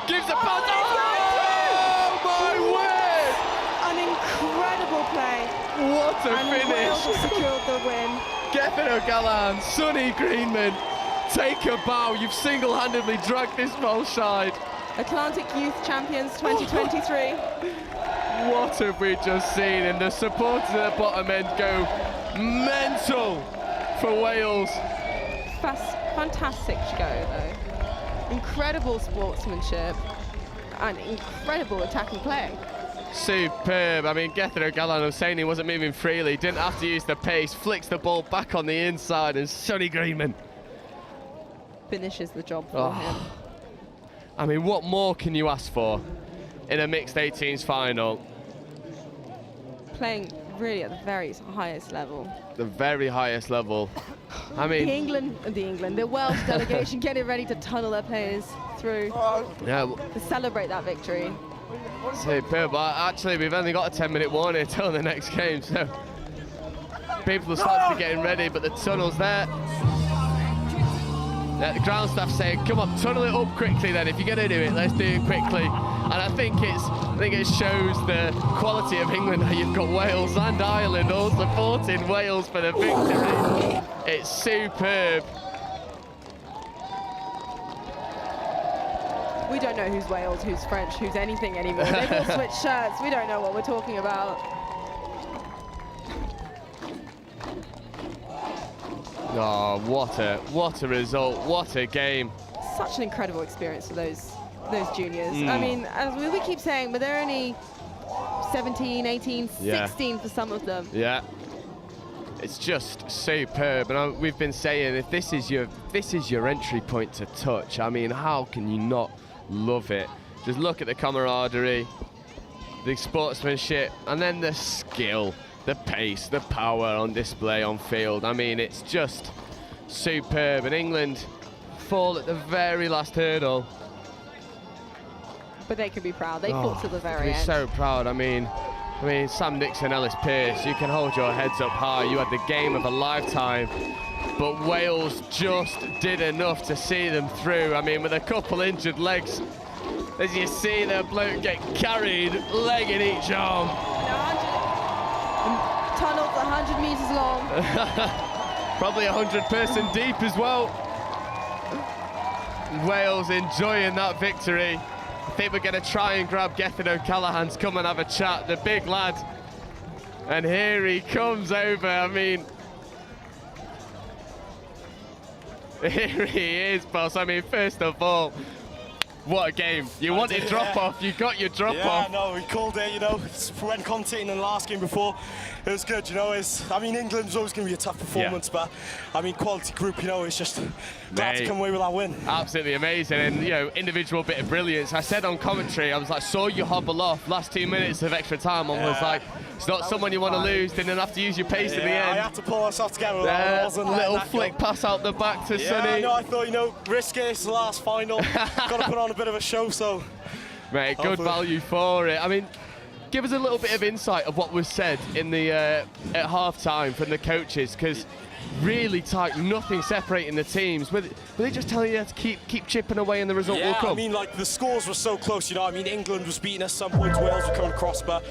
Gives a pass. Oh, my word! An incredible play. What a and finish. Wales have secured the win. Gethin O'Callaghan, Sonny Greenman, take a bow. You've single-handedly dragged this Welsh side. Atlantic Youth Champions 2023. What have we just seen? And the supporters at the bottom end go mental for Wales. Fantastic show, though. Incredible sportsmanship and incredible attacking play. Superb. I mean, Gethin O'Callaghan was saying he wasn't moving freely, didn't have to use the pace, flicks the ball back on the inside, and Sonny Greenman finishes the job for him. I mean, what more can you ask for in a mixed 18s final? Playing really at the very highest level. The very highest level. I mean, the Welsh delegation getting ready to tunnel their players through to celebrate that victory. Superb. But actually, we've only got a 10-minute warning until the next game, so people will start to be getting ready, but the tunnel's there. The ground staff saying, come on, tunnel it up quickly then. If you're going to do it, let's do it quickly. And I think it shows the quality of England that you've got Wales and Ireland all supporting Wales for the victory. It's superb. We don't know who's Wales, who's French, who's anything anymore. They've all switched shirts. We don't know what we're talking about. Oh, what a result, what a game. Such an incredible experience for those juniors. I mean, as we keep saying, but they're only 17, 18, 16 for some of them. Yeah. It's just superb, and we've been saying if this is your entry point to touch, I mean, how can you not love it? Just look at the camaraderie, the sportsmanship, and then the skill, the pace, the power on display on field. I mean, it's just superb. And England fall at the very last hurdle. But they can be proud. They fought to the very end. So proud. I mean, Sam Dixon, Ellis Pearce, you can hold your heads up high. You had the game of a lifetime. But Wales just did enough to see them through. I mean, with a couple injured legs, as you see the bloke get carried, leg in each arm. Tunnels 100 meters long. Probably 100-person deep as well. Wales enjoying that victory. I think we're going to try and grab Gethin O'Callaghan to come and have a chat, the big lad. And here he comes over. I mean, here he is, boss. I mean, first of all, what a game. You wanted drop-off, you got your drop-off. Yeah, no, we called it, you know. When commentating in the last game before, it was good, you know. I mean, England's always going to be a tough performance, but, I mean, quality group, you know, it's just glad to come away with that win. Absolutely amazing, and, you know, individual bit of brilliance. I said on commentary, I was like, saw you hobble off last 2 minutes of extra time, and was like, it's not someone you want to lose, didn't have to use your pace in the end. I had to pull myself together. I wasn't little flick pass out the back to Sonny. No, I thought, you know, risk it, it's the last final. Got to put on a bit of a show, so. Mate, good value for it. I mean, give us a little bit of insight of what was said in the at half-time from the coaches, because really tight, nothing separating the teams. Were they just telling you to keep chipping away and the result will come? I mean, like, the scores were so close, you know. I mean, England was beating us some points, Wales were coming across, but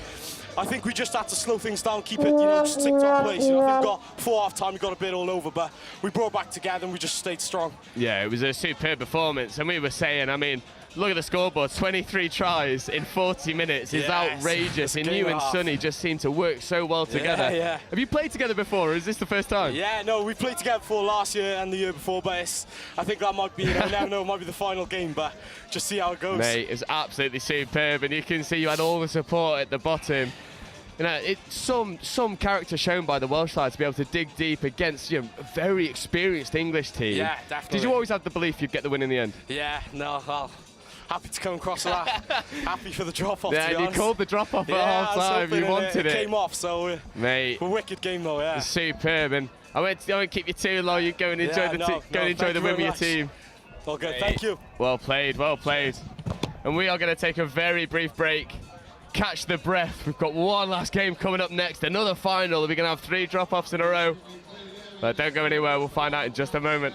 I think we just had to slow things down, keep it, you know, just stick to our place. You know, I think we got before half-time, we got a bit all over, but we brought back together and we just stayed strong. Yeah, it was a superb performance, and we were saying, I mean, look at the scoreboard, 23 tries in 40 minutes is outrageous, and you and Sonny just seem to work so well together. Yeah. Have you played together before, or is this the first time? Yeah, no, we played together before last year and the year before, but I think that might be, you know, I never know, it might be the final game, but just see how it goes. Mate, it's absolutely superb, and you can see you had all the support at the bottom. You know, it's some character shown by the Welsh side to be able to dig deep against, you know, a very experienced English team. Yeah, definitely. Did you always have the belief you'd get the win in the end? Yeah, no, well, happy to come across that. Happy for the drop-off, yeah, to be you honest. called the drop-off at half-time, you wanted it. It came off, so mate, a wicked game though, yeah. It's superb, and I won't keep you too long. You go and enjoy the win with your team. All good, thank you. Well played, well played. And we are going to take a very brief break. Catch the breath. We've got one last game coming up next, another final. We're going to have 3 drop-offs in a row. But don't go anywhere, we'll find out in just a moment.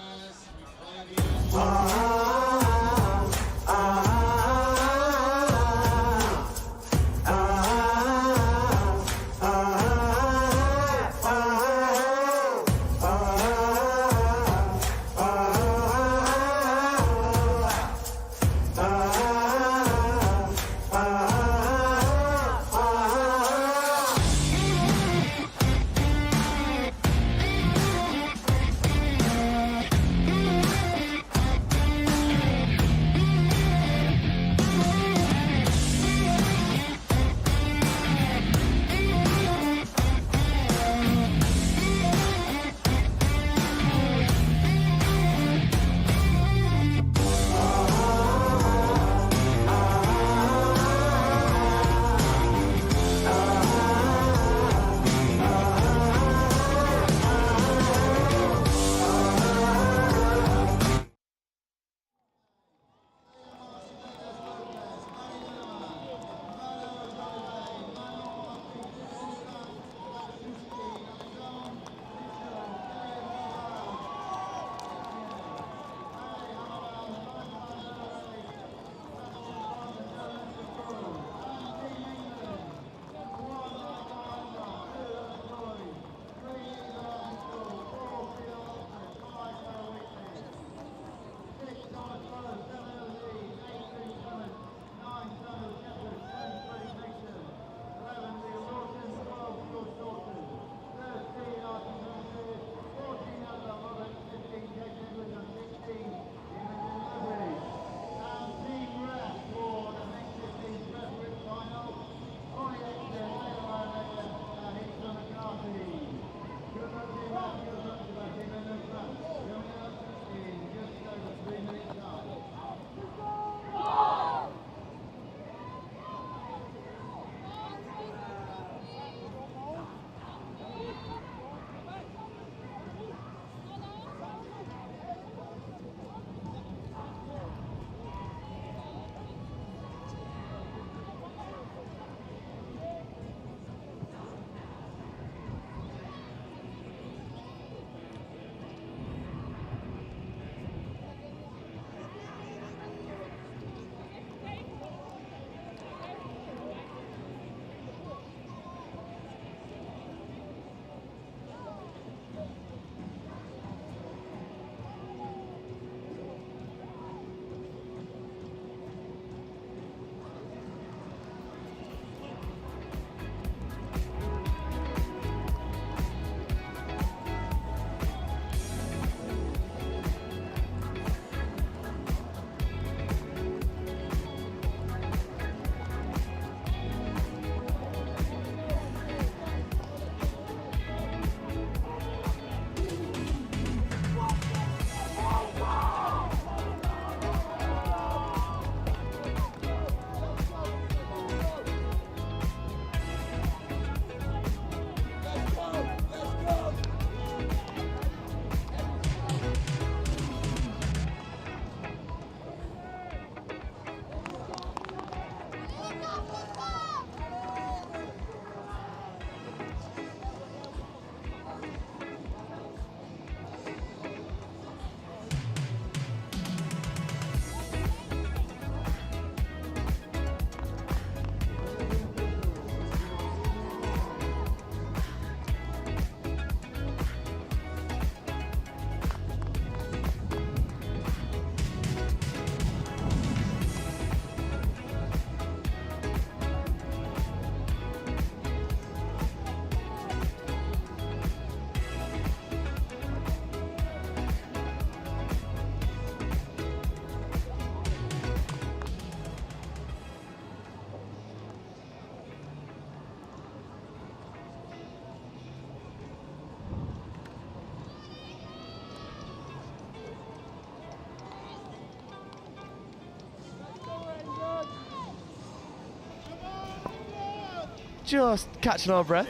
just catching our breath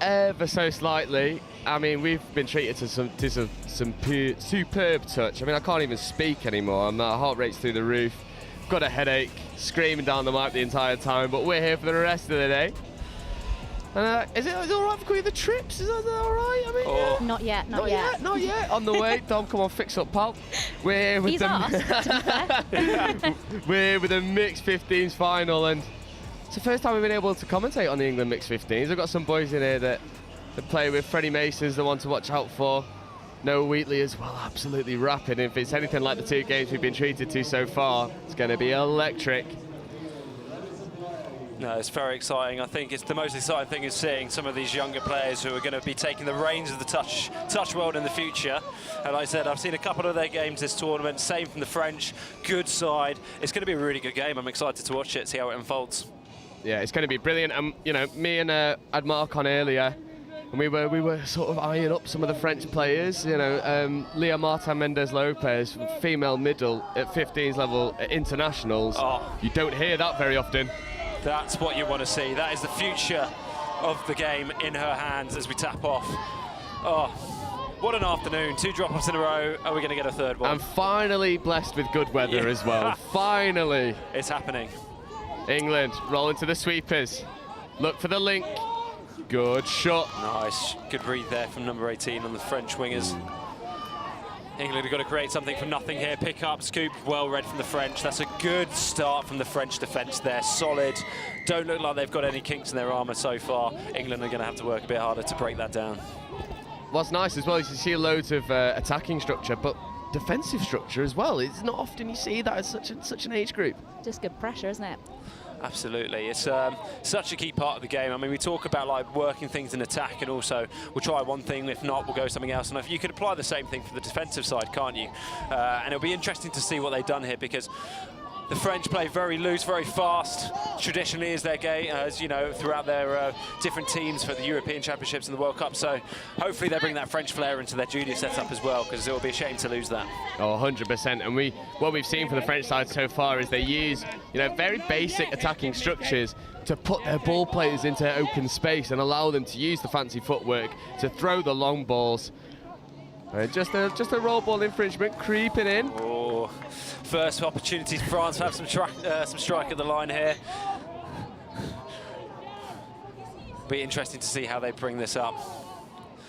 ever so slightly. I mean, we've been treated to some superb touch. I mean, I can't even speak anymore. My heart rate's through the roof. Got a headache, screaming down the mic the entire time, but we're here for the rest of the day. And is it all right for the trips? Is that all right? I mean, Not yet. Not yet. On the way. Dom, come on, fix up, pal. We're with He's asked, to be fair. We're with the mixed 15s final, and it's the first time we've been able to commentate on the England mixed 15s. I've got some boys in here that play with. Freddie Mason's the one to watch out for. Noah Wheatley as well, absolutely rapid. If it's anything like the 2 games we've been treated to so far, it's going to be electric. No, it's very exciting. I think it's the most exciting thing is seeing some of these younger players who are going to be taking the reins of the touch world in the future. And like I said, I've seen a couple of their games this tournament. Same from the French, good side. It's going to be a really good game. I'm excited to watch it, see how it unfolds. Yeah, it's going to be brilliant. You know, me and had Mark on earlier, and we were sort of eyeing up some of the French players. You know, Leah Martin Mendez Lopez, female middle at 15s level at internationals. You don't hear that very often. That's what you want to see. That is the future of the game in her hands as we tap off. Oh, what an afternoon. 2 drop-offs in a row. Are we going to get a third one? And finally blessed with good weather as well. Finally. It's happening. England roll into the sweepers. Look for the link. Good shot. Nice. Good read there from number 18 on the French wingers. England have got to create something from nothing here. Pick up, scoop, well read from the French. That's a good start from the French defence there. Solid. Don't look like they've got any kinks in their armour so far. England are going to have to work a bit harder to break that down. What's nice as well is you see loads of attacking structure, but defensive structure as well. It's not often you see that as such an age group. Just good pressure, isn't it? Absolutely, it's such a key part of the game. I mean, we talk about like working things in attack, and also we'll try one thing, if not, we'll go something else. And if you could apply the same thing for the defensive side, can't you? And it'll be interesting to see what they've done here, because the French play very loose, very fast. Traditionally, is their game, as you know, throughout their different teams for the European Championships and the World Cup. So hopefully they bring that French flair into their junior setup as well, because it will be a shame to lose that. Oh, 100%. And what we've seen from the French side so far is they use, you know, very basic attacking structures to put their ball players into open space and allow them to use the fancy footwork to throw the long balls. Just a roll ball infringement creeping in. Oh, first opportunity for France to have some strike at the line here. Be interesting to see how they bring this up.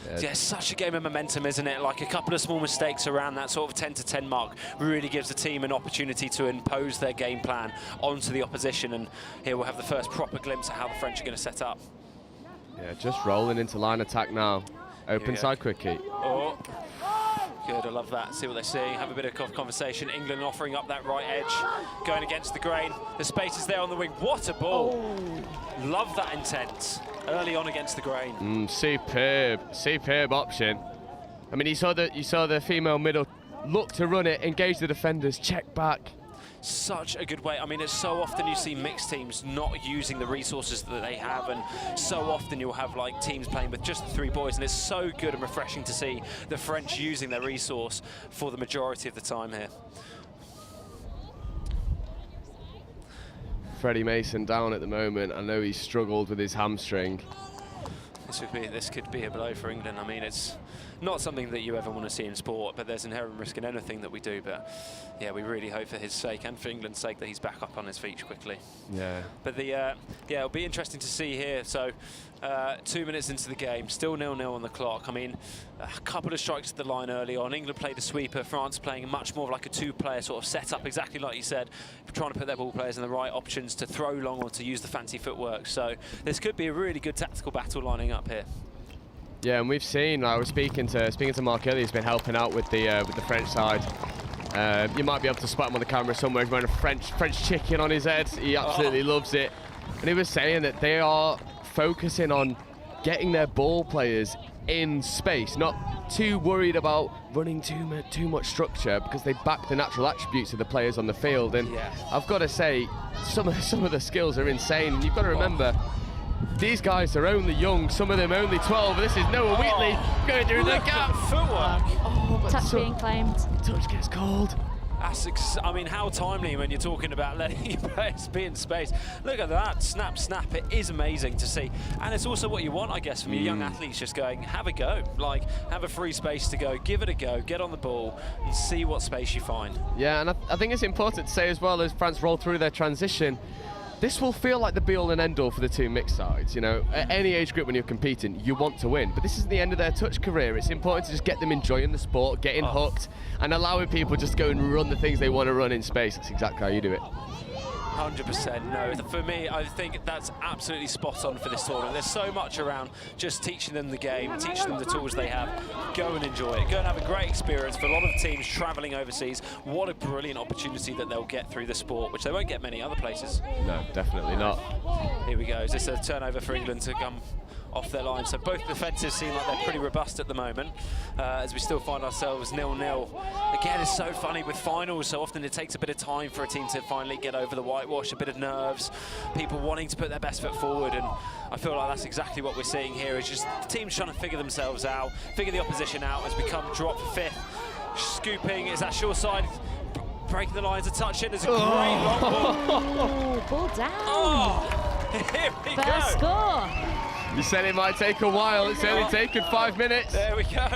Yeah, it's such a game of momentum, isn't it? Like a couple of small mistakes around that sort of 10-10 mark really gives the team an opportunity to impose their game plan onto the opposition. And here we'll have the first proper glimpse at how the French are going to set up. Yeah, just rolling into line attack now. Open side quickie. Oh, good, I love that. See what they're seeing, have a bit of conversation. England offering up that right edge, going against the grain. The space is there on the wing. What a ball. Love that intent early on against the grain. Superb option. I mean, you saw the female middle look to run it, engage the defenders, check back. Such a good way. I mean, it's so often you see mixed teams not using the resources that they have, and so often you'll have like teams playing with just the 3 boys, and it's so good and refreshing to see the French using their resource for the majority of the time here. Freddie Mason down at the moment. I know he's struggled with his hamstring. This could be a blow for England. I mean, it's not something that you ever want to see in sport, but there's inherent risk in anything that we do. But yeah, we really hope for his sake and for England's sake that he's back up on his feet quickly. Yeah. But yeah, it'll be interesting to see here. So 2 minutes into the game, still 0-0 on the clock. I mean, a couple of strikes at the line early on. England played a sweeper, France playing much more of like a 2-player sort of setup, exactly like you said, trying to put their ball players in the right options to throw long or to use the fancy footwork. So this could be a really good tactical battle lining up here. Yeah, and we've seen. I was speaking to Mark earlier. He's been helping out with the French side. You might be able to spot him on the camera somewhere. He's wearing a French chicken on his head. He absolutely loves it. And he was saying that they are focusing on getting their ball players in space, not too worried about running too much structure, because they back the natural attributes of the players on the field. And I've got to say, some of the skills are insane. And you've got to remember, these guys are only young, some of them only 12. This is Noah Wheatley going through the gap. Footwork. Touch being claimed. Touch gets called. I mean, how timely when you're talking about letting your players be in space. Look at that, snap, snap. It is amazing to see. And it's also what you want, I guess, from your young athletes, just going, have a go. Like, have a free space to go, give it a go, get on the ball, and see what space you find. Yeah, and I think it's important to say as well, as France roll through their transition, this will feel like the be-all and end-all for the two mixed sides. You know, at any age group when you're competing, you want to win. But this is the end of their touch career. It's important to just get them enjoying the sport, getting hooked, and allowing people just go and run the things they want to run in space. That's exactly how you do it. 100% no. For me, I think that's absolutely spot on for this tournament. There's so much around just teaching them the game, teaching them the tools they have. Go and enjoy it. Go and have a great experience. For a lot of teams travelling overseas, what a brilliant opportunity that they'll get through the sport, which they won't get many other places. No, definitely not. Here we go. Is this a turnover for England to come off their line? So both defences seem like they're pretty robust at the moment, as we still find ourselves 0-0. Again, it's so funny with finals, so often it takes a bit of time for a team to finally get over the whitewash, a bit of nerves, people wanting to put their best foot forward, and I feel like that's exactly what we're seeing here. It's just the teams trying to figure themselves out, figure the opposition out as we come drop for fifth. Scooping, is that short side? Breaking the lines, a touch in, there's a great long ball. Ball down. Oh, here we First go. score. You said it might take a while. It's only taken 5 minutes. There we go.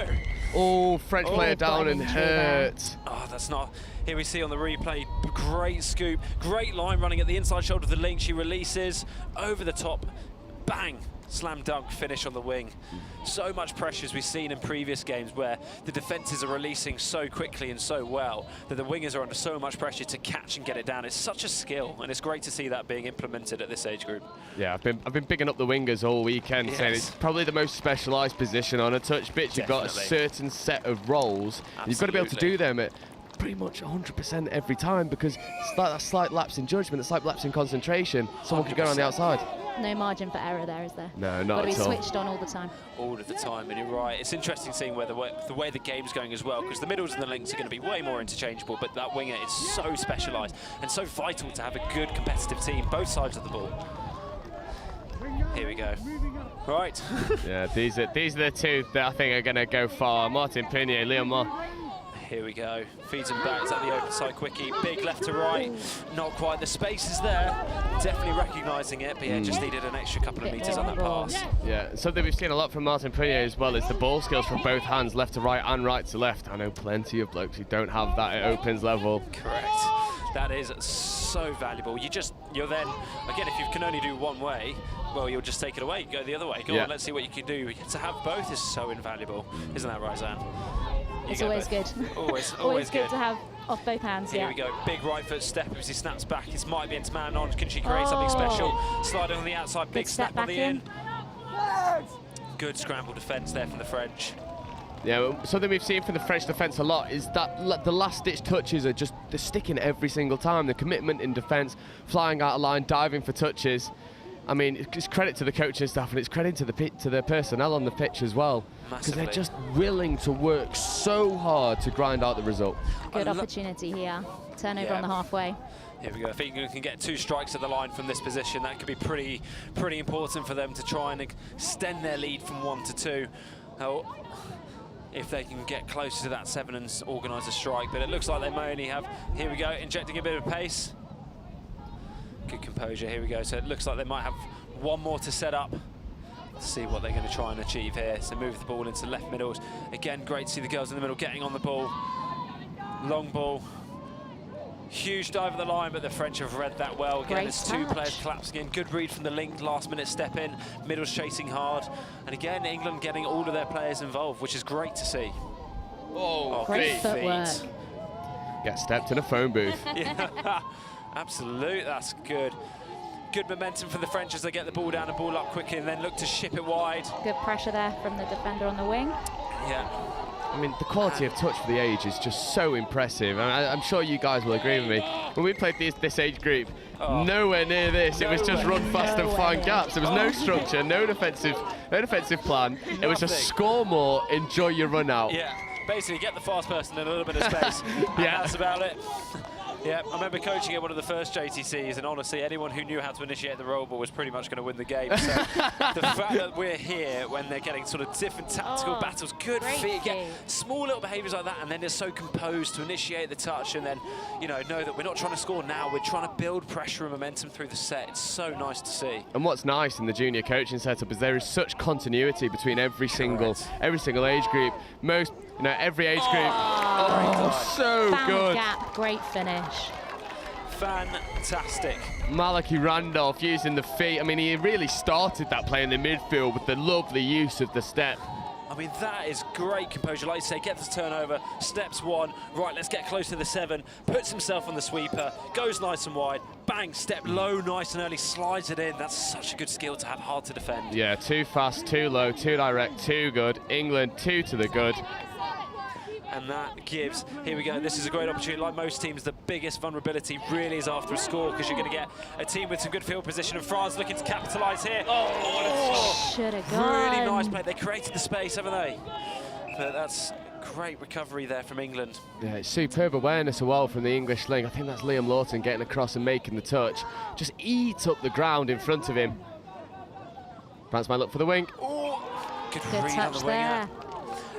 Oh, French player down and hurt. Oh, that's not... Here we see on the replay, great scoop, great line running at the inside shoulder of the link. She releases over the top, bang, slam dunk finish on the wing. So much pressure as we've seen in previous games where the defences are releasing so quickly and so well that the wingers are under so much pressure to catch and get it down. It's such a skill, and it's great to see that being implemented at this age group. Yeah, I've been picking up the wingers all weekend, saying it's probably the most specialised position on a touch pitch. You've got a certain set of roles. You've got to be able to do them at pretty much 100% every time, because it's like that slight lapse in judgment, that slight lapse in concentration. Someone could go on the outside. No margin for error there, is there? No, not at all. Got to be switched on all the time. All of the time, and you're right. It's interesting seeing where the way the game's going as well, because the middles and the links are going to be way more interchangeable, but that winger is so specialised and so vital to have a good competitive team, both sides of the ball. Here we go. Right. Yeah, these are the two that I think are going to go far. Martin Pinier, Leon Moore. Here we go. Feeds him back. Is that the open side quickie? Big left to right. Not quite. The space is there. Definitely recognising it, but yeah, just needed an extra couple of metres on that pass. Yeah, something we've seen a lot from Martin Pinier as well is the ball skills from both hands, left to right and right to left. I know plenty of blokes who don't have that at opens level. Correct. That is so valuable. You're then, again, if you can only do one way, well, you'll just take it away, go the other way. Go on, let's see what you can do. To have both is so invaluable. Isn't that right, Zan? It's always good. Always good to have off both hands. Here we go. Big right foot step as he snaps back. This might be into man on. Can she create something special? Sliding on the outside. Big snap on the in. Good scramble defence there from the French. Yeah, something we've seen from the French defence a lot is that the last-ditch touches are just they're sticking every single time. The commitment in defence, flying out of line, diving for touches. I mean, it's credit to the coaching staff and it's credit to the personnel on the pitch as well, because they're just willing to work so hard to grind out the result. Good opportunity here. Turnover on the halfway. Here we go. If England can get 2 strikes at the line from this position, that could be pretty important for them to try and extend their lead from 1 to 2. If they can get closer to that 7 and organise a strike, but it looks like they may only have. Here we go, injecting a bit of pace. Good composure, here we go. So it looks like they might have one more to set up. Let's see what they're going to try and achieve here. So move the ball into left middles. Again, great to see the girls in the middle getting on the ball. Long ball. Huge dive at the line, but the French have read that well. Again, it's 2 players collapsing in. Good read from the link, last minute step in. Middles chasing hard. And again, England getting all of their players involved, which is great to see. Oh, great footwork. Get stepped in a phone booth. Yeah. Absolute, that's good. Good momentum for the French as they get the ball down and ball up quickly and then look to ship it wide. Good pressure there from the defender on the wing. Yeah. I mean, the quality of touch for the age is just so impressive. I'm sure you guys will agree with me. When we played this age group, nowhere near this. It was just run fast and find gaps. There was no structure, no defensive plan. It was just score more, enjoy your run out. Yeah, basically get the fast person in a little bit of space. Yeah, that's about it. Yeah, I remember coaching at one of the first JTCs, and honestly, anyone who knew how to initiate the roll ball was pretty much going to win the game. So the fact that we're here when they're getting sort of different tactical battles, good feet, get small little behaviours like that, and then they're so composed to initiate the touch, and then, you know that we're not trying to score now, we're trying to build pressure and momentum through the set. It's so nice to see. And what's nice in the junior coaching setup is there is such continuity between every single age group. Most, every age group. Oh, so Found good. the gap, great finish. Fantastic. Malachy Randolph using the feet. I mean, he really started that play in the midfield with the lovely use of the step. I mean, that is great composure. Like you say, gets the turnover, steps one, right, let's get close to the 7, puts himself on the sweeper, goes nice and wide, bang, step low, nice and early, slides it in. That's such a good skill to have, hard to defend. Yeah, too fast, too low, too direct, too good. England, 2 to the good. And that gives, here we go, this is a great opportunity. Like most teams, the biggest vulnerability really is after a score, because you're going to get a team with some good field position, and France looking to capitalise here. Oh, should have gone. Really nice play. They created the space, haven't they? But that's great recovery there from England. Yeah, it's superb awareness as well from the English link. I think that's Liam Lawton getting across and making the touch. Just eats up the ground in front of him. France might look for the wing. Good Good read on touch the winger. there.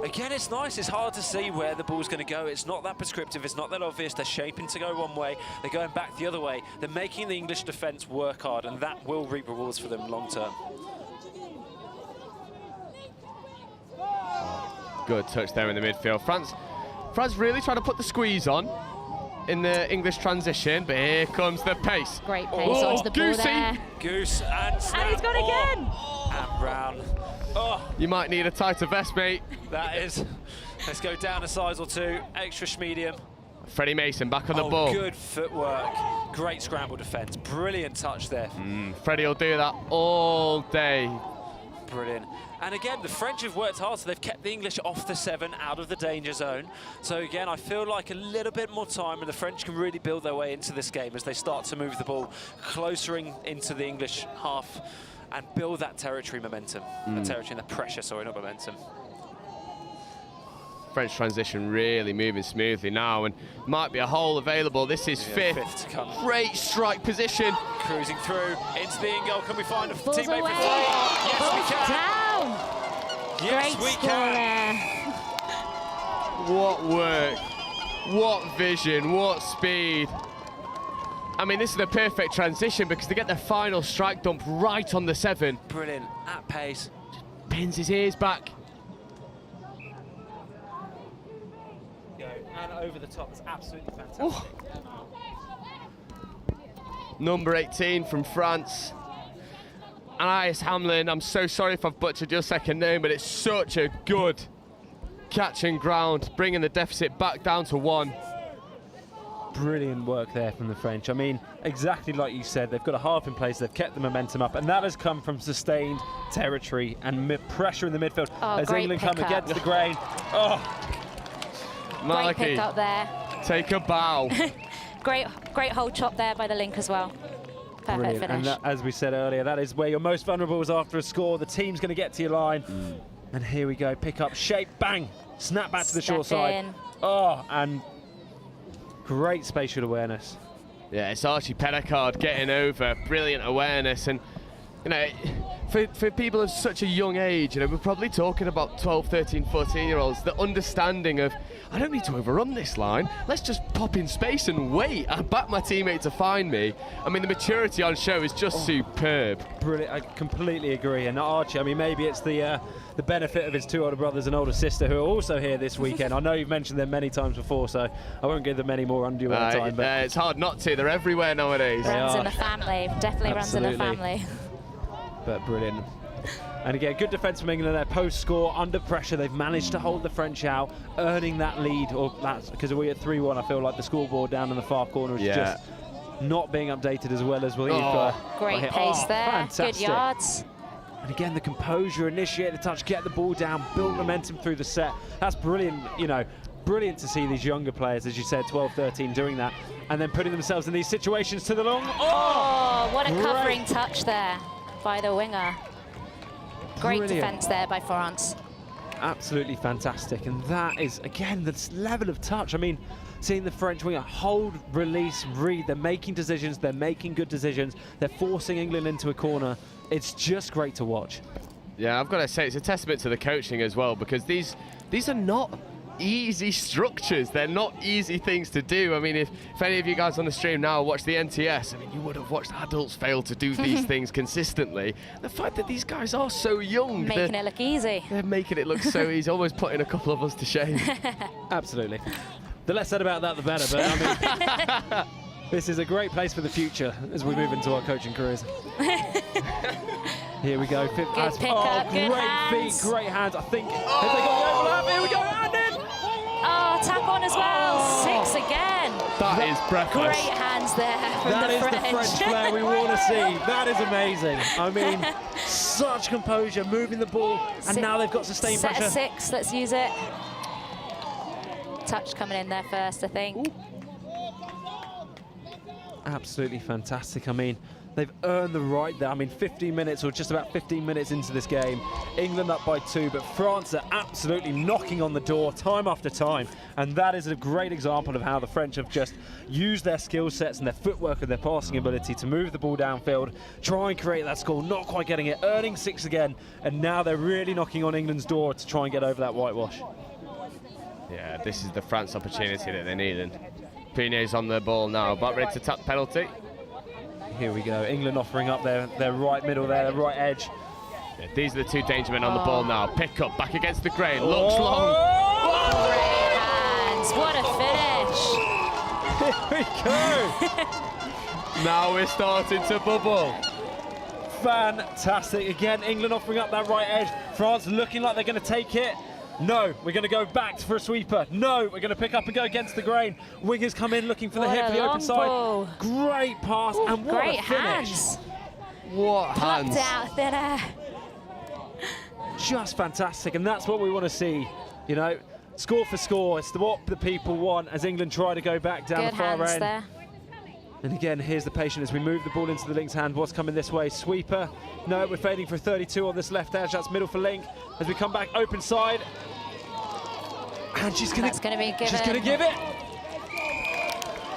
Again, it's nice. It's hard to see where the ball's going to go. It's not that prescriptive. It's not that obvious. They're shaping to go one way. They're going back the other way. They're making the English defence work hard, and that will reap rewards for them long term. Good touch there in the midfield. France really trying to put the squeeze on in the English transition, but here comes the pace. Great pace onto the ball there. Goose and snap. And he's gone again. And Brown. Oh, You might need a tighter vest, mate. that is. Let's go down a size or 2. Extra medium. Freddie Mason back on the ball. Good footwork. Great scramble defence. Brilliant touch there. Freddie will do that all day. Brilliant. And again, the French have worked hard, so they've kept the English off the 7, out of the danger zone. So again, I feel like a little bit more time, and the French can really build their way into this game as they start to move the ball closer into the English half and build that territory momentum. Territory and the pressure, sorry, not momentum. French transition really moving smoothly now, and might be a hole available. This is fifth. To come. Great strike position. Cruising through into the in goal. Can we find a Balls teammate away. for 3? Yes, we can. Down. Yes, Great we score can. there. What work, what vision, what speed. I mean, this is the perfect transition because they get their final strike dump right on the 7. Brilliant, at pace. Pins his ears back. And over the top, it's absolutely fantastic. Number 18 from France. Anais Hamlin, I'm so sorry if I've butchered your second name, but it's such a good catch and ground, bringing the deficit back down to 1. Brilliant work there from the French. I mean, exactly like you said, they've got a half in place, they've kept the momentum up, and that has come from sustained territory and pressure in the midfield. As great England come pickup. against the grain. Oh, Great Malachy, pick up there. take a bow. Great hold chop there by the link as well. Perfect brilliant. finish. And that, as we said earlier, that is where you're most vulnerable is after a score. The team's going to get to your line. And here we go, pick up, shape, bang, snap back to the short Step side. in. Oh, and great spatial awareness. Yeah, it's Archie Pedicard getting over, brilliant awareness, and for people of such a young age, we're probably talking about 12, 13, 14-year-olds, the understanding of, I don't need to overrun this line, let's just pop in space and wait and back my teammate to find me. I mean, the maturity on show is just superb. Brilliant, I completely agree. And Archie, I mean, maybe it's the benefit of his 2 older brothers and older sister who are also here this weekend. I know you've mentioned them many times before, so I won't give them any more undue time. But it's hard not to, they're everywhere nowadays. Runs in the family, definitely runs in the family. But brilliant. And again, good defence from England there. Post-score, under pressure, they've managed to hold the French out, earning that lead. Or that's because we're at 3-1. I feel like the scoreboard down in the far corner is just not being updated as well as we've Great pace there, fantastic. good yards. And again, the composure, initiate the touch, get the ball down, build momentum through the set. That's brilliant, brilliant to see these younger players, as you said, 12, 13, doing that, and then putting themselves in these situations to the long. Oh, what a great. covering touch there by the winger. Great Brilliant. defence there by France. absolutely fantastic. And that is, again, this level of touch. I mean, seeing the French winger hold, release, read. They're making decisions. They're making good decisions. They're forcing England into a corner. It's just great to watch. Yeah, I've got to say, it's a testament to the coaching as well, because these are not easy structures. They're not easy things to do. I mean, if any of you guys on the stream now watch the NTS, I mean, you would have watched adults fail to do these things consistently. The fact that these guys are so young. Making it look easy. They're making it look so easy, almost putting a couple of us to shame. Absolutely. The less said about that, the better. But I mean, this is a great place for the future as we move into our coaching careers. Here we go. Good pick up, good great hands. feet, great hands. I think if they got the overlap, here we go, and in. Oh, tap on as well. 6 again. That is breathless. Great hands there from That the is French. the French flair we want to see. That is amazing. I mean, such composure, moving the ball, and now they've got sustained set pressure. of 6, let's use it. Touch coming in there first, I think. Ooh. Absolutely fantastic. I mean, they've earned the right there. I mean, 15 minutes or just about 15 minutes into this game, England up by 2, but France are absolutely knocking on the door time after time. And that is a great example of how the French have just used their skill sets and their footwork and their passing ability to move the ball downfield, try and create that score, not quite getting it, earning 6 again. And now they're really knocking on England's door to try and get over that whitewash. Yeah, this is the France opportunity that they needed. Pinet's on the ball now, about ready to tap the penalty. Here we go, England offering up their right middle there, their right edge. Yeah, these are the 2 danger men on the ball now. Pick up, back against the grain, looks long. Great hands, what a finish. Here we go. Now we're starting to bubble. Fantastic. Again, England offering up that right edge. France looking like they're going to take it. No, we're going to go back for a sweeper. No, we're going to pick up and go against the grain. Wingers come in looking for the hit for the open side. Great pass. Ooh, and what great a finish. hands. What hands. Plucked out thinner. Just fantastic, and that's what we want to see. You know, score for score. It's what the people want as England try to go back down Good the far hands end. there. And again, here's the patient as we move the ball into the Link's hand. What's coming this way? Sweeper. No, we're fading for 32 on this left edge. That's middle for Link. As we come back, open side. And she's going to be given. She's going to give it.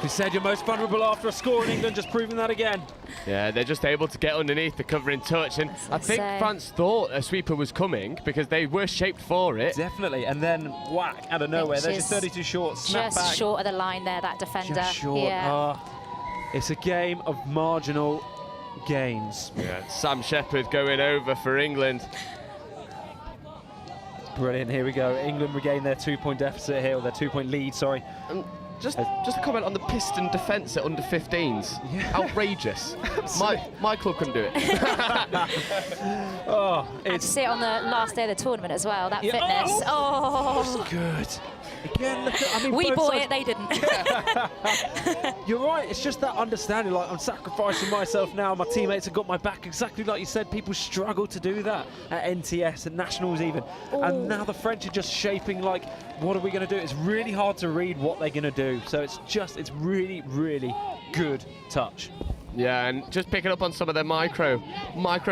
We said you're most vulnerable after a score in England, just proving that again. Yeah, they're just able to get underneath the covering touch. And I think France thought a sweeper was coming because they were shaped for it. Definitely. And then whack out of nowhere. They're just 32 short. Snap Just back. short of the line there, that defender. Just short. Yeah. It's a game of marginal gains. Yeah, Sam Shepherd going over for England. Brilliant, here we go. England regain their 2-point deficit here, or their 2-point lead, sorry. Just a comment on the Piston defence at under 15s. Yeah. Outrageous. my club couldn't do it. And to see it on the last day of the tournament as well, that fitness. Oh. Good. Again, look at, I mean, we both bought sides. it, they didn't. You're right, it's just that understanding, like I'm sacrificing myself now, my teammates have got my back, exactly like you said. People struggle to do that at NTS and Nationals even. And now the French are just shaping, like, what are we going to do? It's really hard to read what they're going to do. So it's really, really good touch. Yeah, and just picking up on some of their micro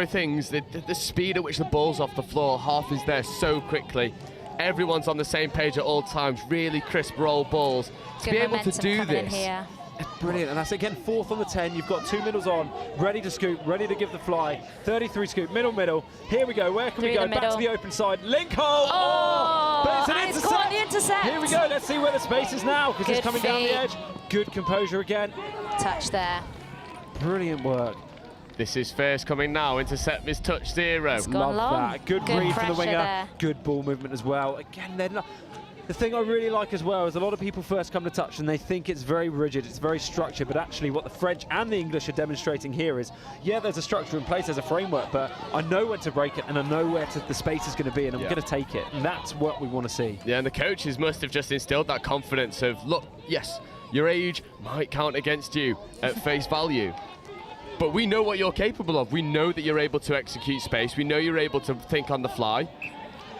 things, the speed at which the ball's off the floor, half is there so quickly. Everyone's on the same page at all times, really crisp roll balls. To be able to do this. Brilliant, and that's again 4th on the 10. You've got 2 middles on, ready to scoop, ready to give the fly. 33 scoop, middle. Here we go, where can we go? Back to the open side. Link hole! Oh, but it's an and intercept. it's caught the intercept. Here we go, let's see where the space is now, because it's Good coming down the feet. edge. Good composure again. Touch there. Brilliant work. This is first coming now, intercept is touch 0. It's gone Love long. that. Good Good read from the pressure winger. there. Good ball movement as well. Again, they're not. The thing I really like as well is a lot of people first come to touch and they think it's very rigid, it's very structured, but actually what the French and the English are demonstrating here is, yeah, there's a structure in place, there's a framework, but I know when to break it and I know where the space is going to be and I'm going to take it. And that's what we want to see. Yeah, and the coaches must have just instilled that confidence of, look, yes, your age might count against you at face value, but we know what you're capable of. We know that you're able to execute space. We know you're able to think on the fly.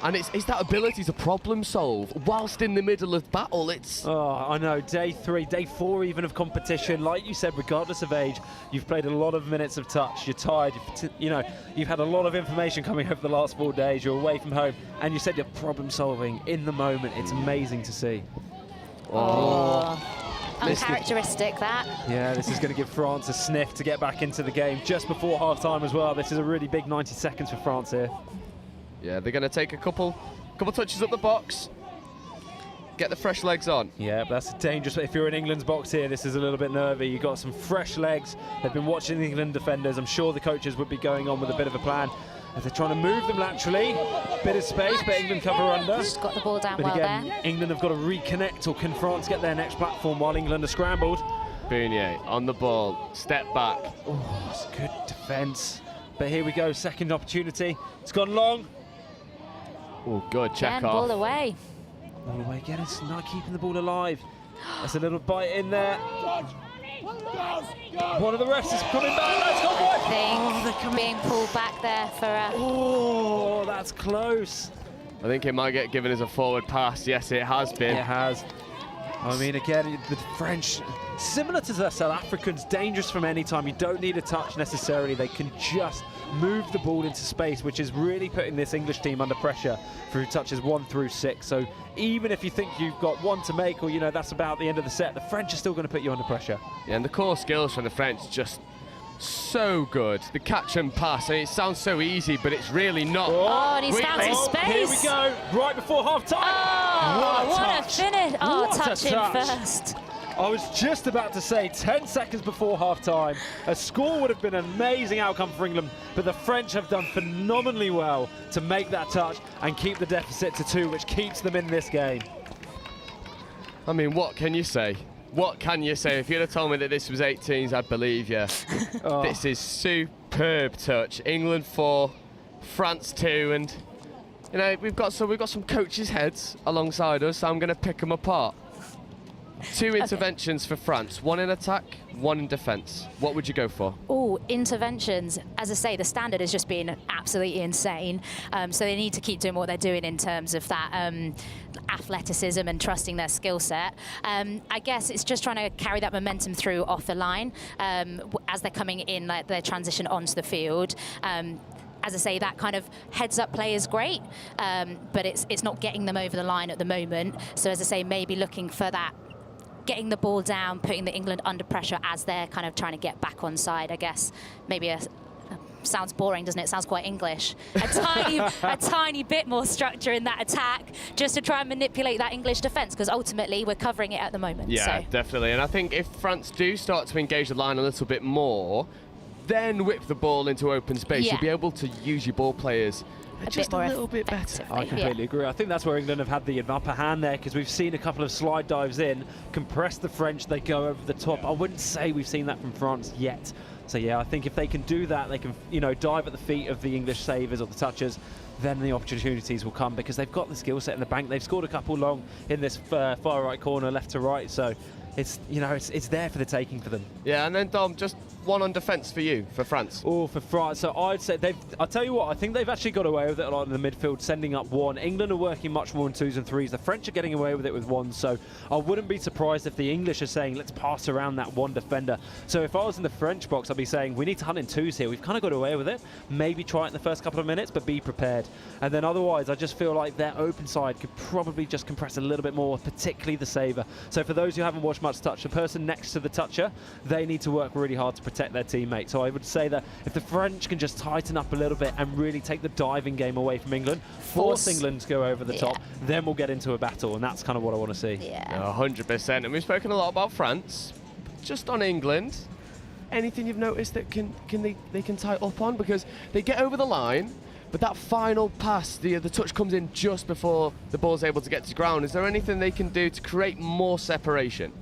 And it's that ability to problem solve whilst in the middle of battle. It's... Oh, I know. Day 3, day 4 even of competition. Like you said, regardless of age, you've played a lot of minutes of touch. You're tired. You've had a lot of information coming over the last 4 days. You're away from home. And you said you're problem solving in the moment. It's amazing to see. Uncharacteristic, that. Yeah, this is going to give France a sniff to get back into the game just before half-time as well. This is a really big 90 seconds for France here. Yeah, they're going to take a couple touches up the box, get the fresh legs on. Yeah, but that's dangerous. If you're in England's box here, this is a little bit nervy. You've got some fresh legs. They've been watching the England defenders. I'm sure the coaches would be going on with a bit of a plan. If they're trying to move them laterally, bit of space, but England cover under. Just got the ball down but well again, there. England have got to reconnect, or can France get their next platform while England are scrambled? Bernier on the ball, step back. Oh, it's a good defence. But here we go, second opportunity. It's gone long. Oh, good, check off. Ball away. Ball away again, it's not keeping the ball alive. That's a little bite in there. One of the refs is coming back. Let's go, boy. I think being pulled back there for Oh, that's close. I think it might get given as a forward pass. Yes, it has been. It has. I mean, again, the French, similar to the South Africans, dangerous from any time. You don't need a touch necessarily. They can just move the ball into space, which is really putting this English team under pressure through touches 1 through 6. So even if you think you've got one to make, or that's about the end of the set, the French are still going to put you under pressure. Yeah, and the core skills from the French just so good. The catch and pass, it sounds so easy, but it's really not. Oh, and he's found some space. Here we go, right before half-time. Oh, what a finish. Oh, What a touch in touch. first. I was just about to say 10 seconds before half-time. A score would have been an amazing outcome for England, but the French have done phenomenally well to make that touch and keep the deficit to 2, which keeps them in this game. I mean, what can you say? What can you say? If you'd have told me that this was 18s, I'd believe you. Oh. This is superb touch. England 4, France 2, and we've got some coaches' heads alongside us, so I'm going to pick them apart. 2 interventions for France, 1 in attack, 1 in defence. What would you go for? Oh, interventions. As I say, the standard has just been absolutely insane. So they need to keep doing what they're doing in terms of that athleticism and trusting their skill set. I guess it's just trying to carry that momentum through off the line as they're coming in, like their transition onto the field. As I say, that kind of heads-up play is great, but it's not getting them over the line at the moment. So as I say, maybe looking for that, getting the ball down, putting the England under pressure as they're kind of trying to get back on side, I guess. Maybe sounds boring, doesn't it? Sounds quite English. A tiny bit more structure in that attack, just to try and manipulate that English defence, because ultimately we're covering it at the moment. Yeah, so. Definitely. And I think if France do start to engage the line a little bit more, then whip the ball into open space, you'll be able to use your ball players just a little bit better. I completely agree. I think that's where England have had the upper hand there, because we've seen a couple of slide dives in, compress the French, they go over the top. I wouldn't say we've seen that from France yet. So yeah, I think if they can do that, they can dive at the feet of the English savers or the touchers, then the opportunities will come, because they've got the skill set in the bank. They've scored a couple long in this far right corner, left to right. So it's it's there for the taking for them. Yeah, and then Dom, just 1 on defence for you, for France. Oh, for France. So I'd say I'll tell you what, I think they've actually got away with it a lot in the midfield, sending up 1. England are working much more in 2s and 3s. The French are getting away with it with 1. So I wouldn't be surprised if the English are saying, let's pass around that 1 defender. So if I was in the French box, I'd be saying, we need to hunt in 2s here. We've kind of got away with it. Maybe try it in the first couple of minutes, but be prepared. And then otherwise, I just feel like their open side could probably just compress a little bit more, particularly the saver. So for those who haven't watched much touch, the person next to the toucher, they need to work really hard to protect their teammate. So I would say that if the French can just tighten up a little bit and really take the diving game away from England, force England to go over the top, then we'll get into a battle, and that's kind of what I want to see. Yeah, 100%. And we've spoken a lot about France. Just on England, anything you've noticed that they can tie up on? Because they get over the line, but that final pass, the touch comes in just before the ball's able to get to ground. Is there anything they can do to create more separation?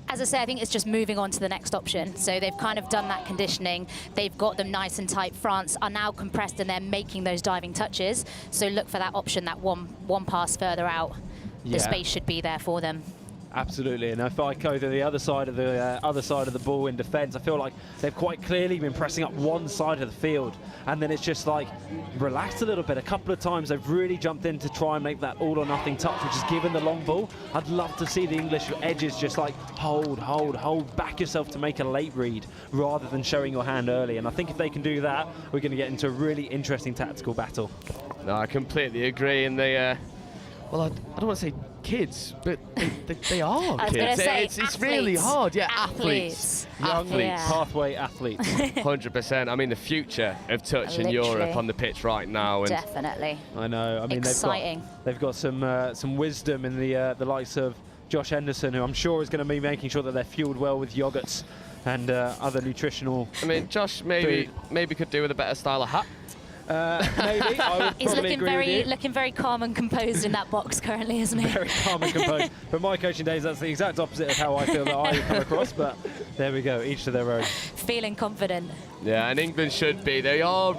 As I say, I think it's just moving on to the next option. So they've kind of done that conditioning. They've got them nice and tight. France are now compressed and they're making those diving touches. So look for that option, that one pass further out. The space should be there for them. Absolutely, and if I go to the other side of the ball in defence, I feel like they've quite clearly been pressing up one side of the field, and then it's just like relaxed a little bit. A couple of times they've really jumped in to try and make that all or nothing touch, which is given the long ball. I'd love to see the English edges just like hold, back yourself to make a late read rather than showing your hand early. And I think if they can do that, we're going to get into a really interesting tactical battle. No, I completely agree, and they, well, I don't want to say kids, but they are kids. It's really hard. Yeah, athletes. Pathway athletes. 100%. I mean, the future of touch in Europe on the pitch right now. And definitely. I know. I mean, exciting. They've got some wisdom in the likes of Josh Henderson, who I'm sure is going to be making sure that they're fueled well with yogurts and other nutritional. I mean, Josh maybe could do with a better style of hat. Maybe. I would He's probably looking very calm and composed in that box currently, isn't he? Very calm and composed. For my coaching days, that's the exact opposite of how I feel that I come across, but there we go, each to their own. Feeling confident. Yeah, and England should be. They are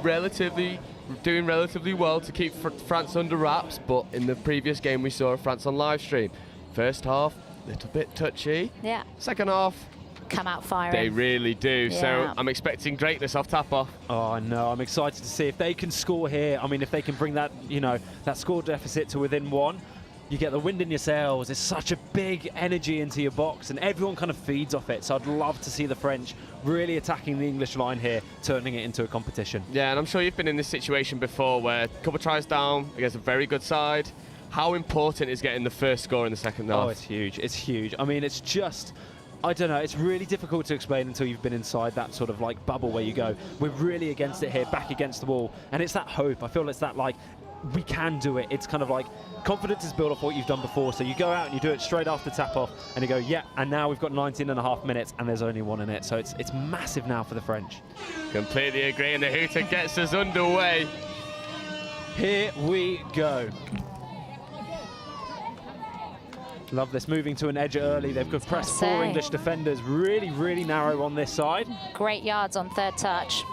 doing relatively well to keep France under wraps, but in the previous game we saw France on live stream. First half, a little bit touchy. Yeah. Second half, come out firing. They really do. Yeah. So I'm expecting greatness off tap-off. Oh, no, I'm excited to see if they can score here. I mean, if they can bring that, that score deficit to within one, you get the wind in your sails. It's such a big energy into your box, and everyone kind of feeds off it. So I'd love to see the French really attacking the English line here, turning it into a competition. Yeah, and I'm sure you've been in this situation before where a couple of tries down against a very good side. How important is getting the first score in the second half? Oh, it's huge. It's huge. I mean, it's just... I don't know, it's really difficult to explain until you've been inside that sort of like bubble where you go, we're really against it here, back against the wall. And it's that hope. I feel it's that like, we can do it. It's kind of like confidence is built off what you've done before. So you go out and you do it straight after tap off and you go, yeah, and now we've got 19.5 minutes and there's only one in it. So it's massive now for the French. Completely agree, and the hooter gets us underway. Here we go. Love this, moving to an edge early. They've got pressed 4 English defenders, really narrow on this side. Great yards on third touch.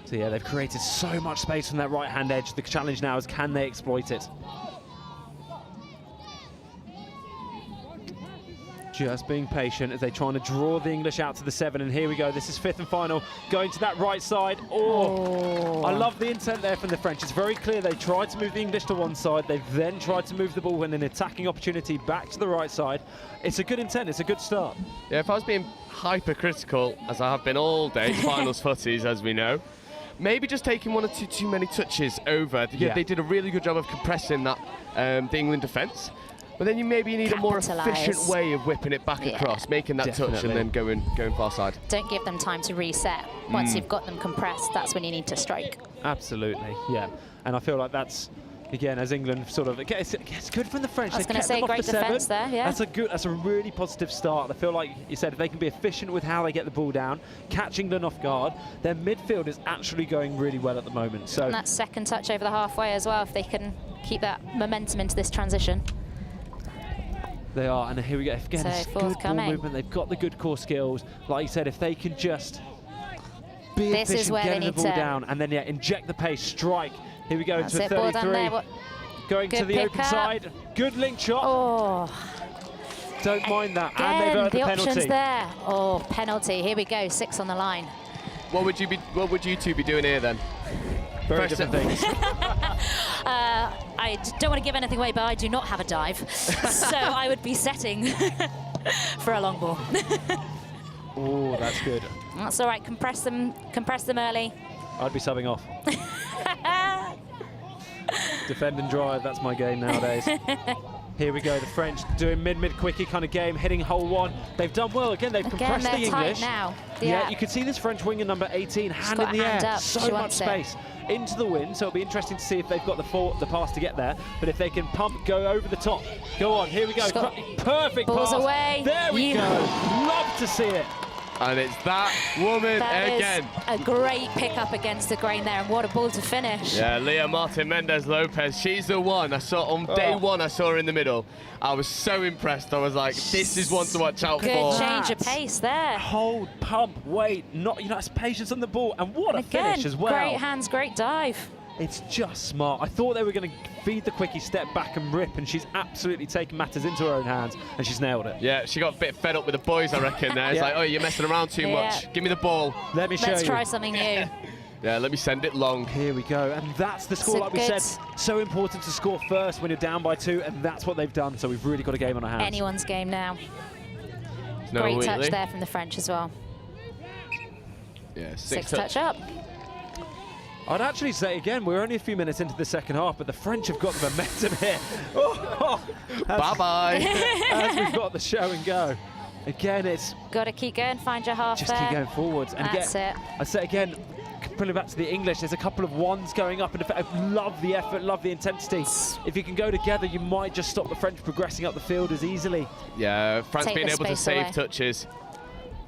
So yeah, they've created so much space from that right-hand edge. The challenge now is, can they exploit it? Just being patient as they trying to draw the English out to the 7, and here we go. This is 5th and final, going to that right side. Oh, I love the intent there from the French. It's very clear they tried to move the English to one side. They've then tried to move the ball when an attacking opportunity back to the right side. It's a good intent. It's a good start. Yeah, if I was being hypercritical, as I have been all day, finals footies, as we know, maybe just taking one or two too many touches over. Yeah. They did a really good job of compressing that the England defence. But then you need a more efficient way of whipping it back across, making that touch and then going far side. Don't give them time to reset. Once you've got them compressed, that's when you need to strike. Absolutely, yeah. And I feel like that's, again, as England sort of, it's good from the French. I was going to say, great defence there, yeah. That's a really positive start. I feel like you said if they can be efficient with how they get the ball down, catch England off guard, their midfield is actually going really well at the moment. So and that second touch over the halfway as well, if they can keep that momentum into this transition. They are, and here we go. Again, it's good ball movement. They've got the good core skills. Like you said, if they can just be efficient, getting the ball down, and then inject the pace, strike. Here we go into 33. Going to the open side. Good link shot. Oh. Don't mind that. Again, and they've earned the penalty. Options there. Oh, penalty. Here we go. 6 on the line. What would you two be doing here then? Very different things. I don't want to give anything away, but I do not have a dive. So I would be setting for a long ball. Oh, that's good. That's all right. Compress them early. I'd be subbing off. Defend and drive, that's my game nowadays. Here we go, the French doing mid quickie kind of game, hitting hole 1. They've done well. Again, they've compressed the English. Now. Yeah, you can see this French winger number 18, hand in the air. So much space into the wind. So it'll be interesting to see if they've got the pass to get there. But if they can go over the top. Go on, here we go. Perfect balls pass. Away. There we go. Love to see it. And it's that woman again. A great pickup against the grain there, and what a ball to finish. Yeah, Leah Martin Mendez Lopez, she's the one. I saw on day 1, I saw her in the middle. I was so impressed. I was like, this is one to watch out for. Good change of pace there. Hold, pump, wait, it's patience on the ball, and what a finish as well. Great hands, great dive. It's just smart. I thought they were going to feed the quickie, step back and rip, and she's absolutely taken matters into her own hands, and she's nailed it. Yeah, she got a bit fed up with the boys, I reckon. There, it's like, oh, you're messing around too much. Give me the ball. Let me show you. Let's try something new. Yeah, let me send it long. Here we go, and that's the score, like we said. So important to score first when you're down by 2, and that's what they've done. So we've really got a game on our hands. Anyone's game now. No, great touch there from the French as well. Yeah, 6 touch up. I'd actually say again, we're only a few minutes into the second half, but the French have got the momentum here. Bye-bye. As we've got the show and go. Again, it's... Got to keep going, find your half just there. Keep going forwards. And that's again, I say again, pulling back to the English, there's a couple of ones going up. And I love the effort, love the intensity. If you can go together, you might just stop the French progressing up the field as easily. Yeah, France being able to save touches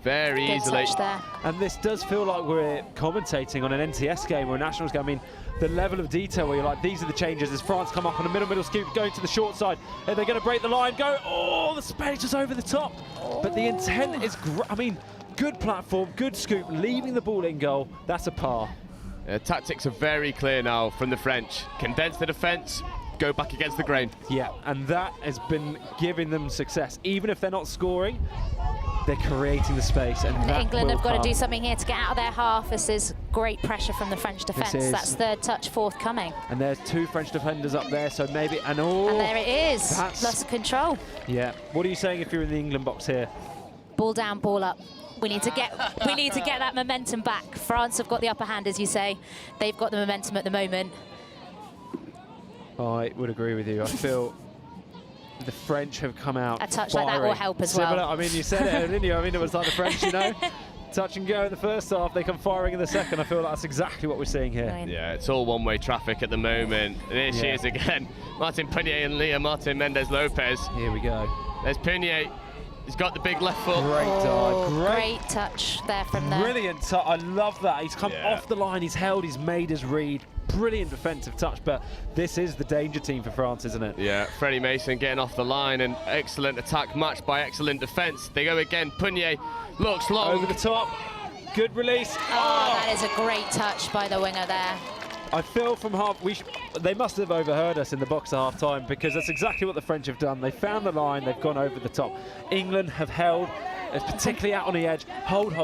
very easily. Touch there. And this does feel like we're commentating on an NTS game or a Nationals game. I mean, the level of detail where you're like, these are the changes as France come up on a middle scoop, going to the short side. Are they going to break the line? Go, oh, the space is over the top. But the intent is, I mean, good platform, good scoop, leaving the ball in goal. That's a par. Tactics are very clear now from the French. Condense the defence, go back against the grain. Yeah, and that has been giving them success. Even if they're not scoring, they're creating the space, and England have got to do something here to get out of their half. This is great pressure from the French defence. That's third touch, fourth coming. And there's 2 French defenders up there, so maybe, and there it is. Loss of control. Yeah. What are you saying if you're in the England box here? Ball down, ball up. We need to get that momentum back. France have got the upper hand, as you say. They've got the momentum at the moment. I would agree with you. I feel the French have come out a touch firing. like that will help as well. I mean, you said it, didn't you? I mean, it was like the French, you know, touch and go in the first half. They come firing in the second. I feel like that's exactly what we're seeing here. Yeah, it's all one-way traffic at the moment. There she is again. Martin Punier and Leah Martin Mendez-Lopez. Here we go. There's Punier. He's got the big left foot. Great dive. Great touch there from the... Brilliant touch. I love that. He's come off the line. He's held. He's made his read. Brilliant defensive touch, but this is the danger team for France, isn't it? Yeah, Freddie Mason getting off the line, and excellent attack matched by excellent defence. They go again. Punier looks long. Over the top. Good release. Oh, that is a great touch by the winger there. I feel from half, they must have overheard us in the box at half time, because that's exactly what the French have done. They found the line, they've gone over the top. England have held, particularly out on the edge, hold,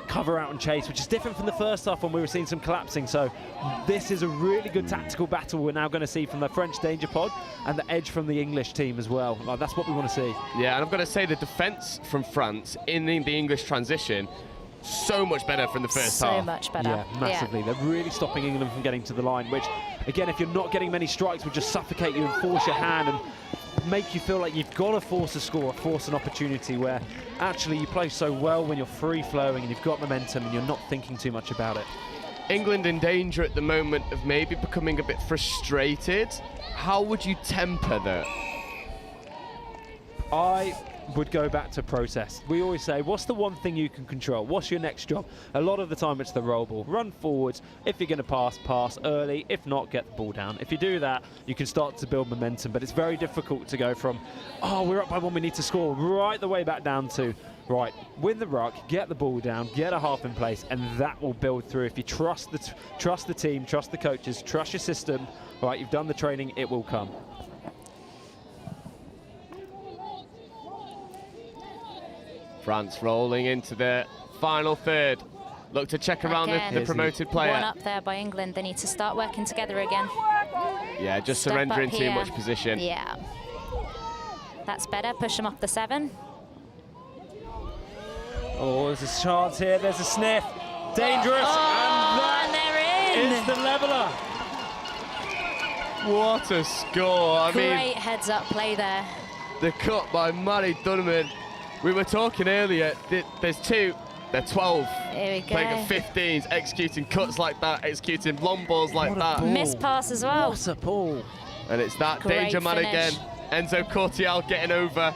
cover out and chase, which is different from the first half when we were seeing some collapsing. So this is a really good tactical battle we're now going to see from the French danger pod and the edge from the English team as well. Like, that's what we want to see. Yeah, and I've got to say the defence from France in the English transition, so much better from the first half. So much better. Yeah, massively. They're really stopping England from getting to the line, which, again, if you're not getting many strikes, will just suffocate you and force your hand and make you feel like you've got to force a score, force an opportunity, where actually you play so well when you're free-flowing and you've got momentum and you're not thinking too much about it. England in danger at the moment of maybe becoming a bit frustrated. How would you temper that? I would go back to process. We always say, what's the one thing you can control? What's your next job? A lot of the time it's the roll ball. Run forwards. If you're going to pass early. If not, get the ball down. If you do that, you can start to build momentum. But it's very difficult to go from, oh, we're up by 1, we need to score, right the way back down to, right, win the ruck, get the ball down, get a half in place, and that will build through. If you trust the team, trust the coaches, trust your system, right, you've done the training, it will come. France rolling into the final third. Look to check around the promoted player. One up there by England. They need to start working together again. Yeah, just Step surrendering up too here. much position. Yeah. That's better. Push them off the 7. Oh, there's a chance here. There's a sniff. Dangerous. And they're in. Is the leveller. What a score. I mean, great heads-up play there. The cut by Mary Dunneman. We were talking earlier, there's 2, they're 12. Here we go. Playing at 15s, executing cuts like that, executing long balls like that. Miss pass as well. What a ball. And it's that Great danger man finish. again. Enzo Cortial getting over.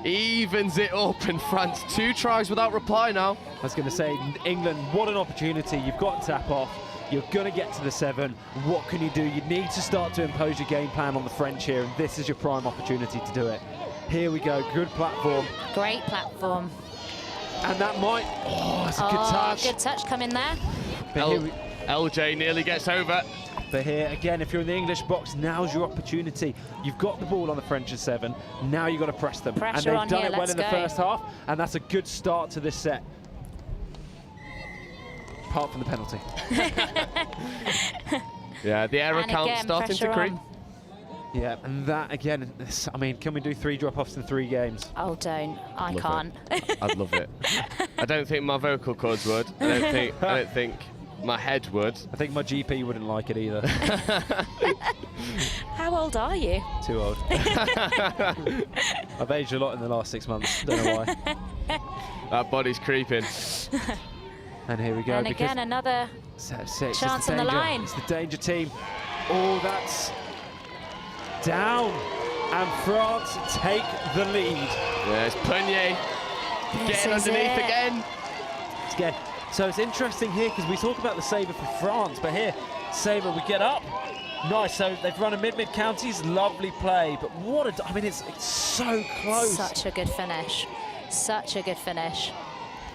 Evens it up, and France 2 tries without reply now. I was going to say, England, what an opportunity. You've got to tap off. You're going to get to the 7. What can you do? You need to start to impose your game plan on the French here, and this is your prime opportunity to do it. Here we go, good platform. Great platform. And that might, it's a good touch. Good touch coming there. LJ nearly gets over. But here, again, if you're in the English box, now's your opportunity. You've got the ball on the French at 7. Now you've got to press them. Pressure and on they've done here, it well let's in the go. first half, and that's a good start to this set. Apart from the penalty. Yeah, the error And count again, starting to pressure creep. on. Yeah, and that again, I mean, can we do 3 drop-offs in 3 games? Oh, don't. I Love can't. I'd love it. I don't think my vocal cords would. I don't think my head would. I think my GP wouldn't like it either. How old are you? Too old. I've aged a lot in the last 6 months. Don't know why. That body's creeping. And here we go. And again, another set of 6. chance on the line. It's the danger team. Oh, that's down. And France take the lead. Yeah, it's Punier getting underneath again. Again. So it's interesting here because we talk about the sabre for France, but here, sabre, we get up. Nice, so they've run a mid-mid counties, lovely play, but what a, I mean, it's so close. Such a good finish. Such a good finish.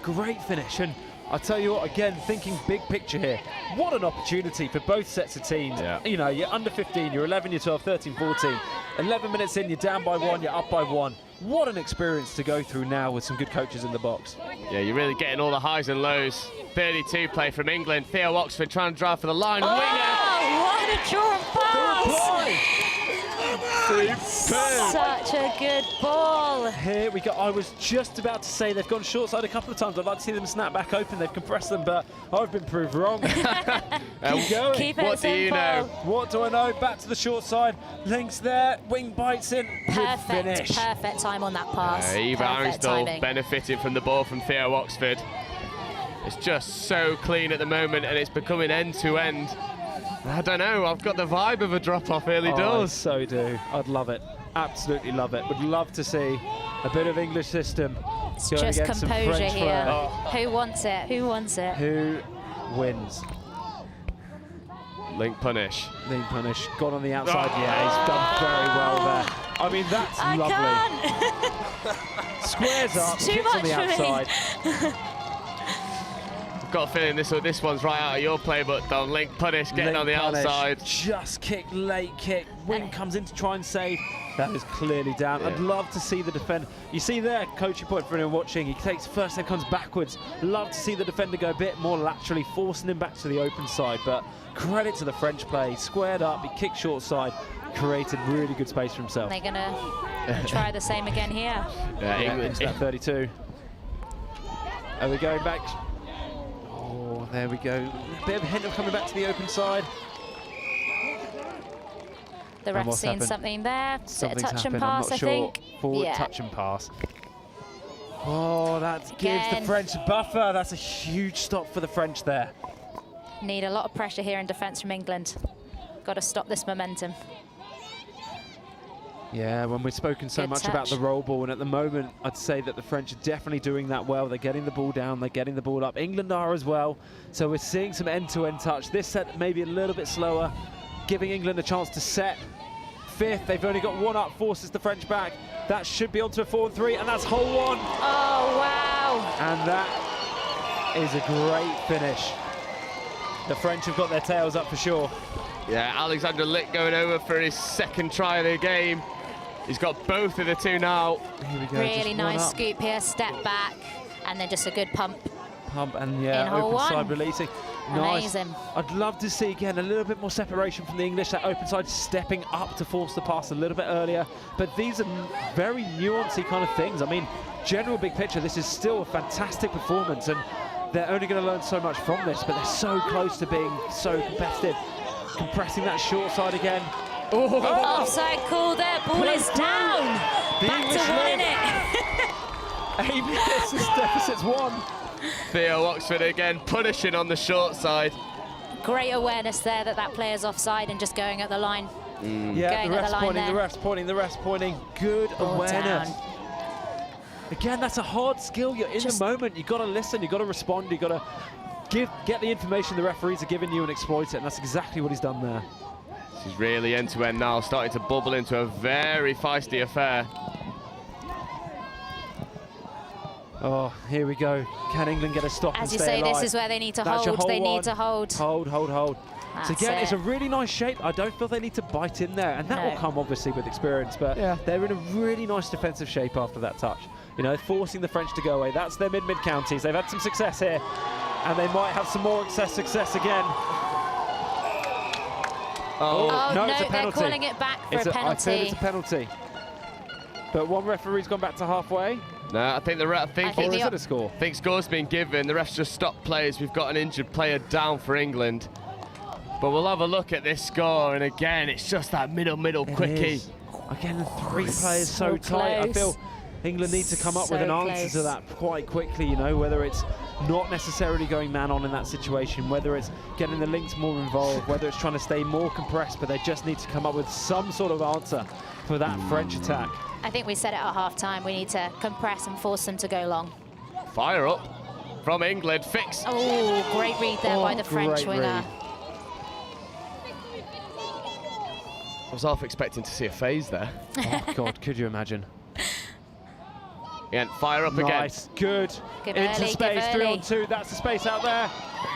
Great finish, and I'll tell you what, again, thinking big picture here, what an opportunity for both sets of teams. Yeah. You know, you're under 15, you're 11, you're 12, 13, 14. 11 minutes in, you're down by 1, you're up by 1. What an experience to go through now with some good coaches in the box. Yeah, you're really getting all the highs and lows. 32 play from England. Theo Oxford trying to drive for the line. Oh, what a drawn pass! Such a good ball. Here we go. I was just about to say they've gone short side a couple of times. I'd like to see them snap back open. They've compressed them, but I've been proved wrong. Keep going. Keep it What do you simple. know? What do I know? Back to the short side. Links there. Wing bites in. Good finish. Perfect time on that pass. Eva Perfect Arinsdal timing. benefiting from the ball from Theo Oxford. It's just so clean at the moment, and it's becoming end-to-end. I don't know, I've got the vibe of a drop-off early doors. I so do. I'd love it. Absolutely love it. Would love to see a bit of English system It's going just against some composure French here. flair. Who wants it? Who wants it? Who wins? Link punish. Link punish. Gone on the outside. Yeah, he's done very well there. I mean, that's lovely. Squares up, It's too kicks on the much for me. outside. Got a feeling this one's right out of your playbook, Don. Link punish getting Link on the punish. outside. Just kick, late kick. Wing comes in to try and save. That is clearly down. Yeah. I'd love to see the defender. You see there, coaching point for anyone watching. He takes first, then comes backwards. Love to see the defender go a bit more laterally, forcing him back to the open side. But credit to the French play. Squared up, he kicked short side, created really good space for himself. They're going to try the same again here. Yeah, England. Into that 32. Are we going back? Oh, there we go. A bit of a hint of coming back to the open side. The And ref's what's seen happened? something there. Something's Touch and happened, pass, I'm not I sure. think. Forward Yeah. touch and pass. Oh, that gives the Again. French a buffer. That's a huge stop for the French there. Need a lot of pressure here in defence from England. Got to stop this momentum. Yeah, when we've spoken so Good much about touch. the roll ball, and at the moment, I'd say that the French are definitely doing that well. They're getting the ball down, they're getting the ball up. England are as well. So we're seeing some end-to-end touch. This set maybe a little bit slower, giving England a chance to set. Fifth, they've only got 1 up, forces the French back. That should be onto a 4-3, and that's hole 1. Oh, wow. And that is a great finish. The French have got their tails up for sure. Yeah, Alexander Lick going over for his second try of the game. He's got both of the two now. Here we go. Really nice scoop here, step back, and then just a good pump. Pump and yeah, In hole open side 1. releasing. Amazing. Nice. I'd love to see again a little bit more separation from the English. That open side stepping up to force the pass a little bit earlier. But these are very nuancy kind of things. I mean, general big picture, this is still a fantastic performance, and they're only going to learn so much from this. But they're so close to being so competitive. Compressing that short side again. Oh. Offside call there. Ball is down. The Back English to 1 lead. in it. 8 minutes, this deficit's 1. Theo Oxford again punishing on the short side. Great awareness there that player's offside and just going at the line. Yeah, Going the at ref's the line pointing, the there. ref's pointing, the ref's pointing. Good Ball awareness. down. Again, that's a hard skill. You're in the moment. You've got to listen. You've got to respond. You've got to get the information the referees are giving you and exploit it. And that's exactly what he's done there. This is really end-to-end now, starting to bubble into a very feisty affair. Oh, here we go. Can England get a stop and As you stay say, alive? this is where they need to That's your hold. They one. need to hold. Hold. So That's again, it's it. a really nice shape. I don't feel they need to bite in there, and that No. will come obviously with experience. But they're in a really nice defensive shape after that touch. You know, forcing the French to go away. That's their mid counties. They've had some success here, and they might have some more success again. Oh, no, no, it's a penalty. they're calling it back for a penalty. I said it's a penalty. But one referee's gone back to halfway. No, I think the ref. Or is it a score? I think score's been given. The ref's just stopped players. We've got an injured player down for England. But we'll have a look at this score, and again, it's just that middle quickie. Again, the 3 players so tight. I feel England need to come up with an answer to that quite quickly, you know, whether it's not necessarily going man on in that situation, whether it's getting the links more involved, whether it's trying to stay more compressed, but they just need to come up with some sort of answer for that French attack. I think we said it at half-time. We need to compress and force them to go long. Fire up from England. Fix. Oh, great read there by the French winger. Read. I was half expecting to see a phase there. Oh, God, could you imagine? Again, fire up again. Nice, good. Give Into early, space, give 3 early. on 2. That's the space out there.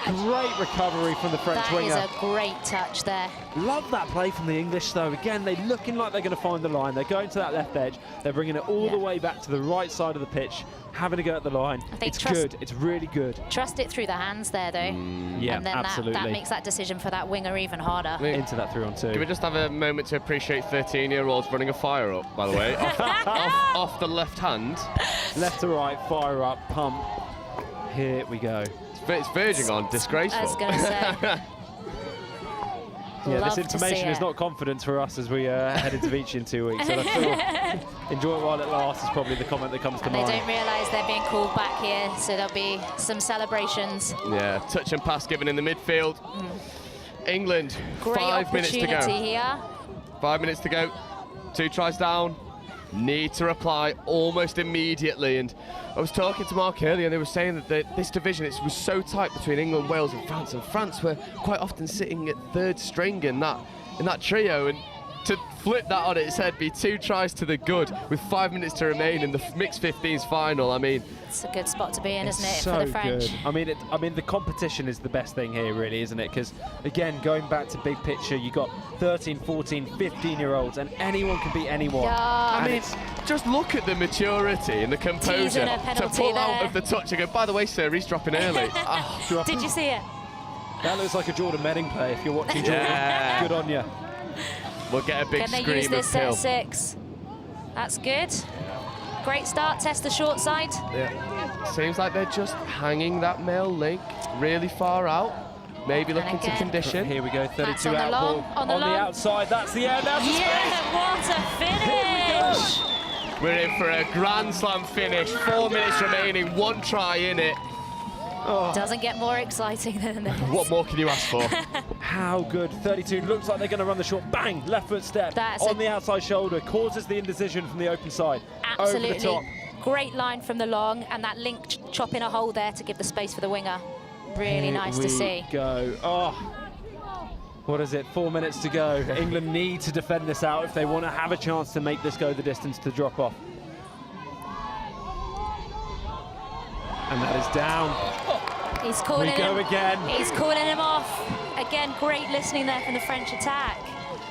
Great recovery from the French winger. That is a great touch there. Love that play from the English, though. Again, they're looking like they're going to find the line. They're going to that left edge. They're bringing it all the way back to the right side of the pitch, having a go at the line. It's good. It's really good. Trust it through the hands there, though. Yeah, and then absolutely. that makes that decision for that winger even harder. Into that 3 on 2. Can we just have a moment to appreciate 13-year-olds running a fire up, by the way, off the left hand. Left to right, fire up, pump. Here we go. It's verging on disgraceful. I was going to say. Yeah, Love this to see information is it. not confidence for us as we head into Beach in 2 weeks. So I feel enjoy it while it lasts is probably the comment that comes to And they mind. don't realise they're being called back here, so there'll be some celebrations. Yeah, touch and pass given in the midfield. England, Great 5 minutes to opportunity go. here. 5 minutes to go. 2 tries down. Need to reply almost immediately. And I was talking to Mark earlier, and they were saying that this division was so tight between England, Wales, and France. And France were quite often sitting at 3rd string in that trio. And to flip that on its head, be 2 tries to the good with 5 minutes to remain in the mixed 15s final. I mean, It's a good spot to be in, isn't it, so for the French? good. I mean, the competition is the best thing here, really, isn't it? Because again, going back to big picture, you got 13, 14, 15-year-olds, and anyone can beat anyone. Yeah. I And mean, just look at the maturity and the composure Teasing a to penalty pull out there. of the touch and go, by the way, sir, he's dropping early. Did you see it? That looks like a Jordan Medding play if you're watching Jordan. Yeah. Good on you. We'll get a big Can they scream use this of kill. at 6? That's good. Great start. Test the short side. Yeah. Seems like they're just hanging that male link really far out. Maybe looking to again. condition. Here we go, 32 That's on the out long, ball. on the long. outside, that's the end. That's the space. Yeah, what a finish! We're in for a Grand Slam finish. 4 minutes remaining, 1 try in it. Doesn't get more exciting than this. What more can you ask for? How good. 32 looks like they're going to run the short. Bang! Left foot step on the outside shoulder. Causes the indecision from the open side. Absolutely. Over the top. Great line from the long, and that link chopping a hole there to give the space for the winger. Really nice to see. Go. Oh. What is it? 4 minutes to go. England need to defend this out if they want to have a chance to make this go the distance to drop off. And that is down. He's calling We go him. again. He's calling him off. Again, great listening there from the French attack.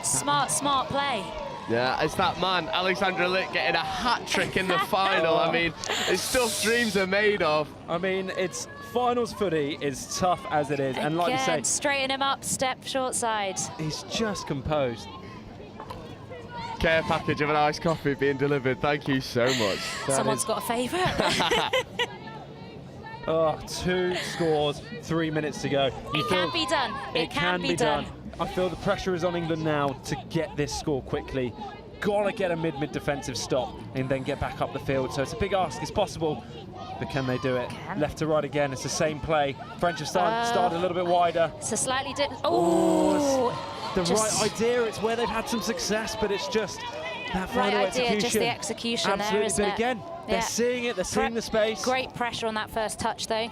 Smart play. Yeah, it's that man, Alexandre Lick, getting a hat-trick in the final. I mean, it's stuff dreams are made of. I mean, it's finals footy is tough as it is. And like you say, Again, straighten him up, step short side. he's just composed. Care package of an iced coffee being delivered. Thank you so much. Someone's got a favourite. Oh, 2 scores, 3 minutes to go. It can be done. It can be done. I feel the pressure is on England now to get this score quickly. Gotta get a mid defensive stop and then get back up the field. So it's a big ask. It's possible, but can they do it? Left to right again. It's the same play. French have started a little bit wider. It's a slightly different. Oh, Oh, the right idea. It's where they've had some success, but it's just that final right idea, execution. just the execution Absolutely, there, isn't but it? again, they're seeing it. They're seeing the space. Great pressure on that first touch, though.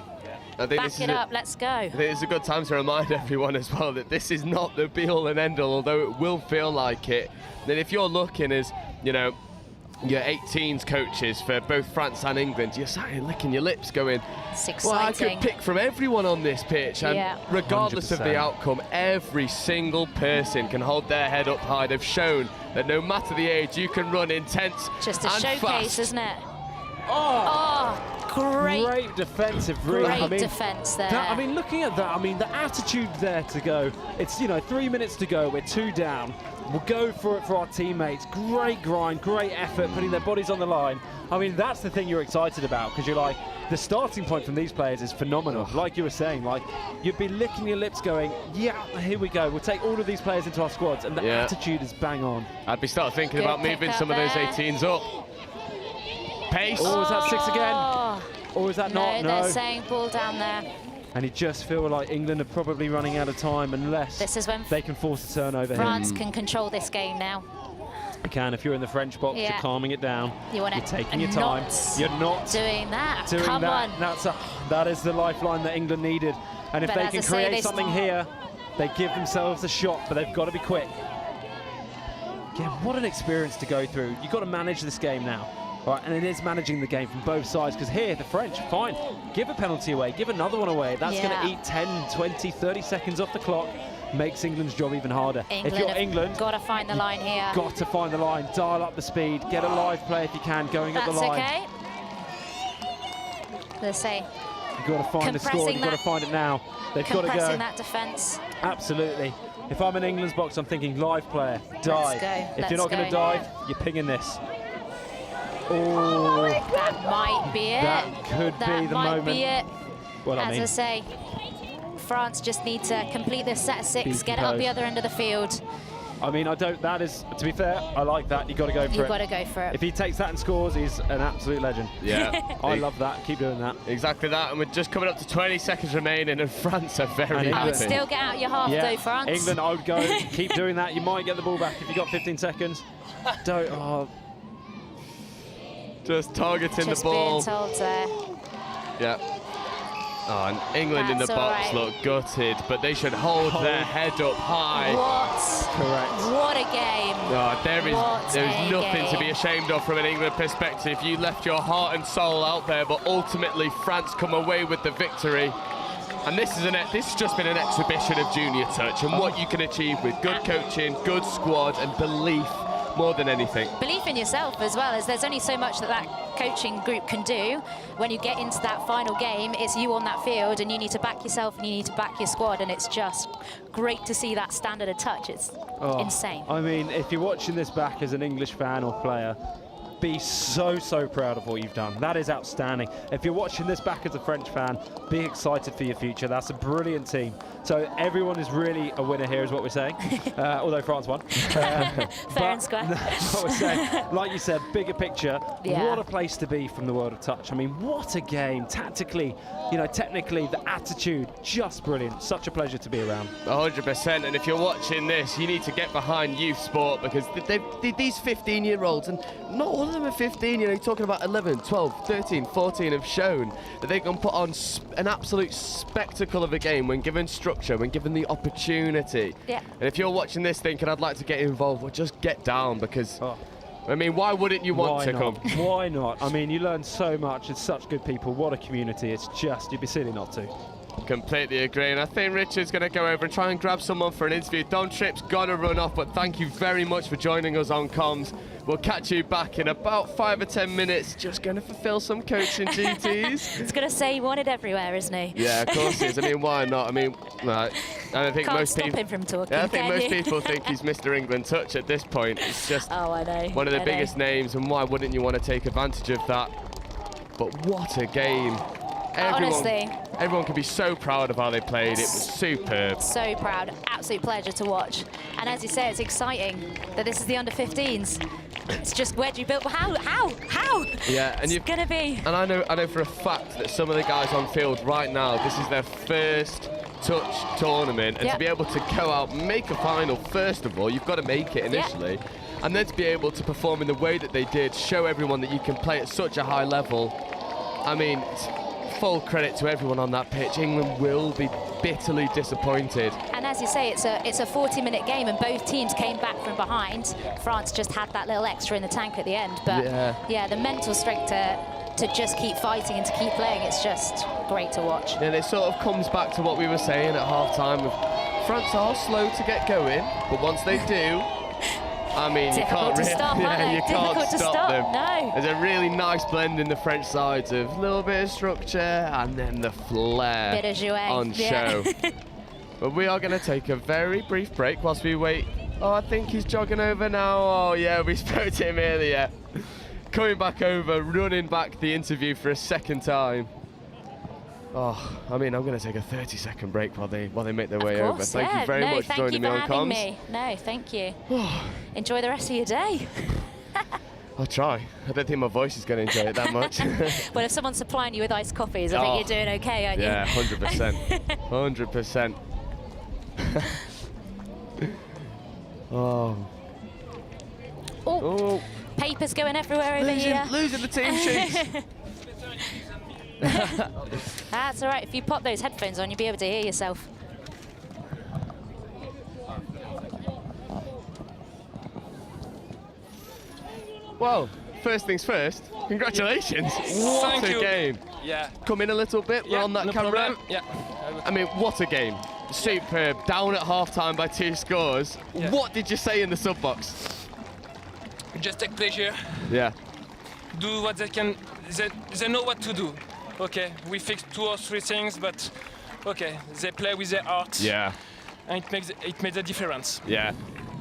I think Back it up, let's go. I think it's a good time to remind everyone as well that this is not the be-all and end-all, although it will feel like it. Then if you're looking as, you know, your 18s coaches for both France and England, you're sat here licking your lips going, it's well, I exciting. could pick from everyone on this pitch. And Yeah. regardless of the 100%. outcome, every single person can hold their head up high. They've shown that no matter the age, you can run intense Just a and showcase, fast. isn't it? Oh, Great defensive, really. Great defence there. I mean, looking at that, I mean, the attitude there to go. It's, you know, 3 minutes to go. We're 2 down. We'll go for it for our teammates. Great grind, great effort, putting their bodies on the line. I mean, that's the thing you're excited about, because you're like, the starting point from these players is phenomenal. Like you were saying, like, you'd be licking your lips going, yeah, here we go. We'll take all of these players into our squads, and the attitude is bang on. I'd be starting thinking about moving some of those 18s up. Pace. Oh, is that 6 again? Or is that not? No, No. they're saying ball down there. And you just feel like England are probably running out of time unless This is when they can force a turnover France here. can control this game now. You can. If you're in the French box, Yeah. you're calming it down. You want You're taking your time. You're not doing that. doing Come that. on. That is the lifeline that England needed. And if But they as can I say, create they something here, they give themselves a shot, but they've got to be quick. Again, what an experience to go through. You've got to manage this game now. Right, and it is managing the game from both sides, because here, the French, fine, give a penalty away, give another one away. That's going to eat 10, 20, 30 seconds off the clock, makes England's job even harder. If you're England, got to find the line here. got to find the line, dial up the speed, get a live play if you can, going up the line. Okay. Let's say. You've got to find the score, you've got to find it now. They've got to go. Compressing that defence. Absolutely. If I'm in England's box, I'm thinking live player, dive. go, If you're not going to go. dive, you're pinging this. Oh, That might be it. that could That be the might moment. be it. Well, I As mean, I say, France just need to complete this set of 6, Be get it up the composed. other end of the field. I mean, I don't. That is, to be fair, I like that. You got to go for it. You've got to go for it. If he takes that and scores, he's an absolute legend. Yeah. I love that. Keep doing that. Exactly that, and we're just coming up to 20 seconds remaining, and France are very And I would happy. still get out your half though, France. England, I would go. Keep doing that. You might get the ball back if you got 15 seconds. Don't. Oh, Just targeting Just the ball. being told there. Yeah. Oh, and England in the That's all box right. look gutted, but they should hold their head up high. What? Correct. What a game. Oh, there What is a nothing to game. be ashamed of from an England perspective. You left your heart and soul out there, but ultimately France come away with the victory. And this has just been an exhibition of junior touch and what you can achieve with good coaching, good squad, and belief more than anything. Belief in yourself as well, as there's only so much that coaching group can do. When you get into that final game, it's you on that field, and you need to back yourself and you need to back your squad, and it's just great to see that standard of touch. It's insane. I mean, if you're watching this back as an English fan or player, be so proud of what you've done. That is outstanding. If you're watching this back as a French fan, be excited for your future. That's a brilliant team. So everyone is really a winner here, is what we're saying. Although France won. Fair and square. That's what we're saying. Like you said, bigger picture. Yeah. What a place to be from the world of touch. I mean, what a game. Tactically, you know, technically, the attitude, just brilliant. Such a pleasure to be around. 100%, and if you're watching this, you need to get behind youth sport, because these 15-year-olds, and not all of them are 15, you know, you're talking about 11, 12, 13, 14 have shown that they can put on an absolute spectacle of a game when given structure, when given the opportunity. Yeah. And if you're watching this thinking, I'd like to get involved, well, just get down, because, I mean, why wouldn't you want to come? Why not? I mean, you learn so much. It's such good people. What a community. It's just, you'd be silly not to. Completely agree, and I think Richard's going to go over and try and grab someone for an interview. Don Tripp's got to run off, but thank you very much for joining us on comms. We'll catch you back in about 5 or 10 minutes. Just going to fulfill some coaching duties. It's going to say he wanted everywhere, isn't he? Yeah, of course he is. I mean, why not? I mean, right. I don't think Can't most stop people. him from talking, Yeah, I think can most you? people think he's Mr. England touch at this point. It's just Oh, I know. one of the I biggest know. names, and why wouldn't you want to take advantage of that? But what a game! Honestly. Everyone can be so proud of how they played. It was superb. So proud. Absolute pleasure to watch. And as you say, it's exciting that this is the under-15s. It's just, where do you build? How? Yeah, and it's you've gonna be. And I know for a fact that some of the guys on field right now, this is their first touch tournament, and Yep. to be able to go out, make a final, first of all, you've got to make it initially, and then to be able to perform in the way that they did, show everyone that you can play at such a high level. I mean, full credit to everyone on that pitch. England will be bitterly disappointed. And as you say, it's a 40-minute game, and both teams came back from behind. France just had that little extra in the tank at the end, but yeah, the mental strength to just keep fighting and to keep playing, it's just great to watch. And it sort of comes back to what we were saying at half-time. France are slow to get going, but once they do, I mean, you can't really stop them. No. There's a really nice blend in the French sides of a little bit of structure and then the flair Bit of jouet. on show. But we are going to take a very brief break whilst we wait. Oh, I think he's jogging over now. Oh, yeah, we spoke to him earlier. Coming back over, running back the interview for a second time. Oh, I mean, I'm going to take a 30-second break while they make their way over. Thank you very much for joining me on comms. No, thank you. Enjoy the rest of your day. I'll try. I don't think my voice is going to enjoy it that much. Well, if someone's supplying you with iced coffees, I think you're doing okay, aren't you? Yeah, 100%. 100%. Oh, papers going everywhere over here. Losing the team sheets. That's all right. If you pop those headphones on, you'll be able to hear yourself. Well, first things first, congratulations. What a game. Yeah. Come in a little bit, we're on that camera. Problem. Yeah. I mean, what a game. Superb. Down at half-time by 2 scores. Yeah. What did you say in the sub-box? Just take pleasure. Yeah. Do what they can. They know what to do. Okay, we fixed 2 or 3 things, but okay, they play with their heart. Yeah. And it made a difference. Yeah.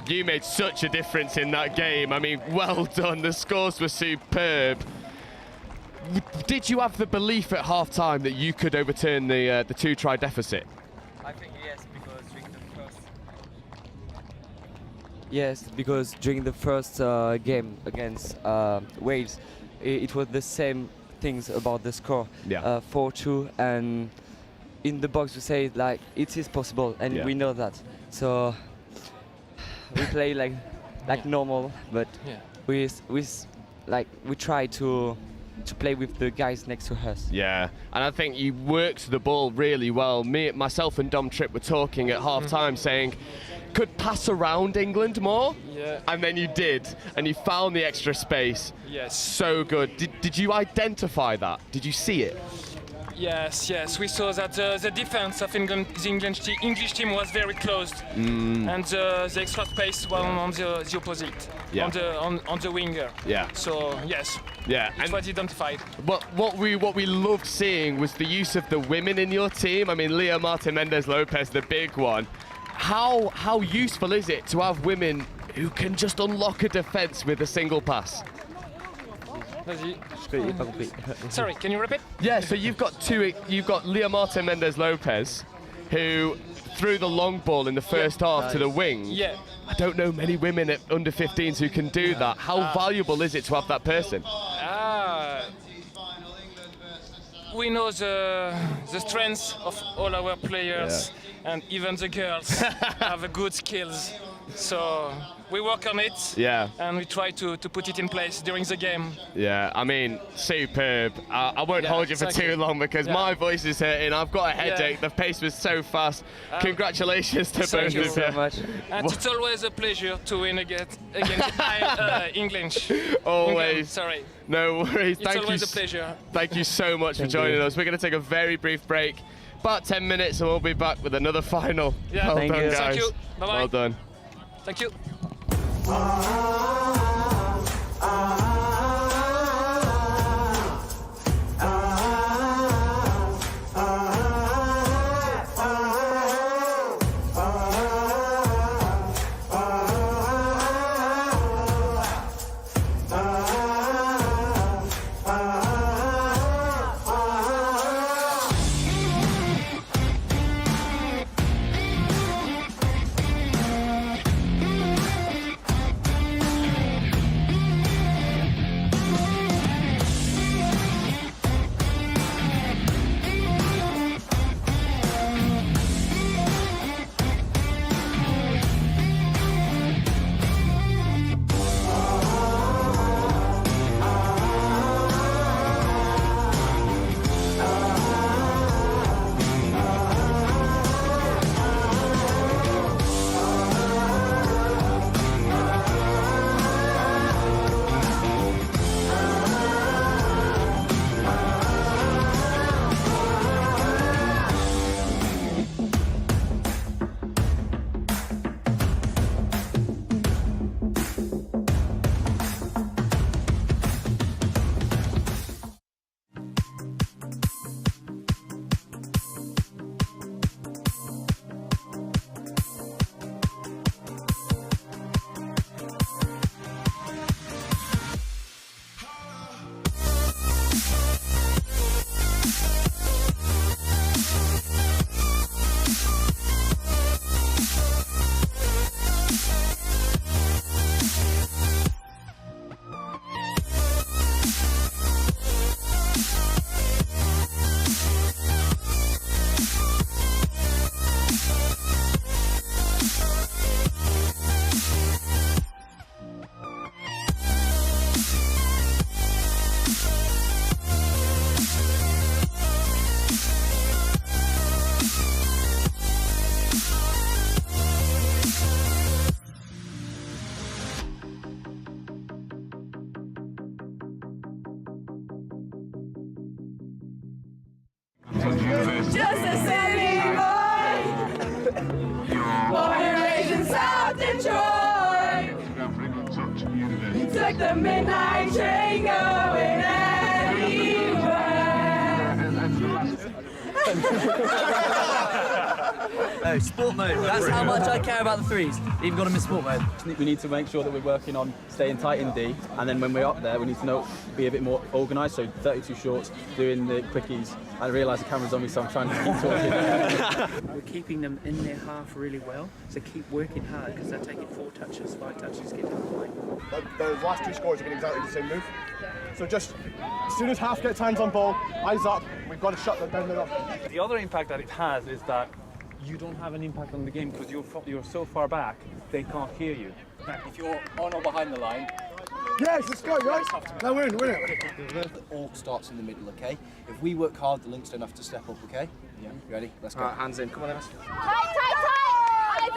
You made such a difference in that game. I mean, well done. The scores were superb. Did you have the belief at half-time that you could overturn the 2-try deficit? I think yes, because during the first game against Wales, it was the same things about the score. Yeah. 4-2, and in the box we say like it is possible, and we know that. So we play like normal, but we try to play with the guys next to us. Yeah, and I think you worked the ball really well. Myself and Dom Tripp were talking at half-time saying, could pass around England more? Yeah. And then you did, and you found the extra space. Yes. So good. Did you identify that? Did you see it? Yes. We saw that the defense of England, the English team was very closed, and the extra space was on the opposite, on the winger. Yeah. So yes. Yeah. It was identified. But what we loved seeing was the use of the women in your team. I mean, Leah Martin Mendez Lopez, the big one. How useful is it to have women who can just unlock a defence with a single pass? Sorry, can you repeat? Yeah, so you've got Leah Martin Mendez Lopez, who threw the long ball in the first half to the wing. Yeah. I don't know many women at under 15s who can do that. How valuable is it to have that person? We know the strengths of all our players, and even the girls have good skills. So we work on it, and we try to put it in place during the game. Yeah, I mean, superb. I won't hold you for too long because my voice is hurting. I've got a headache. The pace was so fast. Congratulations to both of you. Thank you so much. And it's always a pleasure to win against English. Always. England, sorry. No worries. It's always a pleasure. Thank you so much for joining us. We're going to take a very brief break, about 10 minutes, and we'll be back with another final. Yeah, well done, guys. Thank you. Bye-bye. Well done. Thank you. the midnight train going Oh, sport mode. That's how much I care about the threes. Even got to miss sport mode. We need to make sure that we're working on staying tight in D, and then when we're up there, we need to be a bit more organised. So 32 shorts, doing the quickies. I realise the camera's on me, so I'm trying to keep talking. We're keeping them in their half really well, so keep working hard because they're taking 4 touches, 5 touches to get down the line. Those last 2 scores have been exactly the same move. So just as soon as half gets hands on ball, eyes up, we've got to shut them down there. The other impact that it has is that you don't have an impact on the game because you're so far back, they can't hear you. If you're on or behind the line, yes, let's go, guys. Now we're in it. The all starts in the middle, okay? If we work hard, the links don't have to step up, okay? Yeah. You ready? Let's go. Hands in. Come on, Emma. Tight, tight, tight! Eyes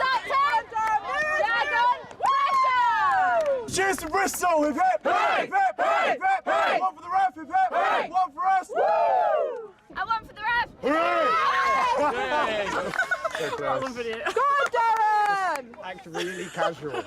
up, pressure! Cheers to Bristol! Hip hip! Hip hip! Hip hip! One for the ref! Hip hip! One for us! Woo! I want for the ref! Hooray! So close. Go on, Darren! Act really casual.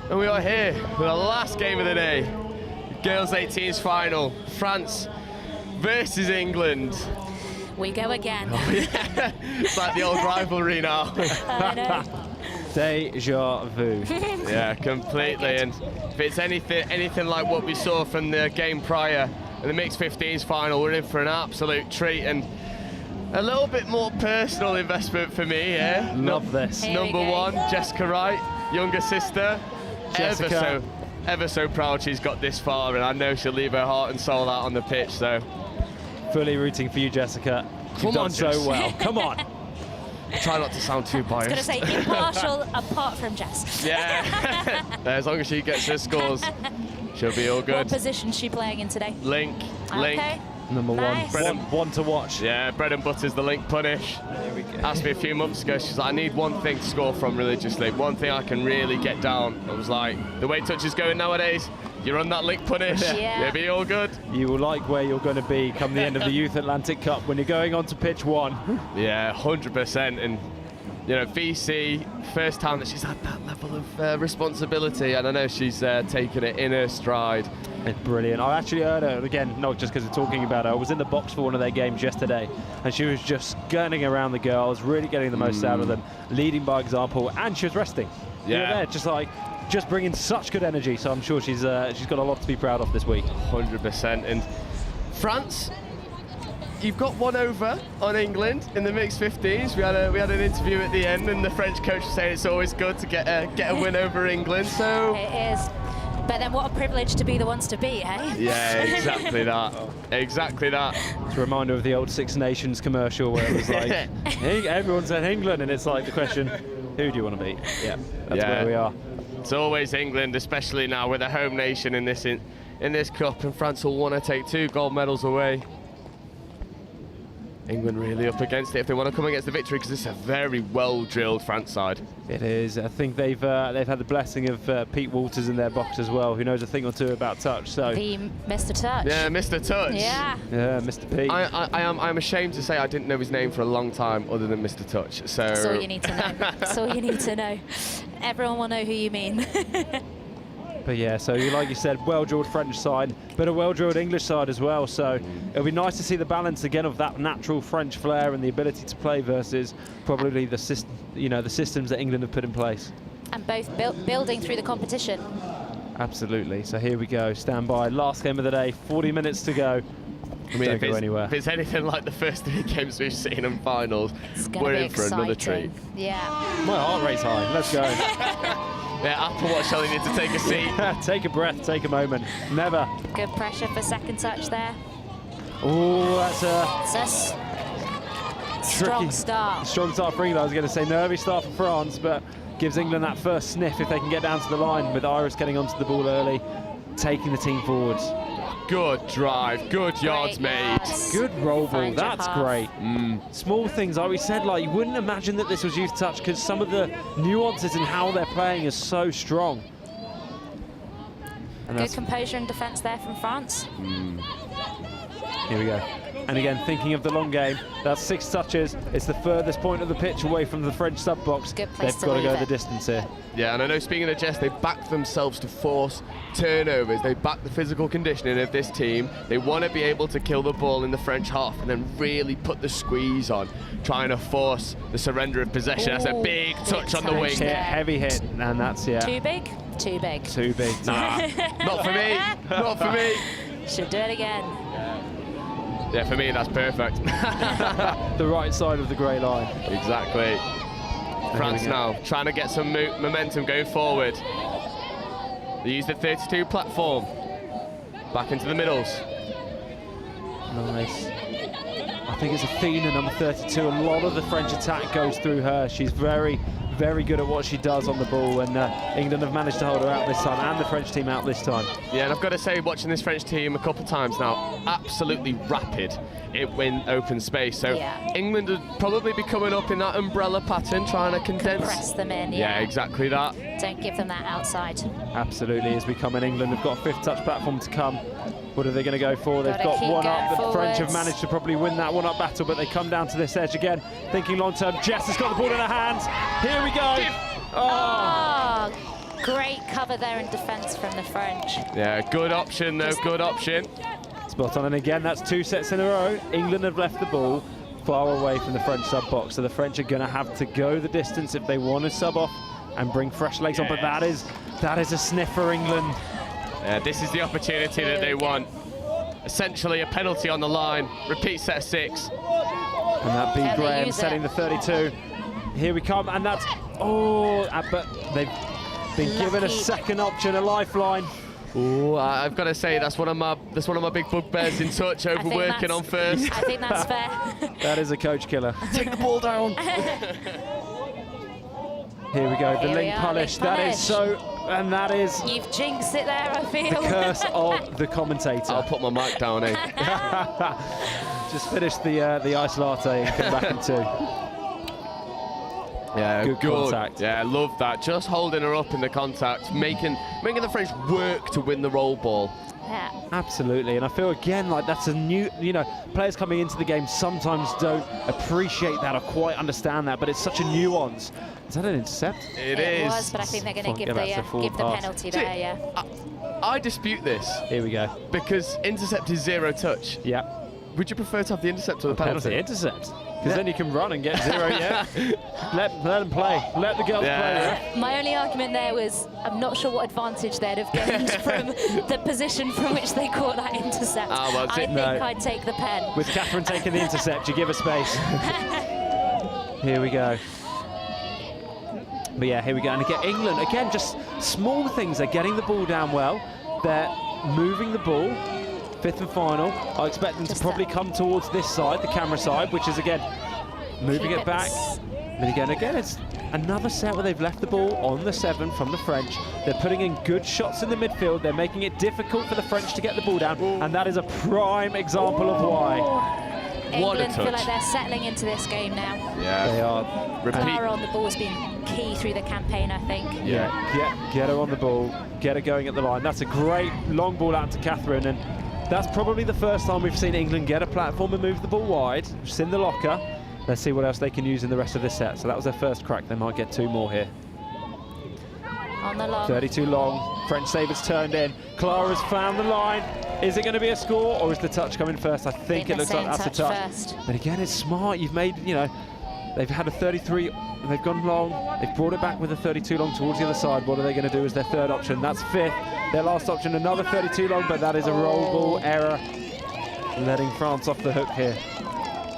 And we are here for the last game of the day. Girls 18s final. France versus England. We go again. Oh, yeah. It's like the old rivalry now. I know. Deja vu. Yeah, completely. And if it's anything like what we saw from the game prior, in the mixed 15s final, we're in for an absolute treat and a little bit more personal investment for me. Yeah, Love this. Number 1, Jessica Wright, younger sister. Jessica. Ever so proud she's got this far, and I know she'll leave her heart and soul out on the pitch. So, fully rooting for you, Jessica. You've done so well. Come on. Try not to sound too biased. I was going to say impartial apart from Jess. Yeah. As long as she gets her scores, she'll be all good. What position is she playing in today? Link. Okay. Number Nice. one to watch. Yeah, bread and butter's the link punish. There we go. Asked me a few months ago, she's like, I need one thing to score from religiously, one thing I can really get down. I was like, the way touch is going nowadays, you run that link punish, you'll be all good. You will like where you're going to be come the end of the Youth Atlantic Cup when you're going on to pitch 1. Yeah, 100%. And you know, VC, first time that she's had that level of responsibility, and I know she's taken it in her stride. It's brilliant. I actually heard her, again, not just because we're talking about her, I was in the box for one of their games yesterday, and she was just gunning around the girls, really getting the most out of them, leading by example, and she was resting. Yeah. You were there, just bringing such good energy, so I'm sure she's got a lot to be proud of this week. 100%. And France, you've got one over on England in the mixed 15s. We had an interview at the end, and the French coach was saying it's always good to get a win over England. So it is. But then what a privilege to be the ones to beat, eh? Yeah, exactly that. Exactly that. It's a reminder of the old Six Nations commercial where it was like, everyone said England, and it's like the question, who do you want to beat? Yeah, that's where we are. It's always England, especially now with a home nation in this cup, and France will want to take 2 gold medals away. England really up against it if they want to come against the victory, because it's a very well-drilled France side. It is. I think they've had the blessing of Pete Walters in their box as well, who knows a thing or two about touch. So the Mr. Touch. Yeah, Mr. Touch. Yeah. Yeah, Mr. Pete. I'm ashamed to say I didn't know his name for a long time other than Mr. Touch. So That's all you need to know. That's all you need to know. Everyone will know who you mean. But yeah, so like you said, well-drilled French side, but a well-drilled English side as well. So it'll be nice to see the balance again of that natural French flair and the ability to play versus probably the systems that England have put in place. And both building through the competition. Absolutely. So here we go. Stand by. Last game of the day. 40 minutes to go. I mean, Don't go anywhere. If it's anything like the first 3 games we've seen in finals, we're in for another treat. Yeah. My heart rate's high. Let's go. Yeah, Apple Watch telling you to take a seat. Take a breath, take a moment. Never. Good pressure for second touch there. Oh, that's a strong start. Strong start for England. I was going to say nervy start for France, but gives England that first sniff if they can get down to the line, with Iris getting onto the ball early, taking the team forwards. Good drive, good yards made. Good roll ball, Find your that's half. great. Small things, like we said, like you wouldn't imagine that this was youth touch, because some of the nuances in how they're playing is so strong. And Good composure and defence there from France. Here we go. And again, thinking of the long game, that's 6 touches. It's the furthest point of the pitch away from the French sub box. Good place They've to got to leave go it. the distance here. Yeah, and I know, speaking of Jess, they backed themselves to force turnovers. They back the physical conditioning of this team. They want to be able to kill the ball in the French half and then really put the squeeze on, trying to force the surrender of possession. That's a big touch on the wing. Hit, heavy hit, and that's, yeah. Too big? Too big. Too big. Nah, not for me. Not for me. Should do it again. Yeah, for me, that's perfect. The right side of the grey line. Exactly. France now trying to get some momentum going forward. They use the 32 platform. Back into the middles. Nice. I think it's Athena, number 32. A lot of the French attack goes through her. She's very, very good at what she does on the ball, and England have managed to hold her out this time, and the French team out this time. Yeah, and I've got to say, watching this French team a couple of times now, absolutely rapid in open space. So yeah. England would probably be coming up in that umbrella pattern, trying to condense. Press them in, yeah. Exactly that. Don't give them that outside. Absolutely, as we come in England, they've got a 5th touch platform to come. What are they going to go for? They've got keep one going up. The French have forwards. managed to probably win that one-up battle, but they come down to this edge again, thinking long-term. Jess has got the ball in her hands. Here we go. Oh, great cover there in defence from the French. Yeah, good option though, good option. Spot on, and again, that's 2 sets in a row. England have left the ball far away from the French sub-box, so the French are going to have to go the distance if they want to sub off and bring fresh legs on, but that is a sniff for England. Yeah, this is the opportunity that they want. Essentially a penalty on the line. Repeat set of 6. And that B. Graham setting the 32. Here we come, and that's, but they've been given a second option, a lifeline. Oh, I've got to say that's one of my big bugbears in touch, overworking on first. I think that's fair. That is a coach killer. Take the ball down. Here we go, the Here we link are, punish. link That is punish. so, and that is You've jinxed it there, I feel. the curse of the commentator. I'll put my mic down, eh? Just finished the ice latte and come back in 2. Yeah, Good contact. Yeah, love that. Just holding her up in the contact, making the French work to win the roll ball. Yeah. Absolutely, and I feel again like that's a new, players coming into the game sometimes don't appreciate that or quite understand that, but it's such a nuance. Is that an intercept? It is. Was, but I think they're going to give the penalty there, yeah. I dispute this. Here we go. Because intercept is 0 touch. Yeah. Would you prefer to have the intercept or the penalty? Intercept. Because then you can run and get 0, yeah. Let them play. Let the girls play. Yeah. My only argument there was I'm not sure what advantage they'd have gained from the position from which they caught that intercept. I think I'd take the pen. With Catherine taking the intercept, you give her space. Here we go. But yeah, here we go. And again, England, again, just small things. They're getting the ball down well. They're moving the ball. 5th and final. I expect them to probably come towards this side, the camera side, which is again moving it back. But again, it's another set where they've left the ball on the 7 from the French. They're putting in good shots in the midfield. They're making it difficult for the French to get the ball down, and that is a prime example of why. England feel like they're settling into this game now. Yeah, they are. Clara on the ball has been key through the campaign, I think. Yeah, get her on the ball, get her going at the line. That's a great long ball out to Catherine, and that's probably the first time we've seen England get a platform and move the ball wide. It's in the locker. Let's see what else they can use in the rest of this set. So that was their first crack. They might get 2 more here. On the long. 32 long. French sabres turned in. Clara's found the line. Is it going to be a score, or is the touch coming first? I think it looks like that's a touch. First. But again, it's smart. You've made, you know, they've had a 33, they've gone long. They've brought it back with a 32 long towards the other side. What are they going to do as their third option? That's 5th. Their last option, another 32 long, but that is a roll ball error, letting France off the hook here.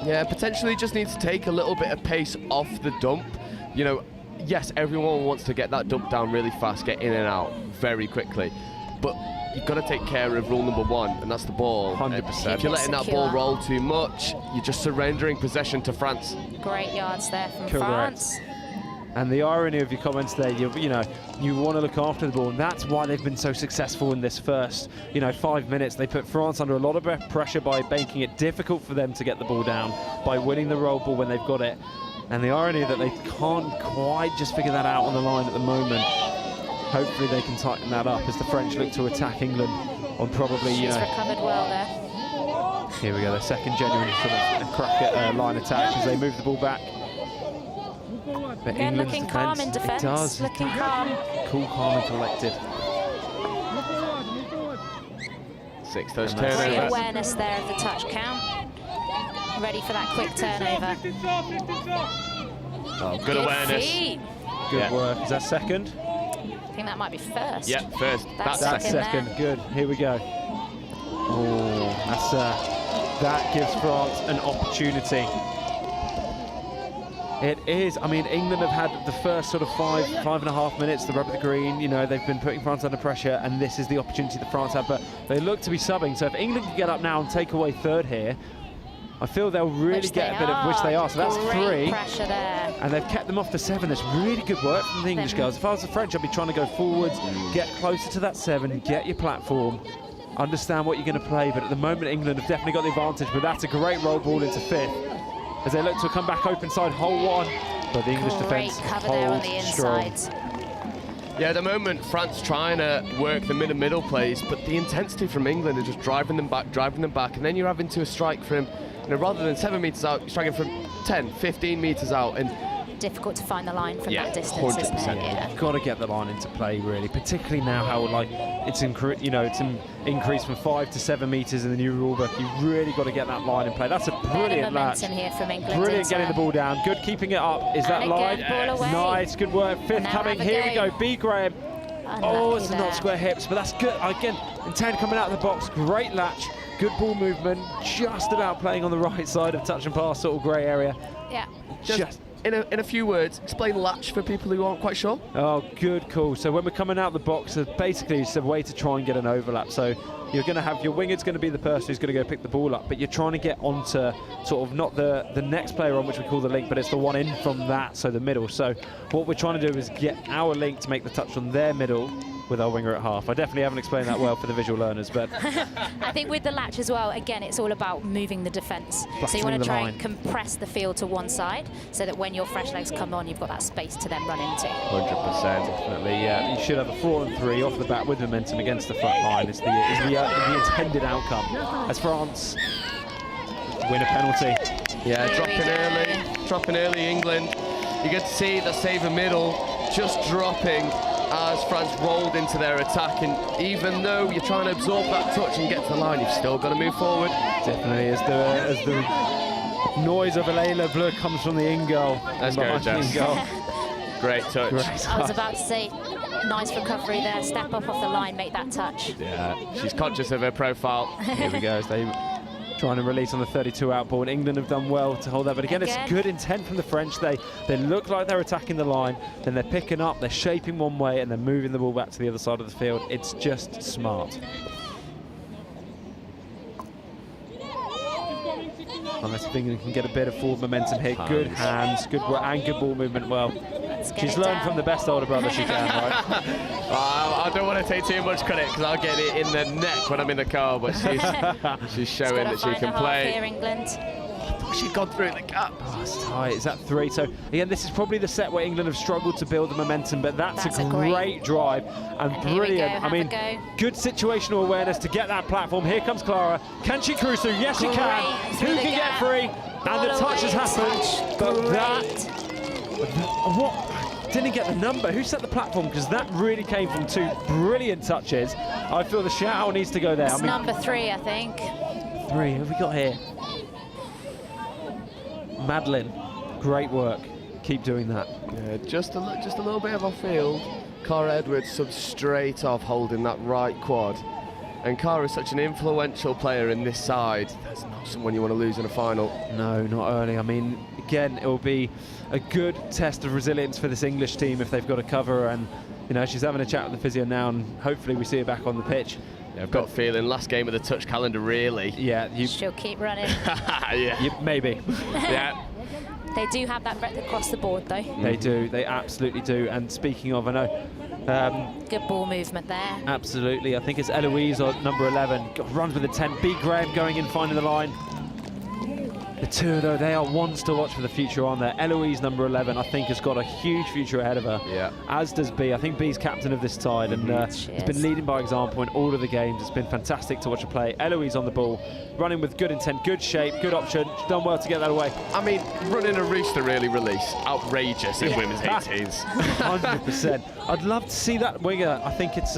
Yeah, potentially just needs to take a little bit of pace off the dump. You know, yes, everyone wants to get that dump down really fast, get in and out very quickly, but you've got to take care of rule number 1, and that's the ball. 100%. If you're letting that ball roll too much, you're just surrendering possession to France. Great yards there from Correct. France. And the irony of your comments there, you know, you want to look after the ball, and that's why they've been so successful in this first, 5 minutes. They put France under a lot of pressure by making it difficult for them to get the ball down, by winning the roll ball when they've got it. And the irony that they can't quite just figure that out on the line at the moment. Hopefully they can tighten that up as the French look to attack England on probably, She's recovered well there. Here we go, their second genuine sort of crack at line attack as they move the ball back. But Again, England's looking calm in defence. It does. Looking calm. Cool, calm and collected. 6 touch Great turnover. awareness there of the touch count. Ready for that quick turnover. Oh, good awareness. Feet. Good work. Is that second? I think that might be first. Yeah, first. That's second. there. Good. Here we go. Oh, that gives France an opportunity. It is. I mean, England have had the first sort of 5.5 minutes, the rub of the green. You know, they've been putting France under pressure, and this is the opportunity that France have. But they look to be subbing. So if England can get up now and take away third here, I feel they'll really get a bit of which they are. So that's Great 3. pressure there. And they've kept them off the 7. That's really good work from the English girls. If I was the French, I'd be trying to go forwards, get closer to that 7, get your platform, understand what you're going to play. But at the moment, England have definitely got the advantage. But that's a great roll ball into 5th as they look to come back open side hole 1. But the English defence cover there on the insides. Yeah, at the moment, France trying to work the middle plays, but the intensity from England is just driving them back, and then you're having to strike from, rather than 7 meters out, you're striking from 10, 15 meters out, and difficult to find the line from that distance, 100%. isn't it? Yeah. Got to get the line into play, really, particularly now how it's increased from 5 to 7 meters in the new rulebook. You've really got to get that line in play. That's a brilliant latch. Momentum here from England. Brilliant getting the ball down. Good keeping it up. Is that line? Ball away. Nice, good work. 5th coming. Here we go. B. Graham. Oh, it's not square hips, but that's good. Again, intent coming out of the box. Great latch. Good ball movement. Just about playing on the right side of touch and pass, sort of grey area. Yeah. Just in a few words, explain latch for people who aren't quite sure. Oh, good call. So when we're coming out the box, basically it's a way to try and get an overlap. So you're going to have your winger's going to be the person who's going to go pick the ball up, but you're trying to get onto sort of not the next player on, which we call the link, but it's the one in from that, so the middle. So what we're trying to do is get our link to make the touch on their middle with our winger at half. I definitely haven't explained that well for the visual learners, but I think with the latch as well, again, it's all about moving the defence. So you want to try and compress the field to one side so that when your fresh legs come on, you've got that space to then run into. 100%, definitely. Yeah, you should have a 4 and 3 off the bat with momentum against the front line. Is the intended outcome as France win a penalty. Yeah, dropping early England. You get to see the saver middle just dropping as France rolled into their attack, and even though you're trying to absorb that touch and get to the line, you've still got to move forward. Definitely, as the noise of a Layla Bleu comes from the in goal. Let's go, Jess. Great touch. I was about to say, nice recovery there. Step up off the line, make that touch. Yeah, she's conscious of her profile. Here we go, as they trying to release on the 32 out ball. And England have done well to hold that, but again, it's good intent from the French. They look like they're attacking the line, then they're picking up, they're shaping one way, and they're moving the ball back to the other side of the field. It's just smart. Unless England can get a bit of forward momentum here. Good hands, good work, and good ball movement. Well, France get She's it learned down. from the best older brother she can, right? I don't want to take too much credit because I'll get it in the neck when I'm in the car, but she's showing that she can play. Here, England. She'd gone through the gap. Oh, it's tight. It's at 3. So again, this is probably the set where England have struggled to build the momentum, but that's a great drive and brilliant. I mean, good situational awareness to get that platform. Here comes Clara. Can she cruise through? Yes, she can. Who can get free? And the touch has happened. But what? Didn't get the number. Who set the platform? Because that really came from 2 brilliant touches. I feel the shout needs to go there. It's number 3, I think. 3. Who have we got here? Madeline, great work. Keep doing that. Yeah, just a little bit of off field. Cara Edwards sub straight off, holding that right quad. And Cara is such an influential player in this side. That's not someone you want to lose in a final. No, not early. I mean, again, it will be a good test of resilience for this English team if they've got to cover her. And you know, she's having a chat with the physio now, and hopefully we see her back on the pitch. Yeah, I've got a feeling last game of the touch calendar, really. Yeah, She'll keep running. Yeah, maybe. Yeah. They do have that breadth across the board, though. They do. They absolutely do. And speaking of, I know. Good ball movement there. Absolutely. I think it's Eloise on number 11. Runs with a 10. B. Graham going in, finding the line. The 2, though, they are ones to watch for the future on there. Eloise, number 11, I think has got a huge future ahead of her. Yeah. As does B. I think B's captain of this side, and has been leading by example in all of the games. It's been fantastic to watch her play. Eloise on the ball, running with good intent, good shape, good option. She's done well to get that away. I mean, running a rooster really release. Outrageous in women's 18s. 100%. I'd love to see that winger. I think it's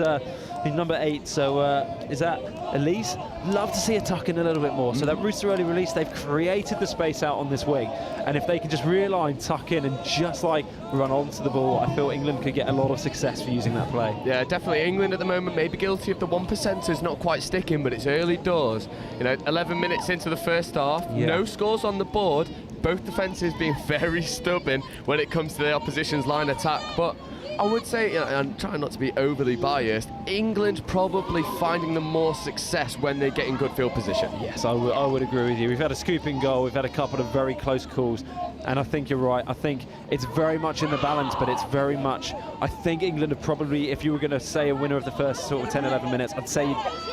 number 8. So is that Elise? Love to see her tuck in a little bit more. So that rooster early release, they've created the space out on this wing. And if they can just realign, tuck in, and just like run onto the ball, I feel England could get a lot of success for using that play. Yeah, definitely. England at the moment may be guilty of the 1%ers not quite sticking, but it's early doors. You know, 11 minutes into the first half, no scores on the board. Both defences being very stubborn when it comes to the opposition's line attack. But I would say, and trying not to be overly biased, England probably finding the more success when they get in good field position. Yes, I would agree with you. We've had a scooping goal, we've had a couple of very close calls, and I think you're right. I think it's very much in the balance, but it's very much, I think England are probably, if you were going to say a winner of the first sort of 10, 11 minutes, I'd say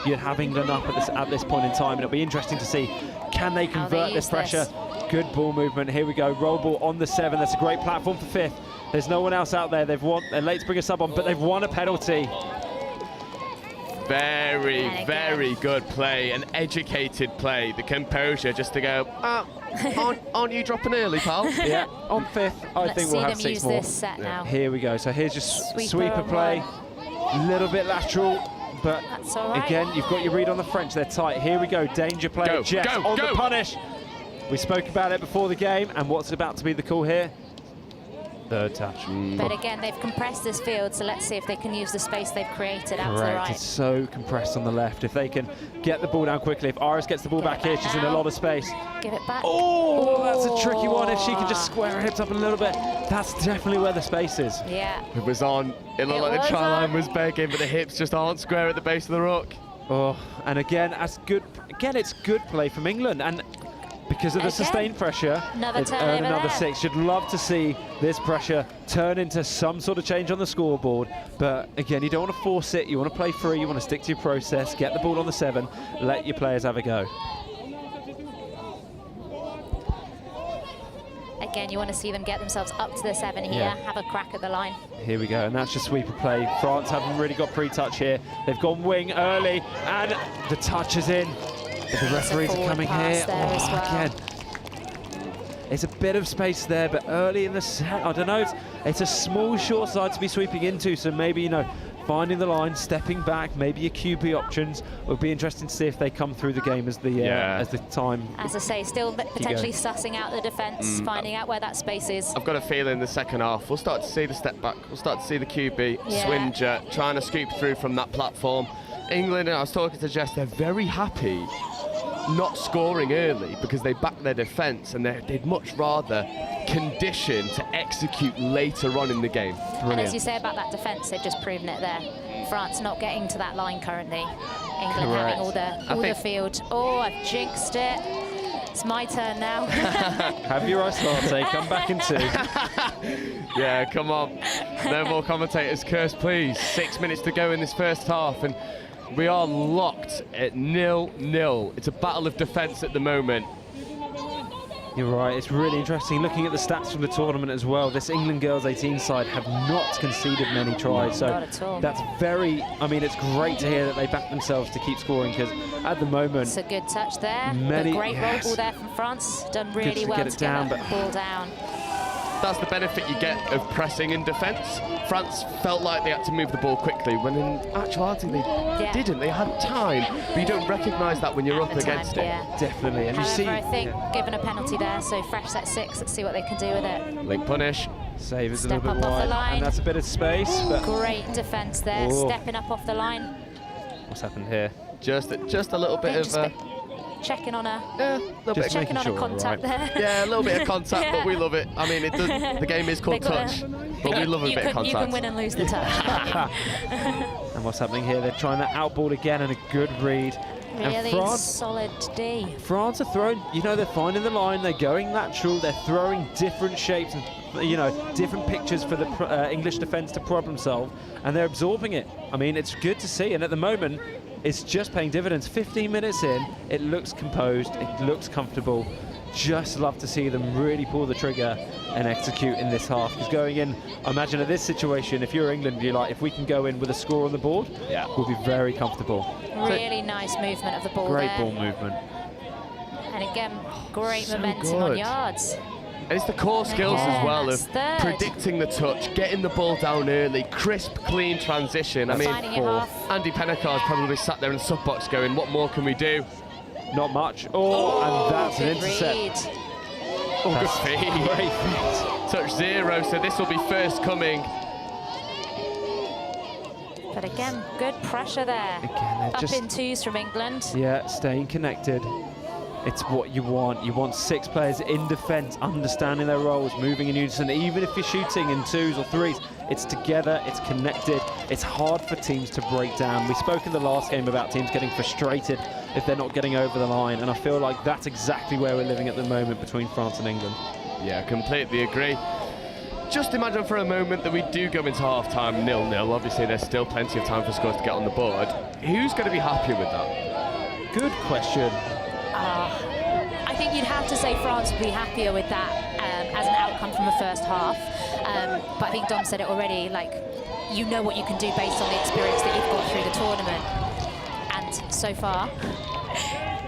you'd have England up at this point in time, and it'll be interesting to see, can they convert this pressure? Good ball movement. Here we go. Roll ball on the 7. That's a great platform for 5th. There's no one else out there. They're late to bring a sub on, but they've won a penalty. Very, very good play, an educated play. The composure just to go, aren't you dropping early, pal? Yeah, on 5th, I think we'll have 6 more. Let's see them use this set now. Here we go. So here's just sweeper play. A little bit lateral, but that's all right. Again, you've got your read on the French. They're tight. Here we go. Danger play. Jess on the punish. We spoke about it before the game, and what's about to be the call here? Third touch. But again, they've compressed this field, so let's see if they can use the space they've created out to the Correct. right. It's so compressed on the left. If they can get the ball down quickly, if Iris gets the ball back here, she's in a lot of space. Give it back. Oh, that's a tricky one. If she can just square her hips up a little bit, that's definitely where the space is. Yeah. It was on. It looked like the try line was begging, but the hips just aren't square at the base of the rock. Oh, and again, that's good. Again, it's good play from England, and because of the sustained pressure, it's earned another 6. You'd love to see this pressure turn into some sort of change on the scoreboard, but again, you don't want to force it. You want to play free. You want to stick to your process. Get the ball on the 7. Let your players have a go. Again, you want to see them get themselves up to the 7 here, have a crack at the line. Here we go, and that's just sweeper play. France haven't really got pre-touch here. They've gone wing early, and the touch is in. But the referees are coming here. Again, it's a bit of space there, but early in the set, I don't know. It's a small, short side to be sweeping into, so maybe, you know, finding the line, stepping back, maybe your QB options. It would be interesting to see if they come through the game as the time. As I say, still potentially sussing out the defence, finding out where that space is. I've got a feeling in the second half we'll start to see the step back. We'll start to see the QB, Swinger, trying to scoop through from that platform. England, I was talking to Jess, they're very happy not scoring early because they back their defence, and they'd much rather condition to execute later on in the game. And as you say about that defence, they've just proven it there. France not getting to that line currently. England having all the field. Oh, I've jinxed it. It's my turn now. Have your ice latte, come back in 2. Yeah, come on. No more commentators curse, please. 6 minutes to go in this first half, and we are locked at 0-0. It's a battle of defence at the moment. You're right, it's really interesting. Looking at the stats from the tournament as well, this England girls 18 side have not conceded many tries. So not at all. That's very, I mean, it's great to hear that they back themselves to keep scoring, because at the moment... It's a good touch there. Many, a great roll ball there from France. Done really well to get that ball down. That's the benefit you get of pressing in defence. France felt like they had to move the ball quickly, when in actuality they didn't. They had time, but you don't recognise that when you're up against it. Definitely. And However, you see, I think given a penalty there, so fresh set 6. Let's see what they can do with it. Link punish. Save is a Step little bit up off the wide, line. and that's a bit of space. But Great defence there, stepping up off the line. What's happened here? Just a little bit of... checking on a checking on a contact there. Yeah, a little bit of contact, but we love it. I mean, the game is called touch, but we love a bit of contact. You can win and lose the touch. And what's happening here? They're trying to outball again, and a good read. Really and France, solid D. France are throwing, they're finding the line, they're going natural, they're throwing different shapes and, different pictures for the English defence to problem solve, and they're absorbing it. I mean, it's good to see, and at the moment, it's just paying dividends. 15 minutes in, it looks composed, it looks comfortable. Just love to see them really pull the trigger and execute in this half. Because going in, I imagine at this situation, if you're England, you're like, if we can go in with a score on the board, we'll be very comfortable. Really nice movement of the ball Great there. ball movement. And again, great So momentum good. on yards. And it's the core skills as well of that's third. predicting the touch, getting the ball down early, crisp, clean transition. Finding it half. Andy Pennecar's probably sat there in the sub box going, what more can we do? Not much. And that's an intercept. Good feed. Great feed. Touch 0, so this will be first coming. But again, good pressure there. Again, Up just in twos from England. Yeah, staying connected. It's what you want. You want 6 players in defence, understanding their roles, moving in unison. Even if you're shooting in 2s or 3s, it's together, it's connected. It's hard for teams to break down. We spoke in the last game about teams getting frustrated if they're not getting over the line, and I feel like that's exactly where we're living at the moment between France and England. Yeah, completely agree. Just imagine for a moment that we do go into half-time 0-0. Obviously, there's still plenty of time for scores to get on the board. Who's going to be happy with that? Good question. I think you'd have to say France would be happier with that as an outcome from the first half. But I think Dom said it already, like, you know what you can do based on the experience that you've got through the tournament. And so far,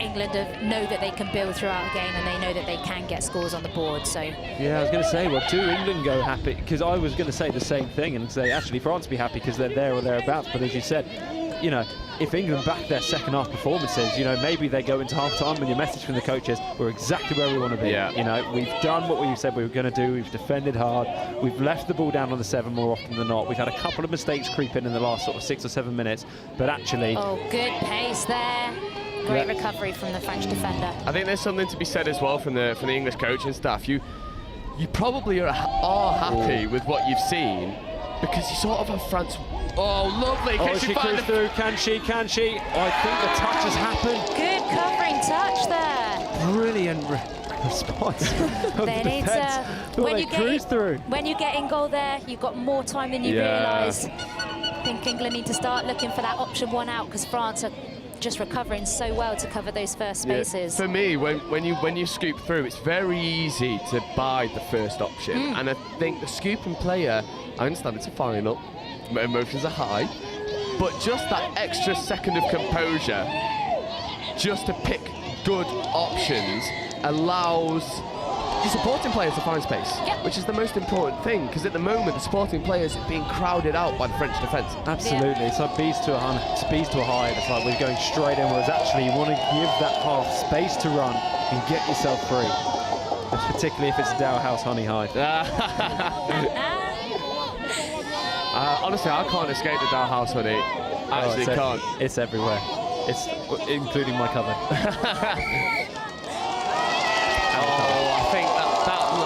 England know that they can build throughout the game, and they know that they can get scores on the board. So yeah, I was going to say, well, do England go happy? Because I was going to say the same thing and say, actually, France be happy because they're there or thereabouts. But as you said, if England back their second half performances, maybe they go into half-time and your message from the coaches, we're exactly where we want to be. Yeah. We've done what we said we were going to do. We've defended hard. We've left the ball down on the 7 more often than not. We've had a couple of mistakes creep in the last sort of 6 or 7 minutes, but actually... Oh, good pace there. Great recovery from the French defender. I think there's something to be said as well from the English coaching staff. You probably are happy with what you've seen, because you sort of have France. Oh, lovely! Can she cruise through? Can she? I think the touch has happened. Good covering touch there. Brilliant response. They need to. When you get in goal there, you've got more time than you realise. I think England need to start looking for that option 1 out, because France are just recovering so well to cover those first spaces. For me, when you scoop through, it's very easy to buy the first option, and I think the scooping player, I understand it's a final, emotions are high, but just that extra second of composure, just to pick good options, allows the supporting players to find space, which is the most important thing, because at the moment the supporting players are being crowded out by the French defence. Absolutely, it's like bees to a hive. It's like we're going straight in, whereas actually you want to give that half space to run and get yourself free. Particularly if it's a Dow House honey hive. Honestly, I can't escape the Dow House honey. Actually, can't. It's everywhere. It's including my cupboard. I think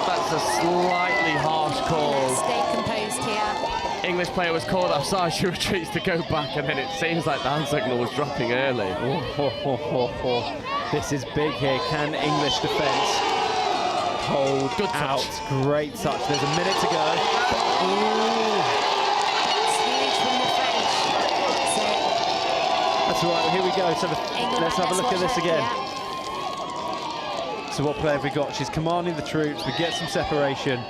that's a slightly harsh call. Stay composed here. English player was called offside. She retreats to go back, and then it seems like the hand signal was dropping early. This is big here. Can English defence hold out. Great touch. There's a minute to go. That's all right. Here we go. So let's have a look at this again. So what player have we got? She's commanding the troops. We get some separation.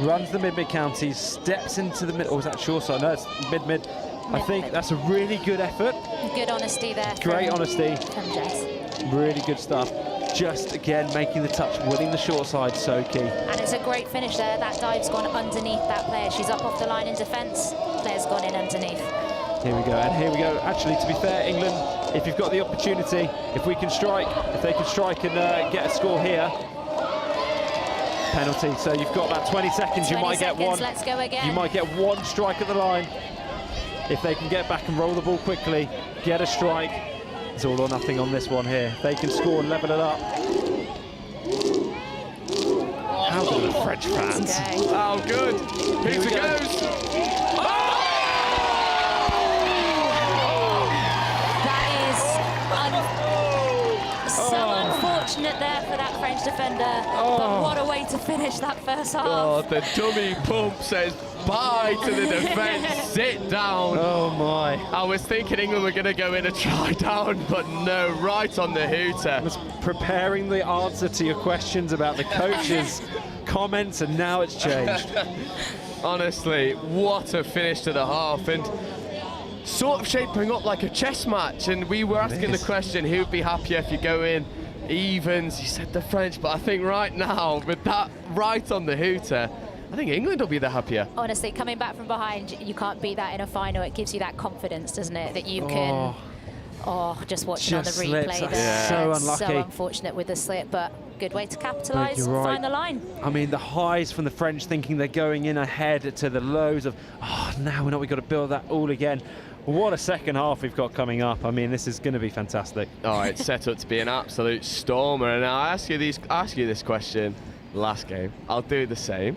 Runs the mid-mid counties. Steps into the middle. Oh, is that short side? No, it's mid-mid. I think that's a really good effort. Good honesty there. Great honesty. From Jess. Really good stuff. Just again making the touch, winning the short side, so key. And it's a great finish there. That dive's gone underneath that player. She's up off the line in defence. Player's gone in underneath. Here we go, and here we go. Actually, to be fair, England, if you've got the opportunity, if we can strike, if they can strike and get a score here, penalty. So you've got about 20 seconds. 20 you might seconds, get one. let's go again. You might get one strike at the line. If they can get back and roll the ball quickly, get a strike. It's all or nothing on this one here. They can score and level it up. How good are the French fans? Oh, good. Peter goes. Unfortunate there for that French defender, but what a way to finish that first half. Oh, the dummy pump says bye to the defence. Sit down. Oh my. I was thinking England were going to go in a try down, but no, right on the hooter. I was preparing the answer to your questions about the coaches' comments, and now it's changed. Honestly, what a finish to the half, and sort of shaping up like a chess match. And we were asking the question, who would be happier if you go in evens? You said the French, but I think right now, with that right on the hooter, I think England will be the happier. Honestly, coming back from behind, you can't beat that in a final. It gives you that confidence, doesn't it, that you can... just watching on the replay there. So unlucky. So unfortunate with the slip, but good way to capitalise and find the line. I mean, the highs from the French thinking they're going in ahead to the lows of, now we've got to build that all again. What a second half we've got coming up. I mean, this is going to be fantastic. Oh, it's set up to be an absolute stormer. And now I ask you this question last game. I'll do the same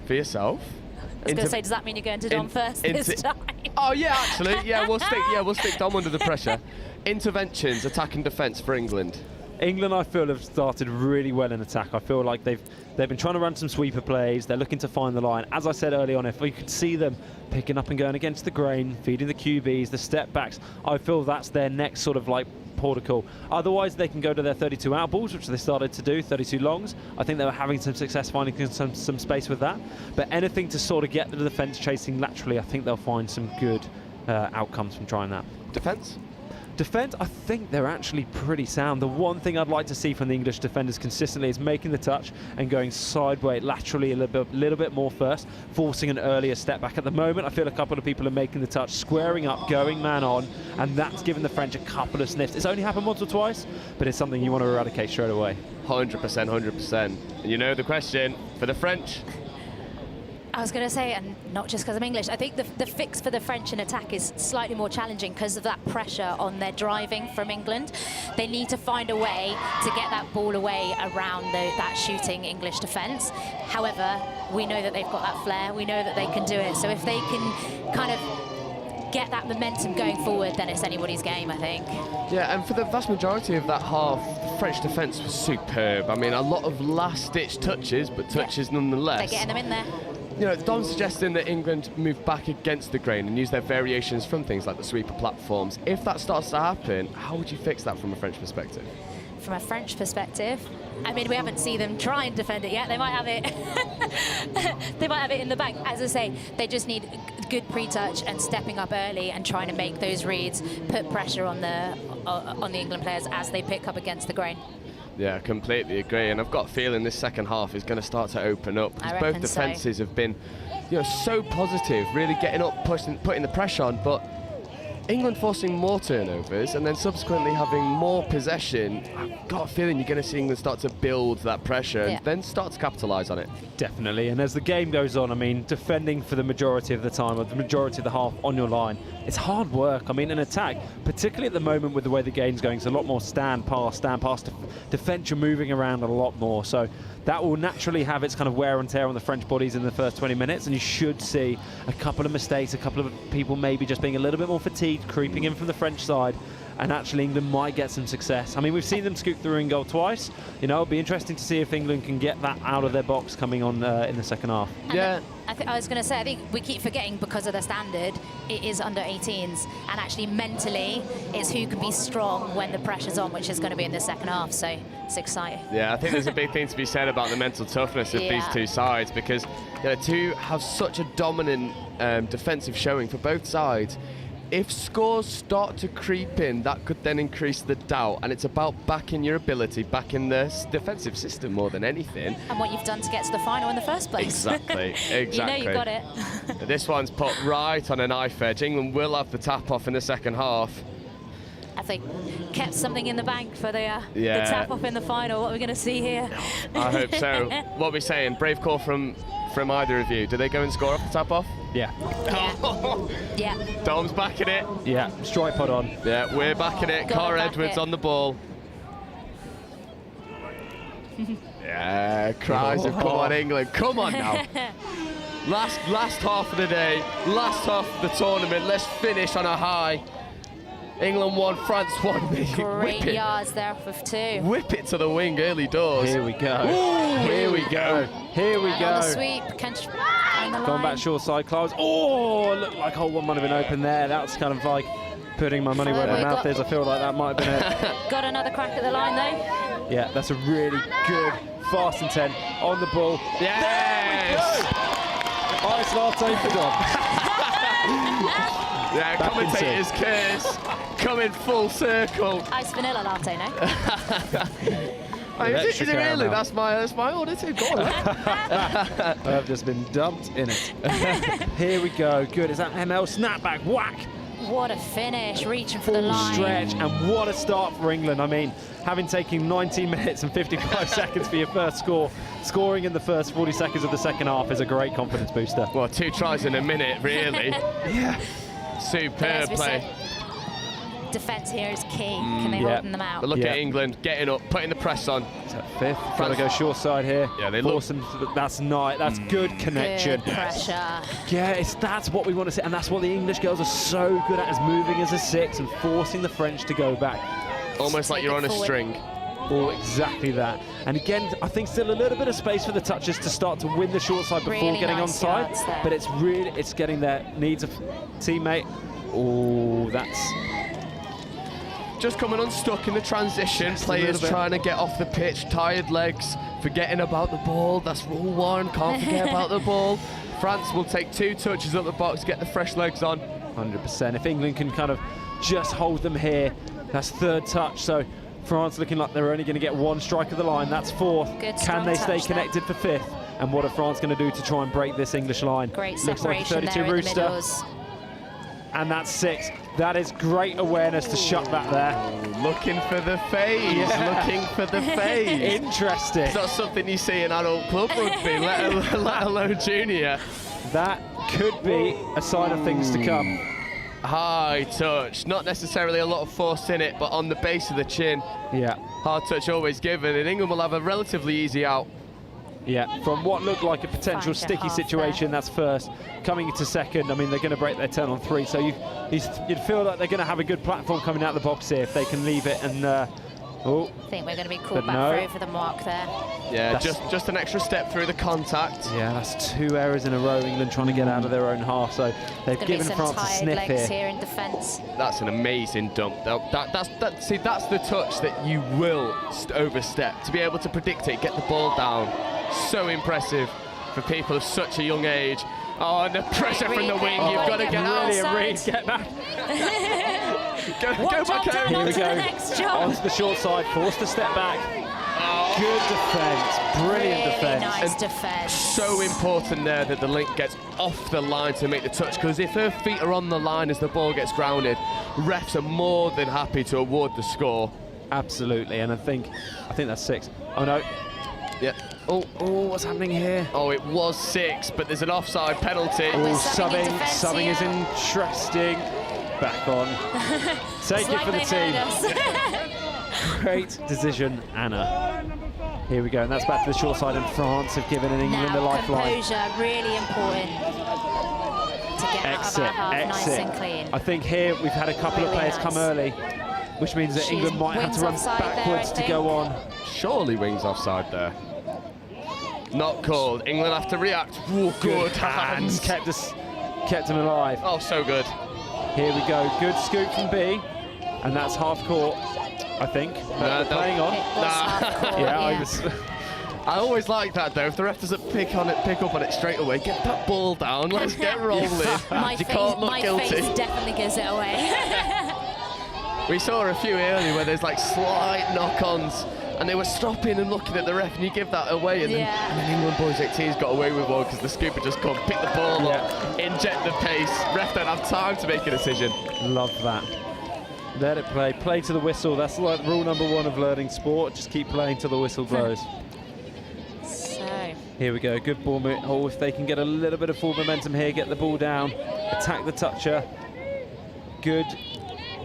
for yourself. I was going to say, does that mean you're going to Dom first this time? Oh yeah, actually, we'll stick Dom under the pressure. Interventions, attack and defence for England. England, I feel, have started really well in attack. I feel like they've been trying to run some sweeper plays. They're looking to find the line. As I said early on, if we could see them picking up and going against the grain, feeding the QBs, the step backs, I feel that's their next sort of like protocol. Otherwise, they can go to their 32 out balls, which they started to do, 32 longs. I think they were having some success finding some space with that. But anything to sort of get the defence chasing laterally, I think they'll find some good outcomes from trying that. Defence? Defence, I think they're actually pretty sound. The one thing I'd like to see from the English defenders consistently is making the touch and going sideways, laterally a little bit more first, forcing an earlier step back. At the moment, I feel a couple of people are making the touch, squaring up, going man on, and that's given the French a couple of sniffs. It's only happened once or twice, but it's something you want to eradicate straight away. 100%, 100%. And you know the question for the French? I was going to say, and not just because I'm English, I think the fix for the French in attack is slightly more challenging because of that pressure on their driving from England. They need to find a way to get that ball away around that shooting English defence. However, we know that they've got that flair. We know that they can do it. So if they can kind of get that momentum going forward, then it's anybody's game, I think. Yeah, and for the vast majority of that half, the French defence was superb. I mean, a lot of last-ditch touches, but touches nonetheless. They're getting them in there. You know, Dom's suggesting that England move back against the grain and use their variations from things like the sweeper platforms. If that starts to happen, how would you fix that from a French perspective? From a French perspective, I mean, we haven't seen them try and defend it yet. They might have it. They might have it in the back. As I say, they just need good pre-touch and stepping up early and trying to make those reads, put pressure on the England players as they pick up against the grain. Yeah, completely agree. And I've got a feeling this second half is going to start to open up. Because both defences have been, so positive, really getting up, putting the pressure on. But England forcing more turnovers and then subsequently having more possession, I've got a feeling you're going to see England start to build that pressure and then start to capitalise on it. Definitely, and as the game goes on, I mean, defending for the majority of the time, or the majority of the half on your line, it's hard work. I mean, an attack, particularly at the moment with the way the game's going, it's a lot more stand pass, defence, you're moving around a lot more. So that will naturally have its kind of wear and tear on the French bodies in the first 20 minutes, and you should see a couple of mistakes, a couple of people maybe just being a little bit more fatigued, creeping in from the French side, and actually England might get some success. I mean, we've seen them scoop through in goal twice. You know, it'll be interesting to see if England can get that out of their box coming on in the second half. And I was going to say, I think we keep forgetting because of the standard, it is under 18s, and actually mentally, it's who can be strong when the pressure's on, which is going to be in the second half. So it's exciting. Yeah, I think there's a big thing to be said about the mental toughness of these two sides, because the two have such a dominant defensive showing for both sides. If scores start to creep in, that could then increase the doubt, and it's about backing your ability, backing the defensive system more than anything. And what you've done to get to the final in the first place. Exactly, exactly. You know you got it. This one's put right on a knife edge. England will have the tap off in the second half. I think kept something in the bank for the tap off in the final. What are we going to see here? I hope so. What are we saying? Brave call from either of you. Do they go and score off the tap off? Yeah. Yeah. Dom's backing it. Yeah, strike pod on. Yeah, we're backing it. Cara Edwards on the ball. Yeah, cries of come on England, come on now. Last half of the day, last half of the tournament, let's finish on a high. England 1, France 1. Great yards there off of 2. Whip it to the wing early doors. Here we go. Ooh, here we go. Here we On go. the sweep, on the Going line. back short side, Close. Oh, it looked like hole one might have been open there. That's kind of like putting my money where my mouth is. I feel like that might have been it. Got another crack at the line though. Yeah, that's a really good, fast and 10 on the ball. Yes! Ice latte for Dom. Yeah, commentator's curse coming full circle. Ice vanilla latte, no? Is it really? That's my order too. Go on. I've just been dumped in it. Here we go. Good. Is that ML snapback? Whack. What a finish, reaching for the line. Stretch, and what a start for England. I mean, having taken 19 minutes and 55 seconds for your first score, scoring in the first 40 seconds of the second half is a great confidence booster. Well, 2 tries in a minute, really. Yeah. Superb play. Defence here is key. Can they hold them out? But look at England getting up, putting the press on. Is that fifth? Got to go short side here. Yeah, they force them. That's nice. That's good connection. Good pressure. Yeah, that's what we want to see, and that's what the English girls are so good at, is moving as a 6 and forcing the French to go back. Almost like you're on a string. Oh, exactly that. And again, I think still a little bit of space for the touches to start to win the short side before Really getting nice on yards side. there. But it's getting there. Needs a teammate. Oh, that's just coming unstuck in the transition. Players trying to get off the pitch, tired legs, forgetting about the ball. That's rule 1. Can't forget about the ball. France will take 2 touches up the box, get the fresh legs on. 100%. If England can kind of just hold them here, that's 3rd touch. So France looking like they're only going to get 1 strike of the line. That's 4th. Good Can they stay touch connected for 5th? And what are France going to do to try and break this English line? Great Looks like a separation 32 there in the rooster. middles. And that's 6. That is great awareness to shut that there. Looking for the phase, looking for the phase. Interesting. It's not something you see in adult club rugby, let alone junior. That could be a sign of things to come. High touch, not necessarily a lot of force in it, but on the base of the chin. Yeah. Hard touch always given, and England will have a relatively easy out. Yeah, from what looked like a potential sticky situation, that's first. Coming into second, I mean, they're going to break their turn on 3, so you'd feel like they're going to have a good platform coming out of the box here if they can leave it. And I think we're going to be called back through for the mark there. Yeah, just an extra step through the contact. Yeah, that's 2 errors in a row, England trying to get out of their own half, so they've given France a sniff here. In defence. That's an amazing dump. See, that's the touch that you will overstep. To be able to predict it, get the ball down. So impressive for people of such a young age. Oh, and the pressure from the wing, you've got to get out. Get back. Go back out. Here we go. Onto the short side, forced to step back. Good defence, brilliant defence. Nice defence. So important there that the link gets off the line to make the touch, because if her feet are on the line as the ball gets grounded, refs are more than happy to award the score. Absolutely, and I think that's 6. Oh no. Yeah. Oh, what's happening here? Oh, it was 6, but there's an offside penalty. Oh, subbing is interesting. Back on. Take it for the team. Great decision, Anna. Here we go, and that's back to the short side, and France have given England a lifeline. Composure, really important to get out of our half nice and clean. I think here we've had a couple of players come early. which means that She's England might have wings to run offside there, backwards I to go on. Surely wings offside there. Not called. England have to react. Ooh, good hands. Kept him alive. Oh, so good. Here we go. Good scoop from B, and that's half court, I think. No, playing on. Yeah, I always like that though. If the ref doesn't pick up on it straight away, get that ball down. Let's get rolling. My face definitely gives it away. We saw a few earlier where there's like slight knock-ons, and they were stopping and looking at the ref, and you give that away, and then England boys 18's got away with one because the scooper just come, pick the ball up, inject the pace. Ref don't have time to make a decision. Love that. Let it play. Play to the whistle. That's like rule number 1 of learning sport. Just keep playing till the whistle blows. So here we go. Good ball move. Oh, if they can get a little bit of full momentum here, get the ball down, attack the toucher. Good.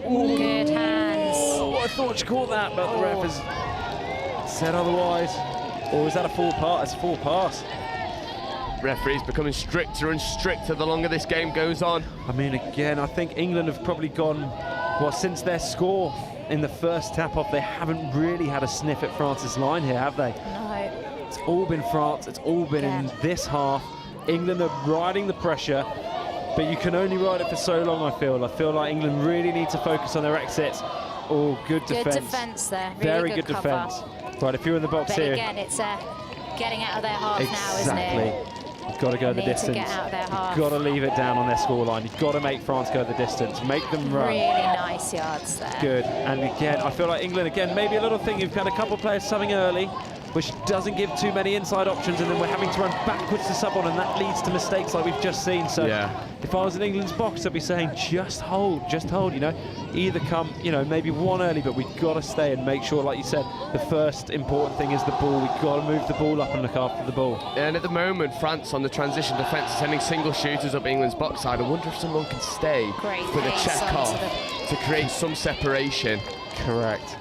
Ooh. Good hands. Oh, I thought she caught that, but the ref has said otherwise. Or is that a full pass? It's a full pass. Referees becoming stricter and stricter the longer this game goes on. I mean, again, I think England have probably gone, well, since their score in the first tap-off, they haven't really had a sniff at France's line here, have they? No. It's all been France, it's all been in this half. England are riding the pressure, but you can only ride it for so long, I feel. I feel like England really need to focus on their exits. Oh, good defence. Good defence there. Really Very good cover. defence. Right, if you're in the box but here. again, it's getting out of their half now, isn't it? You've got to go the distance. To get out of their half. You've got to leave it down on their scoreline. You've got to make France go the distance. Make them run. Really nice yards there. Good. And again, I feel like England, again, maybe a little thing. You've got a couple of players subbing early, which doesn't give too many inside options, and then we're having to run backwards to sub on, and that leads to mistakes like we've just seen. So if I was in England's box, I'd be saying, just hold, you know. Either come, you know, maybe one early, but we've got to stay and make sure, like you said, the first important thing is the ball. We've got to move the ball up and look after the ball. And at the moment, France on the transition defence is sending single shooters up England's box side. I wonder if someone can stay with a check off to create some separation. Correct.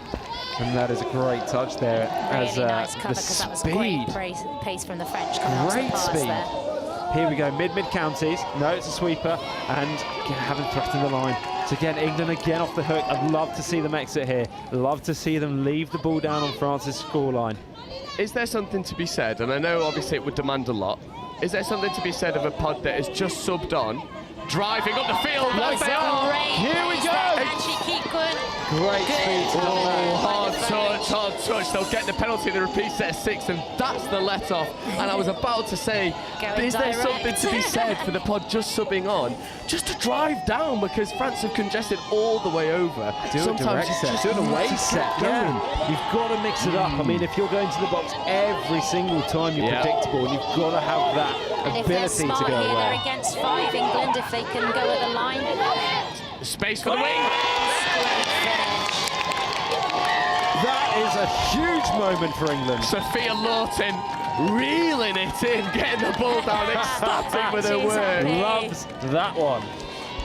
And that is a great touch there. Really as nice cover, the because that was speed. great pace from the French coming off the pass speed. there. Here we go, mid counties. No, it's a sweeper, and haven't threatened the line. So again, England again off the hook. I'd love to see them exit here. Love to see them leave the ball down on France's scoreline. Is there something to be said, and I know obviously it would demand a lot, is there something to be said of a pod that is just subbed on, driving up the field as they are? Here we go! And she keep going. Great speed. Oh, hard touch. They'll get the penalty in the repeat set of 6, and that's the let-off. And I was about to say, is there something to be said for the pod just subbing on, just to drive down, because France have congested all the way over. Sometimes you just do an away set. You've got to mix it up. I mean, if you're going to the box every single time you're predictable, and you've got to have that ability to go away. They're against 5 England if they can go at the line. Space for the wing. That is a huge moment for England. Sophia Lawton reeling it in, getting the ball down, ecstatic with her work. Loves that one.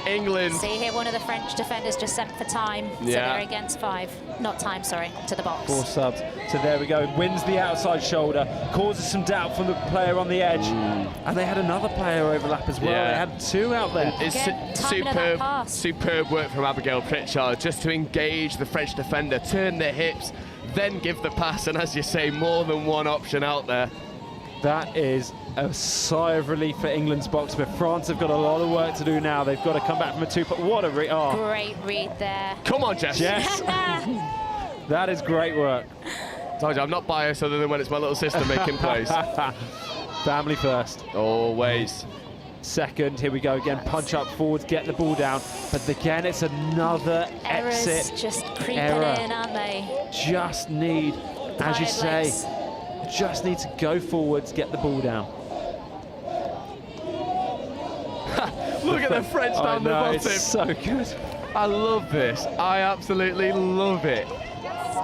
England. See here, one of the French defenders just sent for time, so they're against 5. Not time, sorry, to the box. 4 subs. So there we go. Wins the outside shoulder, causes some doubt from the player on the edge. And they had another player overlap as well. They had 2 out there. It's superb work from Abigail Pritchard just to engage the French defender, turn their hips, then give the pass, and as you say, more than one option out there. That is a sigh of relief for England's box, but France have got a lot of work to do now. They've got to come back from a 2. What a read! Oh. Great read there. Come on, Jess. Jess. That is great work. Told you, I'm not biased other than when it's my little sister making plays. Family first. Always. Second, here we go again. Punch up forwards, get the ball down. But again, it's another Errors exit. just creeping in, aren't they? Just need, as you say, just need to go forwards, get the ball down. Look at the French down the bottom. It's so good. I love this. I absolutely love it.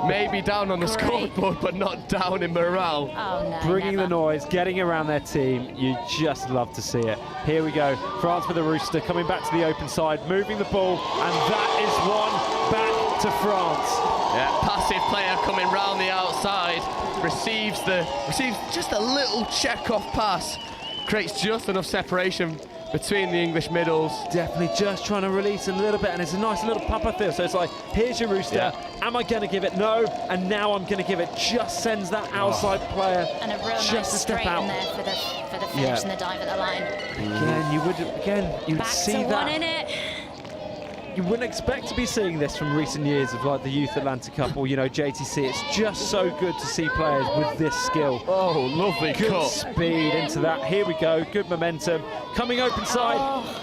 Maybe down on the scoreboard, but not down in morale. Oh, no, Bringing the noise, getting around their team. You just love to see it. Here we go. France with a rooster coming back to the open side, moving the ball, and that is one back to France. Yeah, passive player coming round the outside, receives just a little check-off pass, creates just enough separation between the English middles. Definitely just trying to release a little bit, and it's a nice little papa feel. So it's like, here's your rooster. Am I going to give it? No. And now I'm going to give it. Just sends that outside player. And a real just nice a step straight out in there for the finish and the dive at the line. Again, you would Back see to that. one in it. You wouldn't expect to be seeing this from recent years of like the Youth Atlantic Cup or, you know, JTC. It's just so good to see players with this skill. Oh, lovely good cut. Speed into that. Here we go. Good momentum. Coming open side.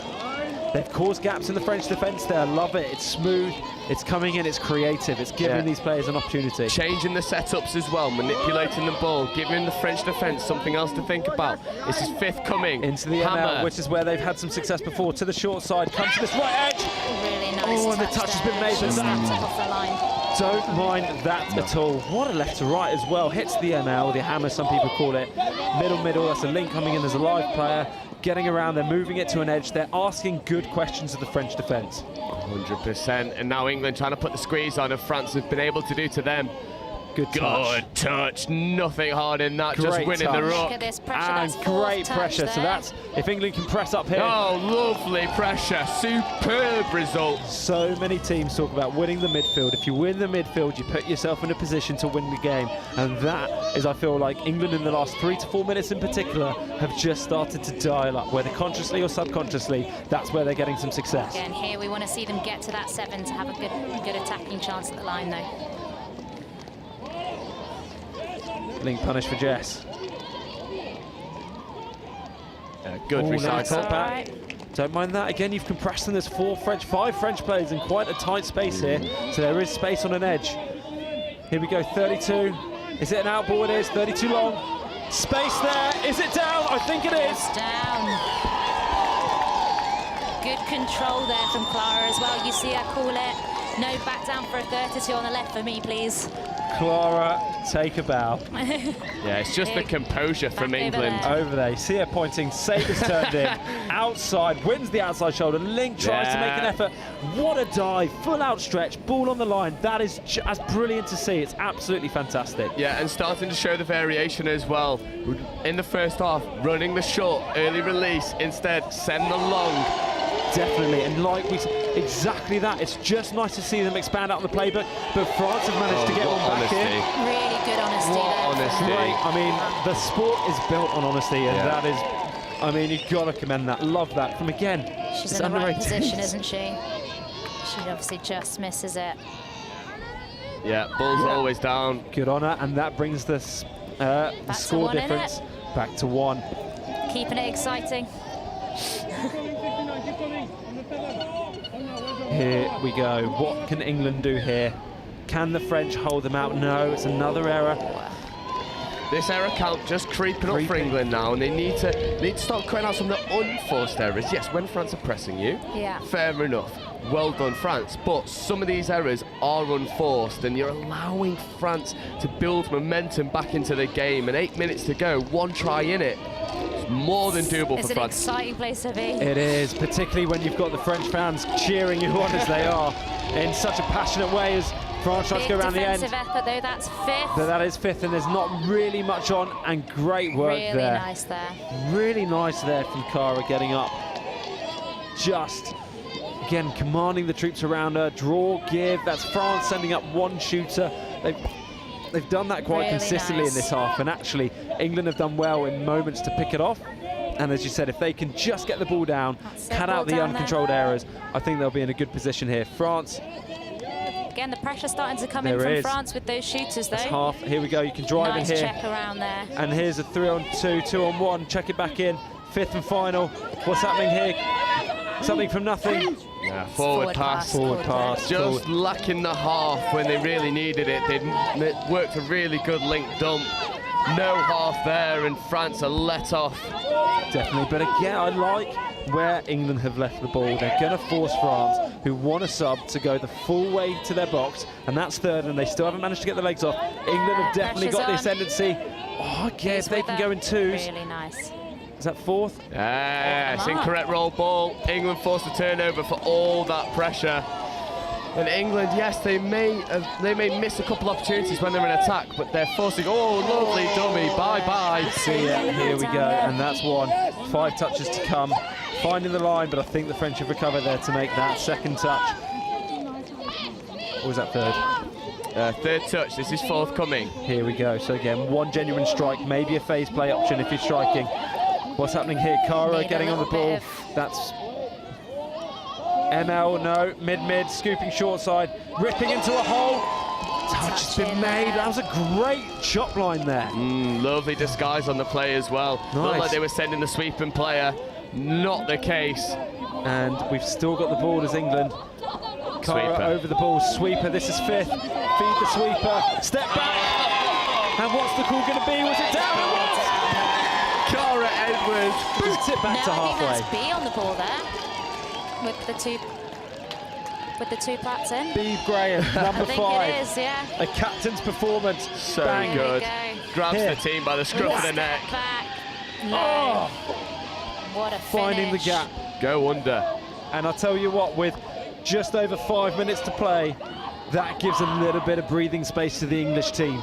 They've caused gaps in the French defence there. Love it. It's smooth. It's coming in. It's creative. It's giving these players an opportunity. Changing the setups as well, manipulating the ball, giving the French defence something else to think about. This is fifth coming. Into the ML, which is where they've had some success before. To the short side. Comes to this right edge. Really nice. Oh, and the touch has been made. Just off the line. Don't mind that at all. What a left to right as well. Hits the ML, the hammer, some people call it. Middle. That's a link coming in. There's a live player. Getting around, they're moving it to an edge. They're asking good questions of the French defence. 100%. And now England trying to put the squeeze on, and France have been able to do to them. Good touch. Nothing hard in that. Great just winning touch. the ruck. Look at this pressure. And that's great touch pressure. there. So that's, if England can press up here. Oh, lovely pressure. Superb result. So many teams talk about winning the midfield. If you win the midfield, you put yourself in a position to win the game. And that is, I feel like, England in the last 3 to 4 minutes in particular have just started to dial up, whether consciously or subconsciously. That's where they're getting some success. Again, here we want to see them get to that 7 to have a good attacking chance at the line, though. Link punish for Jess. Good recycle. Back. Don't mind that. Again, you've compressed them. There's 5 French players in quite a tight space here. So there is space on an edge. Here we go, 32. Is it an out ball? It is. 32 long. Space there. Is it down? I think it is. It's down. Good control there from Clara as well. You see her call it. No, back down for a 32 on the left for me, please. Clara, take a bow. Yeah, it's just the composure from England. Over there. You see her pointing. Sabre's turned in. Outside. Wins the outside shoulder. Link tries to make an effort. What a dive. Full outstretch. Ball on the line. That is just brilliant to see. It's absolutely fantastic. Yeah, and starting to show the variation as well. In the first half, running the short, early release. Instead, send the long. Definitely, and like we exactly that. It's just nice to see them expand out the playbook, but France have managed to get one back in. Really good honesty there. Right. I mean, the sport is built on honesty, and that is, I mean, you've got to commend that. Love that. From again, she's in the right position, isn't she? She obviously just misses it. Yeah, ball's always down. Good on her, and that brings the score difference back to 1. Keeping it exciting. Here we go. What can England do here? Can the French hold them out? No, it's another error. This error count just creeping up for England now, and they need to start cutting out some of the unforced errors. Yes, when France are pressing you, fair enough. Well done, France. But some of these errors are unforced, and you're allowing France to build momentum back into the game. And 8 minutes to go, 1 try in it. More than doable for France. It's an exciting place to be. It is, particularly when you've got the French fans cheering you on as they are in such a passionate way as France tries to go around the end. Defensive effort though, that's 5th. But that is 5th, and there's not really much on, and great work there. Really nice there. Really nice there from Cara getting up. Just, again, commanding the troops around her. Draw, give, that's France sending up 1 shooter. They've done that quite consistently in this half, and actually England have done well in moments to pick it off. And as you said, if they can just get the ball down, cut out the uncontrolled errors, I think they'll be in a good position here. France. Again, the pressure starting to come in from France with those shooters, though. That's half. Here we go. You can drive in here. Nice check around there. And here's a 3-on-2, 2-on-1. Check it back in. 5th and final. What's happening here? Something from nothing. Yeah, forward pass. Forward pass. Just lacking the half when they really needed it. They'd worked a really good link dump. No half there, and France are let off. Definitely, but again, I like where England have left the ball. They're going to force France, who want a sub, to go the full way to their box, and that's 3rd, and they still haven't managed to get the legs off. England have definitely got the ascendancy. Oh, again, if they can go in 2s. Really nice. Is that 4th? Yeah, it's incorrect roll ball. England forced a turnover for all that pressure. And England, yes, they may miss a couple opportunities when they're in attack, but they're forcing. Oh, lovely dummy! Bye bye. See ya. Here we go, and that's 1. 5 touches to come. finding the line, but I think the French have recovered there to make that second touch. Or was that third? Third touch, this is forthcoming. Here we go. So again, one genuine strike, maybe a phase play option if you're striking. What's happening here? Cara getting on the ball. That's ML, no, mid, scooping short side, ripping into a hole. Touch has been made. That was a great chop line there. Lovely disguise on the play as well. Nice. Looked like they were sending the sweeping player. Not the case. And we've still got the ball as England. Cara over the ball, sweeper, this is fifth. Feed the sweeper, step back. And what's the call going to be? Was it down? It was! Cara Edwards boots it back to halfway. I think that's B on the ball there. With the two plats in. Beebe Graham, number 5. I think it is, yeah. A captain's performance. So Bang. good. Go. Grabs Here. the team by the scruff of the neck. Back. No. Oh, What a finding the finish. gap. Go under. And I'll tell you what, with just over 5 minutes to play, that gives a little bit of breathing space to the English team.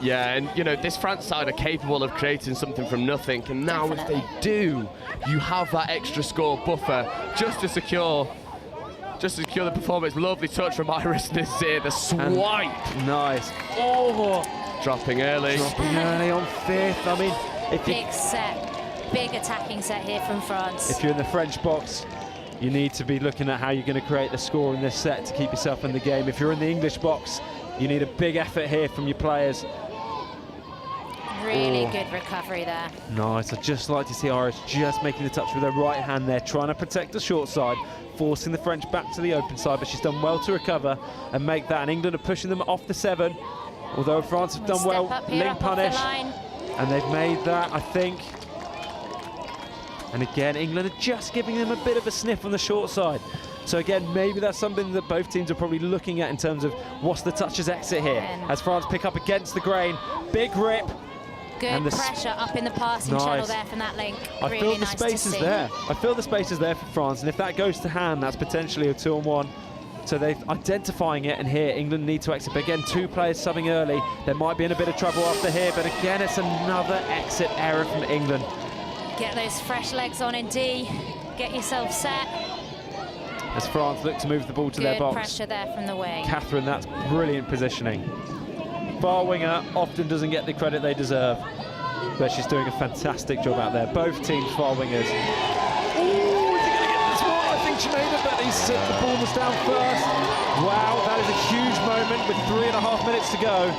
Yeah, and you know, this France side are capable of creating something from nothing, and now if they do, you have that extra score buffer just to secure the performance. Lovely touch from Iris Nazir, the swipe. And nice. Oh, dropping early. Dropping early on fifth. I mean, if Big set, big attacking set here from France. If you're in the French box, you need to be looking at how you're going to create the score in this set to keep yourself in the game. If you're in the English box, you need a big effort here from your players. Really good recovery there. Nice. I'd just like to see Iris just making the touch with her right hand there, trying to protect the short side, forcing the French back to the open side, but she's done well to recover and make that. And England are pushing them off the 7, although France have done well. Link punish. And they've made that, I think. And again, England are just giving them a bit of a sniff on the short side. So again, maybe that's something that both teams are probably looking at in terms of what's the touches exit here. As France pick up against the grain, big rip. Good pressure up in the passing channel there from that link. I feel the space is there. I feel the space is there for France, and if that goes to hand, that's potentially a 2-on-1. So they're identifying it, and here England need to exit. But again, 2 players subbing early. They might be in a bit of trouble after here, but again, it's another exit error from England. Get those fresh legs on in D. Get yourself set. As France look to move the ball to their box. Good pressure there from the wing. Catherine, that's brilliant positioning. Far winger often doesn't get the credit they deserve, but she's doing a fantastic job out there. Both teams far wingers. Ooh, is he going to get this one? I think she made it, but the ball was down first. Wow, that is a huge moment with 3.5 minutes to go.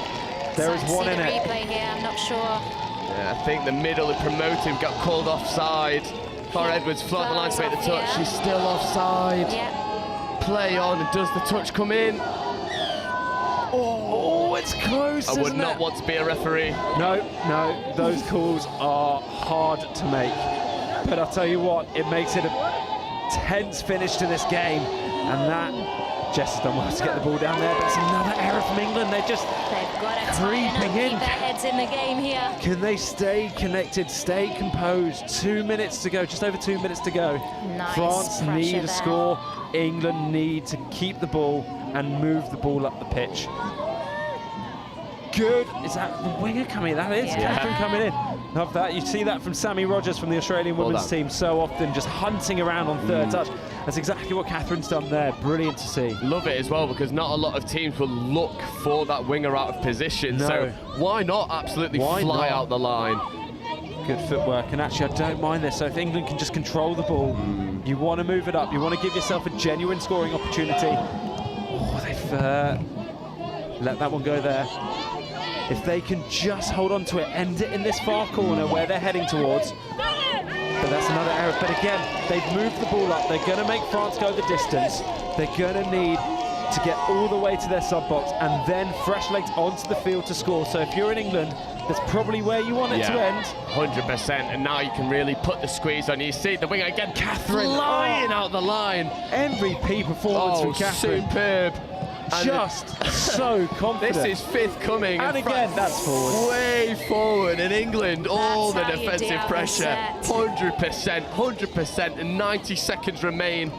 There is one in it. Replay here, I'm not sure. Yeah, I think the middle of promotive got called offside. Cara Edwards flood the line to make the touch. She's still offside. Yeah. Play on, and does the touch come in? Oh, it's close. I would not want to be a referee. No, those calls are hard to make. But I'll tell you what, it makes it a tense finish to this game. And that, Jess has done well to get the ball down there, but it's another error from England. They've got to creeping in. Keep their heads in the game here. Can they stay connected, stay composed? 2 minutes to go, just over 2 minutes to go. Nice France need a there. score. England need to keep the ball and move the ball up the pitch. Good. Is that the winger coming? That is Catherine coming in. Love that. You see that from Sammy Rogers from the Australian women's team so often, just hunting around on third touch. That's exactly what Catherine's done there. Brilliant to see. Love it as well, because not a lot of teams will look for that winger out of position. No. So why not absolutely fly out the line? Good footwork, and actually I don't mind this. So if England can just control the ball, you want to move it up, you want to give yourself a genuine scoring opportunity. Oh, they've let that one go there. If they can just hold on to it, end it in this far corner where they're heading towards. But that's another error. But again, they've moved the ball up. They're going to make France go the distance. They're going to need to get all the way to their sub-box and then fresh legs onto the field to score. So if you're in England, that's probably where you want it to end. 100%, and now you can really put the squeeze on. You see the winger again, Catherine, flying out the line. MVP performance from Catherine. Superb. Just so confident. This is fifth coming. And again, that's forward. Way forward in England. All the how you defensive deal with pressure. set. 100%, and 90 seconds remain.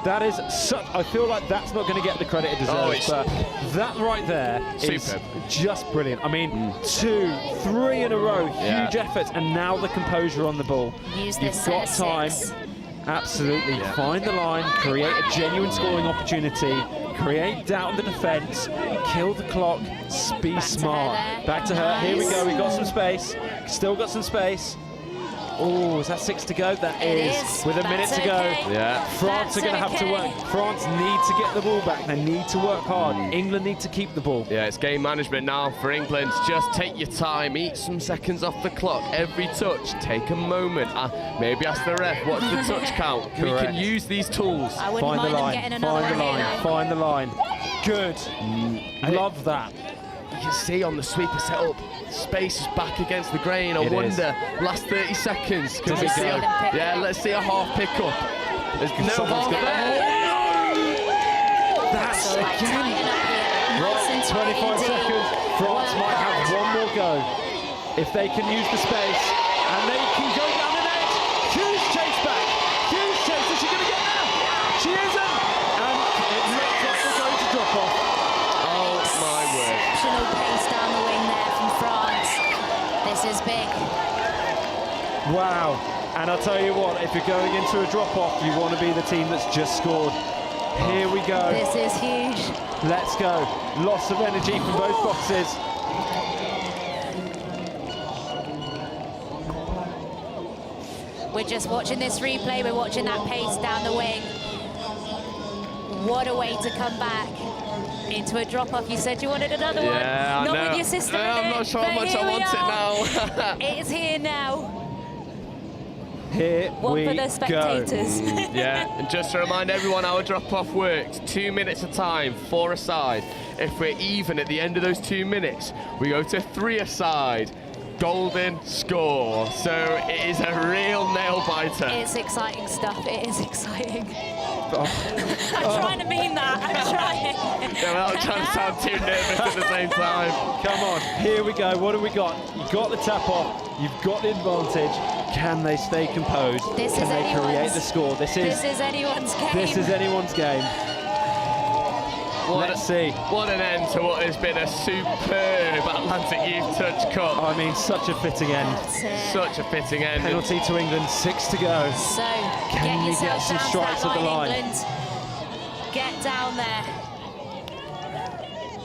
That is such, I feel like that's not going to get the credit it deserves, but that right there is Superb. just brilliant. I mean, 2, 3 in a row, huge efforts, and now the composure on the ball. Use You've this got set of time. 6. Absolutely. Find the line, create a genuine scoring opportunity, create doubt in the defence, kill the clock, be smart. Back to her. Here we go. We've got some space. Still got some space. Oh, is that 6 to go? That is. With a minute to go. Yeah. France are going to have to work. France need to get the ball back. They need to work hard. England need to keep the ball. Yeah, it's game management now for England. Just take your time, eat some seconds off the clock. Every touch, take a moment. Maybe ask the ref, what's the touch count? We can use these tools. I wouldn't mind them getting another Find the line. Find the line. Good. Love that. You can see on the sweeper setup, space is back against the grain. I wonder, last 30 seconds. Can we see let's see a half pickup. There's no ball there. That's again. Right, 25 seconds. France might have one more go. If they can use the space, and they can go down the net. Huge chase back. Huge chase. Is she going to get there? She isn't. And it looks like they're going to drop off. Oh my word. Exceptional pace down the wing there from France. This is big. Wow. And I'll tell you what, if you're going into a drop-off, you want to be the team that's just scored. Here we go. This is huge. Let's go. Loss of energy from both boxes. We're just watching this replay. We're watching that pace down the wing. What a way to come back into a drop-off. You said you wanted another one. Not with your sister in I'm not sure how much I want it now. It's here now. Here One we for the spectators. Yeah, and just to remind everyone, our drop-off works 2 minutes a time, 4 aside. If we're even at the end of those 2 minutes, we go to 3 aside. Golden score. So it is a real nail biter. It's exciting stuff. It is exciting. I'm trying to mean that. I'm trying. Yeah, I'm trying to sound too nervous at the same time. Come on, here we go. What do we got? You've got the tap off. You've got the advantage. Can they stay composed? Can they create the score? This is anyone's game. This is anyone's game. Let's see. What an end to what has been a superb Atlantic Youth Touch Cup. I mean, such a fitting end. Such a fitting end. Penalty to England, 6 to go. So, can you get some strikes at the line? England. Get down there.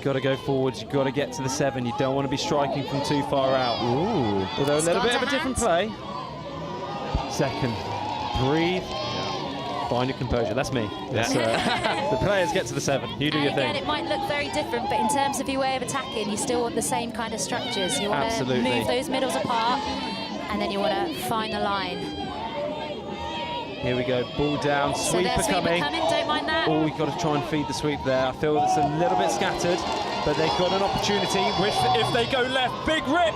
Got to go forwards. You've got to get to the 7. You don't want to be striking from too far out. Ooh. Although a little bit of a different play. Second. Breathe. Find your composure. That's me. That's, the players get to the 7. You do your again, thing. it might look very different, but in terms of your way of attacking, you still want the same kind of structures. You want to move those middles apart, and then you want to find the line. Here we go. Ball down. Sweeper coming. Don't mind that. Oh, we've got to try and feed the sweep there. I feel it's a little bit scattered, but they've got an opportunity. If they go left, big rip.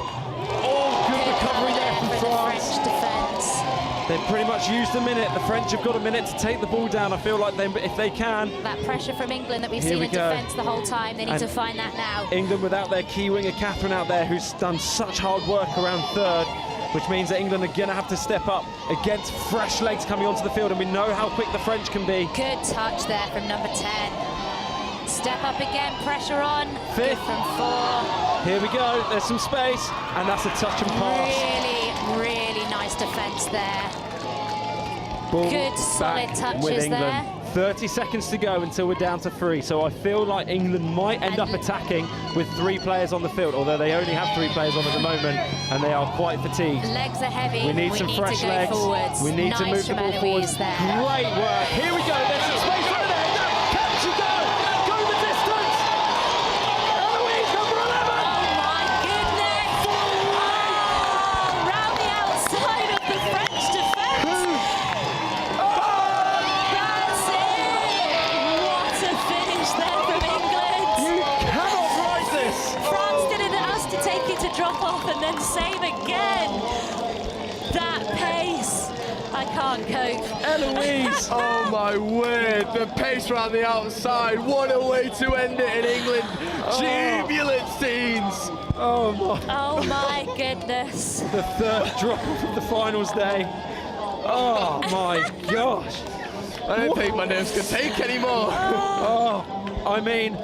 Oh, good recovery there from France. French defence. They've pretty much used a minute. The French have got a minute to take the ball down. I feel like if they can. That pressure from England that we've seen in defence the whole time, they need to find that now. England without their key winger, Catherine, out there, who's done such hard work around third, which means that England are going to have to step up against fresh legs coming onto the field, and we know how quick the French can be. Good touch there from number 10. Step up again, pressure on. 5th from 4. Here we go. There's some space, and that's a touch and pass. Really nice defence there. Ball good solid touches with England. there. 30 seconds to go until we're down to 3, so I feel like England might end up attacking with 3 players on the field, although they only have 3 players on at the moment, and they are quite fatigued. Legs are heavy. We need some fresh to go legs. Forwards. We need to move the ball forwards. Great work. Here we go. There's some space right there. Can she go? Go the distance. Eloise, number 11. Oh my goodness. Oh, round the outside of the French defence. That's it. What a finish there from England. You cannot write this. France didn't ask to take it to drop off and then save again. That pace. I can't cope. Eloise! Oh my word, the pace around the outside. What a way to end it in England. Jubilant scenes. Oh my goodness. The 3rd drop-off of the finals day. Oh my gosh. I don't think my nerves can take anymore. I mean,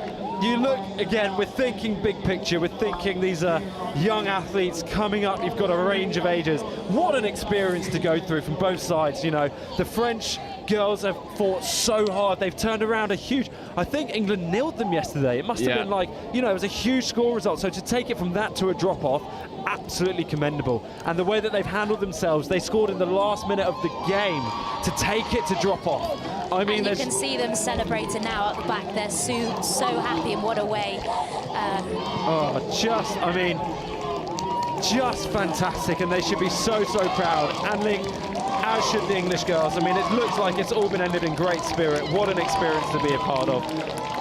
you look, again, we're thinking big picture, we're thinking these are young athletes coming up, you've got a range of ages. What an experience to go through from both sides, you know. The French girls have fought so hard, they've turned around a huge, I think England nilled them yesterday. It must have been like, you know, it was a huge score result, so to take it from that to a drop-off, absolutely commendable. And the way that they've handled themselves, they scored in the last minute of the game to take it to drop-off. I mean, and you can see them celebrating now at the back. They're so happy, and what a way. Just fantastic, and they should be so proud. And Link, as should the English girls. I mean, it looks like it's all been ended in great spirit. What an experience to be a part of.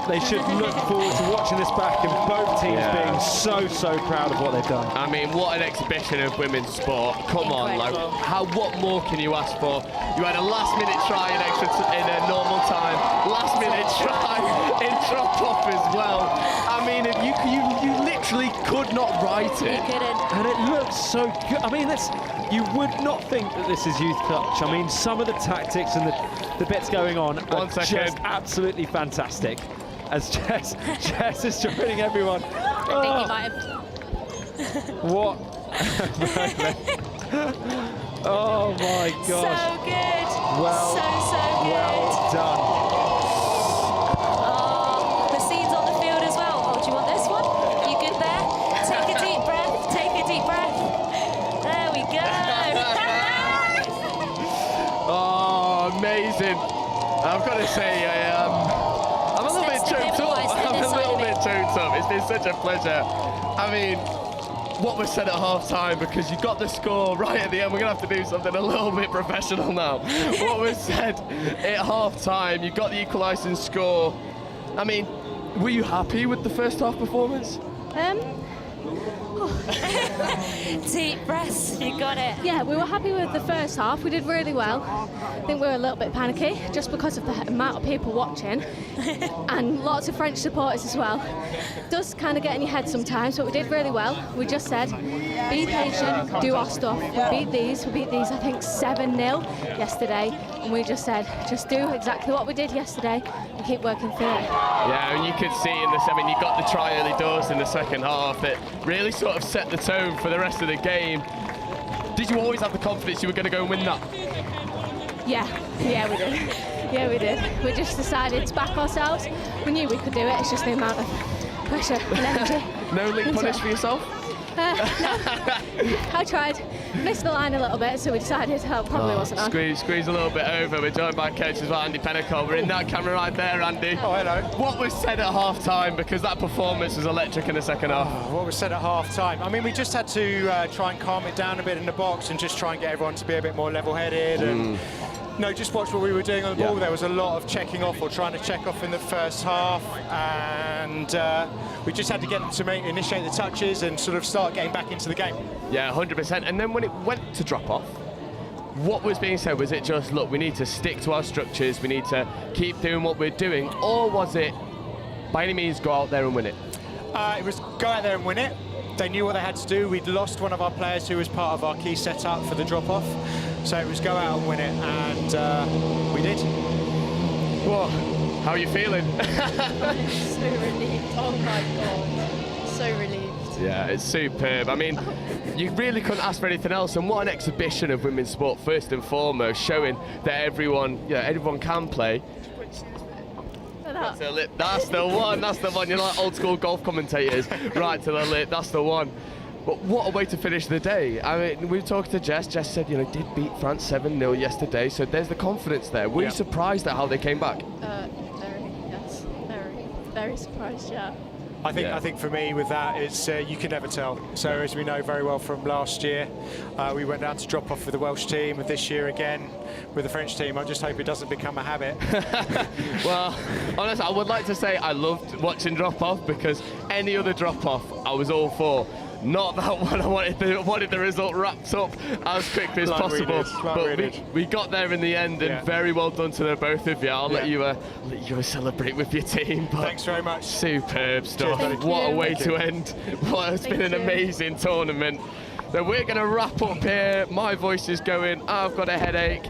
They should look forward to watching this back and both teams being so proud of what they've done. I mean, what an exhibition of women's sport. Come on, like, what more can you ask for? You had a last-minute try in a normal time, last-minute try in drop-off as well. I mean, if you literally could not write it. You couldn't. And it looks so good. I mean, you would not think that this is youth touch. I mean, some of the tactics and the bits going on are just absolutely fantastic. As Jess is joining everyone. I think he might have. What? Oh my gosh. So good. Well, so good. Well done. Oh, the scenes on the field as well. Oh, do you want this one? You good there? Take a deep breath. Take a deep breath. There we go. Oh, amazing. I've got to say, I'm a little bit choked up. I'm a little bit choked up. It's been such a pleasure. I mean, what was said at half-time, because you got the score right at the end. We're going to have to do something a little bit professional now. What was said at half-time, you got the equalising score. I mean, were you happy with the first half performance? Deep breaths, you got it. Yeah, we were happy with the first half. We did really well. I think we were a little bit panicky just because of the amount of people watching and lots of French supporters as well. It does kind of get in your head sometimes, but we did really well. We just said, be patient, do our stuff. We beat these, I think 7-0 yesterday, and we just said, just do exactly what we did yesterday and keep working through it. Yeah, and you could see in this, I mean, you got the try early doors in the second half that really sort of set the tone for the rest of the game. Did you always have the confidence you were going to go and win that? Yeah, we did. Yeah, we did. We just decided to back ourselves. We knew we could do it. It's just the amount of pressure and energy. No Link punish for yourself? No. I tried. Missed the line a little bit, so we decided probably wasn't on. Squeeze a little bit over. We're joined by coach as well, Andy Pennicoll. We're in that camera right there, Andy. Oh, hello. What was said at half-time, because that performance was electric in the second half? What was said at half-time? I mean, we just had to try and calm it down a bit in the box and just try and get everyone to be a bit more level-headed and just watch what we were doing on the ball. There was a lot of checking off or trying to check off in the first half, and we just had to get them to initiate the touches and sort of start getting back into the game. Yeah, 100%. And then when it went to drop off, what was being said? Was it just, look, we need to stick to our structures, we need to keep doing what we're doing, or was it, by any means, go out there and win it? It was go out there and win it. They knew what they had to do. We'd lost one of our players who was part of our key setup for the drop-off. So it was go out and win it, and we did. Well, how are you feeling? So relieved. Oh my God. So relieved. Yeah, it's superb. I mean, you really couldn't ask for anything else, and what an exhibition of women's sport, first and foremost, showing that everyone can play. That's the lip. That's the one. That's the one. You're like old school golf commentators. Right to the lip. That's the one. But what a way to finish the day. I mean, we were talking to Jess. Jess said, did beat France 7-0 yesterday, so there's the confidence there. Were you surprised at how they came back? Very surprised, yeah. I think for me with that, it's you can never tell. So as we know very well from last year, we went down to drop off with the Welsh team, and this year again with the French team. I just hope it doesn't become a habit. Well, honestly, I would like to say I loved watching drop off, because any other drop off I was all for. Not that one. I wanted the result wrapped up as quickly as possible. We got there in the end, and very well done to the both of you. I'll let you celebrate with your team. But thanks very much. Superb stuff. What a way to end. It's been an amazing tournament. So we're going to wrap up here. My voice is going. I've got a headache.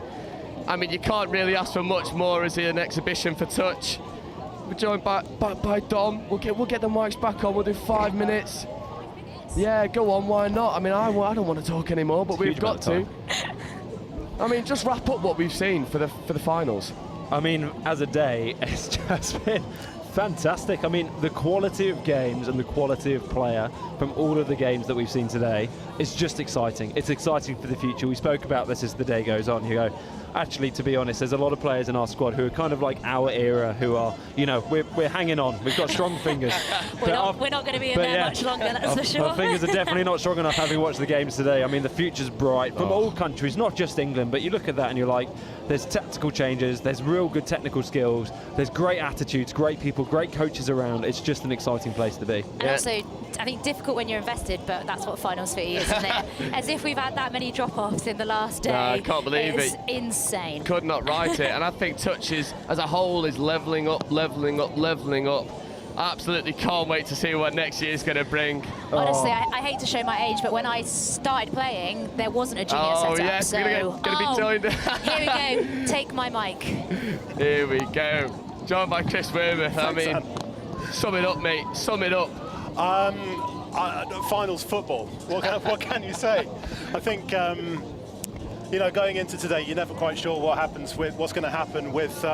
I mean, you can't really ask for much more as an exhibition for touch. we're joined by Dom. We'll get the mics back on. We'll do 5 minutes. Yeah, go on. Why not? I mean, I don't want to talk anymore, but we've got to. I mean, just wrap up what we've seen for the finals. I mean, as a day, it's just been fantastic. I mean, the quality of games and the quality of player from all of the games that we've seen today is just exciting. It's exciting for the future. We spoke about this as the day goes on. You go, actually, to be honest, there's a lot of players in our squad who are kind of like our era, who are, you know, we're hanging on. We've got strong fingers. We're not going to be in there much longer, that's for sure. Our fingers are definitely not strong enough, having watched the games today. I mean, the future's bright from all countries, not just England, but you look at that and you're like, there's tactical changes, there's real good technical skills, there's great attitudes, great people, great coaches around. It's just an exciting place to be. And also, I think difficult when you're invested, but that's what finals footy is, isn't it? As if we've had that many drop-offs in the last day. I can't believe it's it. Insane. Could not write it. And I think touches as a whole is levelling up. Absolutely can't wait to see what next year's going to bring. Honestly, I hate to show my age, but when I started playing, there wasn't a junior setup. Yes, so, gonna be joined. Here we go. Take my mic. Here we go. Joined by Chris Warmup. I mean, sum it up, mate. Sum it up. Finals football. What can you say? I think you know, going into today, you're never quite sure what's going to happen with.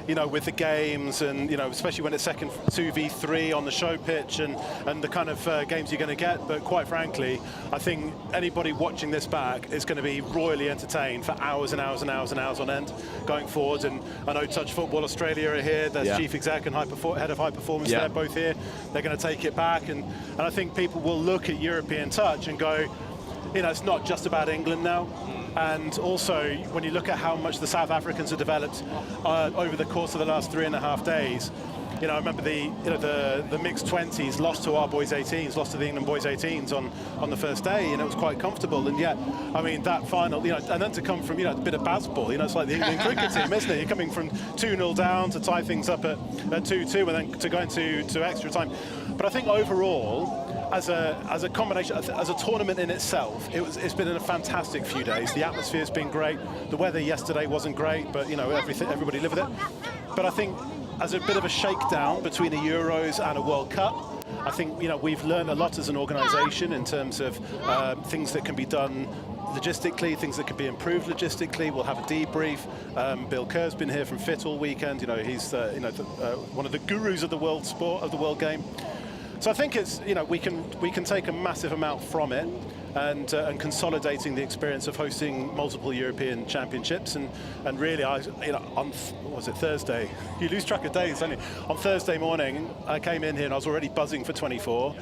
You know, with the games, and you know, especially when it's second 2v3 on the show pitch, and the kind of games you're going to get. But quite frankly, I think anybody watching this back is going to be royally entertained for hours and hours and hours and hours on end going forward. And I know Touch Football Australia are here. There's Chief Exec and Head of High Performance. They're both here. They're going to take it back, and I think people will look at European Touch and go, you know, it's not just about England now. And also, when you look at how much the South Africans have developed over the course of the last 3.5 days, you know, I remember the mixed 20s lost to our boys 18s, lost to the England boys 18s on the first day, and it was quite comfortable. And yet, I mean, that final, you know, and then to come from, you know, a bit of baseball, you know, it's like the England cricket team, isn't it? You're coming from 2-0 down to tie things up at 2-2, and then to go into extra time. But I think overall, as a combination, as a tournament in itself, it's been a fantastic few days. The atmosphere's been great. The weather yesterday wasn't great, but you know, everybody lived with it. But I think as a bit of a shakedown between a Euros and a World Cup, I think, you know, we've learned a lot as an organisation in terms of things that can be done logistically, things that could be improved logistically. We'll have a debrief. Bill Kerr's been here from Fit all weekend. You know, he's you know, one of the gurus of the world sport, of the world game. So I think it's, you know, we can take a massive amount from it, and consolidating the experience of hosting multiple European championships, and really, you know, on was it Thursday? You lose track of days, don't you? On Thursday morning, I came in here and I was already buzzing for 24.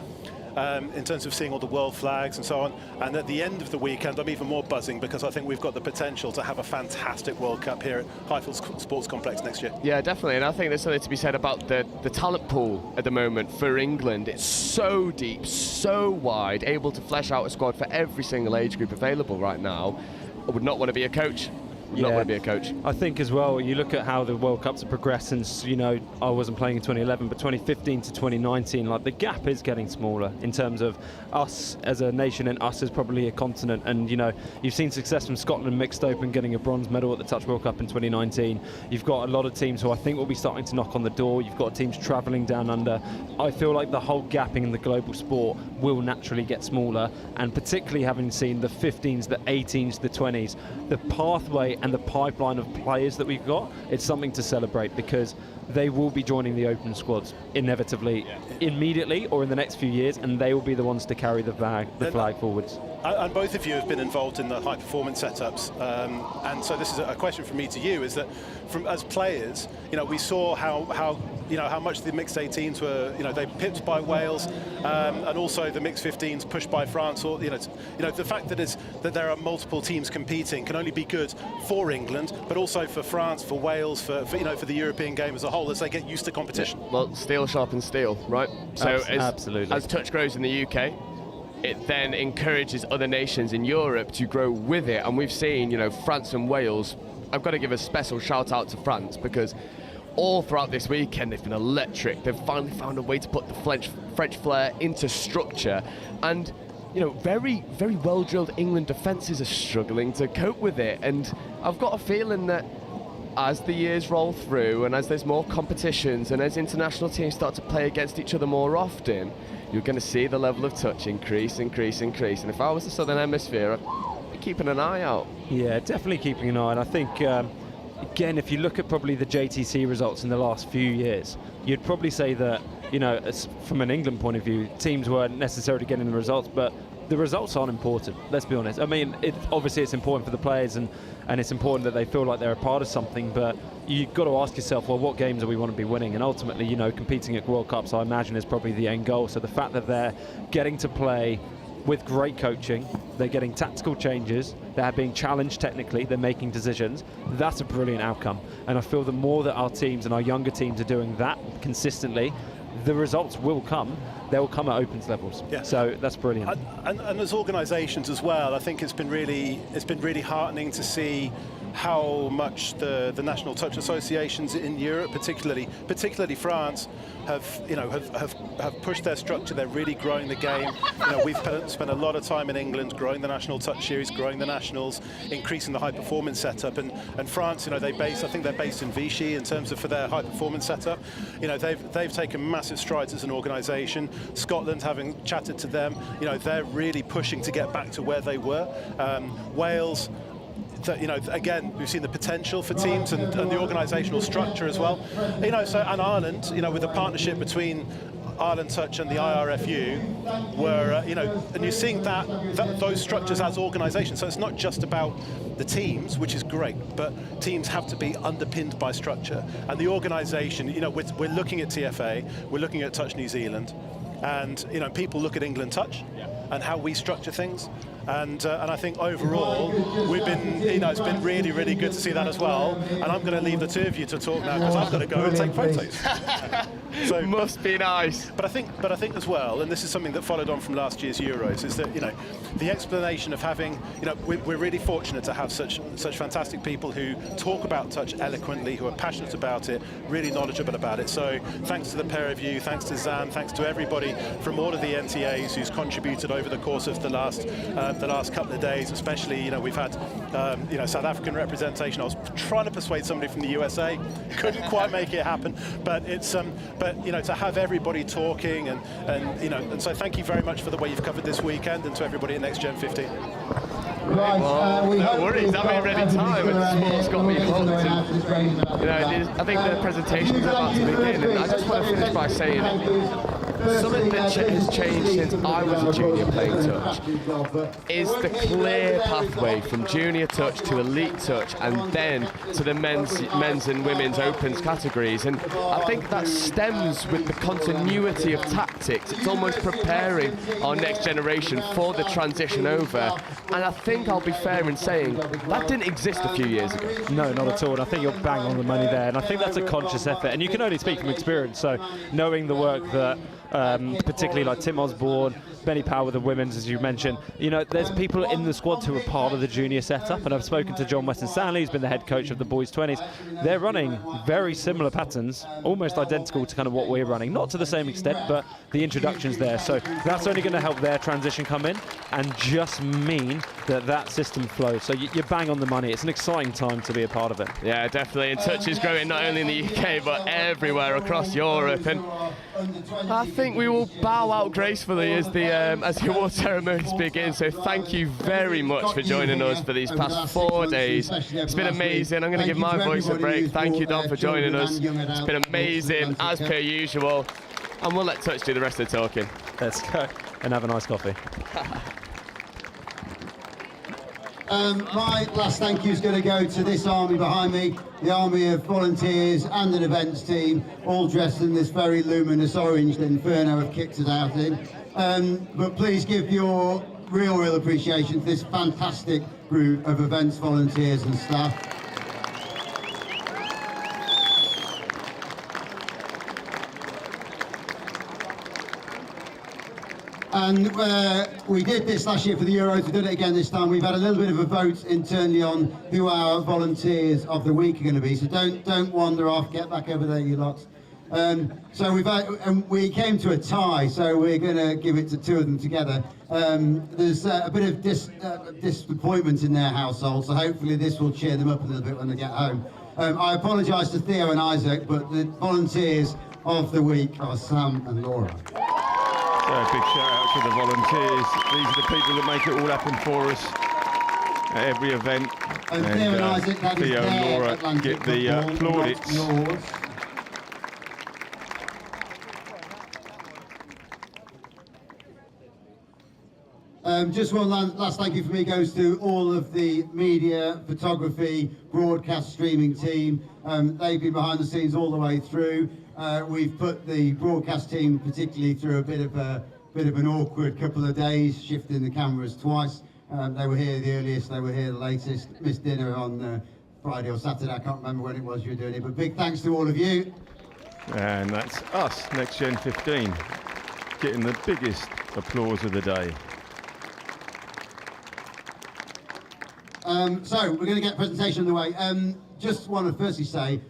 In terms of seeing all the world flags and so on. And at the end of the weekend, I'm even more buzzing because I think we've got the potential to have a fantastic World Cup here at Highfield Sports Complex next year. Yeah, definitely. And I think there's something to be said about the talent pool at the moment for England. It's so deep, so wide, able to flesh out a squad for every single age group available right now. I would not want to be a coach. Not want to be a coach. I think as well, you look at how the World Cups have progressed since, you know, I wasn't playing in 2011, but 2015 to 2019, like the gap is getting smaller in terms of us as a nation and us as probably a continent. And, you know, you've seen success from Scotland mixed open getting a bronze medal at the Touch World Cup in 2019. You've got a lot of teams who I think will be starting to knock on the door. You've got teams travelling down under. I feel like the whole gapping in the global sport will naturally get smaller, and particularly having seen the 15s, the 18s, the 20s, the pathway and the pipeline of players that we've got, it's something to celebrate, because they will be joining the open squads inevitably, immediately or in the next few years, and they will be the ones to carry the flag forwards. And both of you have been involved in the high performance setups, and so this is a question from me to you: is that, as players, you know, we saw how you know how much the mixed 18s were, you know, they pipped by Wales, and also the mixed 15s pushed by France. Or you know the fact that there are multiple teams competing can only be good for England, but also for France, for Wales, for you know, for the European game as a whole, as they get used to competition. Yeah. Well, steel sharpens steel, right? So absolutely, as touch grows in the UK, it then encourages other nations in Europe to grow with it. And we've seen, you know, France and Wales. I've got to give a special shout out to France, because all throughout this weekend they've been electric. They've finally found a way to put the French flair into structure, and you know, very, very well drilled England defences are struggling to cope with it. And I've got a feeling that as the years roll through and as there's more competitions and as international teams start to play against each other more often, you're going to see the level of touch increase. And if I was the Southern Hemisphere, I'd be keeping an eye out. Yeah, definitely keeping an eye. And I think, again, if you look at probably the JTC results in the last few years, you'd probably say that, you know, from an England point of view, teams weren't necessarily getting the results, but the results aren't important, let's be honest. I mean, obviously it's important for the players and it's important that they feel like they're a part of something, but you've got to ask yourself, well, what games do we want to be winning? And ultimately, you know, competing at World Cups, I imagine, is probably the end goal. So the fact that they're getting to play with great coaching, they're getting tactical changes, they're being challenged technically, they're making decisions, that's a brilliant outcome. And I feel the more that our teams and our younger teams are doing that consistently, the results will come. They will come at opens levels. Yeah. So that's brilliant. And as organisations as well, I think it's been really heartening to see how much the national touch associations in Europe, particularly France, have pushed their structure. They're really growing the game. You know, we've spent a lot of time in England growing the national touch series, growing the nationals, increasing the high performance setup. And France, you know, I think they're based in Vichy in terms of for their high performance setup. You know, they've taken massive strides as an organisation. Scotland, having chatted to them, you know, they're really pushing to get back to where they were. Wales. You know, again, we've seen the potential for teams and the organisational structure as well. You know, so and Ireland, you know, with the partnership between Ireland Touch and the IRFU, were you know, and you're seeing those structures as organisations. So it's not just about the teams, which is great, but teams have to be underpinned by structure. And the organisation, you know, we're looking at TFA, we're looking at Touch New Zealand, and you know, people look at England Touch and how we structure things. And I think overall we've been, you know, it's been really, really good to see that as well. And I'm going to leave the two of you to talk now because I've got to go and take photos. So must be nice. But I think as well, and this is something that followed on from last year's Euros, is that, you know, the explanation of having, you know, we're really fortunate to have such fantastic people who talk about touch eloquently, who are passionate about it, really knowledgeable about it. So thanks to the pair of you, thanks to Zan, thanks to everybody from all of the NTAs who's contributed over the course of the last couple of days, especially, you know, we've had you know, South African representation. I was trying to persuade somebody from the USA, couldn't quite make it happen, but it's but you know, to have everybody talking and you know, and so thank you very much for the way you've covered this weekend, and to everybody at Next Gen 15. Right, no worries, I've been ready time and the sport's got me hooked. And, you know, I think the presentation's about to begin, and I just want to finish by saying something that has changed since I was a junior playing touch is the clear pathway from junior touch to elite touch and then to the men's and women's opens categories. And I think that stems with the continuity of tactics. It's almost preparing our next generation for the transition over. And I think I'll be fair in saying that didn't exist a few years ago. No, not at all. And I think you're bang on the money there. And I think that's a conscious effort. And you can only speak from experience. So knowing the work that particularly like Tim Osborne, Benny Power with the women's, as you mentioned, you know, there's people in the squad who are part of the junior setup, and I've spoken to John Weston Stanley, who's been the head coach of the boys 20s. They're running very similar patterns, almost identical to kind of what we're running, not to the same extent, but the introduction's there. So that's only going to help their transition come in and just mean that system flows. So you're bang on the money. It's an exciting time to be a part of it. Yeah, definitely. And touch is growing not only in the UK but everywhere across Europe. And I think we will bow out gracefully as the award ceremonies begin. So thank you very much for joining us for these past 4 days. It's been amazing. I'm going to give my voice a break. Thank you, Don, for joining us. It's been amazing, as per usual. And we'll let Touch do the rest of the talking. Let's go and have a nice coffee. My last thank you is going to go to this army behind me, the army of volunteers and an events team, all dressed in this very luminous orange that Inferno have kicked us out in. But please give your real appreciation to this fantastic group of events volunteers and staff. And we did this last year for the Euros, we did it again this time. We've had a little bit of a vote internally on who our volunteers of the week are going to be, so don't wander off, get back over there, you lots. So we came to a tie, so we're going to give it to two of them together. There's a bit of disappointment in their household, so hopefully this will cheer them up a little bit when they get home. I apologise to Theo and Isaac, but the volunteers of the week are Sam and Laura. So a big shout out to the volunteers. These are the people that make it all happen for us at every event. And Theo and Isaac, that is Theo and their Laura Atlantic get the football, plaudits. not yours. Just one last thank you for me goes to all of the media, photography, broadcast streaming team. They've been behind the scenes all the way through. We've put the broadcast team particularly through a bit of an awkward couple of days, shifting the cameras twice. They were here the earliest, they were here the latest. Missed dinner on Friday or Saturday, I can't remember when it was you were doing it, but big thanks to all of you. And that's us, Next Gen 15, getting the biggest applause of the day. So we're going to get presentation underway. Just want to firstly say,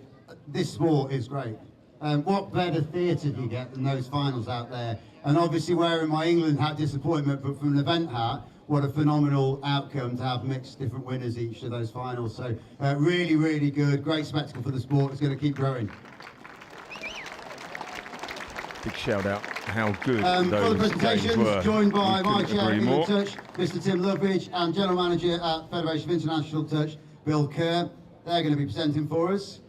this sport is great. What better theatre do you get than those finals out there? And obviously wearing my England hat, disappointment, but from an event hat, what a phenomenal outcome to have mixed different winners each of those finals. So really, really good, great spectacle for the sport. It's going to keep growing. Big shout out how good For the those presentations, games were. joined by We my couldn't chair agree of more. Touch, Mr. Tim Loveridge, and General Manager at Federation of International Touch, Bill Kerr. They're going to be presenting for us.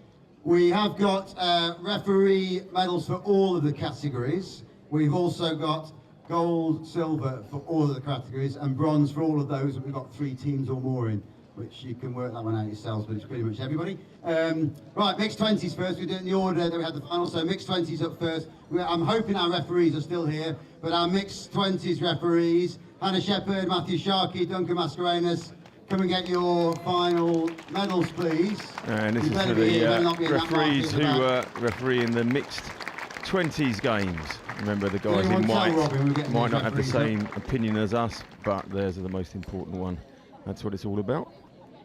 We have got referee medals for all of the categories. We've also got gold, silver for all of the categories, and bronze for all of those that we've got 3 teams or more in, which you can work that one out yourselves, but it's pretty much everybody. Right, mixed 20s first. We do it in the order that we had the final, so mixed 20s up first. I'm hoping our referees are still here, but our mixed 20s referees, Hannah Shepherd, Matthew Sharkey, Duncan Mascarenas, come and get your final medals, please. And this You is better for be here, better the not be in that referees market who about. referee in the mixed 20s games. Remember, the guys anyone in tell white Robin we're getting might these not have the referees same opinion as us, but theirs are the most important one. That's what it's all about.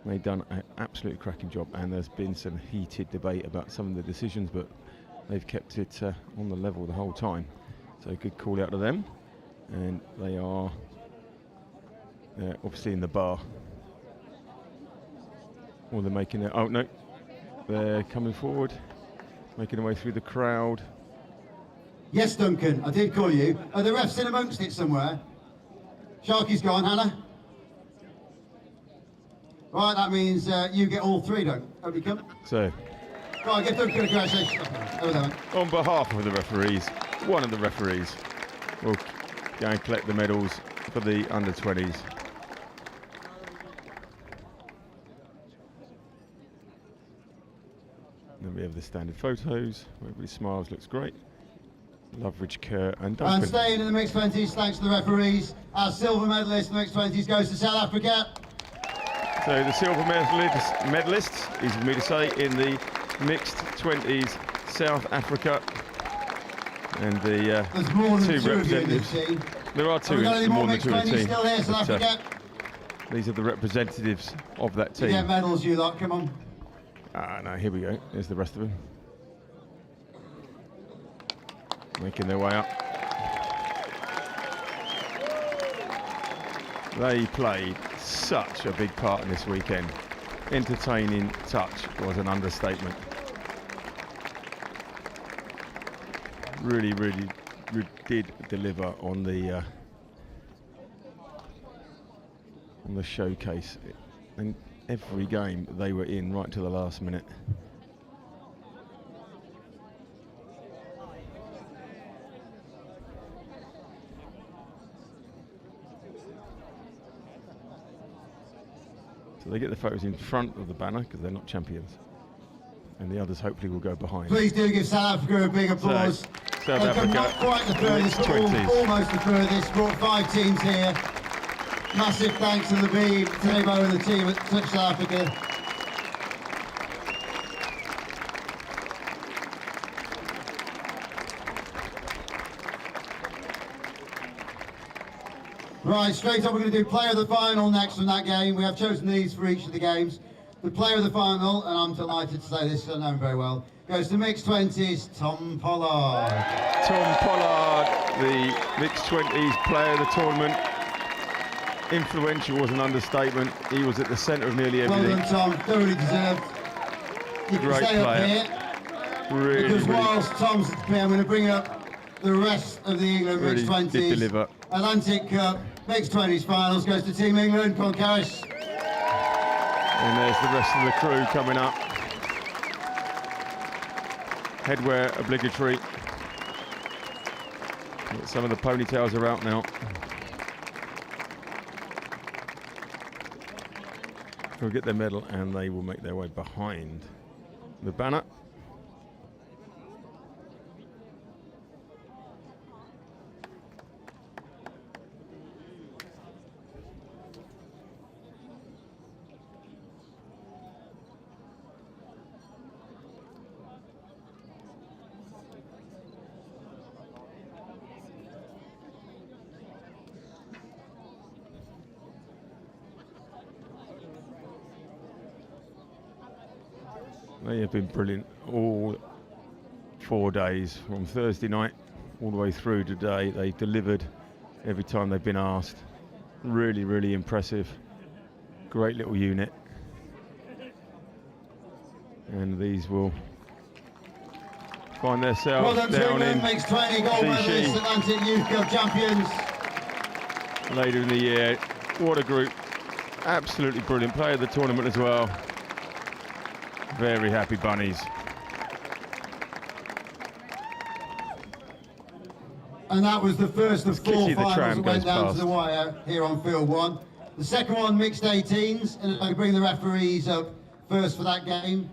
They've done an absolutely cracking job, and there's been some heated debate about some of the decisions, but they've kept it on the level the whole time. So good call out to them. And they are obviously in the bar. Or they're making it, oh no, they're coming forward, making their way through the crowd. Yes, Duncan, I did call you. Are the refs in amongst it somewhere? Sharky's gone, Hannah. Right, that means you get all 3, don't you? Come. So, Go on, give Duncan a congratulations. Over there, mate. on behalf of the referees, one of the referees will go and collect the medals for the under-20s. Then we have the standard photos, where everybody smiles, looks great. Loveridge, Kerr and Duncan. And staying in the mixed 20s, thanks to the referees. Our silver medalist in the mixed 20s goes to South Africa. So the silver medalists, easy for me to say, in the mixed 20s, South Africa. And the There's more than 2 2 of you in representatives. this team. There are Have 2 we got any more more than mixed 2 in the 20s team. still here, South But, Africa? these are the representatives of that You team. get medals, you lot, come on. No, here we go. There's the rest of them. Making their way up. They played such a big part in this weekend. Entertaining touch was an understatement. Really, really did deliver on the showcase. And every game they were in right to the last minute. So they get the photos in front of the banner because they're not champions. And the others hopefully will go behind. Please do give South Africa a big applause. So, South They've come Africa, not quite the furthest, but 20s. almost the furthest. Brought 5 teams here. Massive thanks to the Beeb, Tabo and the team at Touch South Africa. Right, straight up we're going to do player of the final next from that game. We have chosen these for each of the games. The player of the final, and I'm delighted to say this because I know him very well, goes to mixed 20s, Tom Pollard. Tom Pollard, the mixed 20s player of the tournament. Influential was an understatement. He was at the centre of nearly everything. Well done, Tom. Thoroughly deserved. You can Great stay up player. here. Really, Because really, whilst Tom's here, I'm going to bring up the rest of the England really mixed 20s. did deliver. Atlantic Cup mixed 20s finals goes to Team England. Come on, Karis. And there's the rest of the crew coming up. Headwear obligatory. Some of the ponytails are out now. They'll get their medal and they will make their way behind the banner. They have been brilliant all 4 days, from Thursday night all the way through today. They delivered every time they've been asked. Really, really impressive. Great little unit. And these will find themselves Well done to down in England, makes 20 gold medalists, Atlantic Youth Cup champions. later in the year. What a group. Absolutely brilliant. Player of the tournament as well. Very happy bunnies. And that was the first of four Kitty the finals tram that went goes down past. to the wire here on field one. The second one, mixed 18s, and I bring the referees up first for that game.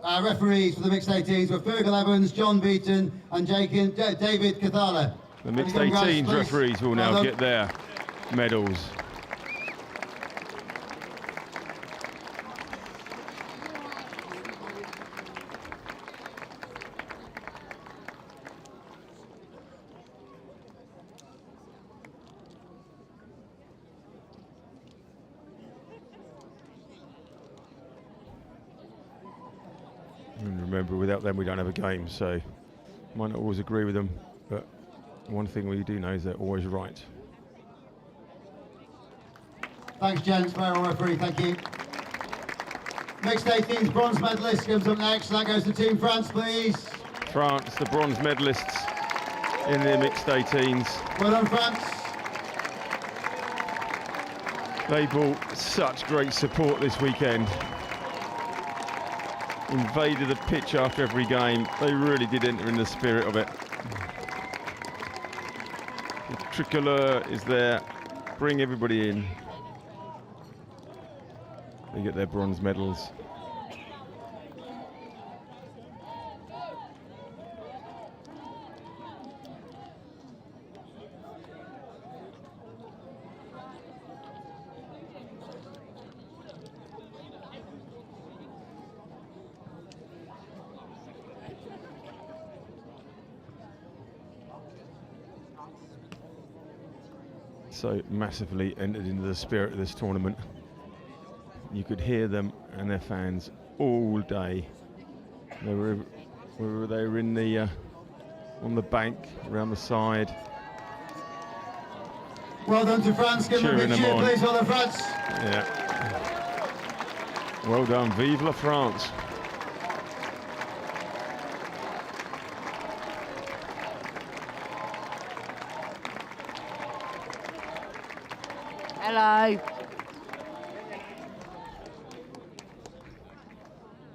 Referees for the mixed 18s were Fergal Evans, John Beaton, and David Cathala. The mixed Ready to go, guys, 18s please? referees will Well now done. get their medals. And remember, without them we don't have a game, so might not always agree with them, but one thing we do know is they're always right. Thanks, gents. Very well, referee. Thank you. Mixed 18s bronze medalist comes up next. That goes to Team France, please. France, the bronze medalists in the mixed 18s. Well done, France. They brought such great support this weekend. Invaded the pitch after every game. They really did enter in the spirit of it. The tricolour is there. Bring everybody in. They get their bronze medals. So massively entered into the spirit of this tournament. You could hear them and their fans all day. They were in the on the bank around the side. Well done to France. Give them a Cheering big them cheer, on. please. Well done, France. Yeah. Well done, vive la France. Hello.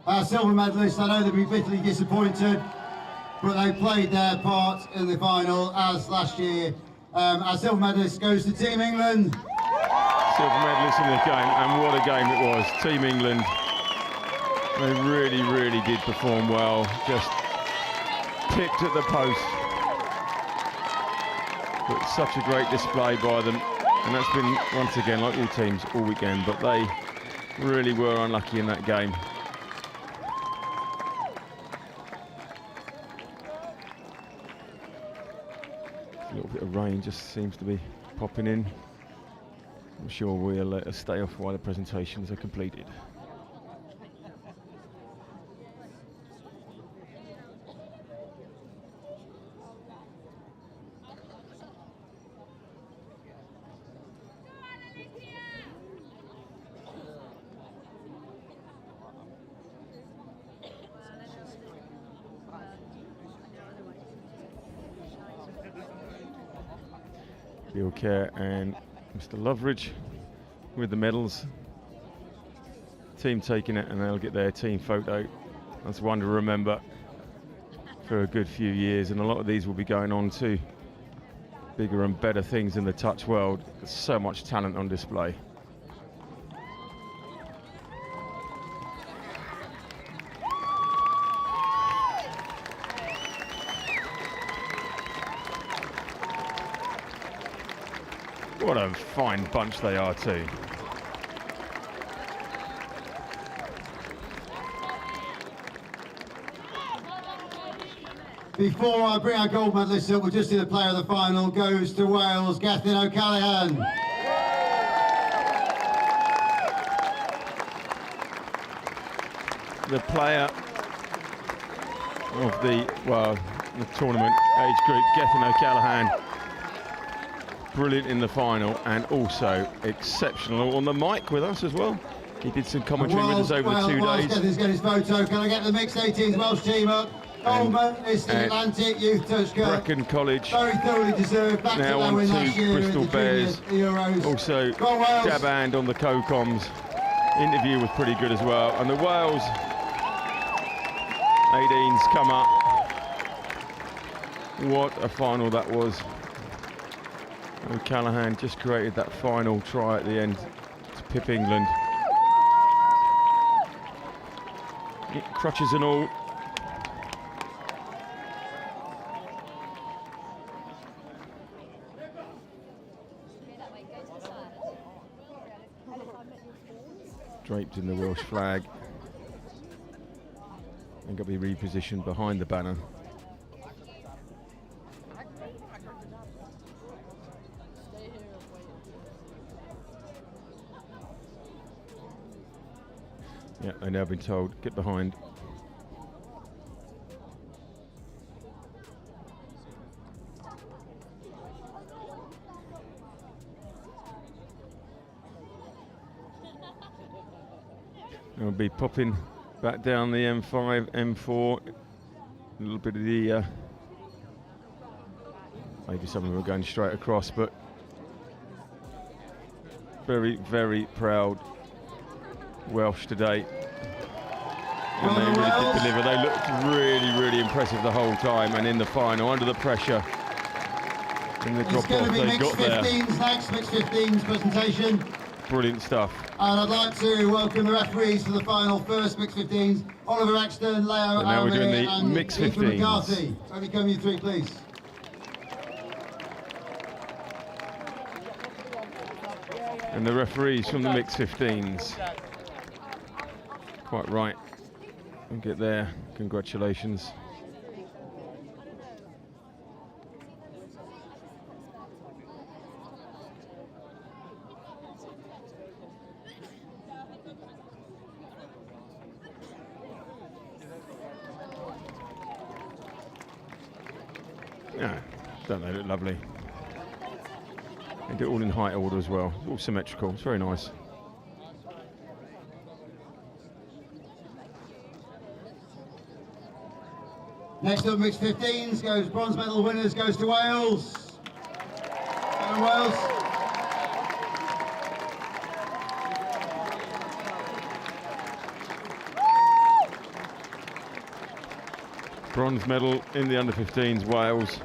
Our silver medalists, I know they'll be bitterly disappointed, but they played their part in the final as last year. Our silver medalist goes to Team England. Silver medalists in the game, and what a game it was. Team England, they really, really did perform well. Just picked at the post. But such a great display by them. And that's been, once again, like all teams, all weekend. But they really were unlucky in that game. A little bit of rain just seems to be popping in. I'm sure we'll let us stay off while the presentations are completed. Field Care and Mr. Loveridge with the medals. Team taking it, and they'll get their team photo. That's one to remember for a good few years, and a lot of these will be going on to bigger and better things in the touch world. There's so much talent on display. What a fine bunch they are too. Before I bring our gold medalists up, we'll just do the player of the final. Goes to Wales, Gethin O'Callaghan. The player of the tournament age group, Gethin O'Callaghan. Brilliant in the final, and also exceptional on the mic with us as well. He did some commentary with us over 2 days. Gethin's got his photo. Can I get the mixed 18s Welsh team up? Goldman is the Atlantic Youth Touch Cup. Brecon College. Very thoroughly deserved. Back now to on win last to year Bristol in the Bears. Euros. Also, Jaband on the co-coms. Interview was pretty good as well. And the Wales 18s come up. What a final that was. O'Callaghan just created that final try at the end to pip England. Crutches and all. Draped in the Welsh flag. And got to be repositioned behind the banner. Yeah, they've now been told, get behind. We'll be popping back down the M5, M4. A little bit of the, maybe some of them are going straight across, but very, very proud Welsh today. And they really did deliver. They looked really, really impressive the whole time, and in the final, under the pressure, in the drop off they got there. Mixed 15s next, mixed 15s presentation. Brilliant stuff. And I'd like to welcome the referees for the final first mixed 15s. Oliver Exton, Leo And now we're doing the and mixed Ethan 15s. McCarthy. Only come you three, please. And the referees from the mixed 15s. Quite right. And get there. Congratulations. Yeah, don't they look lovely? They do it all in height order as well. It's all symmetrical. It's very nice. Next up, mixed 15s goes bronze medal winners goes to Wales. And Wales. Bronze medal in the under 15s, Wales.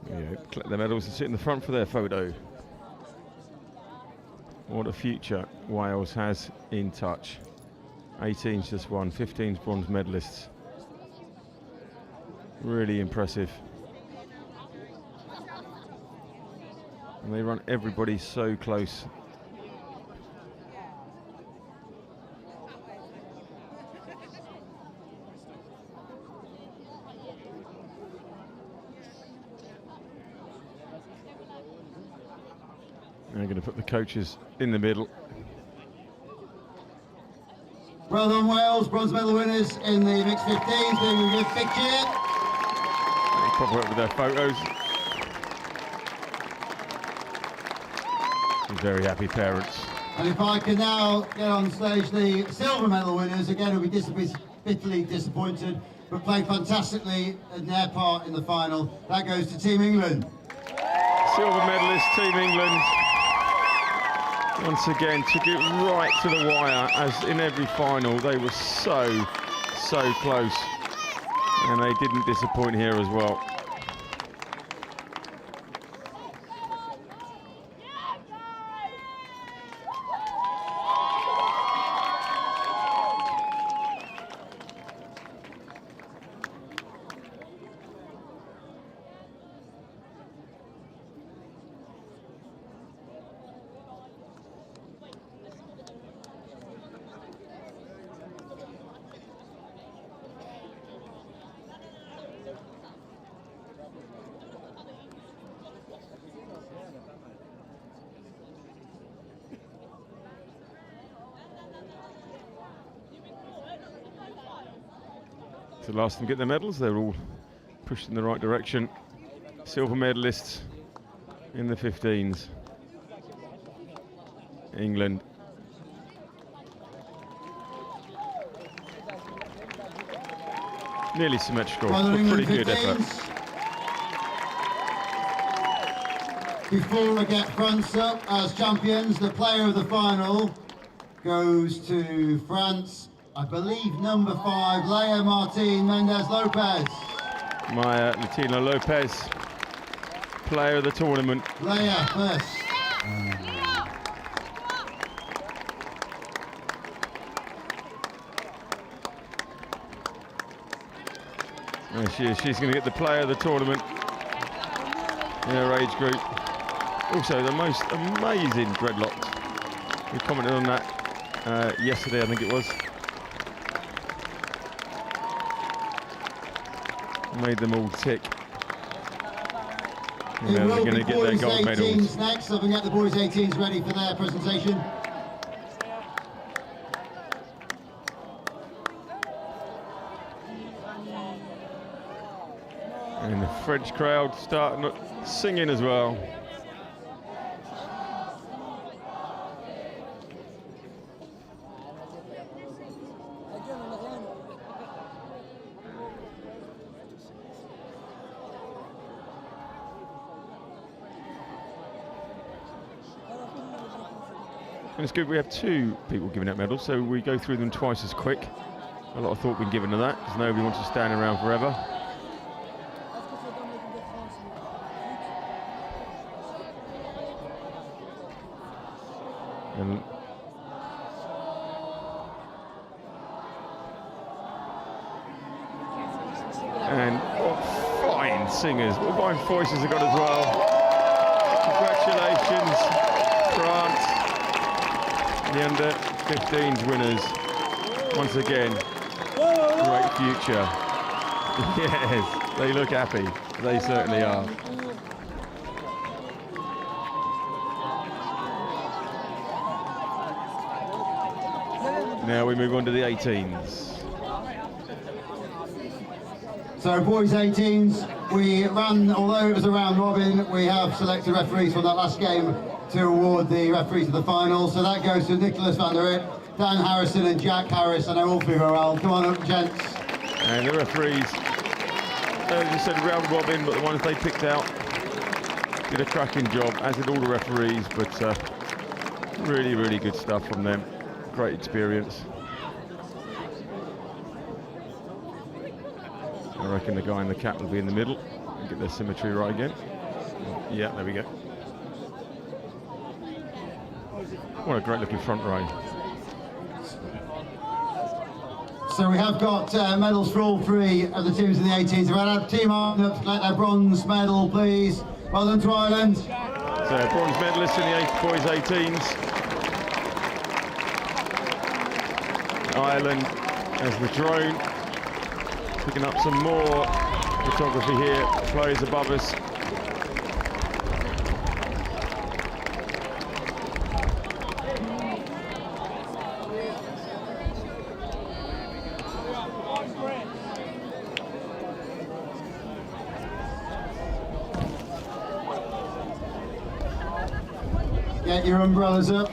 Yeah, collect the medals and sit in the front for their photo. What a future Wales has in touch. 18's just won, 15's bronze medalists. Really impressive. And they run everybody so close. They're going to put the coaches in the middle. Well done, Wales. Bronze medal winners in the mixed 15s. Doing a big cheer. Proper up with their photos. Some very happy parents. And if I can now get on stage the silver medal winners, again, will be bitterly disappointed, but played fantastically in their part in the final. That goes to Team England. Silver medalist, Team England. Once again, took it right to the wire, as in every final. They were so close. And they didn't disappoint here as well. The last of them get their medals, they're all pushed in the right direction. Silver medalists in the 15s. England. Nearly symmetrical, but pretty good effort. Before we get fronts up as champions, the player of the final goes to France. I believe number 5, Leah Martin Mendez Lopez. Maya Latina Lopez, player of the tournament. Leah first. There she is. She's going to get the player of the tournament in her age group. Also, the most amazing dreadlocks. We commented on that yesterday, I think it was. Made them all tick. And they're going to get their gold medals. Next, so we can get the boys 18s ready for their presentation. And the French crowd starting singing as well. And it's good we have 2 people giving out medals, so we go through them twice as quick. A lot of thought been given to that, because nobody wants to stand around forever. And what fine singers, what fine voices they've got as well. Congratulations, France, the under-15s winners. Once again, great future. Yes, they look happy. They certainly are. Now we move on to the 18s. So boys 18s, we ran, although it was a round robin, we have selected referees from that last game to award the referees of the final. So that goes to Nicholas van der Rit, Dan Harrison and Jack Harris. I know all 3 are well. Come on up, gents. And the referees, as you said, round robin, but the ones they picked out did a cracking job, as did all the referees, but really, really good stuff from them. Great experience. I reckon the guy in the cap will be in the middle and get their symmetry right again. Yeah, there we go. What a great looking front row. So we have got medals for all 3 of the teams in the 18s. We'll have Team Ireland up to collect their bronze medal, please. Well done to Ireland. So bronze medalists in the boys 18s. Ireland as the drone. Picking up some more photography here. Players above us. Get your umbrellas up.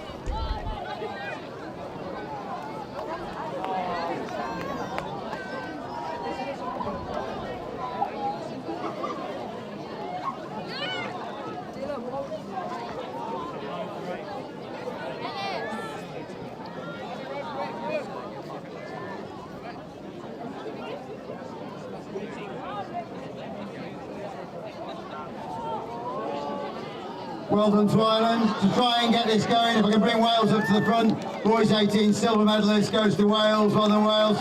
Well done to Ireland. To try and get this going, if I can bring Wales up to the front. Boys 18 silver medalist goes to Wales. Well done, Wales.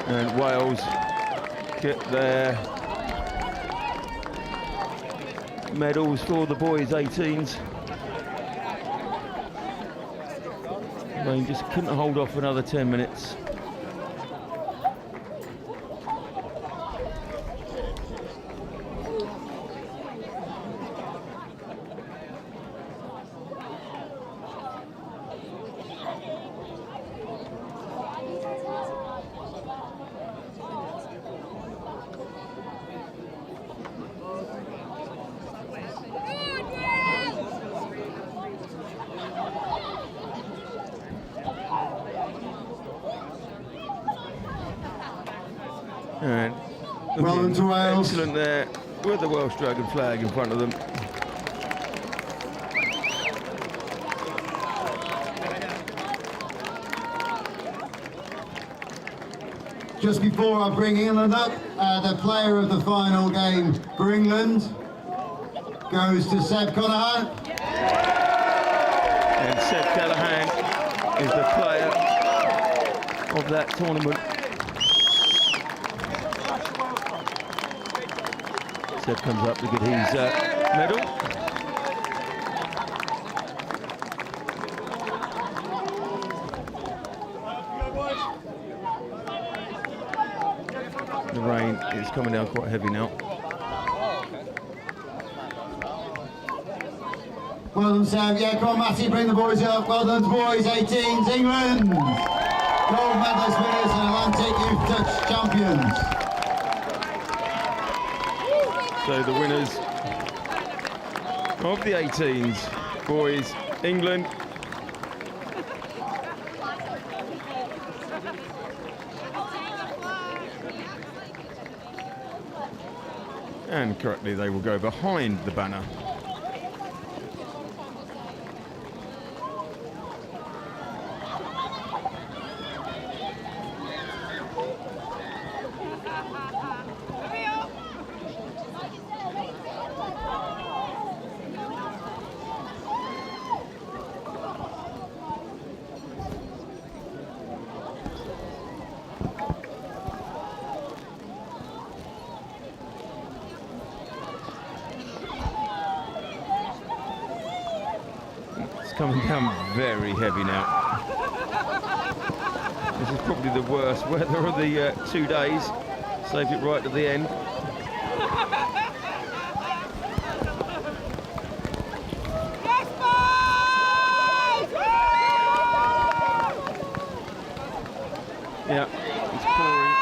And Wales get their medals for the boys 18s. They just couldn't hold off another 10 minutes. And well done to Wales. Excellent there with the Welsh Dragon flag in front of them. Just before I bring England up, the player of the final game for England goes to Seb Callaghan. And Seb Callaghan is the player of that tournament. Seb comes up to get his medal. The rain is coming down quite heavy now. Well done, Sam. Yeah, come on, Matty, bring the boys up. Well done, boys, 18s, England. Gold medalist winners and Atlantic Youth Touch champions. So the winners of the 18s, boys, England. And correctly, they will go behind the banner. Coming down very heavy now. This is probably the worst weather of the 2 days. Saved it right at the end. Yeah, it's pouring.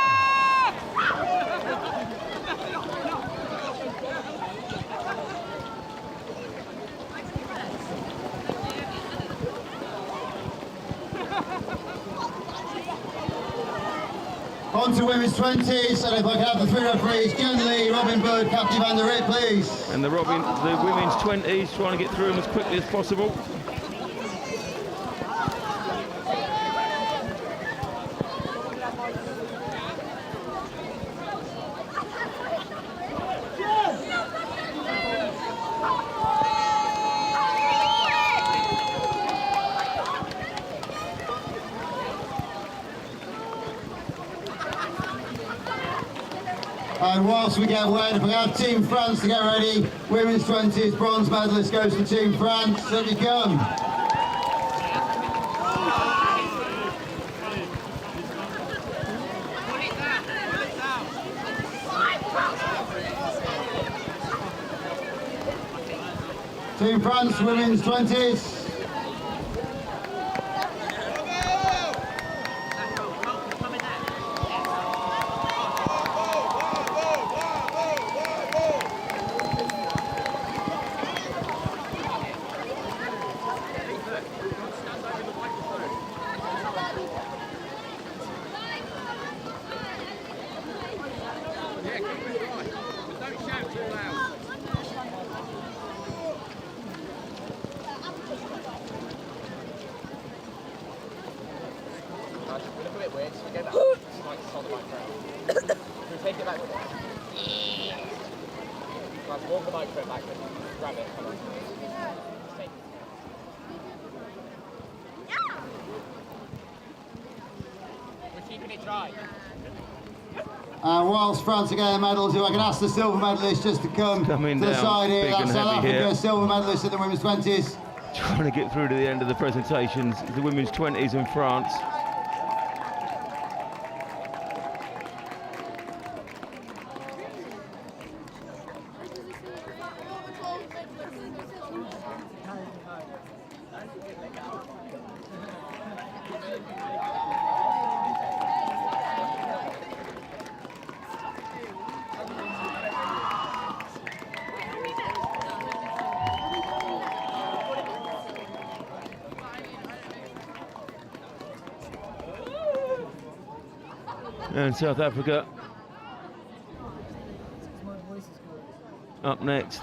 On to women's 20s, and if I can have the three referees, Jen Lee, Robin Bird, Kathy van der Rit, please. And the women's 20s trying to get through them as quickly as possible. And whilst we get wet, if we have Team France to get ready, women's 20s, bronze medalist goes to Team France. Up you come. Team France, women's 20s. Take it back. Guys, walk the microphone back and grab it. Come on. Take it. We're keeping it dry. Whilst France are getting medals, if I can ask the silver medalist just to come to the side here. That's South Africa, silver medalist in the women's 20s. Trying to get through to the end of the presentations, the women's 20s in France. And South Africa up next.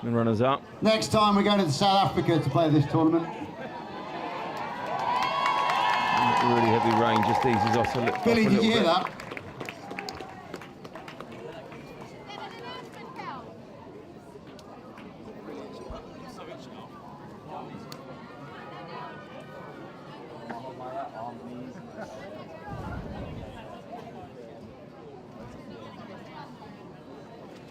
The runners up. Next time we're going to South Africa to play this tournament. Really heavy rain just eases off a little. Billy, did you hear that?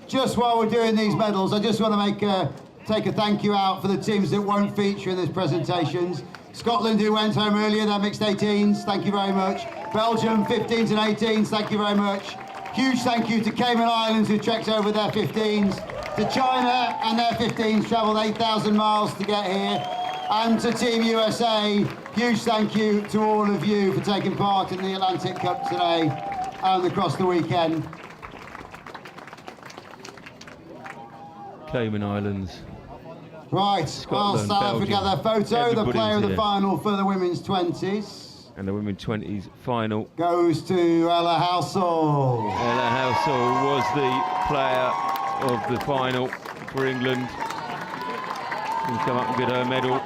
Just while we're doing these medals, I just want to take a thank you out for the teams that won't feature in this presentations. Scotland, who went home earlier, their mixed 18s, thank you very much. Belgium, 15s and 18s, thank you very much. Huge thank you to Cayman Islands, who trekked over their 15s. To China and their 15s, travelled 8,000 miles to get here. And to Team USA, huge thank you to all of you for taking part in the Atlantic Cup today and across the weekend. Cayman Islands. Right, Scotland, South Africa, their photo, the player of the here. final for the women's 20s. And the women's 20s final Goes to Ella Housel. Ella Housel was the player of the final for England. She'll come up and get her medal.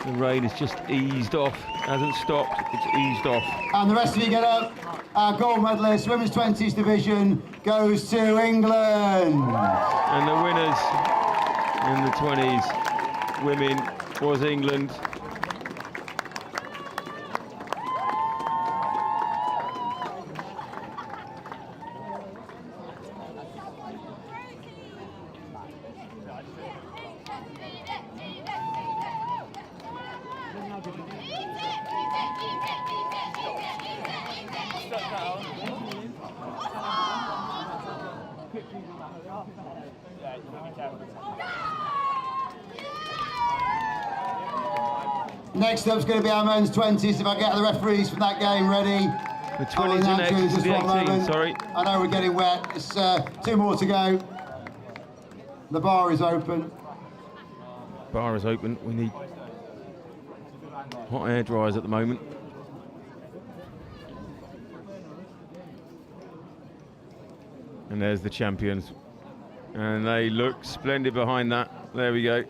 The rain has just eased off, hasn't stopped, it's eased off. And the rest of you get up. Our gold medalist, women's 20s division, goes to England. And the winners in the 20s women was England. Next up's going to be our men's 20s. If I get the referees from that game ready. The 20s are next, the 18s, sorry. I know we're getting wet. It's 2 more to go. The bar is open. Bar is open. We need hot air dryers at the moment. And there's the champions. And they look splendid behind that. There we go.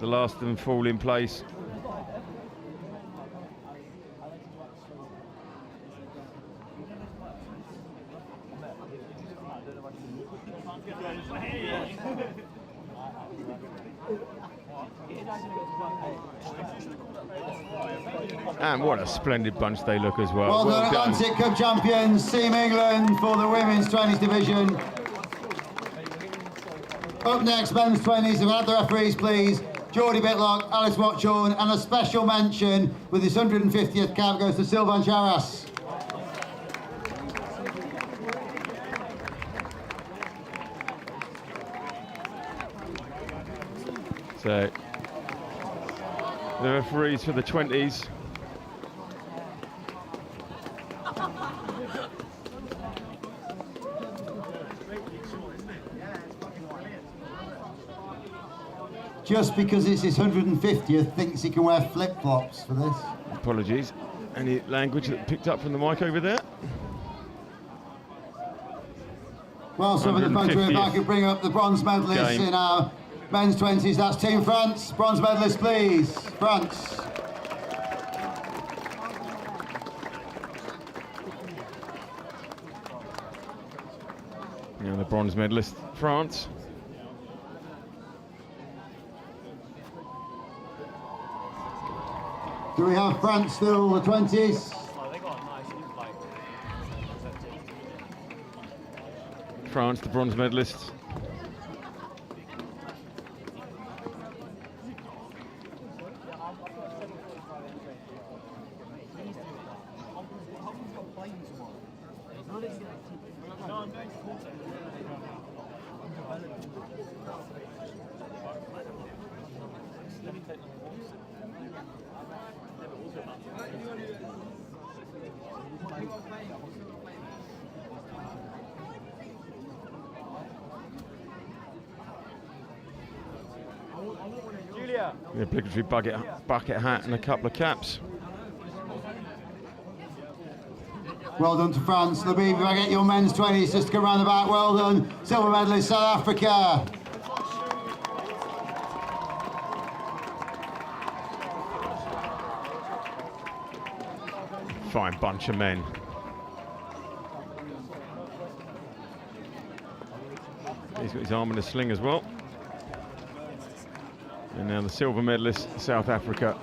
The last of them fall in place. And what a splendid bunch they look as well. Well done, Atlantic Cup champions, Team England for the women's 20s division. Up next, men's 20s. If we have the referees, please. Geordie Bitlock, Alice Watchorn, and a special mention with his 150th cap goes to Sylvain Charas. So the referees for the 20s. Just because it's his 150th, thinks he can wear flip-flops for this. Apologies. Any language that picked up from the mic over there? Well, some of the photo, if I could bring up the bronze medalists game in our men's 20s. That's Team France. Bronze medalists, please. France. Yeah, the bronze medalist, France. Do we have France still, the 20s? France, the bronze medalists. The obligatory bucket hat and a couple of caps. Well done to France. Labib, if I get your men's 20s just to come round the back. Well done. Silver medalist, South Africa. Fine bunch of men. He's got his arm in a sling as well. And now the silver medalist, South Africa.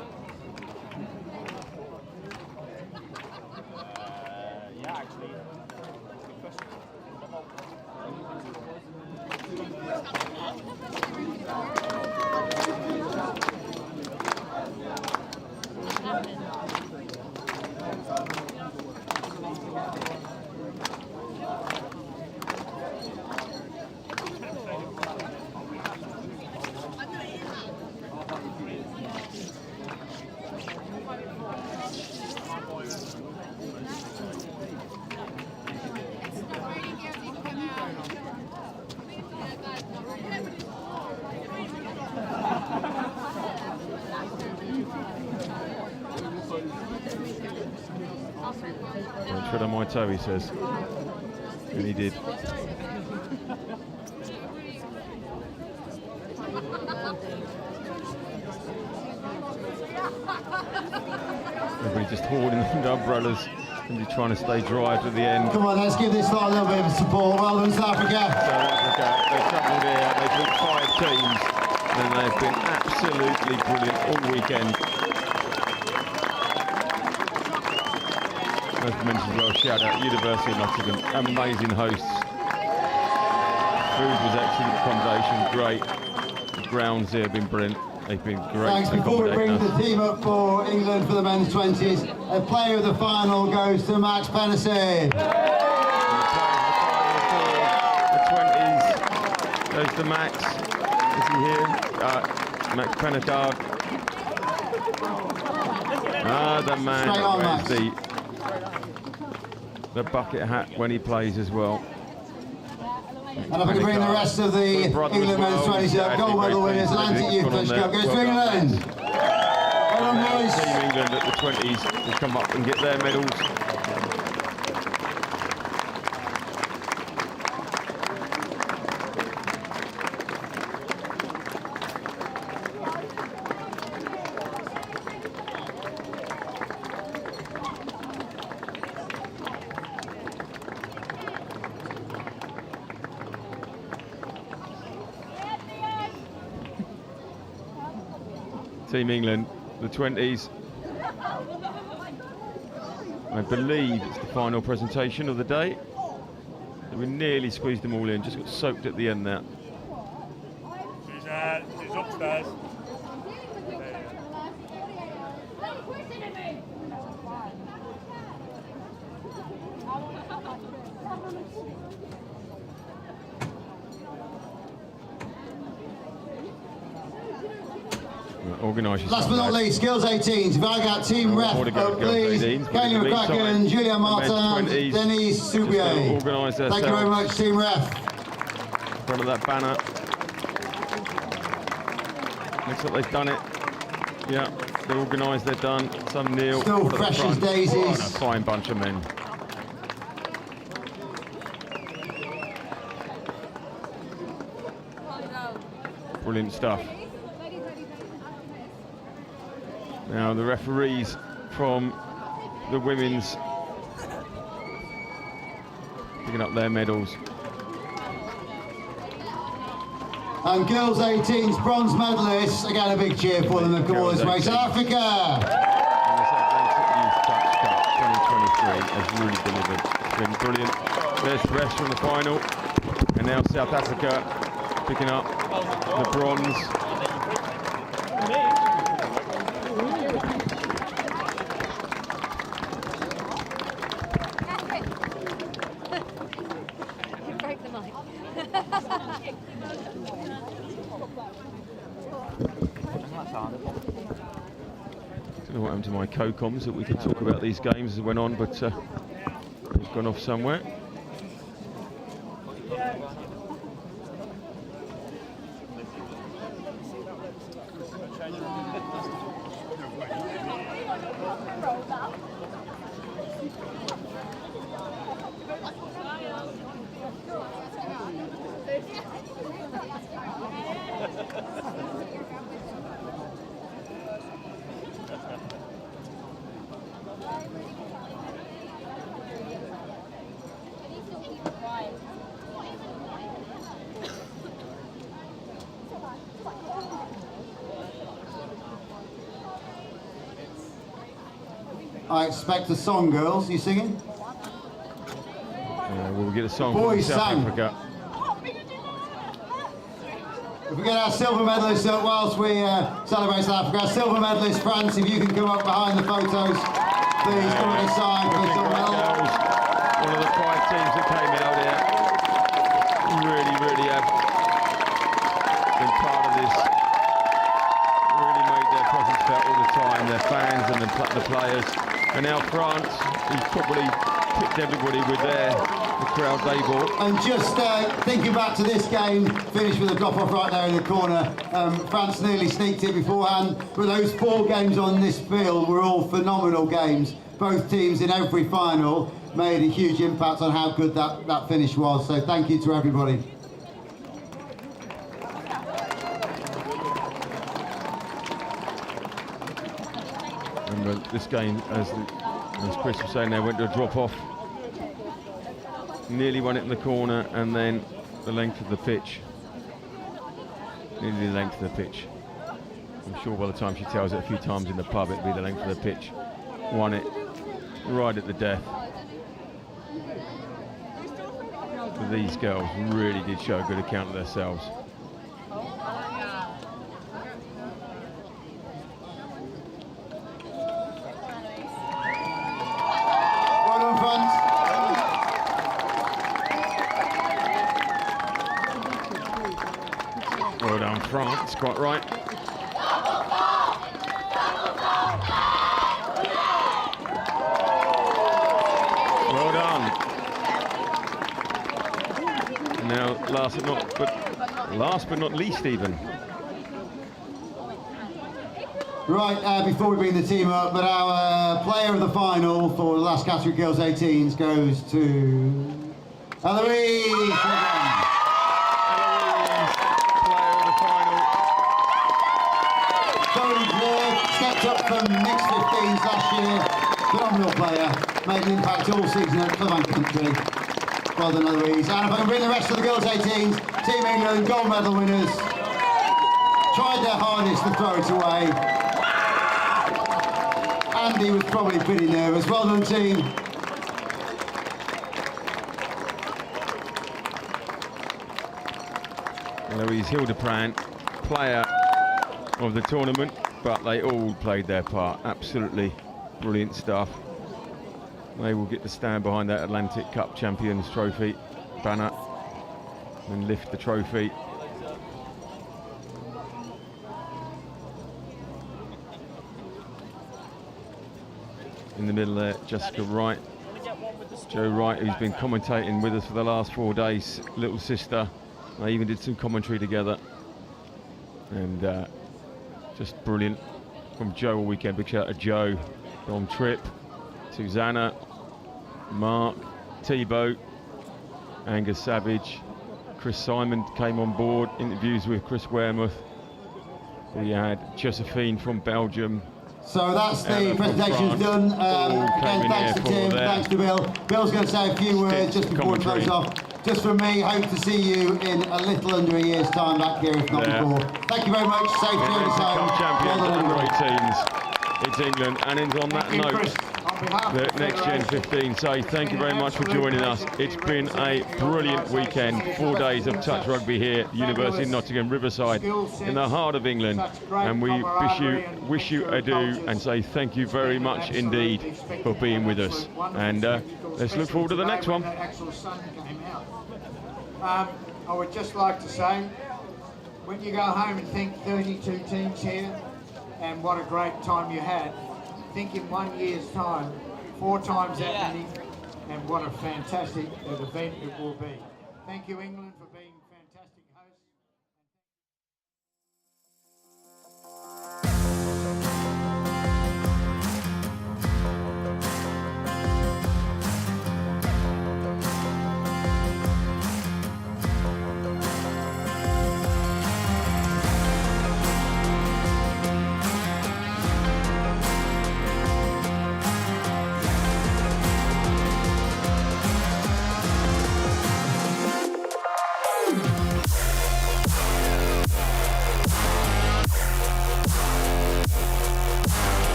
Don't tread on my toe, he says. And he did. Everybody just hoarding the umbrellas and just trying to stay dry to the end. Come on, let's give this lot a little bit of support. Well done, South Africa. South Africa, they've travelled here, they've beat 5 teams, and they've been absolutely brilliant all weekend. As mentioned as well, shout out University of Nottingham, amazing hosts. Food was excellent, accommodation great. The grounds here have been brilliant. They've been great. Thanks. Before we bring the team up for England for the men's 20s, a player of the final goes to Max Pennisi. The 20s goes to Max. Is he here? Max Pennicard. The man that wears the bucket hat when he plays as well. And if I can bring the rest of the England men's 20s up, gold medal winners, Atlantic Youth Touch Cup goes to England. Well done, boys. Team England at the 20s will come up and get their medals. Team England, the 20s. I believe it's the final presentation of the day. We nearly squeezed them all in, just got soaked at the end there. She's upstairs. Organise yourself. Last but not least, Girls 18s. If I got team ref, please. Kenya McCracken, Julia Martin, Denise Soubier. Organise themselves. Thank you very much, team ref. In front of that banner. Looks like they've done it. Yeah, they're organised, they're done. Some Neil. Still fresh as daisies. What a fine bunch of men. Brilliant stuff. Now the referees from the women's picking up their medals. And Girls 18's bronze medalists, again a big cheer for them, they've come all this way. South Africa! And this Atlantic Youth Touch Cup 2023 has really delivered. It's been brilliant. There's the rest from the final. And now South Africa picking up the bronze. Break the mic. Don't know what happened to my co-coms that we could talk about these games as it went on, but it's gone off somewhere. I expect a song, girls. Are you singing? We'll get a song Boys from South sang. Africa. If we get our silver medalists up whilst we celebrate South Africa, our silver medalist France, if you can come up behind the photos, please come on this side for the silver medal. One of the 5 teams that came out here. Really have been part of this. Really made their presence felt all the time. Their fans and the players. And now France, who's probably picked everybody with the crowd they brought. And just thinking back to this game, finished with a drop-off right there in the corner. France nearly sneaked it beforehand, but those 4 games on this field were all phenomenal games. Both teams in every final made a huge impact on how good that finish was. So thank you to everybody. Remember this game, as Chris was saying, they went to a drop-off. Nearly won it in the corner, and then the length of the pitch. Nearly the length of the pitch. I'm sure by the time she tells it a few times in the pub, it'll be the length of the pitch. Won it right at the death. But these girls really did show a good account of themselves. Well done, France. Well done, France, quite right. Well done. And now, last but not least, even. Right, before we bring the team up, but our player of the final for the last category, Girls 18s, goes to Eloise. Stepped up from mixed 15s last year, phenomenal player, made an impact all season at Club and Country. Well done, Eloise. And if I can bring the rest of the Girls 18s, Team England gold medal winners, tried their hardest to throw it away. Andy was probably pretty nervous. Well done, team. Eloise Hildebrand, player of the tournament, but they all played their part. Absolutely brilliant stuff. They will get to stand behind that Atlantic Cup Champions Trophy banner and lift the trophy. in the middle there, Jessica Wright. Joe Wright, who's been commentating with us for the last 4 days, little sister. They even did some commentary together. And just brilliant from Joe all weekend. Big shout out to Joe, Dom Tripp, Susanna, Mark, T-Boat, Angus Savage, Chris Simon came on board, interviews with Chris Wearmouth. We had Josephine from Belgium. So that's the presentations done. Again, thanks to Tim, thanks to Bill. Bill's going to say a few words just before we close off. Just from me, hope to see you in a little under a year's time back here, if not before. Thank you very much. Safe journeys home. Champions under 18s. It's England, and it's on that note, the Next Gen 15 say thank you very much for joining us. It's been a brilliant weekend, 4 days of touch rugby here, University of Nottingham, Riverside, in the heart of England, and we wish you adieu and say thank you very much indeed for being with us, and let's look forward to the next one. I would just like to say, when you go home and think 32 teams here and what a great time you had, think in 1 year's time, 4 times that many, and what a fantastic event it will be. Thank you, England, for being